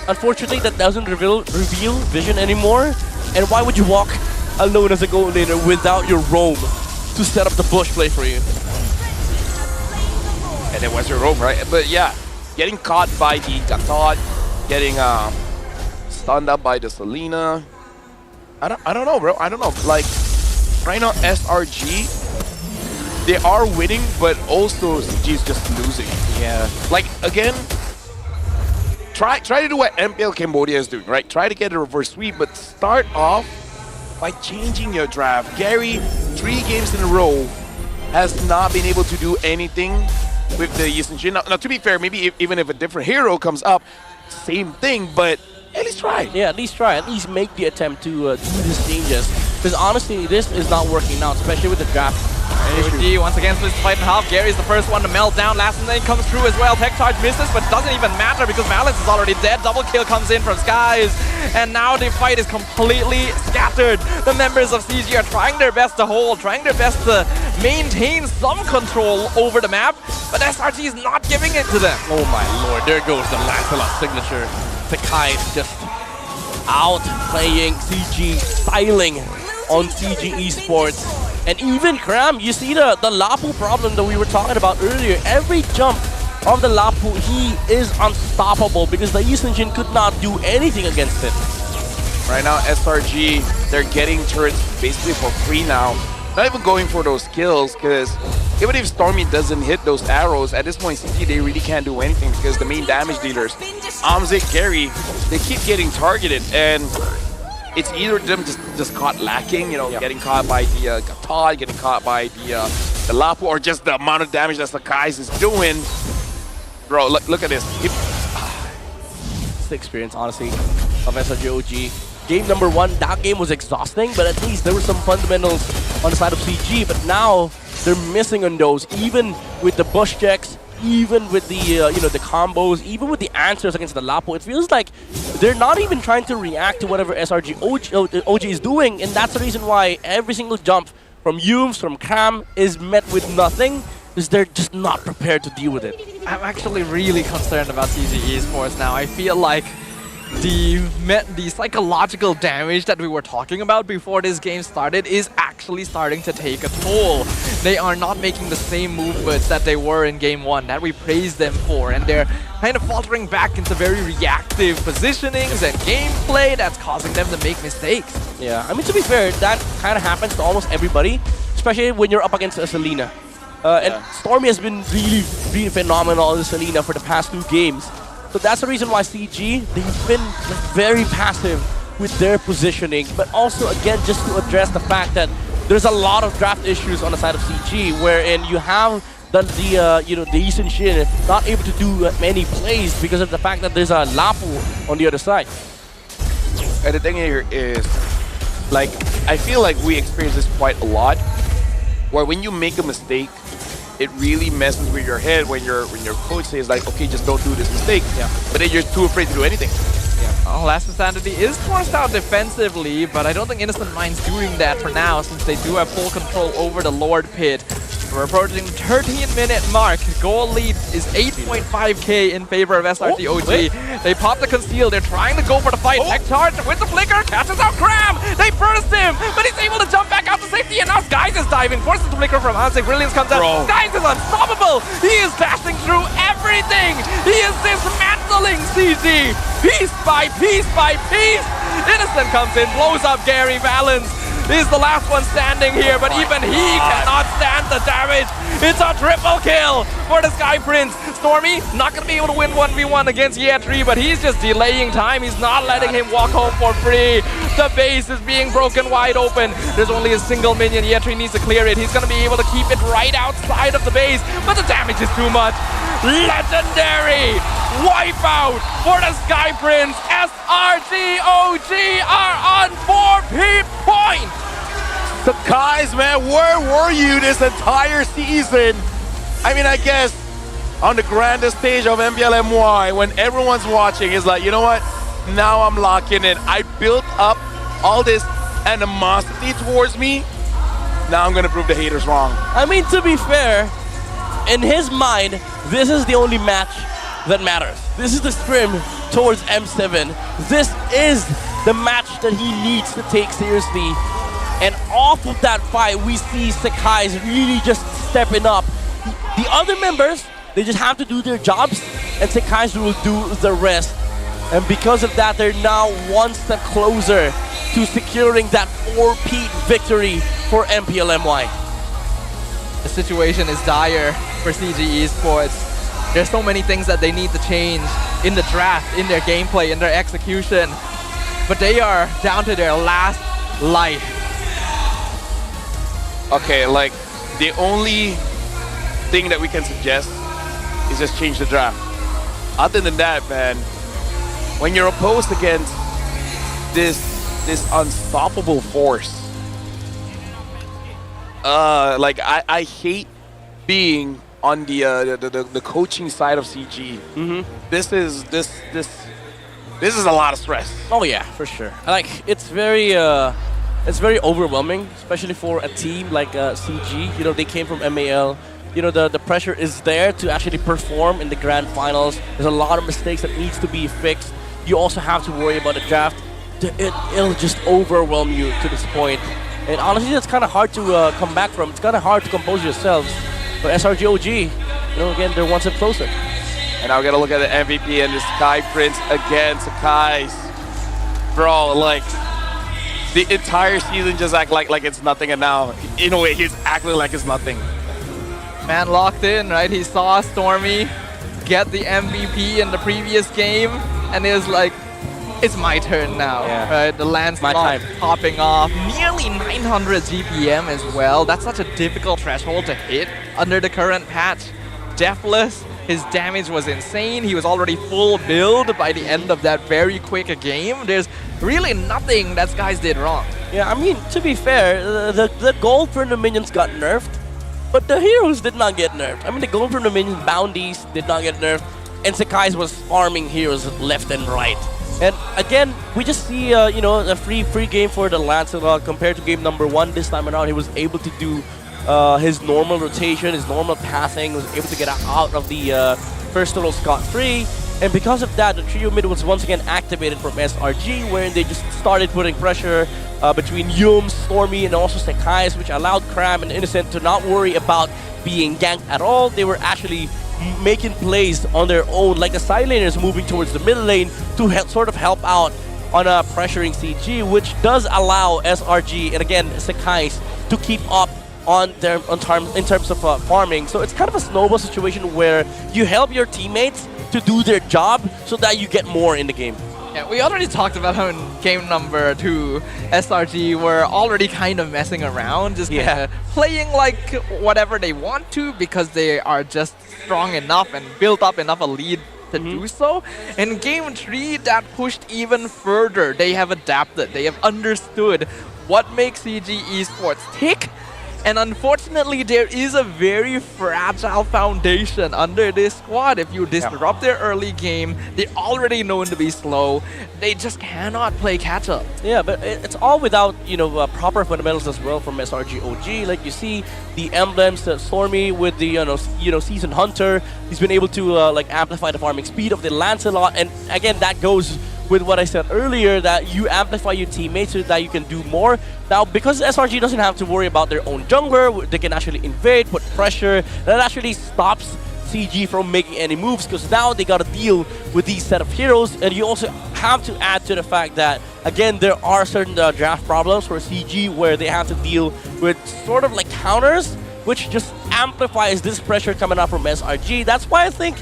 Unfortunately, that doesn't reveal vision anymore. And why would you walk alone as a gold laner without your roam to set up the bush play for you? And then was your roam, right? But yeah, getting caught by the Gatot, getting stunned up by the Selena. I don't know, bro. I don't know. Like, right now, SRG, they are winning, but also CG is just losing. Yeah. Like, again, try to do what MPL Cambodia is doing, right? Try to get a reverse sweep, but start off by changing your draft. Gary, 3 games in a row, has not been able to do anything with the Yi Sun-shin. Now, to be fair, maybe even if a different hero comes up, same thing, but at least try. Yeah, at least try. At least make the attempt to do these changes. Because honestly, this is not working now, especially with the draft. AOG once again splits the fight in half. Gary's the first one to melt down. Last name comes through as well. Tech charge misses, but doesn't even matter because Malice is already dead. Double kill comes in from Skies. And now the fight is completely scattered. The members of CG are trying their best to hold, trying their best to maintain some control over the map, but SRG is not giving it to them. Oh my lord, there goes the Lancelot signature. Sakai just out playing CG, styling on CG Esports. And even Kram, you see the Lapu problem that we were talking about earlier. Every jump of the Lapu, he is unstoppable because the Yi Sun-shin could not do anything against it. Right now, SRG, they're getting turrets basically for free now. Not even going for those kills, because even if Stormy doesn't hit those arrows, at this point, CG, they really can't do anything because the main damage dealers, Amzik, Gary, they keep getting targeted, and it's either them just caught lacking, you know, getting caught by the Todd, getting caught by the Lapu, or just the amount of damage that Sakai's is doing. Bro, look at this. It's the experience, honestly, of SRG.OG. Game number 1, that game was exhausting, but at least there were some fundamentals on the side of CG, but now they're missing on those, even with the bush checks, even with the the combos, even with the answers against the Lapo. It feels like they're not even trying to react to whatever SRG.OG is doing, and that's the reason why every single jump from Yums, from Cam, is met with nothing, because they're just not prepared to deal with it. I'm actually really concerned about CG Esports now. I feel like the psychological damage that we were talking about before this game started is actually starting to take a toll. They are not making the same movements that they were in game 1 that we praised them for, and they're kind of faltering back into very reactive positionings and gameplay that's causing them to make mistakes. Yeah, I mean, to be fair, that kind of happens to almost everybody, especially when you're up against a Selena. And Stormy has been really phenomenal in Selena for the past 2 games. So that's the reason why CG, they've been very passive with their positioning, but also, again, just to address the fact that there's a lot of draft issues on the side of CG, wherein you have the Yi Sun-shin not able to do many plays because of the fact that there's a Lapu on the other side. And the thing here is, like, I feel like we experience this quite a lot, where when you make a mistake, it really messes with your head when your coach says like, okay, just don't do this mistake. Yeah. But then you're too afraid to do anything. Well, Last Insanity is forced out defensively, but I don't think Innocent minds doing that for now, since they do have full control over the Lord Pit. We're approaching 13-minute mark. Goal lead is 8.5k in favor of SRG.OG. They pop the conceal. They're trying to go for the fight. Tech charge with the flicker. Catches out Cram. They burst him, but he's able to jump back out to safety. And now Skies is diving. Forces the flicker from Hansik. Brilliance comes out. Skies is unstoppable. He is dashing through everything. He is dismantling CG. Piece by piece by piece. Innocent comes in, blows up Gary. Valens is the last one standing here, but even he cannot stand the damage. It's a triple kill for the Sky Prince. Stormy not going to be able to win 1v1 against Yetri, but he's just delaying time. He's not letting him walk home for free. The base is being broken wide open. There's only a single minion. Yetri needs to clear it. He's going to be able to keep it right outside of the base, but the damage is too much. Legendary wipeout for the Sky Prince. SRG.OG are on 4P point. So guys, man, where were you this entire season? I mean, I guess on the grandest stage of MPL MY, when everyone's watching, it's like, you know what? Now I'm locking in. I built up all this animosity towards me. Now I'm gonna prove the haters wrong. I mean, to be fair, in his mind, this is the only match that matters. This is the scrim towards M7. This is the match that he needs to take seriously. And off of that fight, we see Sakai's really just stepping up. The other members, they just have to do their jobs, and Sakai's will do the rest. And because of that, they're now one step closer to securing that 4-peat victory for MPL MY. the situation is dire for CG Esports. There's so many things that they need to change in the draft, in their gameplay, in their execution. But they are down to their last life. Okay, like, the only thing that we can suggest is just change the draft. Other than that, man, when you're opposed against this unstoppable force, like, I hate being on the coaching side of CG. This is a lot of stress. Oh yeah, for sure. Like it's very overwhelming, especially for a team like CG. You know, they came from MAL. You know, the pressure is there to actually perform in the grand finals. There's a lot of mistakes that needs to be fixed. You also have to worry about the draft. It'll just overwhelm you to this point. And honestly, it's kind of hard to come back from. It's kind of hard to compose yourselves. But SRG.OG, you know, again, they're one step closer. And now we gotta look at the MVP and the Sky Prince again. Sakai's, bro, like, the entire season just act like it's nothing, and now, in a way, he's acting like it's nothing. Man locked in, right? He saw Stormy get the MVP in the previous game, and it was like, it's my turn now, right? The landslide popping off. Nearly 900 GPM as well. That's such a difficult threshold to hit under the current patch. Deathless, his damage was insane. He was already full build by the end of that very quick game. There's really nothing that Skies did wrong. Yeah, I mean, to be fair, the gold from the minions got nerfed, but the heroes did not get nerfed. I mean, the gold from the minions bounties did not get nerfed, and Sakai's was farming heroes left and right. And again, we just see, you know, a free game for the Lancelot compared to game number 1 this time around. He was able to do his normal rotation, his normal pathing, was able to get out of the first turtle scot-free. And because of that, the trio mid was once again activated from SRG, wherein they just started putting pressure between Yum, Stormy, and also Sakai's, which allowed Cram and Innocent to not worry about being ganked at all. They were actually making plays on their own, like the side laners moving towards the middle lane to sort of help out on pressuring CG, which does allow SRG and again Sakai's to keep up in terms of farming. So it's kind of a snowball situation where you help your teammates to do their job so that you get more in the game. Yeah, we already talked about how in game number 2, SRG were already kind of messing around, just kind of playing like whatever they want to because they are just strong enough and built up enough a lead to do so. In game 3, that pushed even further. They have adapted. They have understood what makes CG Esports tick. And unfortunately, there is a very fragile foundation under this squad. If you disrupt their early game, they're already known to be slow. They just cannot play catch-up. Yeah, but it's all without, you know, proper fundamentals as well from SRG.OG. Like you see the emblems, Stormy with the, you know, Season Hunter. He's been able to like amplify the farming speed of the Lancelot. And again, that goes with what I said earlier, that you amplify your teammates so that you can do more. Now, because SRG doesn't have to worry about their own jungler, they can actually invade, put pressure. That actually stops CG from making any moves because now they got to deal with these set of heroes. And you also have to add to the fact that, again, there are certain draft problems for CG where they have to deal with sort of like counters, which just amplifies this pressure coming up from SRG. That's why I think,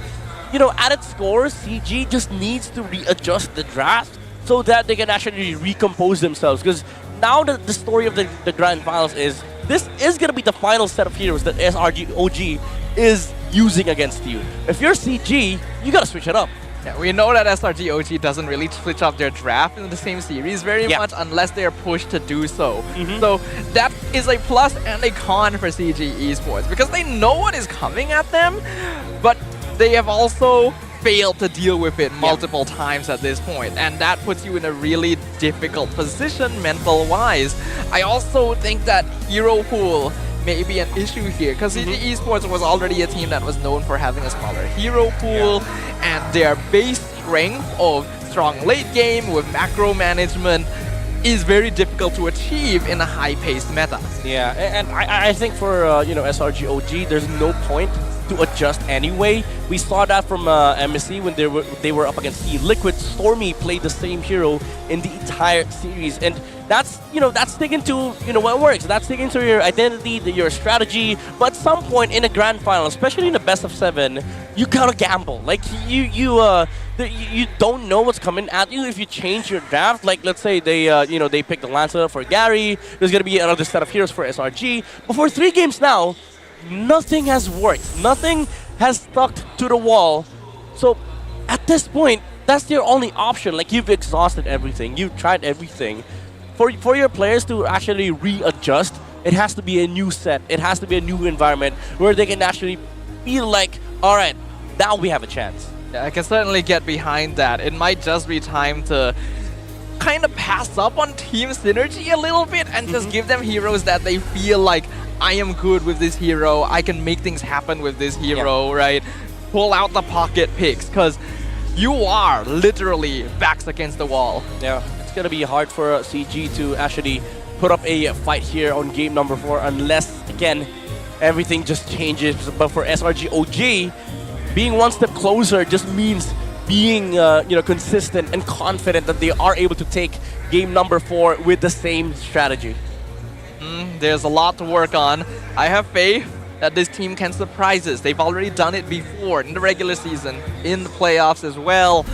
you know, at its core, CG just needs to readjust the draft so that they can actually recompose themselves. Because now the story of the grand finals is, this is going to be the final set of heroes that SRG.OG is using against you. If you're CG, you got to switch it up. Yeah, we know that SRG.OG doesn't really switch up their draft in the same series very much unless they're pushed to do so. So that is a plus and a con for CG Esports because they know what is coming at them, but they have also failed to deal with it multiple times at this point, and that puts you in a really difficult position mental-wise. I also think that hero pool may be an issue here, because CG Esports was already a team that was known for having a smaller hero pool, and their base strength of strong late game with macro management is very difficult to achieve in a high-paced meta. Yeah, and I think for you know, SRG.OG, there's no point to adjust anyway. We saw that from MSC when they were up against E-Liquid. Stormy played the same hero in the entire series, and That's sticking to what works. That's sticking to your identity, your strategy. But at some point in a grand final, especially in the best of 7, you gotta gamble. Like you don't know what's coming at you if you change your draft. Like let's say they pick the Lancer for Gary. There's gonna be another set of heroes for SRG. But for 3 games now, nothing has worked. Nothing has stuck to the wall. So at this point, that's your only option. Like you've exhausted everything. You've tried everything. For your players to actually readjust, it has to be a new set. It has to be a new environment where they can actually feel like, all right, now we have a chance. Yeah, I can certainly get behind that. It might just be time to kind of pass up on team synergy a little bit and just give them heroes that they feel like, I am good with this hero, I can make things happen with this hero, right? Pull out the pocket picks, because you are literally backs against the wall. Yeah, it's gonna be hard for CG to actually put up a fight here on game number 4 unless, again, everything just changes. But for SRG.OG, being one step closer just means being consistent and confident that they are able to take game number 4 with the same strategy. There's a lot to work on. I have faith that this team can surprise us. They've already done it before in the regular season, in the playoffs as well.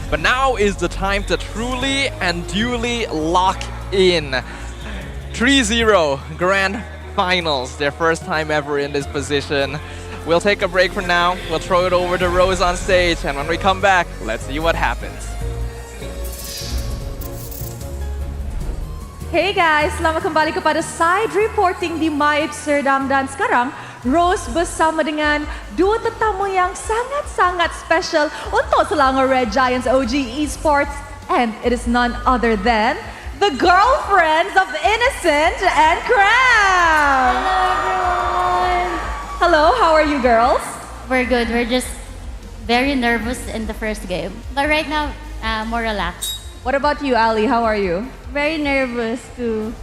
But now is the time to truly and duly lock in. 3-0 Grand Finals, their first time ever in this position. We'll take a break for now. We'll throw it over to Rose on stage, and when we come back, let's see what happens. Hey guys, selamat kembali kepada Side Reporting di MAEPS Serdang, dan sekarang Rose bersama dengan dua tetamu yang sangat-sangat special untuk Selangor Red Giants OG Esports, and it is none other than the girlfriends of Innocent and Cram. Hello everyone. Hello, how are you girls? We're good. We're just very nervous in the first game, but right now more relaxed. What about you, Ali? How are you? Very nervous too.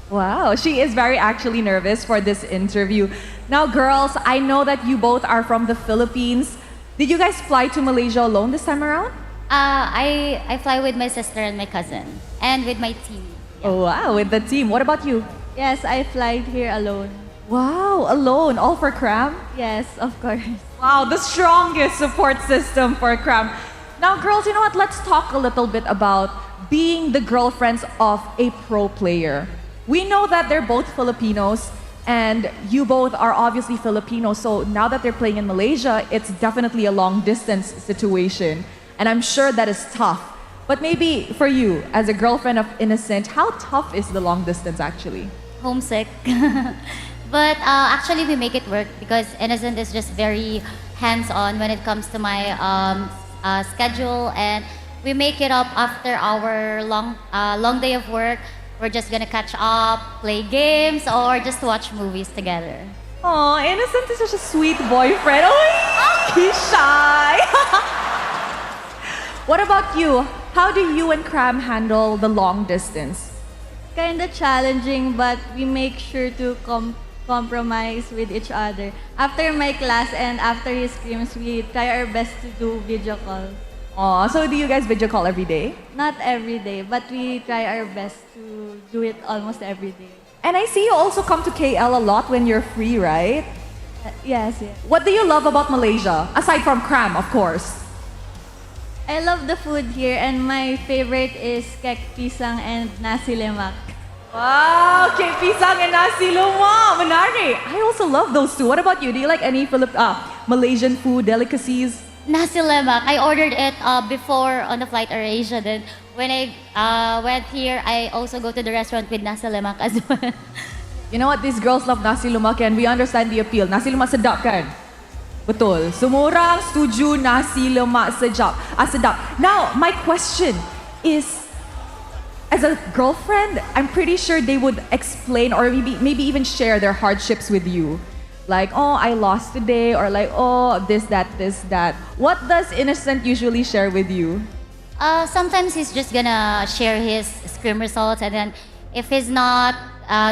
Wow, she is very actually nervous for this interview. Now girls, I know that you both are from the Philippines. Did you guys fly to Malaysia alone this time around? I fly with my sister and my cousin, and with my team. Yeah. Oh wow, with the team. What about you? Yes, I fly here alone. Wow, alone, all for Cram? Yes, of course. Wow, the strongest support system for Cram. Now girls, you know what? Let's talk a little bit about being the girlfriends of a pro player. We know that they're both Filipinos, and you both are obviously Filipino, so now that they're playing in Malaysia, it's definitely a long distance situation. And I'm sure that is tough. But maybe for you, as a girlfriend of Innocent, how tough is the long distance actually? Homesick. But actually we make it work because Innocent is just very hands-on when it comes to my schedule, and we make it up after our long day of work. We're just gonna catch up, play games, or just watch movies together. Oh, Innocent is such a sweet boyfriend. Oh, he's shy. What about you? How do you and Cram handle the long distance? Kinda challenging, but we make sure to compromise with each other. After my class and after his scrims, we try our best to do video call. Oh, so do you guys video call every day? Not every day, but we try our best to do it almost every day. And I see you also come to KL a lot when you're free, right? Yes. What do you love about Malaysia? Aside from Cram, of course. I love the food here, and my favorite is kek pisang and nasi lemak. Wow, kek pisang and nasi lemak, menarik. I also love those two. What about you? Do you like any Malaysian food delicacies? Nasi lemak. I ordered it before on the flight AirAsia. Then when I went here, I also go to the restaurant with nasi lemak as well. You know what? These girls love nasi lemak, and we understand the appeal. Nasi lemak sedap kan? Betul. Semua orang setuju nasi lemak sedap. Now, my question is, as a girlfriend, I'm pretty sure they would explain or maybe even share their hardships with you. Like, oh, I lost today, or like, oh, this, that. What does Innocent usually share with you? Sometimes he's just gonna share his scrim results, and then if he's not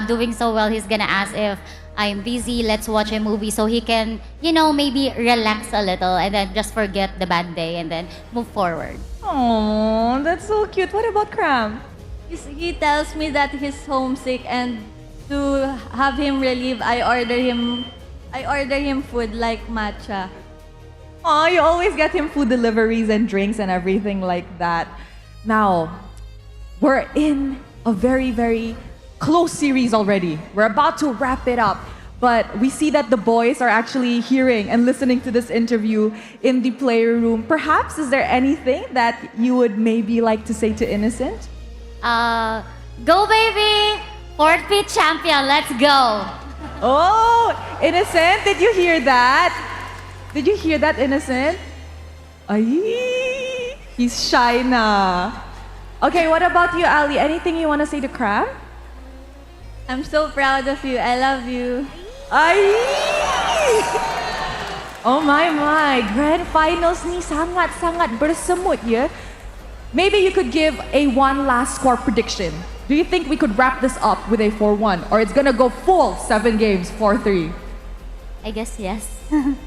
doing so well, he's gonna ask if I'm busy, let's watch a movie, so he can, maybe relax a little and then just forget the bad day and then move forward. Oh, that's so cute. What about Cram? He tells me that he's homesick, and to have him relieve, I order him food like matcha. Oh, you always get him food deliveries and drinks and everything like that. Now, we're in a very, very close series already. We're about to wrap it up. But we see that the boys are actually hearing and listening to this interview in the player room. Perhaps, is there anything that you would maybe like to say to Innocent? Go baby! 4th Pit champion, let's go! Oh, Innocent, did you hear that? Did you hear that, Innocent? Ay, he's shy na. Okay, what about you, Ali? Anything you want to say to Cram? I'm so proud of you. I love you. Ay! Oh my. Grand finals ni sangat-sangat bersemut ya. Maybe you could give a one last score prediction. Do you think we could wrap this up with a 4-1? Or it's gonna go full 7 games, 4-3? I guess yes.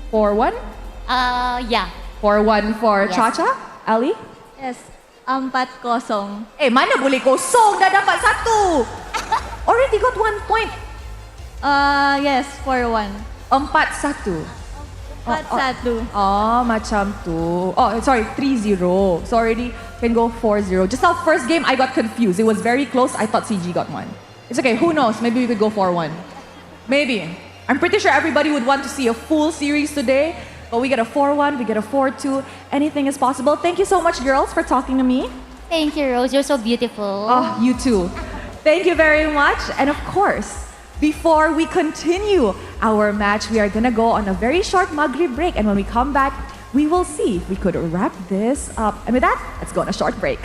4-1? Yeah. 4-1 for Yes. Chacha? Ali? Yes. 4-0. Eh, mana boleh kosong? Dah dapat 1. Already got 1 point. Yes, 4-1. 4-1. 4-1. Oh, macam tu. Oh, sorry, 3-0. So already can go 4-0. Just our first game, I got confused. It was very close. I thought CG got 1. It's okay, who knows? Maybe we could go 4-1. Maybe. I'm pretty sure everybody would want to see a full series today. But we get a 4-1, we get a 4-2. Anything is possible. Thank you so much, girls, for talking to me. Thank you, Rose. You're so beautiful. Oh, you too. Thank you very much. And of course, before we continue our match, we are gonna go on a very short Maghrib break. And when we come back, we will see if we could wrap this up. And with that, let's go on a short break.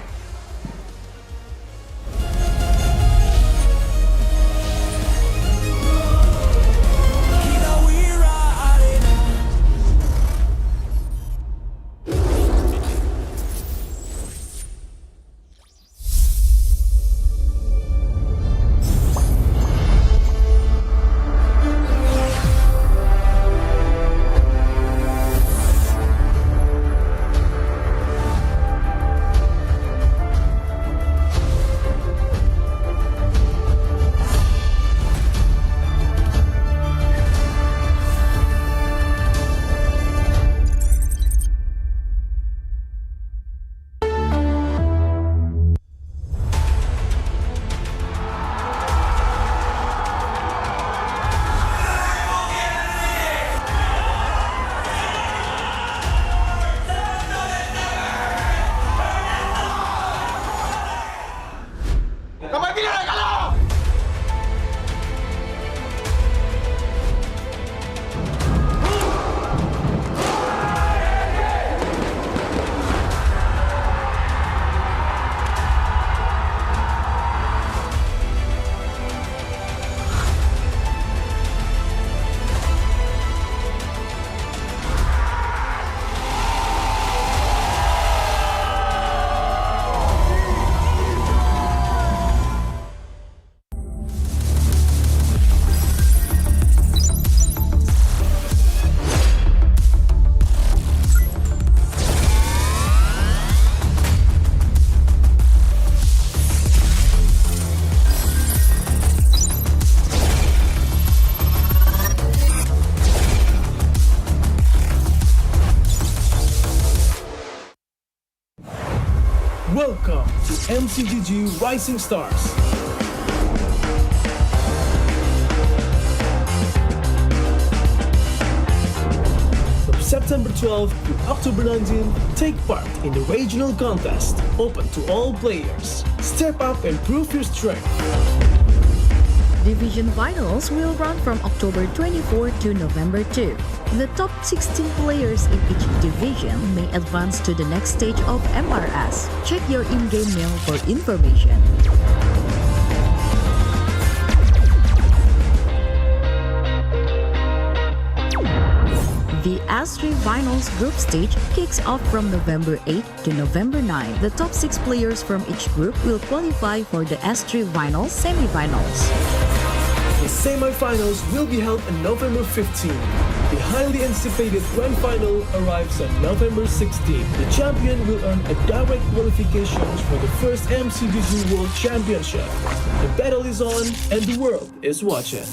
Welcome to MCGG Rising Stars. From September 12th to October 19th, take part in the regional contest, open to all players. Step up and prove your strength. Division finals will run from October 24 to November 2. The top 16 players in each division may advance to the next stage of MRS. Check your in-game mail for information. The S3 Finals group stage kicks off from November 8 to November 9. The top 6 players from each group will qualify for the S3 Finals semi-finals. The semi-finals will be held on November 15. The highly anticipated grand final arrives on November 16. The champion will earn a direct qualification for the first MCGG World Championship. The battle is on and the world is watching.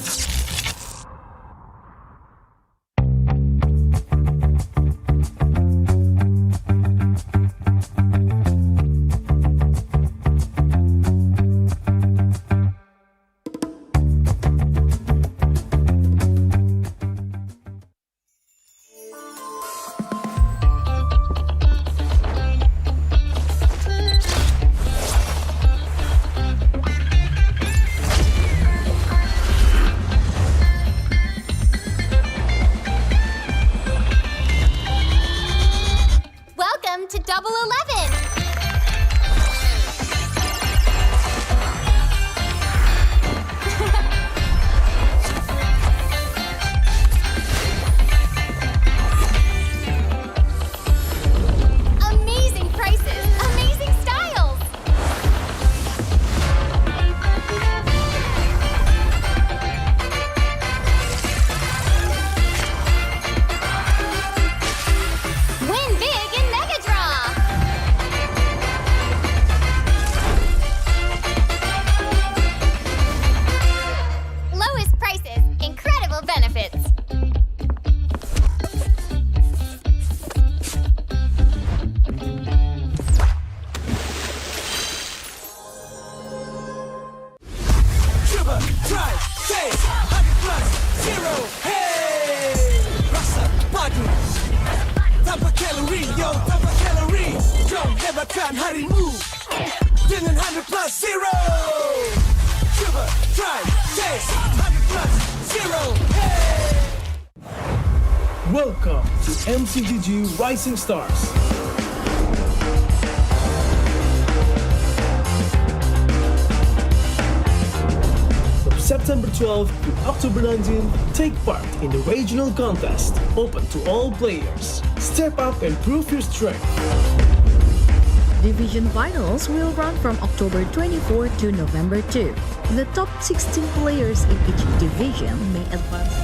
Welcome to Double 11. Amazing prices, amazing styles. Win big in Mega Draw. Lowest prices, incredible benefits. Sugar, try, say, 100 plus, 0, hey! Rasa, padu, tanpa kalori, yo, tanpa kalori. Jom hebatkan harimu dengan 100 plus, 0. Sugar, try, say, 100 plus, 0, hey! Welcome to MCGG Rising Stars. From September 12th to October 19th, take part in the regional contest, open to all players. Step up and prove your strength. Division finals will run from October 24 to November 2. The top 16 players in each division may advance.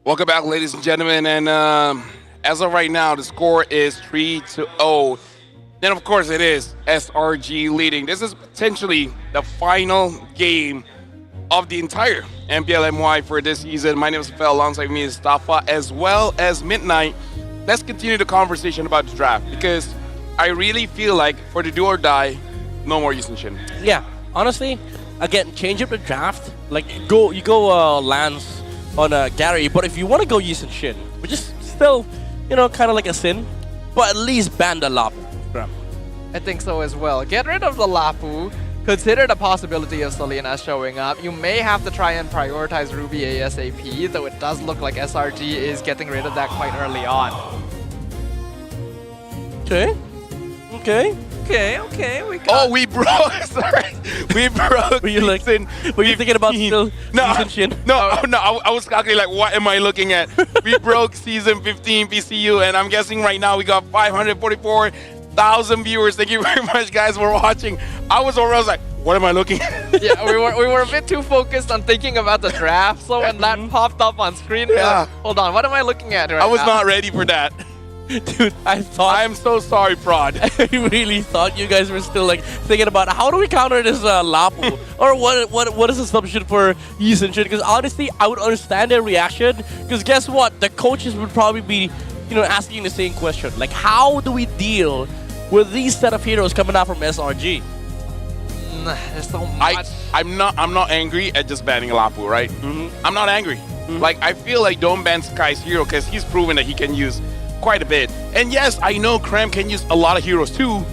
Welcome back, ladies and gentlemen. And as of right now, the score is 3-0. Then, of course, it is SRG leading. This is potentially the final game of the entire MPL MY for this season. My name is Fel, alongside me is Stafa, as well as Midnight. Let's continue the conversation about the draft, because I really feel like for the do or die, no more Yusun Shin. Yeah, honestly, again, change up the draft. Like, you go Lance on Gary, but if you want to go Yusun Shin, which is still, kind of like a sin, but at least ban the Lapu. I think so as well. Get rid of the Lapu. Consider the possibility of Selena showing up. You may have to try and prioritize Ruby ASAP, though it does look like SRG is getting rid of that quite early on. Okay. We got... we broke. Sorry, we broke. Were you thinking about still Yusun Shin? No. I was calculating like, what am I looking at? We broke season 15 PCU, and I'm guessing right now we got 544,000 viewers. Thank you very much, guys, for watching. I was like, what am I looking at? Yeah, we were a bit too focused on thinking about the draft, so when that popped up on screen, hold on, what am I looking at right now? I was not ready for that. Dude, I'm so sorry, Prod. I really thought you guys were still thinking about how do we counter this Lapu, or what is the substitute for Yusun Shin? Because honestly, I would understand their reaction. Because guess what, the coaches would probably be, asking the same question. Like, how do we deal with these set of heroes coming out from SRG? There's so much. I'm not angry at just banning Lapu, right? Mm-hmm. I'm not angry. Mm-hmm. Like, I feel like don't ban Sky's hero because he's proven that he can use quite a bit. And yes, I know Krem can use a lot of heroes too,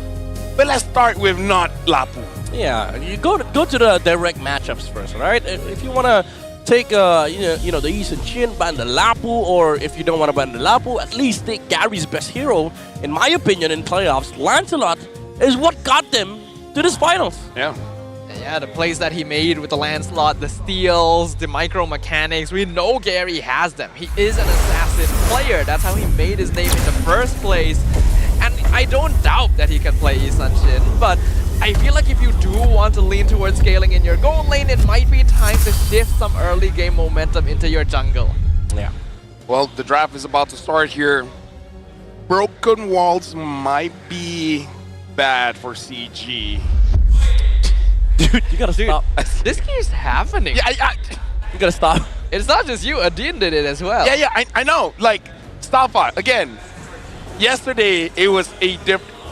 but let's start with not Lapu. Yeah, you go to the direct matchups first, right? If you want to take the Yusun Shin, ban the Lapu, or if you don't want to ban the Lapu, at least take Gary's best hero. In my opinion, in playoffs, Lancelot is what got them to this finals. Yeah. Yeah, the plays that he made with the landslot, the steals, the micro mechanics, we know Gary has them. He is an assassin player. That's how he made his name in the first place. And I don't doubt that he can play Isan Shin, but I feel like if you do want to lean towards scaling in your gold lane, it might be time to shift some early game momentum into your jungle. Yeah. Well, the draft is about to start here. Broken walls might be bad for CG. Dude, you gotta stop. This keeps happening. Yeah, you gotta stop. It's not just you, Adin did it as well. Yeah, I know. Like, stop it. Again, yesterday, it was a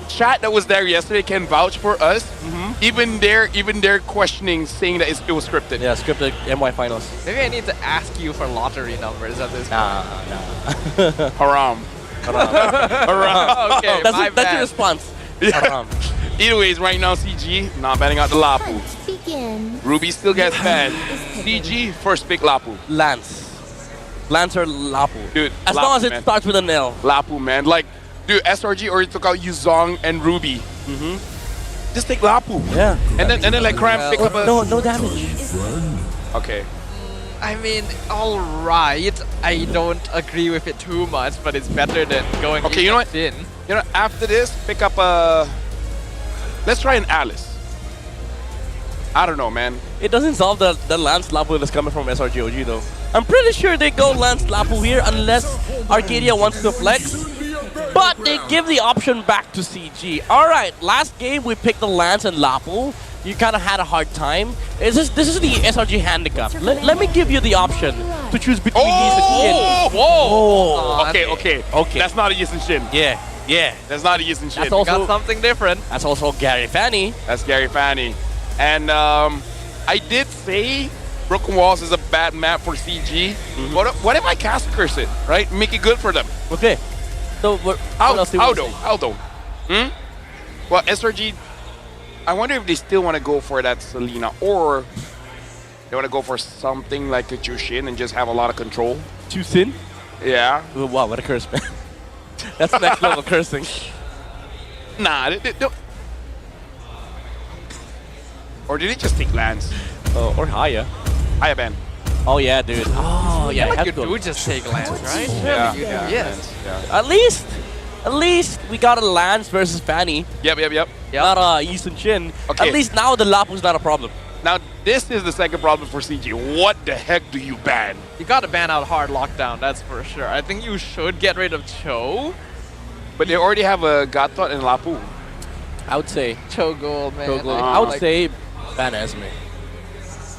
chat that was there yesterday can vouch for us. Even they're questioning, saying that it was scripted. Yeah, scripted MY finals. Maybe I need to ask you for lottery numbers at this point. Nah. Haram. Haram. Okay, that's your response. Haram. Either ways, right now, CG not batting out the Lapu. Begin. Ruby still gets fed. CG, first pick Lapu. Lance or Lapu. Dude, as Lapu, long as it man. starts with an L. Lapu, man. Like, dude, SRG already took out Yuzong and Ruby. Just take Lapu. Yeah. And then like Cram pick up a... No damage. Okay. I mean, alright. I don't agree with it too much, but it's better than going Okay, you know what? in. You know, after this, pick up a... Let's try an Alice. I don't know, man. It doesn't solve the Lance Lapu that's coming from SRG.OG though. I'm pretty sure they go Lance Lapu here unless Arcadia wants to flex. But they give the option back to CG. Alright, last game we picked the Lance and Lapu. You kind of had a hard time. This is the SRG handicap. Let me give you the option to choose between these and Shin. Whoa! Okay. That's not a Yis and Shin. Yeah. That's not a Yis and Shin. That's also got something different. That's also Gary Fanny. That's Gary Fanny. And I did say Broken Walls is a bad map for CG. What if I cast Curse it, right? Make it good for them. Okay. So what else do you want to say? Aldo. Well, SRG, I wonder if they still want to go for that Selena, or they want to go for something like a Chushin and just have a lot of control. Chusin? Yeah. Oh, wow, what a curse, man. That's next level cursing. Nah, they or did it just take Lance? Or Haya. Haya ban. Oh yeah, dude. Oh yeah. Like you do just take Lance, right? Yeah. Yes. Yeah. At least we got a Lance versus Fanny. Yep. Not a Easton Shin. Okay. At least now the Lapu's not a problem. Now this is the second problem for CG. What the heck do you ban? You gotta ban out hard lockdown, that's for sure. I think you should get rid of Cho. But they already have a Gatot and Lapu. I would say Cho Gold, man. Cho Gold. I would say ban Esme.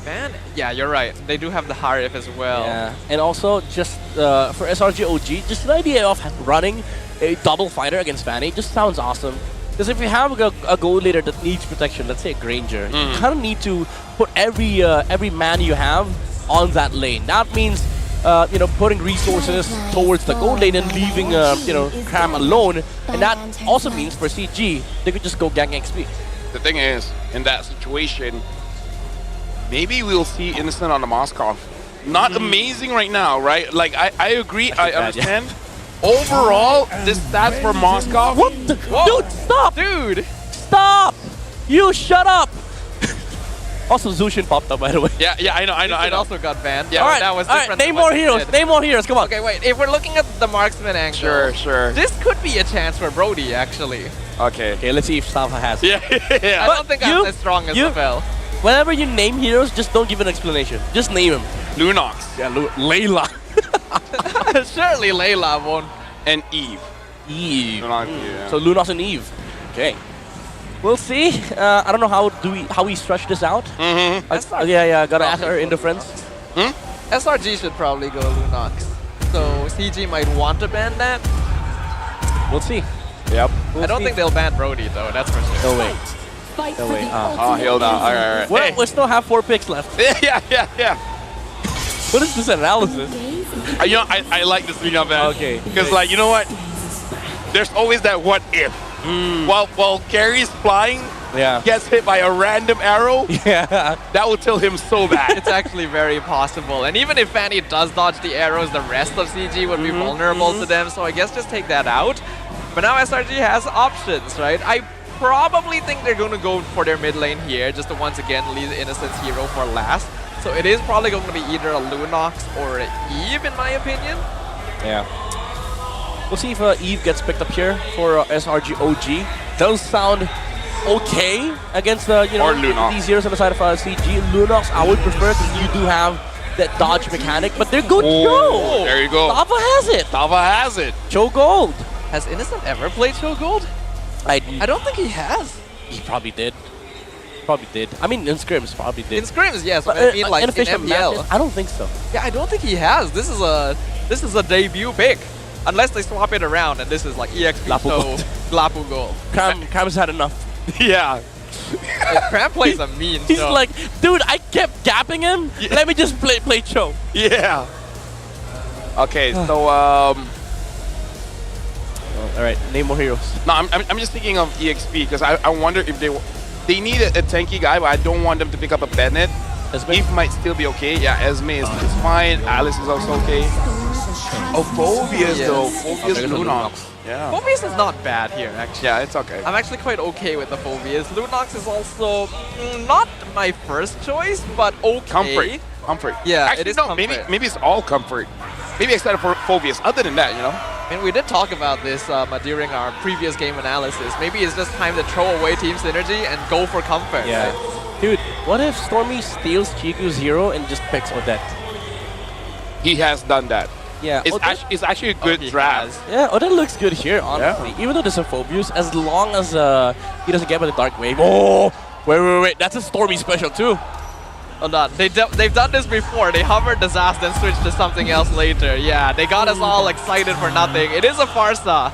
Ban? Yeah, you're right. They do have the Harif as well. Yeah. And also just for SRG.OG, just the idea of running a double fighter against Fanny just sounds awesome. Because if you have a gold leader that needs protection, let's say a Granger, you kind of need to put every man you have on that lane. That means putting resources towards the gold lane and leaving Cram alone. And that also means for CG, they could just go gang XP. The thing is, in that situation, maybe we'll see Innocent on the Moskov. Not amazing right now, right? Like, I agree, I understand. Yeah. Overall, this stats for Moskov. What the? Whoa. Dude, stop! Dude! Stop! You shut up! Also, Zushin popped up, by the way. Yeah, I know. Zushin also got banned. Yeah. Alright, that was different. Name more heroes, come on. Okay, wait, if we're looking at the marksman angle. Sure. This could be a chance for Brody, actually. Okay, let's see if Safa has it. Yeah. I don't think I'm as strong as Rafael. Whenever you name heroes, just don't give an explanation. Just name him. Lunox. Yeah, Layla. Surely Layla won't. And Eve. Lunox, yeah. So Lunox and Eve. Okay. We'll see. I don't know how we stretch this out. Gotta ask our indifference. SRG should probably go Lunox. So CG might want to ban that. We'll see. Yep. I don't think they'll ban Brody though, that's for sure. No way. No way. He'll not. Alright. Well, we still have 4 picks left. Yeah. What is this analysis? I like this thing of that. Okay. Because, like, you know what? There's always that what if. While Gary's flying, gets hit by a random arrow, that will tell him so bad. It's actually very possible. And even if Fanny does dodge the arrows, the rest of CG would be vulnerable to them. So I guess just take that out. But now SRG has options, right? probably think they're going to go for their mid lane here, just to once again leave the Innocence hero for last. So it is probably going to be either a Lunox or an Eve, in my opinion. Yeah. We'll see if Eve gets picked up here for SRG.OG. Does sound okay against the these heroes on the side of CG. Lunox, I would prefer because you do have that dodge mechanic, but they're good to go. There you go. Tava has it. Tava has it. Show Gold. Has Innocent ever played Show Gold? I don't think he has. He probably did. Probably did. I mean, in scrims, probably did. In scrims, yes. But I mean, like in MPL. Matches, I don't think so. Yeah, I don't think he has. This is a debut pick. Unless they swap it around and this is like EXP Glapu Gold. Cram's had enough. Yeah. Cram plays a mean He's show. like, dude, I kept gapping him. Yeah. Let me just play Cho. Yeah. Okay, so all right, name more heroes. No, I'm just thinking of EXP because I wonder if they need a tanky guy, but I don't want them to pick up a Bennett. Eve might still be okay. Yeah, Esme is fine. Alice is also okay. Oh, Phobius though. Phobius Lunox. Yeah. Phobius is not bad here, actually. Yeah, it's okay. I'm actually quite okay with the Phobius. Lunox is also not my first choice, but okay. Comfort. Yeah, actually, it is no, comfort. maybe it's all comfort. Maybe except for Phobius. Other than that, you know. I mean, we did talk about this during our previous game analysis. Maybe it's just time to throw away team synergy and go for comfort. Yeah. Right? Dude, what if Stormy steals Chiku's hero and just picks Odette? He has done that. Yeah, it's actually a good draft. Yeah, Odette looks good here, honestly. Yeah. Even though there's a Phobius, as long as he doesn't get by the Dark Wave. Oh, wait. That's a Stormy special too. Hold on. They've done this before. They hovered Disaster and switched to something else later. Yeah, they got us all excited for nothing. It is a Farsa.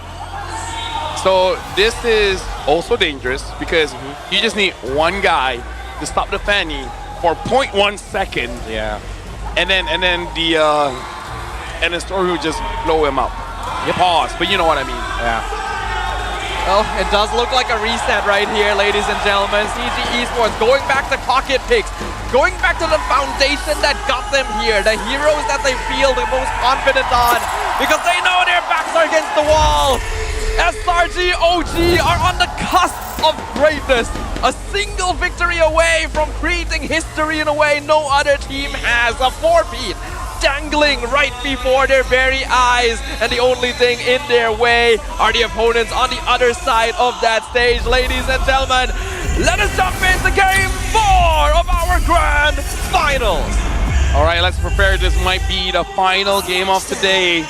So this is also dangerous because you just need one guy to stop the Fanny for 0.1 second. Yeah. And then the Storm will just blow him up. Yep. Pause, but you know what I mean. Yeah. Well, it does look like a reset right here, ladies and gentlemen. CG Esports going back to pocket picks, going back to the foundation that got them here, the heroes that they feel the most confident on, because they know their backs are against the wall. SRG.OG are on the cusp of greatness, a single victory away from creating history in a way no other team has, a 4-peat. Dangling right before their very eyes, and the only thing in their way are the opponents on the other side of that stage. Ladies and gentlemen, let us jump into game 4 of our grand finals. All right, let's prepare. This might be the final game of today.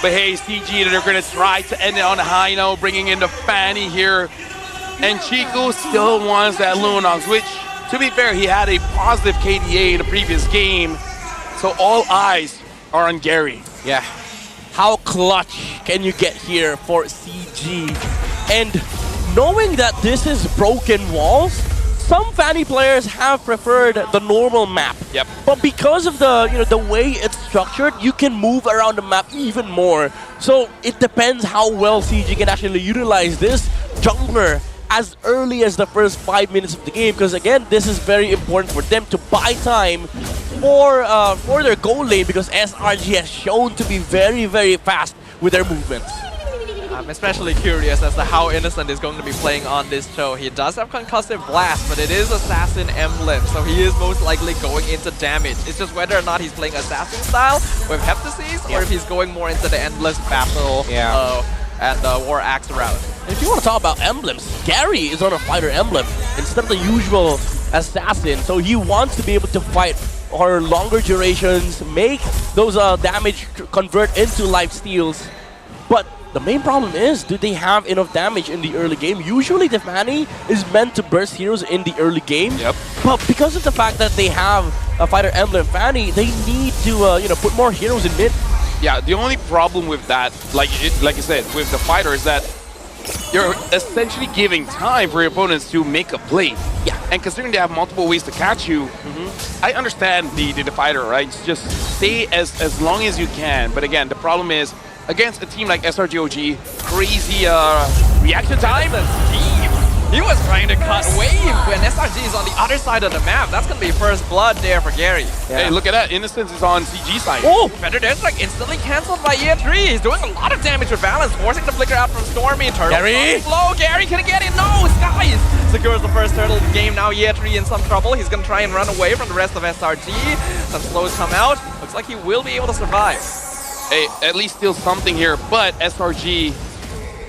But hey, CG, they're going to try to end it on a high note, bringing in the Fanny here. And Chico still wants that Lunox, which, to be fair, he had a positive KDA in the previous game. So all eyes are on Gary. Yeah. How clutch can you get here for CG? And knowing that this is broken walls, some Fanny players have preferred the normal map. Yep. But because of the the way it's structured, you can move around the map even more. So it depends how well CG can actually utilize this jungler as early as the first 5 minutes of the game, because again, this is very important for them to buy time for their goal lane, because SRG has shown to be very, very fast with their movements. I'm especially curious as to how Innocent is going to be playing on this show. He does have Concussive Blast, but it is Assassin Emblem, so he is most likely going into damage. It's just whether or not he's playing Assassin style with Heptases, or if he's going more into the Endless Battle and War Axe route. If you want to talk about emblems, Gary is on a fighter emblem instead of the usual assassin, so he wants to be able to fight or longer durations, make those damage convert into life steals. But the main problem is, do they have enough damage in the early game? Usually the Fanny is meant to burst heroes in the early game. Yep. But because of the fact that they have a fighter emblem Fanny, they need to put more heroes in mid. Yeah, the only problem with that, like you said, with the fighter is that you're essentially giving time for your opponents to make a play. Yeah. And considering they have multiple ways to catch you, I understand the fighter, right? Just stay as long as you can. But again, the problem is, against a team like SRG.OG, crazy reaction time. He was trying to cut wave when SRG is on the other side of the map. That's gonna be first blood there for Gary. Hey, look at that. Innocence is on CG side. Oh, Better There's like instantly cancelled by year 3. He's doing a lot of damage with balance, forcing the flicker out from Stormy. Turtle Gary? Low. Gary can get it. No, Skies secures the first turtle of the game. Now year 3 in some trouble. He's gonna try and run away from the rest of SRG. Some slows come out. Looks like he will be able to survive. Hey, at least steal something here, but SRG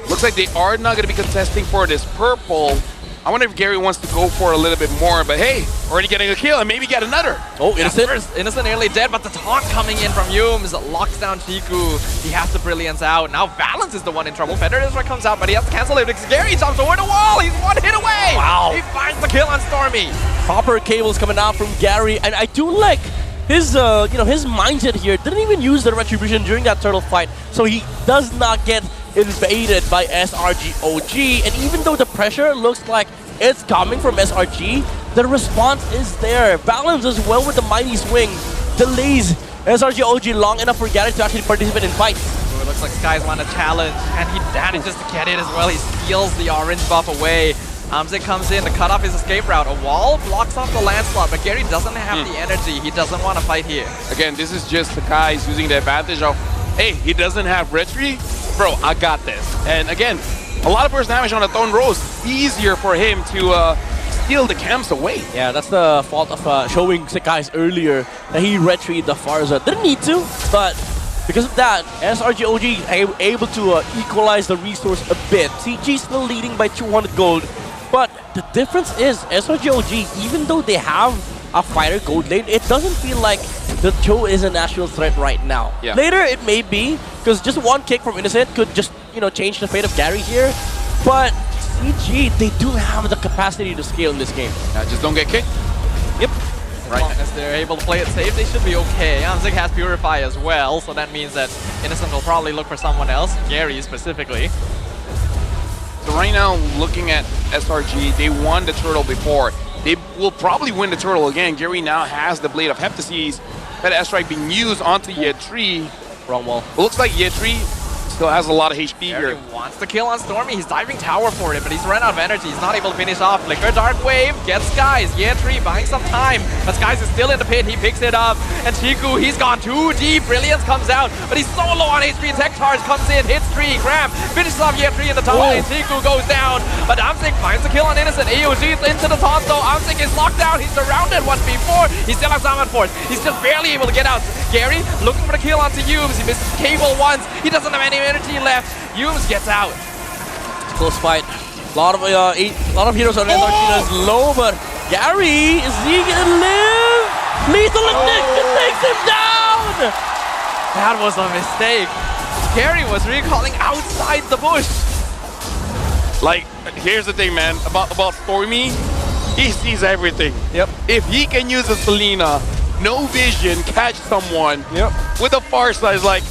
looks like they are not going to be contesting for this purple. I wonder if Gary wants to go for a little bit more, but hey, already getting a kill and maybe get another. Oh, Innocent. Innocent nearly dead, but the taunt coming in from Yumes locks down Chiku. He has the Brilliance out. Now Balance is the one in trouble. Feather Ezra comes out, but he has to cancel it because Gary jumps over the wall. He's one hit away. Wow. He finds the kill on Stormy. Proper cables coming out from Gary, and I do like his his mindset here. Didn't even use the retribution during that turtle fight, so he does not get invaded by SRG.OG. And even though the pressure looks like it's coming from SRG, the response is there. Balance as well with the mighty swing delays SRG.OG long enough for Gary to actually participate in fights. So it looks like Skies want a challenge, and he manages to get it as well. He steals the orange buff away. Hamzik comes in to cut off his escape route. A wall blocks off the landslide, but Gary doesn't have the energy. He doesn't want to fight here. Again, this is just the guys using the advantage of, hey, he doesn't have retry. Bro, I got this. And again, a lot of burst damage on a Thorn Rose. Easier for him to steal the camps away. Yeah, that's the fault of showing Sekai's earlier that he retrieved the Farza. Didn't need to, but because of that, SRG.OG able to equalize the resource a bit. CG still leading by 200 gold. But the difference is SRG.OG, even though they have a fighter gold lane, it doesn't feel like the Joe is a national threat right now. Yeah. Later it may be, because just one kick from Innocent could just, change the fate of Gary here. But CG, they do have the capacity to scale in this game. Just don't get kicked. Yep. As long as they're able to play it safe, they should be okay. Hamzik has Purify as well, so that means that Innocent will probably look for someone else, Gary specifically. So right now, looking at SRG, they won the turtle before. They will probably win the turtle again. Gary now has the Blade of Heptases. That S-Strike being used onto Yetri. Wrong wall. It looks like Yetri still has a lot of HP here. He wants to kill on Stormy. He's diving tower for it, but he's run out of energy. He's not able to finish off. Flicker Dark Wave gets Skies. Yetri buying some time, but Skies is still in the pit. He picks it up. And Chiku, he's gone too deep. Brilliance comes out, but he's so low on HP. Tech Charge comes in, hits 3. Graham finishes off Yetri in the top lane. Chiku goes down, but Hamzik finds the kill on Innocent. AOG is into the taunt though. Hamzik is locked down. He's surrounded once before. He still has Summon Force. He's just barely able to get out. Gary looking for the kill onto Yumes. He misses Cable once. He doesn't have any energy left. Yumes gets out. Close fight. A lot of heroes on SRG is low, but Gary, is he gonna live? Lethal Ignition takes him down! That was a mistake. Gary was recalling outside the bush. Like, here's the thing, man, about Stormy, he sees everything. Yep. If he can use a Selena, no vision, catch someone with a Farsa, is like,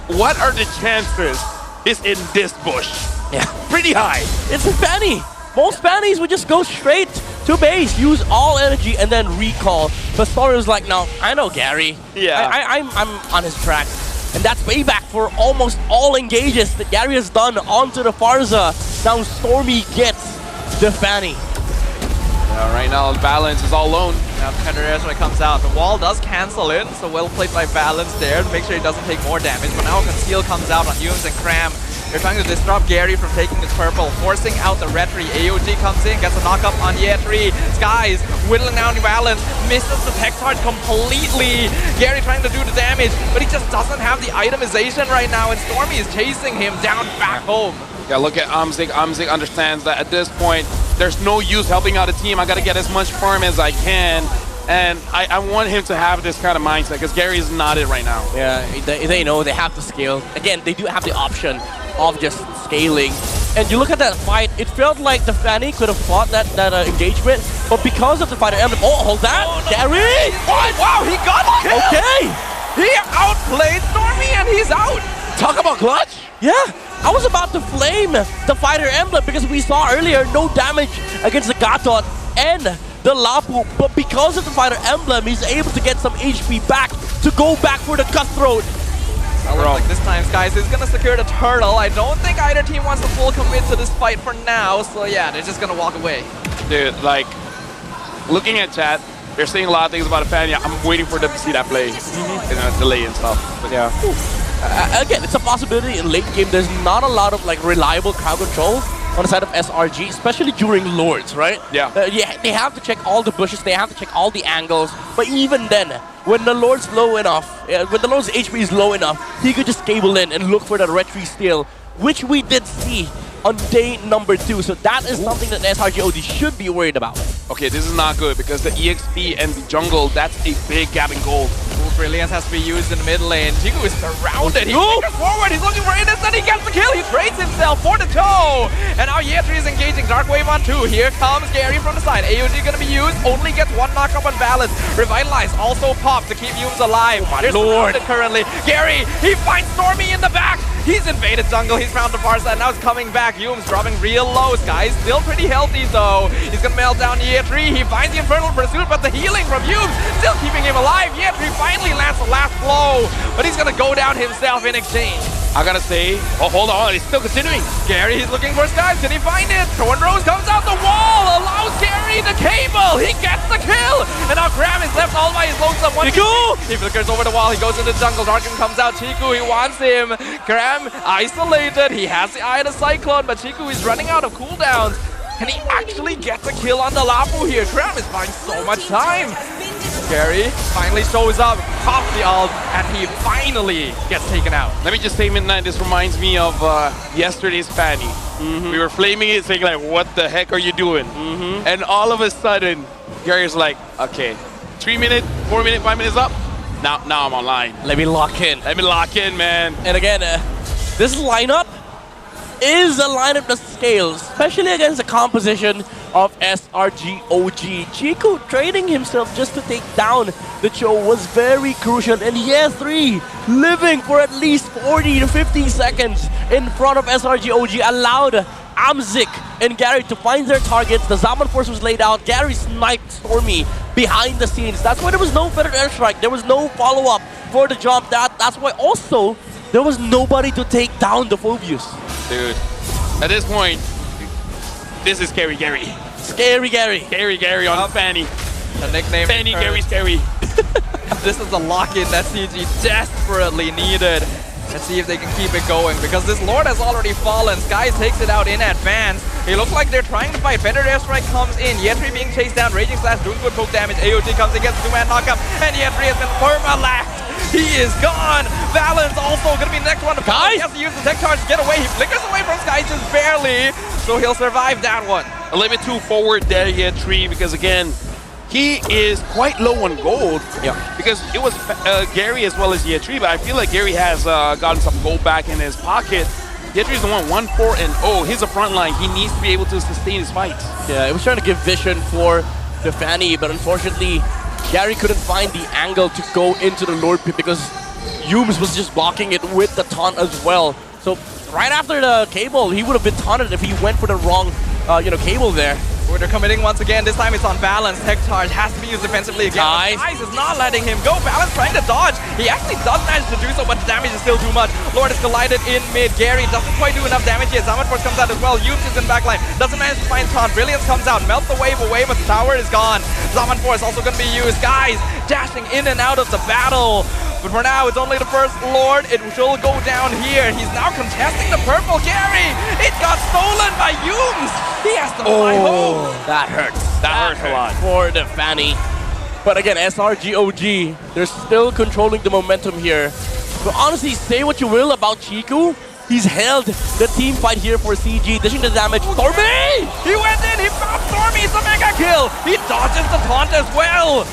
what are the chances is in this bush? Yeah. Pretty high. It's a Fanny. Most Fannies would just go straight to base, use all energy, and then recall. But Stormy was like, no, I know Gary. Yeah. I'm on his track. And that's payback for almost all engages that Gary has done onto the Farza. Now Stormy gets the Fanny. Right now, Balance is all alone. Now Penderes when it comes out. The wall does cancel in, so well played by Balance there to make sure he doesn't take more damage. But now Conceal comes out on Yumes and Cram. They're trying to disrupt Gary from taking his purple, forcing out the retry. AOG comes in, gets a knockup on Yetri. Skies whittling down Balance, misses the tech charge completely. Gary trying to do the damage, but he just doesn't have the itemization right now, and Stormy is chasing him down back home. Yeah, look at Hamzik. Hamzik understands that at this point, there's no use helping out a team. I got to get as much farm as I can. And I want him to have this kind of mindset because Gary is not it right now. Yeah, they know they have to scale. Again, they do have the option of just scaling. And you look at that fight, it felt like the Fanny could have fought that engagement, but because of the fighter emblem, hold that, Gary! What? Wow, he got the kill! Okay! He outplayed Stormy and he's out! Talk about clutch! Yeah, I was about to flame the fighter emblem because we saw earlier no damage against the Gatot and the Lapu, but because of the fighter emblem, he's able to get some HP back to go back for the cutthroat. Well, looks like this time Skies is gonna secure the turtle. I don't think either team wants to full commit to this fight for now, so yeah, they're just gonna walk away. Dude, like, looking at chat, they're saying a lot of things about Fania. I'm waiting for them to see that play. You know, delay and stuff. But yeah. Again, it's a possibility in late game. There's not a lot of like reliable crowd control on the side of SRG, especially during Lords, right? Yeah. Yeah, they have to check all the bushes, they have to check all the angles. But even then, when the Lord's low enough, when the Lord's HP is low enough, he could just cable in and look for the retry steal, which we did see on day number 2. So that is something that SRG.OG should be worried about. Okay, this is not good because the EXP and the jungle, that's a big gap in gold. Brilliance has to be used in the mid lane. Chiku is surrounded. He fingers forward. He's looking for innocent. He gets the kill. He trades himself for the toe. And now Yetri is engaging. Dark Wave on 2. Here comes Gary from the side. AOG going to be used. Only gets one knockup on balance. Revitalize also popped to keep Yumes alive. Oh my They're lord. surrounded currently. Gary, he finds Stormy in the back. He's invaded jungle. He's found the far side. Now he's coming back. Yumes dropping real low. Sky's still pretty healthy though. He's going to melt down Yetri. He finds the Infernal Pursuit, but the healing from Yumes still keeping him alive. Yetri finally lands the last blow, but he's gonna go down himself in exchange. I gotta say, oh, hold on, he's still continuing. Gary, he's looking for Skies. Can he find it? Thorn Rose comes out the wall, allows Gary the cable. He gets the kill, and now Graham is left all by his lonesome. Chiku! He flickers over the wall. He goes into the jungle. Darkin comes out. Chiku, he wants him. Graham isolated. He has the Eye of the Cyclone, but Chiku is running out of cooldowns. Can he actually get the kill on the Lapu here? Graham is buying so much time. Gary finally shows up, pops the ult, and he finally gets taken out. Let me just say, Midnight, this reminds me of yesterday's Fanny. We were flaming it, saying like, what the heck are you doing? And all of a sudden, Gary's like, okay, 3 minutes, 4 minutes, 5 minutes up. Now I'm online. Let me lock in. Let me lock in, man. And again, this lineup is a lineup that scales, especially against the composition of SRG.OG. Chiku trading himself just to take down the Cho was very crucial. And Yetri living for at least 40 to 50 seconds in front of SRG.OG allowed Amzik and Gary to find their targets. The Zaman Force was laid out. Gary sniped Stormy behind the scenes. That's why there was no feathered airstrike. There was no follow-up for the jump. That's why also there was nobody to take down the Phobius. Dude, at this point, this is Scary Gary. Scary Gary. Scary Gary on Fanny. The nickname Fanny Gary Scary. This is the lock-in that CG desperately needed. Let's see if they can keep it going, because this Lord has already fallen. Sky takes it out in advance. It looks like they're trying to fight. Feathered Airstrike comes in. Yetri being chased down. Raging Slash doing good poke damage. AOG comes in, gets a 2-man knockup, and Yetri has been perma-lacked. He is gone. Valens also going to be the next one to fall. He has to use the tech charge to get away. He flickers away from Sky just barely, so he'll survive that one. A little bit too forward there, Yetri, because again, he is quite low on gold. Yeah. Because it was Gary as well as Yetri, but I feel like Gary has gotten some gold back in his pocket. Yetri's the one, 1-4-0. He's a front line. He needs to be able to sustain his fights. Yeah, it was trying to give vision for the Fanny, but unfortunately, Gary couldn't find the angle to go into the Lord Pit because Yumes was just blocking it with the taunt as well. So right after the cable, he would have been taunted if he went for the wrong, cable there. They're committing once again. This time it's on Balance. Tech charge has to be used defensively again. Ice is not letting him go. Balance trying to dodge. He actually does manage to do so, but the damage is still too much. Lord is collided in mid. Gary doesn't quite do enough damage yet. Zaman Force comes out as well. Yumes is in backline. Doesn't manage to find Taunt. Brilliance comes out. Melts the wave away, but the tower is gone. Zaman Force also going to be used. Guys dashing in and out of the battle. But for now, it's only the first Lord. It will go down here. He's now contesting the purple. Gary! It got stolen by Yumes! He has to fly home! That hurts. That hurts a lot for the Fanny. But again, SRG.OG, they're still controlling the momentum here. But honestly, say what you will about Chiku, he's held the team fight here for CG, dishing the damage. Stormy! He went in, he found Stormy, it's a mega kill! He dodges the taunt as well!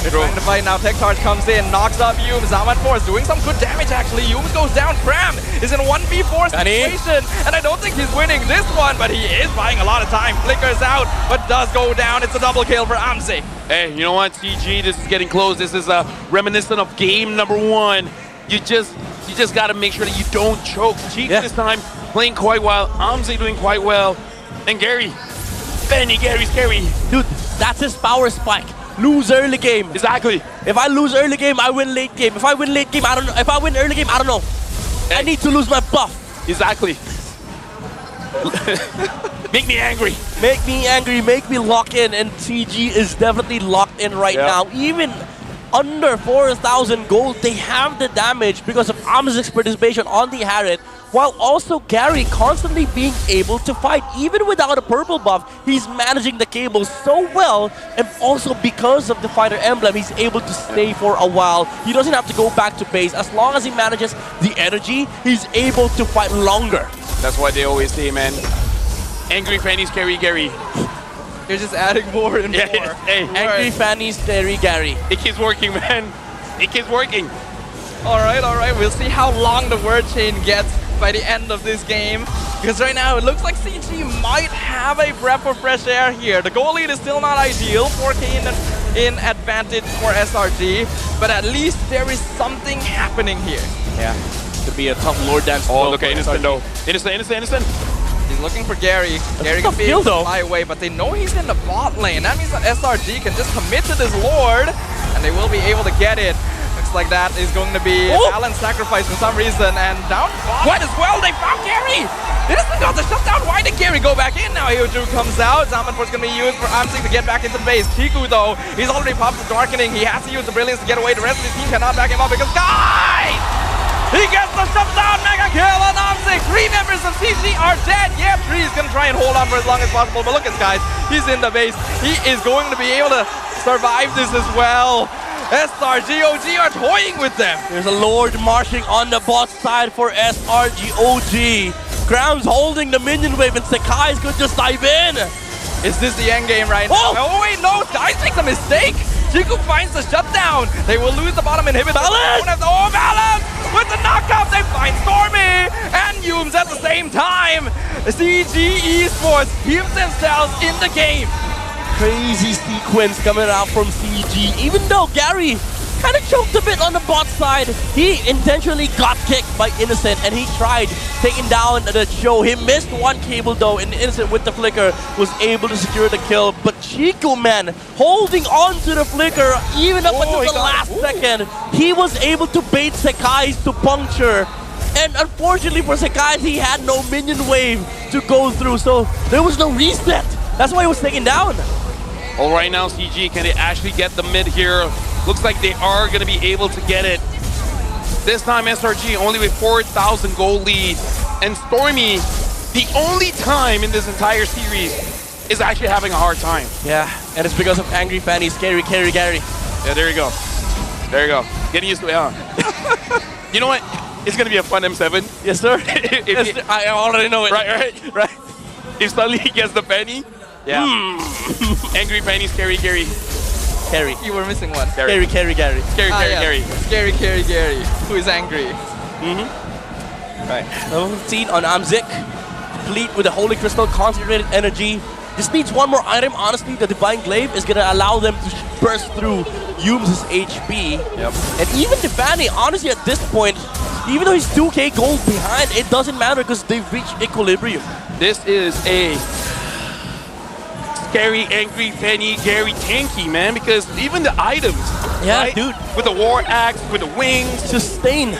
They're trying to fight now. Tech Charge comes in, knocks up Yumes. Zaman Force doing some good damage actually. Yumes goes down. Cram is in a 1v4 situation, and I don't think he's winning this one, but he is buying a lot of time. Flickers out, but does go down. It's a double kill for Amzik. Hey, you know what, CG? This is getting close. This is reminiscent of game number 1. You just got to make sure that you don't choke. Chief this time playing quite well. Amzik doing quite well. And Gary, Benny, Gary, scary. Dude, that's his power spike. lose early game. Exactly. If I lose early game, I win late game. If I win late game, I don't know. If I win early game, I don't know. I need to lose my buff. Exactly. Make me angry. Make me angry, make me lock in, and CG is definitely locked in right now. Even under 4,000 gold, they have the damage because of Amzik's participation on the Harriet, while also Gary constantly being able to fight. Even without a purple buff, he's managing the cable so well, and also because of the fighter emblem, he's able to stay for a while. He doesn't have to go back to base. As long as he manages the energy, he's able to fight longer. That's what they always say, man. Angry Fanny's carry Gary. You're just adding more and more. Hey, Angry Fanny's carry Gary. It keeps working, man. It keeps working. All right. We'll see how long the word chain gets by the end of this game. Because right now it looks like CG might have a breath of fresh air here. The goal lead is still not ideal. 4K in advantage for SRG. But at least there is something happening here. Yeah. Could be a tough lord dance. Oh, look at Innocent though. Innocent. He's looking for Gary. Gary can be able to fly away, but they know he's in the bot lane. That means that SRG can just commit to this Lord, and they will be able to get it. Looks like that is going to be Alan's sacrifice for some reason, and down bot as well. They found Gary! Innocent got the shutdown. Why did Gary go back in now? Hyoju comes out. Zaman Force going to be used for Amsik to get back into the base. Chiku, though, he's already popped the Darkening. He has to use the Brilliance to get away. The rest of the team cannot back him up because guys! He gets the shutdown, mega kill on Amsik. 3 members of CG are dead. Yeah, 3 is going to try and hold on for as long as possible. But look at this, guys. He's in the base. He is going to be able to survive this as well. SRG.OG are toying with them. There's a Lord marching on the bot side for SRG.OG. Grams holding the minion wave, and Sekai's could just dive in. Is this the end game right now? Oh, wait, no. Guys makes a mistake. Chiku finds the shutdown. They will lose the bottom inhibitor. Balance with the knockout. They find Stormy and Yumes at the same time. CG Esports keeps themselves in the game. Crazy sequence coming out from CG. Even though Gary kind of choked a bit on the bot side, he intentionally got kicked by Innocent, and he tried taking down the show. He missed one cable though, and Innocent with the flicker was able to secure the kill. But Chico, man, holding on to the flicker even up until the last second. He was able to bait Sekai's to puncture. And unfortunately for Sekai's, he had no minion wave to go through, so there was no reset. That's why he was taken down. All right now, CG, can they actually get the mid here? Looks like they are going to be able to get it. This time SRG only with 4,000 gold lead. And Stormy, the only time in this entire series, is actually having a hard time. Yeah, and it's because of Angry Fanny, Gary. Yeah, there you go. There you go. Getting used to it, huh? You know what? It's going to be a fun M7. Yes, sir. I already know it. Right. If suddenly he gets the penny, yeah. Angry Fanny's Gary. You were missing one. Gary. Gary. Scary Gary. Who is angry? Right. Level 15 on Amzik. Complete with the Holy Crystal, concentrated energy. This needs one more item. Honestly, the Divine Glaive is going to allow them to burst through Yumes' HP. Yep. And even Defani, honestly, at this point, even though he's 2k gold behind, it doesn't matter because they've reached equilibrium. This is a scary, angry, Fanny, Gary tanky, man, because even the items, right? Dude. With the war axe, with the wings. Sustain,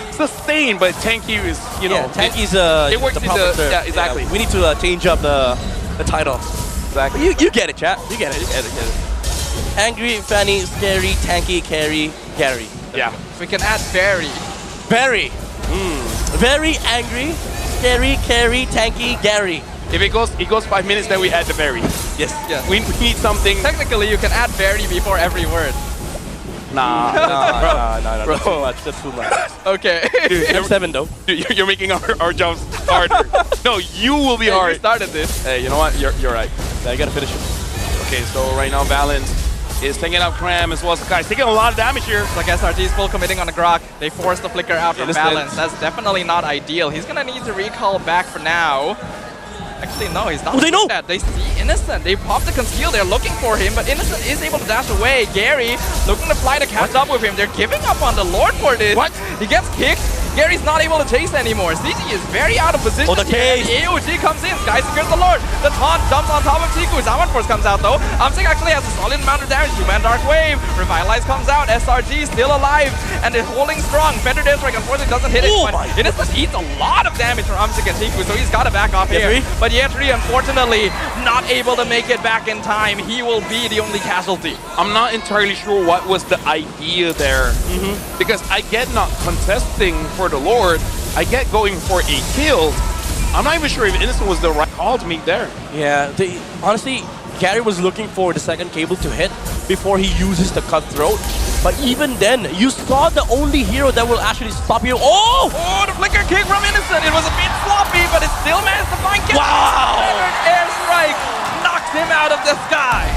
but tanky is, you know. Tanky's it works the proper term. yeah, exactly. Yeah, we need to change up the title. Exactly. You get it, chat. You get it. Angry, Fanny, scary, tanky, carry, Gary. Yeah. We can add very. Very. Very angry, scary, carry, tanky, Gary. If it goes 5 minutes, then we add the berry. Yes. We need something. Technically, you can add very before every word. Nah, bro. That's too much. Okay. Dude, M7 though. Dude, you're making our jobs harder. No, you will be hard. You started this. Hey, you know what? You're right. Yeah, you gotta finish it. Okay, so right now, Balance is taking out Cram as well as Sakai. Taking a lot of damage here. It's like SRG is full committing on the Grok. They force the flicker out from Innocent. Balance. That's definitely not ideal. He's gonna need to recall back for now. Actually, no, he's not. Oh, they know! That. They see Innocent. They pop the conceal. They're looking for him, but Innocent is able to dash away. Gary looking to fly to catch up with him. They're giving up on the Lord for this. What? He gets kicked. Gary's not able to chase anymore. CG is very out of position. Oh, the here. case. The AOG comes in. Sky secures the Lord. The taunt jumps on top of Tiku. Zaman Force comes out though. Amsik actually has a solid amount of damage. Human Dark Wave. Revitalize comes out. SRG still alive and is holding strong. Fender Daybreak unfortunately doesn't hit it. Oh But Innocent eats a lot of damage from Amsik and Tiku, so he's got to back off here. But Yetri unfortunately not able to make it back in time. He will be the only casualty. I'm not entirely sure what was the idea there. Because I get not contesting for the Lord, I get going for a kill. I'm not even sure if Innocent was the right call to make there. Yeah, honestly, Gary was looking for the second cable to hit before he uses the cutthroat. But even then, you saw the only hero that will actually stop you. Oh! Oh, the flicker kick from Innocent. It was a bit sloppy, but it still managed to find Gary. Wow! Airstrike knocks him out of the sky.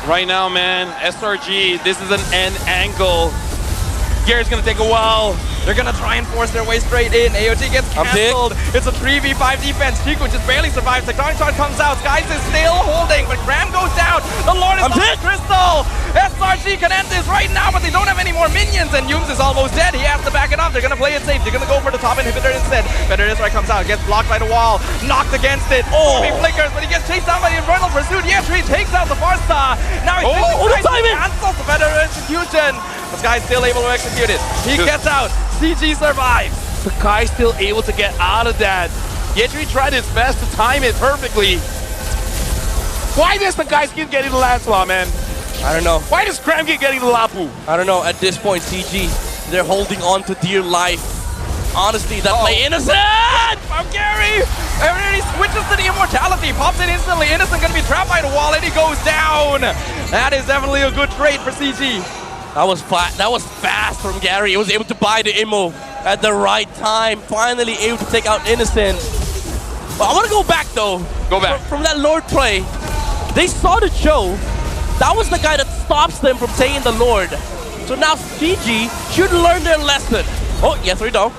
Right now, man, SRG, this is an end angle. Gary's gonna take a while. They're gonna try and force their way straight in. AOG gets cancelled. It's a 3v5 defense. Chico just barely survives. The Tectonic Charge comes out. Skies is still holding, but Graham goes down. The Lord is on Crystal. SRG can end this right now, but they don't have any more minions, and Yums is almost dead. He has to back it up. They're gonna play it safe. They're gonna go for the top inhibitor instead. Better Israel comes out, gets blocked by the wall, knocked against it. Oh, he flickers, but he gets chased down by the Infernal Pursuit. Yes, he takes out the Farstar. Now he's cancels the better execution. This guy's still able to execute it. He gets out. CG survives. Sakai's still able to get out of that. Yetri tried his best to time it perfectly. Why does Sakai keep getting the Lancelot, man? I don't know. Why does Cram keep getting the Lapu? I don't know. At this point, CG, they're holding on to dear life. Honestly, that play Innocent! From Gary! Everybody switches to the immortality, pops it instantly. Innocent gonna be trapped by the wall and he goes down. That is definitely a good trade for CG. That was fast from Gary. He was able to buy the immo at the right time. Finally able to take out Innocent. But I want to go back though. Go back. From that Lord play. They saw the show. That was the guy that stops them from taking the Lord. So now CG should learn their lesson. Oh, Yetri down.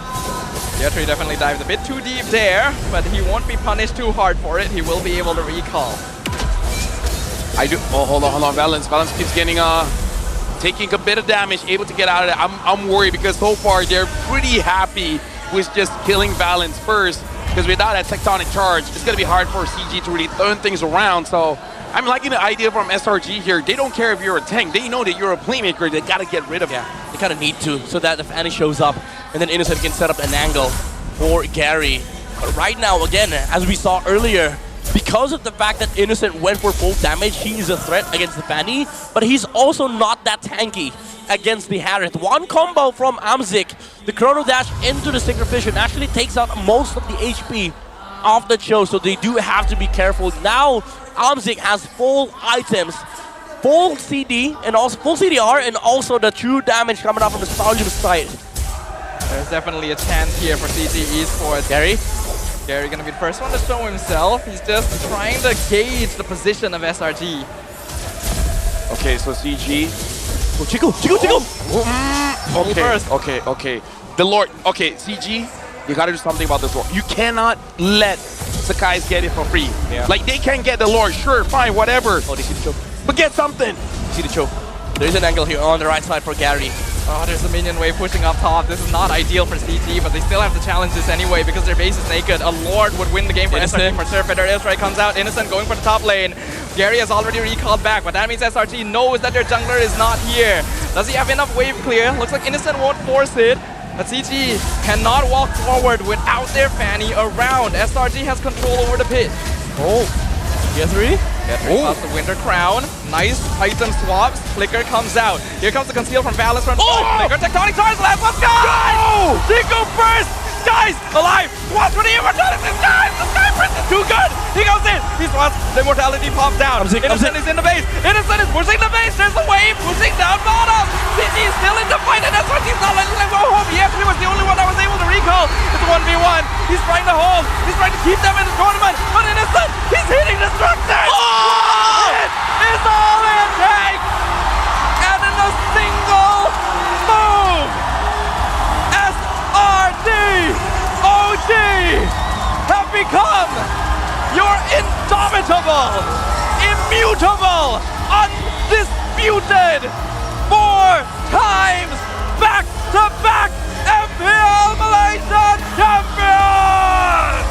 Yetri definitely dived a bit too deep there, but he won't be punished too hard for it. He will be able to recall. Oh, hold on. Valence keeps getting taking a bit of damage, able to get out of it. I'm worried because so far they're pretty happy with just killing Valence first, because without that Tectonic Charge, it's going to be hard for CG to really turn things around. So I'm liking the idea from SRG here. They don't care if you're a tank. They know that you're a playmaker. They got to get rid of you. They kind of need to, so that if Annie shows up, and then Innocent can set up an angle for Gary. But right now, again, as we saw earlier, because of the fact that Innocent went for full damage, he is a threat against the Fanny, but he's also not that tanky against the Harith. One combo from Amzik, the Chrono Dash into the Sacrificial actually takes out most of the HP of the Cho, so they do have to be careful. Now, Amzik has full items, full CD, and also full CDR, and also the true damage coming out from the Stadium side. There's definitely a chance here for CG Esports. Gary gonna be the first one to show himself. He's just trying to gauge the position of SRG. Okay, so CG. Oh, Chico! Okay. The Lord. Okay, CG, you gotta do something about this Lord. You cannot let Sakai's get it for free. Yeah. Like, they can get the Lord, sure, fine, whatever. Oh, they see the choke. But get something. See the choke. There's an angle here on the right side for Gary. Oh, there's a minion wave pushing up top. This is not ideal for CG, but they still have to challenge this anyway because their base is naked. A Lord would win the game for SRG for Surf. Better Airstrike comes out. Innocent going for the top lane. Gary has already recalled back, but that means SRG knows that their jungler is not here. Does he have enough wave clear? Looks like Innocent won't force it. But CG cannot walk forward without their Fanny around. SRG has control over the pit. Oh, Yetri? Yetri pops the Winter Crown. Nice item swaps. Flicker comes out. Here comes the conceal from Valence from Flicker. Tectonic Charge left. Let's go! Chico first! Guys, alive! Swats for the immortality! Guys, the Sky Prince is too good! He goes in! He swats, the immortality pops down. Innocent is in the base. Innocent is pushing the base. There's the wave pushing down bottom. CG is still in the fight, and that's why he's not letting them go home. Yetri was the only one that was able to recall. It's a 1v1. He's trying to hold. He's trying to keep them in the tournament. But Innocent, he's hitting destruction! It is all it takes! And in a single move, SRG.OG have become your indomitable, immutable, undisputed 4 times back-to-back MPL the champions!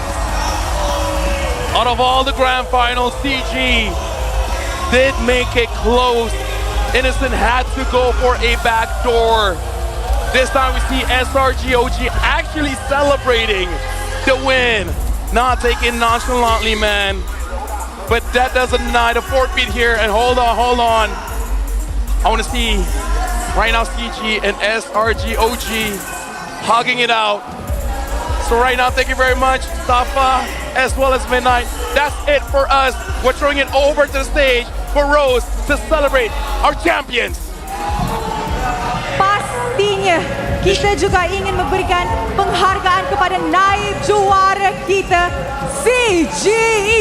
Out of all the grand finals, CG did make it close. Innocent had to go for a back door. This time we see SRG.OG actually celebrating the win. Not taking nonchalantly, man. But that doesn't deny the forfeit here. And hold on. I want to see right now CG and SRG.OG hugging it out. So right now, thank you very much, Safa, as well as Midnight. That's it for us. We're throwing it over to the stage for Rose to celebrate our champions. Pastinya kita juga ingin memberikan penghargaan kepada naib juara kita, CG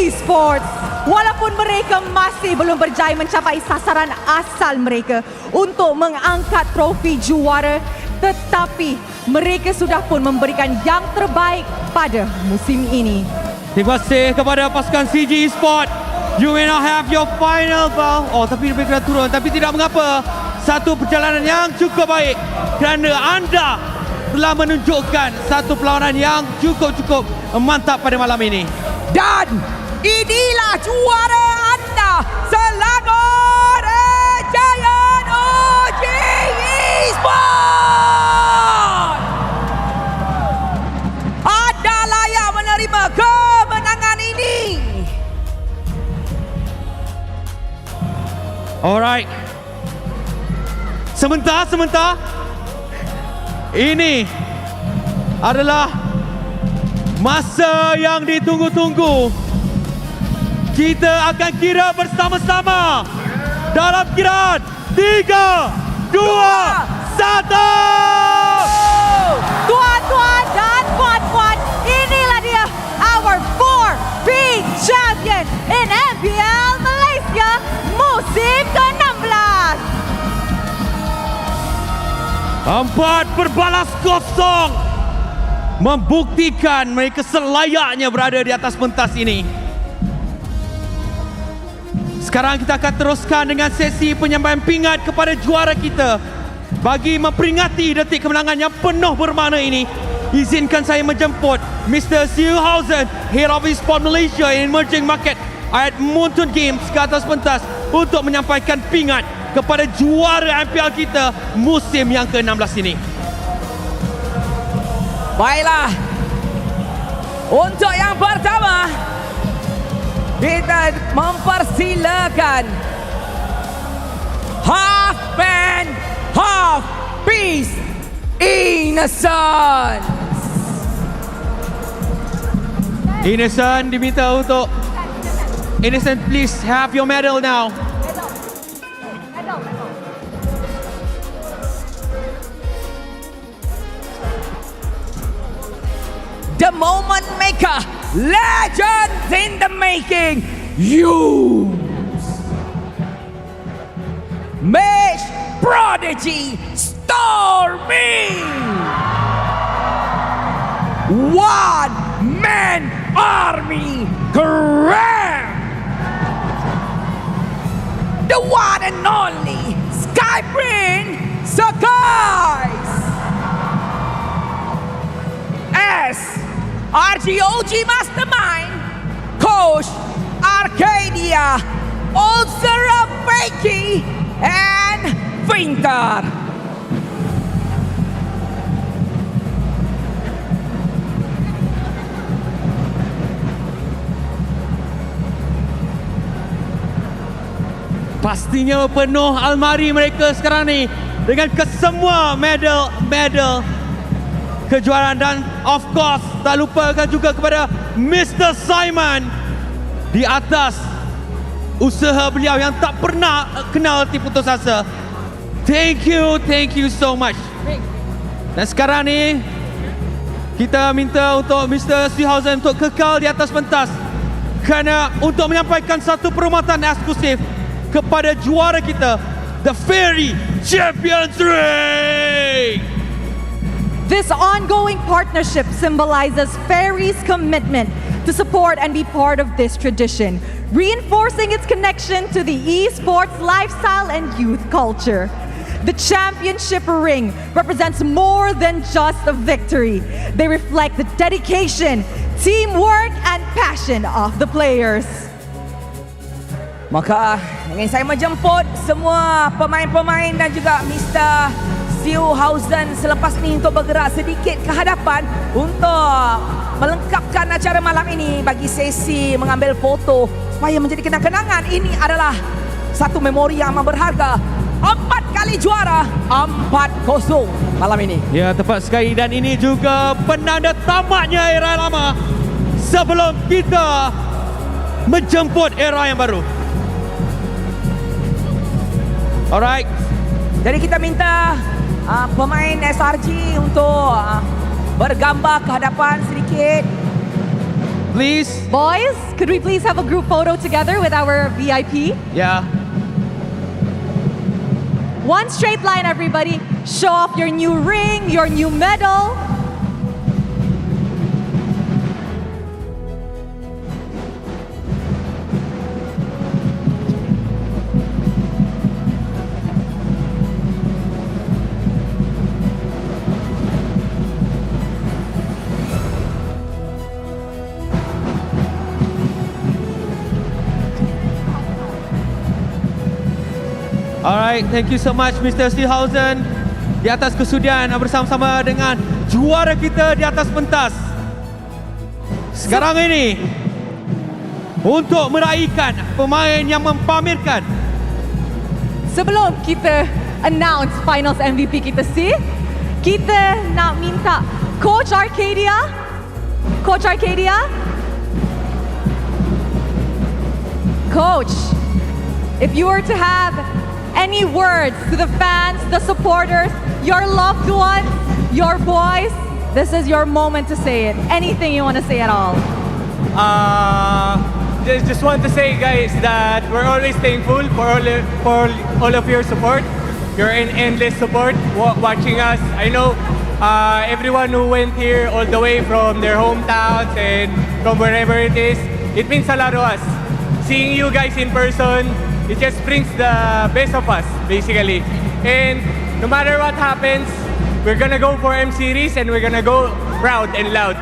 Esports. Walaupun mereka masih belum berjaya mencapai sasaran asal mereka untuk mengangkat trofi juara, tetapi mereka sudah pun memberikan yang terbaik pada musim ini. Terima kasih kepada pasukan CG Esports. You may not have your final ball. Oh, tapi mereka kena turun. Tapi tidak mengapa. Satu perjalanan yang cukup baik kerana anda telah menunjukkan satu perlawanan yang cukup mantap pada malam ini. Dan inilah juara anda, Selangor Giant.OG Esports. Anda layak menerima kemenangan ini. Alright. Sebentar. Ini adalah masa yang ditunggu-tunggu. Kita akan kira bersama-sama dalam kiraan 3, 2, 1. Tuan-tuan dan puan-puan, inilah dia our 4-peat champion in MPL Malaysia musim ke-16. 4-0 membuktikan mereka selayaknya berada di atas pentas ini. Sekarang kita akan teruskan dengan sesi penyampaian pingat kepada juara kita. Bagi memperingati detik kemenangan yang penuh bermakna ini, izinkan saya menjemput Mr. Seehausen, Head of Esports Malaysia in Emerging Market at Mountain Games ke atas pentas untuk menyampaikan pingat kepada juara MPL kita musim yang ke-16 ini. Baiklah. Untuk yang pertama, kita mempersilakan half man, half beast, Innocent. Innocent diminta untuk Innocent, please have your medal now. The moment maker, legends in the making, use Mesh Prodigy Stormy, one-man army grand, the one and only Skyprin Skies, SRG.OG Mastermind, Coach Arcadia, Ultra Fakey, and Winter. Pastinya penuh almari mereka sekarang ni dengan kesemua medal kejuaraan, dan of course tak lupakan juga kepada Mr. Simon di atas usaha beliau yang tak pernah kenal tipu putus asa. Thank you so much. Dan sekarang ni kita minta untuk Mr. Seehausen untuk kekal di atas pentas kerana untuk menyampaikan satu perkhidmatan eksklusif kepada juara kita, the Fairy Champions Ring. This ongoing partnership symbolizes Fairy's commitment to support and be part of this tradition, reinforcing its connection to the esports lifestyle and youth culture. the championship ring represents more than just a victory. They reflect the dedication, teamwork, and passion of the players. Maka ingin saya menjemput semua pemain-pemain dan juga Mr. Stewhausen selepas ini untuk bergerak sedikit ke hadapan untuk melengkapkan acara malam ini bagi sesi mengambil foto supaya menjadi kenang-kenangan. Ini adalah satu memori yang amat berharga. 4 kali juara, 4-0 malam ini. Ya, tepat sekali, dan ini juga penanda tamatnya era lama sebelum kita menjemput era yang baru. Alright. Jadi kita minta pemain SRG untuk bergambar ke hadapan sedikit. Please. Boys, could we please have a group photo together with our VIP? Yeah. One straight line, everybody. Show off your new ring, your new medal. Alright, thank you so much Mr. Stewhausen di atas kesudian bersama-sama dengan juara kita di atas pentas. Sekarang ini untuk meraihkan pemain yang mempamerkan. Sebelum kita announce finals MVP kita kita nak minta Coach Arcadia. Coach, if you were to have any words to the fans, the supporters, your loved ones, your boys, this is your moment to say it. Anything you want to say at all. Just want to say, guys, that we're always thankful for all of your support, your endless support, watching us. I know everyone who went here all the way from their hometowns and from wherever it is, it means a lot to us. Seeing you guys in person, it just brings the best of us, basically. And no matter what happens, we're gonna go for M Series and we're gonna go proud and loud.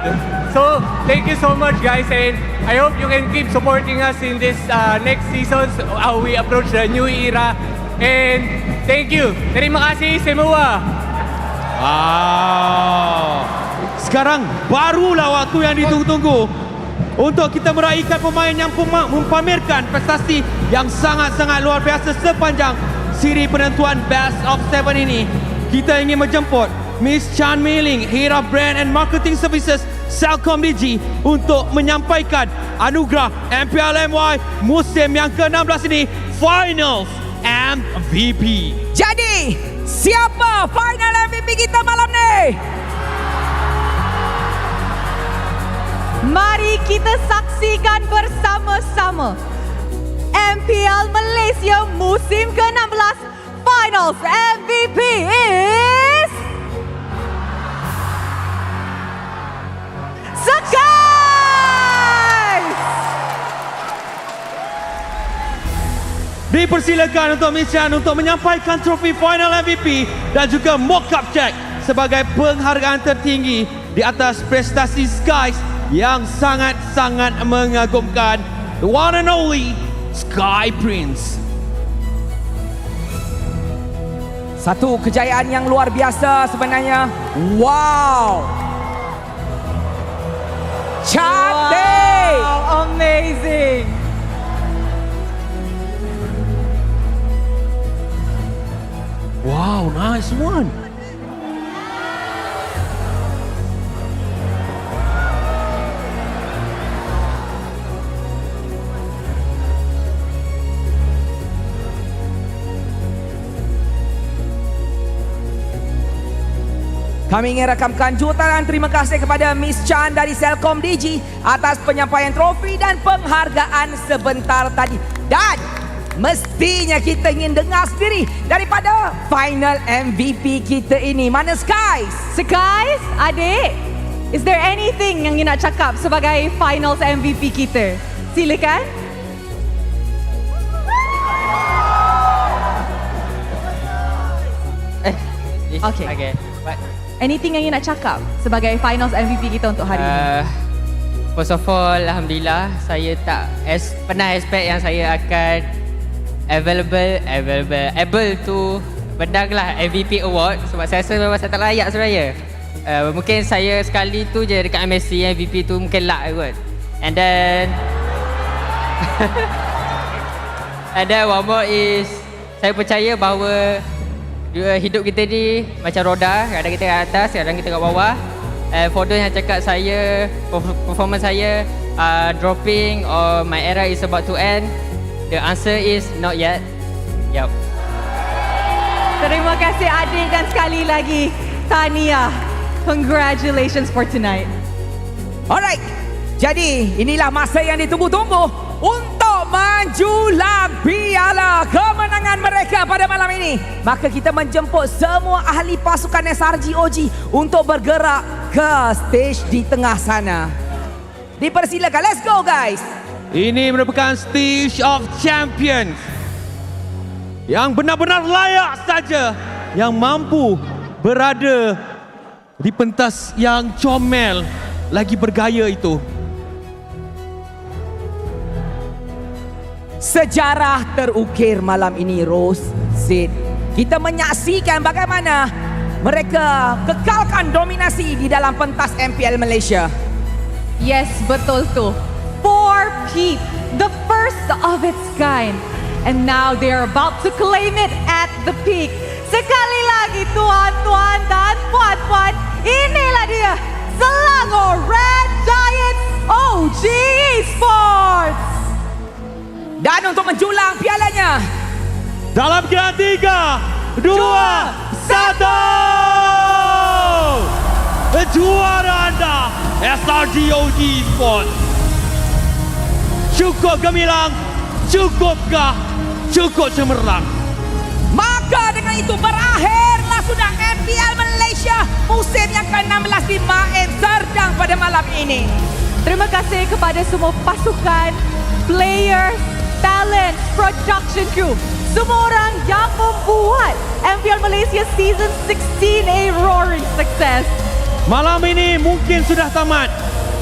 So, thank you so much, guys, and I hope you can keep supporting us in this next seasons, how we approach the new era. And thank you. Terima kasih semua. Wow. Sekarang barulah waktu yang ditunggu-tunggu untuk kita meraihkan pemain yang mempamerkan prestasi yang sangat-sangat luar biasa sepanjang siri penentuan Best of 7 ini. Kita ingin menjemput Miss Chan Mei Ling, Head of Brand and Marketing Services Selangor untuk menyampaikan anugerah MPL MY musim yang ke-16 ini, Finals MVP. Jadi, siapa final MVP kita malam ni? Mari kita saksikan bersama-sama MPL Malaysia musim ke-16 Finals MVP is Sky! Dipersilakan untuk Miss Chan untuk menyampaikan trofi Final MVP dan juga mock-up check sebagai penghargaan tertinggi di atas prestasi Skies yang sangat-sangat mengagumkan. The one and only Sky Prince. Satu kejayaan yang luar biasa sebenarnya. Wow. Cantik. Wow, amazing. Wow, nice one. Kami ingin rakamkan jutaan terima kasih kepada Miss Chan dari Selangor.OG atas penyampaian trofi dan penghargaan sebentar tadi. Dan mestinya kita ingin dengar sendiri daripada final MVP kita ini. Mana Skies? Skies, adik, is there anything yang you nak cakap sebagai finals MVP kita? Silakan. Okay. Okay. Anything yang you nak cakap sebagai finals MVP kita untuk hari ini? First of all, Alhamdulillah, saya tak pernah expect yang saya akan able to menanglah MVP award sebab saya rasa memang saya tak layak sebenarnya. Mungkin saya sekali tu je dekat MSC MVP tu mungkin luck kot. And then one more is saya percaya bahawa hidup kita ni macam roda, kadang kita kat atas, kadang kita kat bawah. For those yang cakap saya performance saya dropping or my era is about to end, the answer is not yet. Yup. Terima kasih adik dan sekali lagi tahniah. Congratulations for tonight. Alright. Jadi inilah masa yang ditunggu-tunggu untuk menjulang piala kemenangan mereka pada malam ini. Maka kita menjemput semua ahli pasukan SRG.OG untuk bergerak ke stage di tengah sana. Dipersilakan, let's go guys. Ini merupakan Stage of Champions yang benar-benar layak saja, yang mampu berada di pentas yang comel lagi bergaya itu. Sejarah terukir malam ini, Rose, Sid. Kita menyaksikan bagaimana mereka kekalkan dominasi di dalam pentas MPL Malaysia. Yes, betul tu. 4 peat, the first of its kind. And now they're about to claim it at the peak. Sekali lagi tuan-tuan dan puan-puan, inilah dia Selangor Red Giants OG Esports. Dan untuk menjulang pialanya dalam kira 3, 2, 1. Juara anda SRG.OG Esports. Cukup gemilang, cukupkah, cukup cemerlang. Maka dengan itu berakhirlah sudah MPL Malaysia musim yang ke-16 di MAEPS Serdang pada malam ini. Terima kasih kepada semua pasukan, players, talent, production crew, semua orang yang membuat MPL Malaysia Season 16 a roaring success. Malam ini mungkin sudah tamat,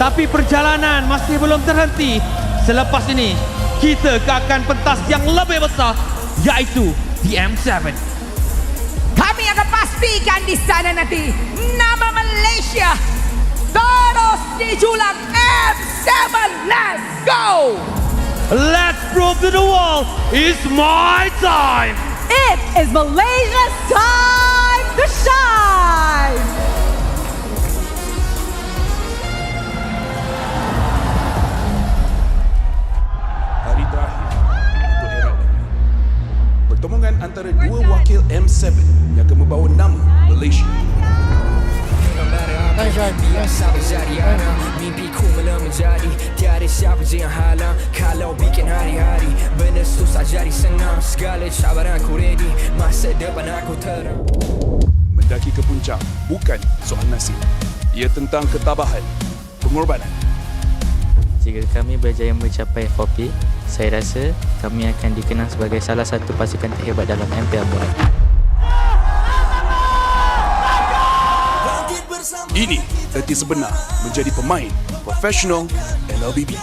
tapi perjalanan masih belum terhenti. Selepas ini, kita akan pentas yang lebih besar, yaitu di M7. Kami akan pastikan di sana nanti nama Malaysia terus dijulang M7. Let's go! Let's prove to the world it's my time. It is Malaysia's time to shine. Hari terakhir untuk era ini. Pertemuan antara dua wakil M7 yang akan membawa nama Malaysia. Biasa berjadi anak mimpiku mula menjadi tiada siapa je yang halang kalau bikin hari-hari benda susah jadi senang segala cabaran ku ready masa depan aku terang. Mendaki ke puncak bukan soal nasib, ia tentang ketabahan, pengorbanan. Jika kami berjaya mencapai 4P, saya rasa kami akan dikenal sebagai salah satu pasukan terhebat dalam MPL Bola. Ini erti sebenar menjadi pemain profesional MLBB.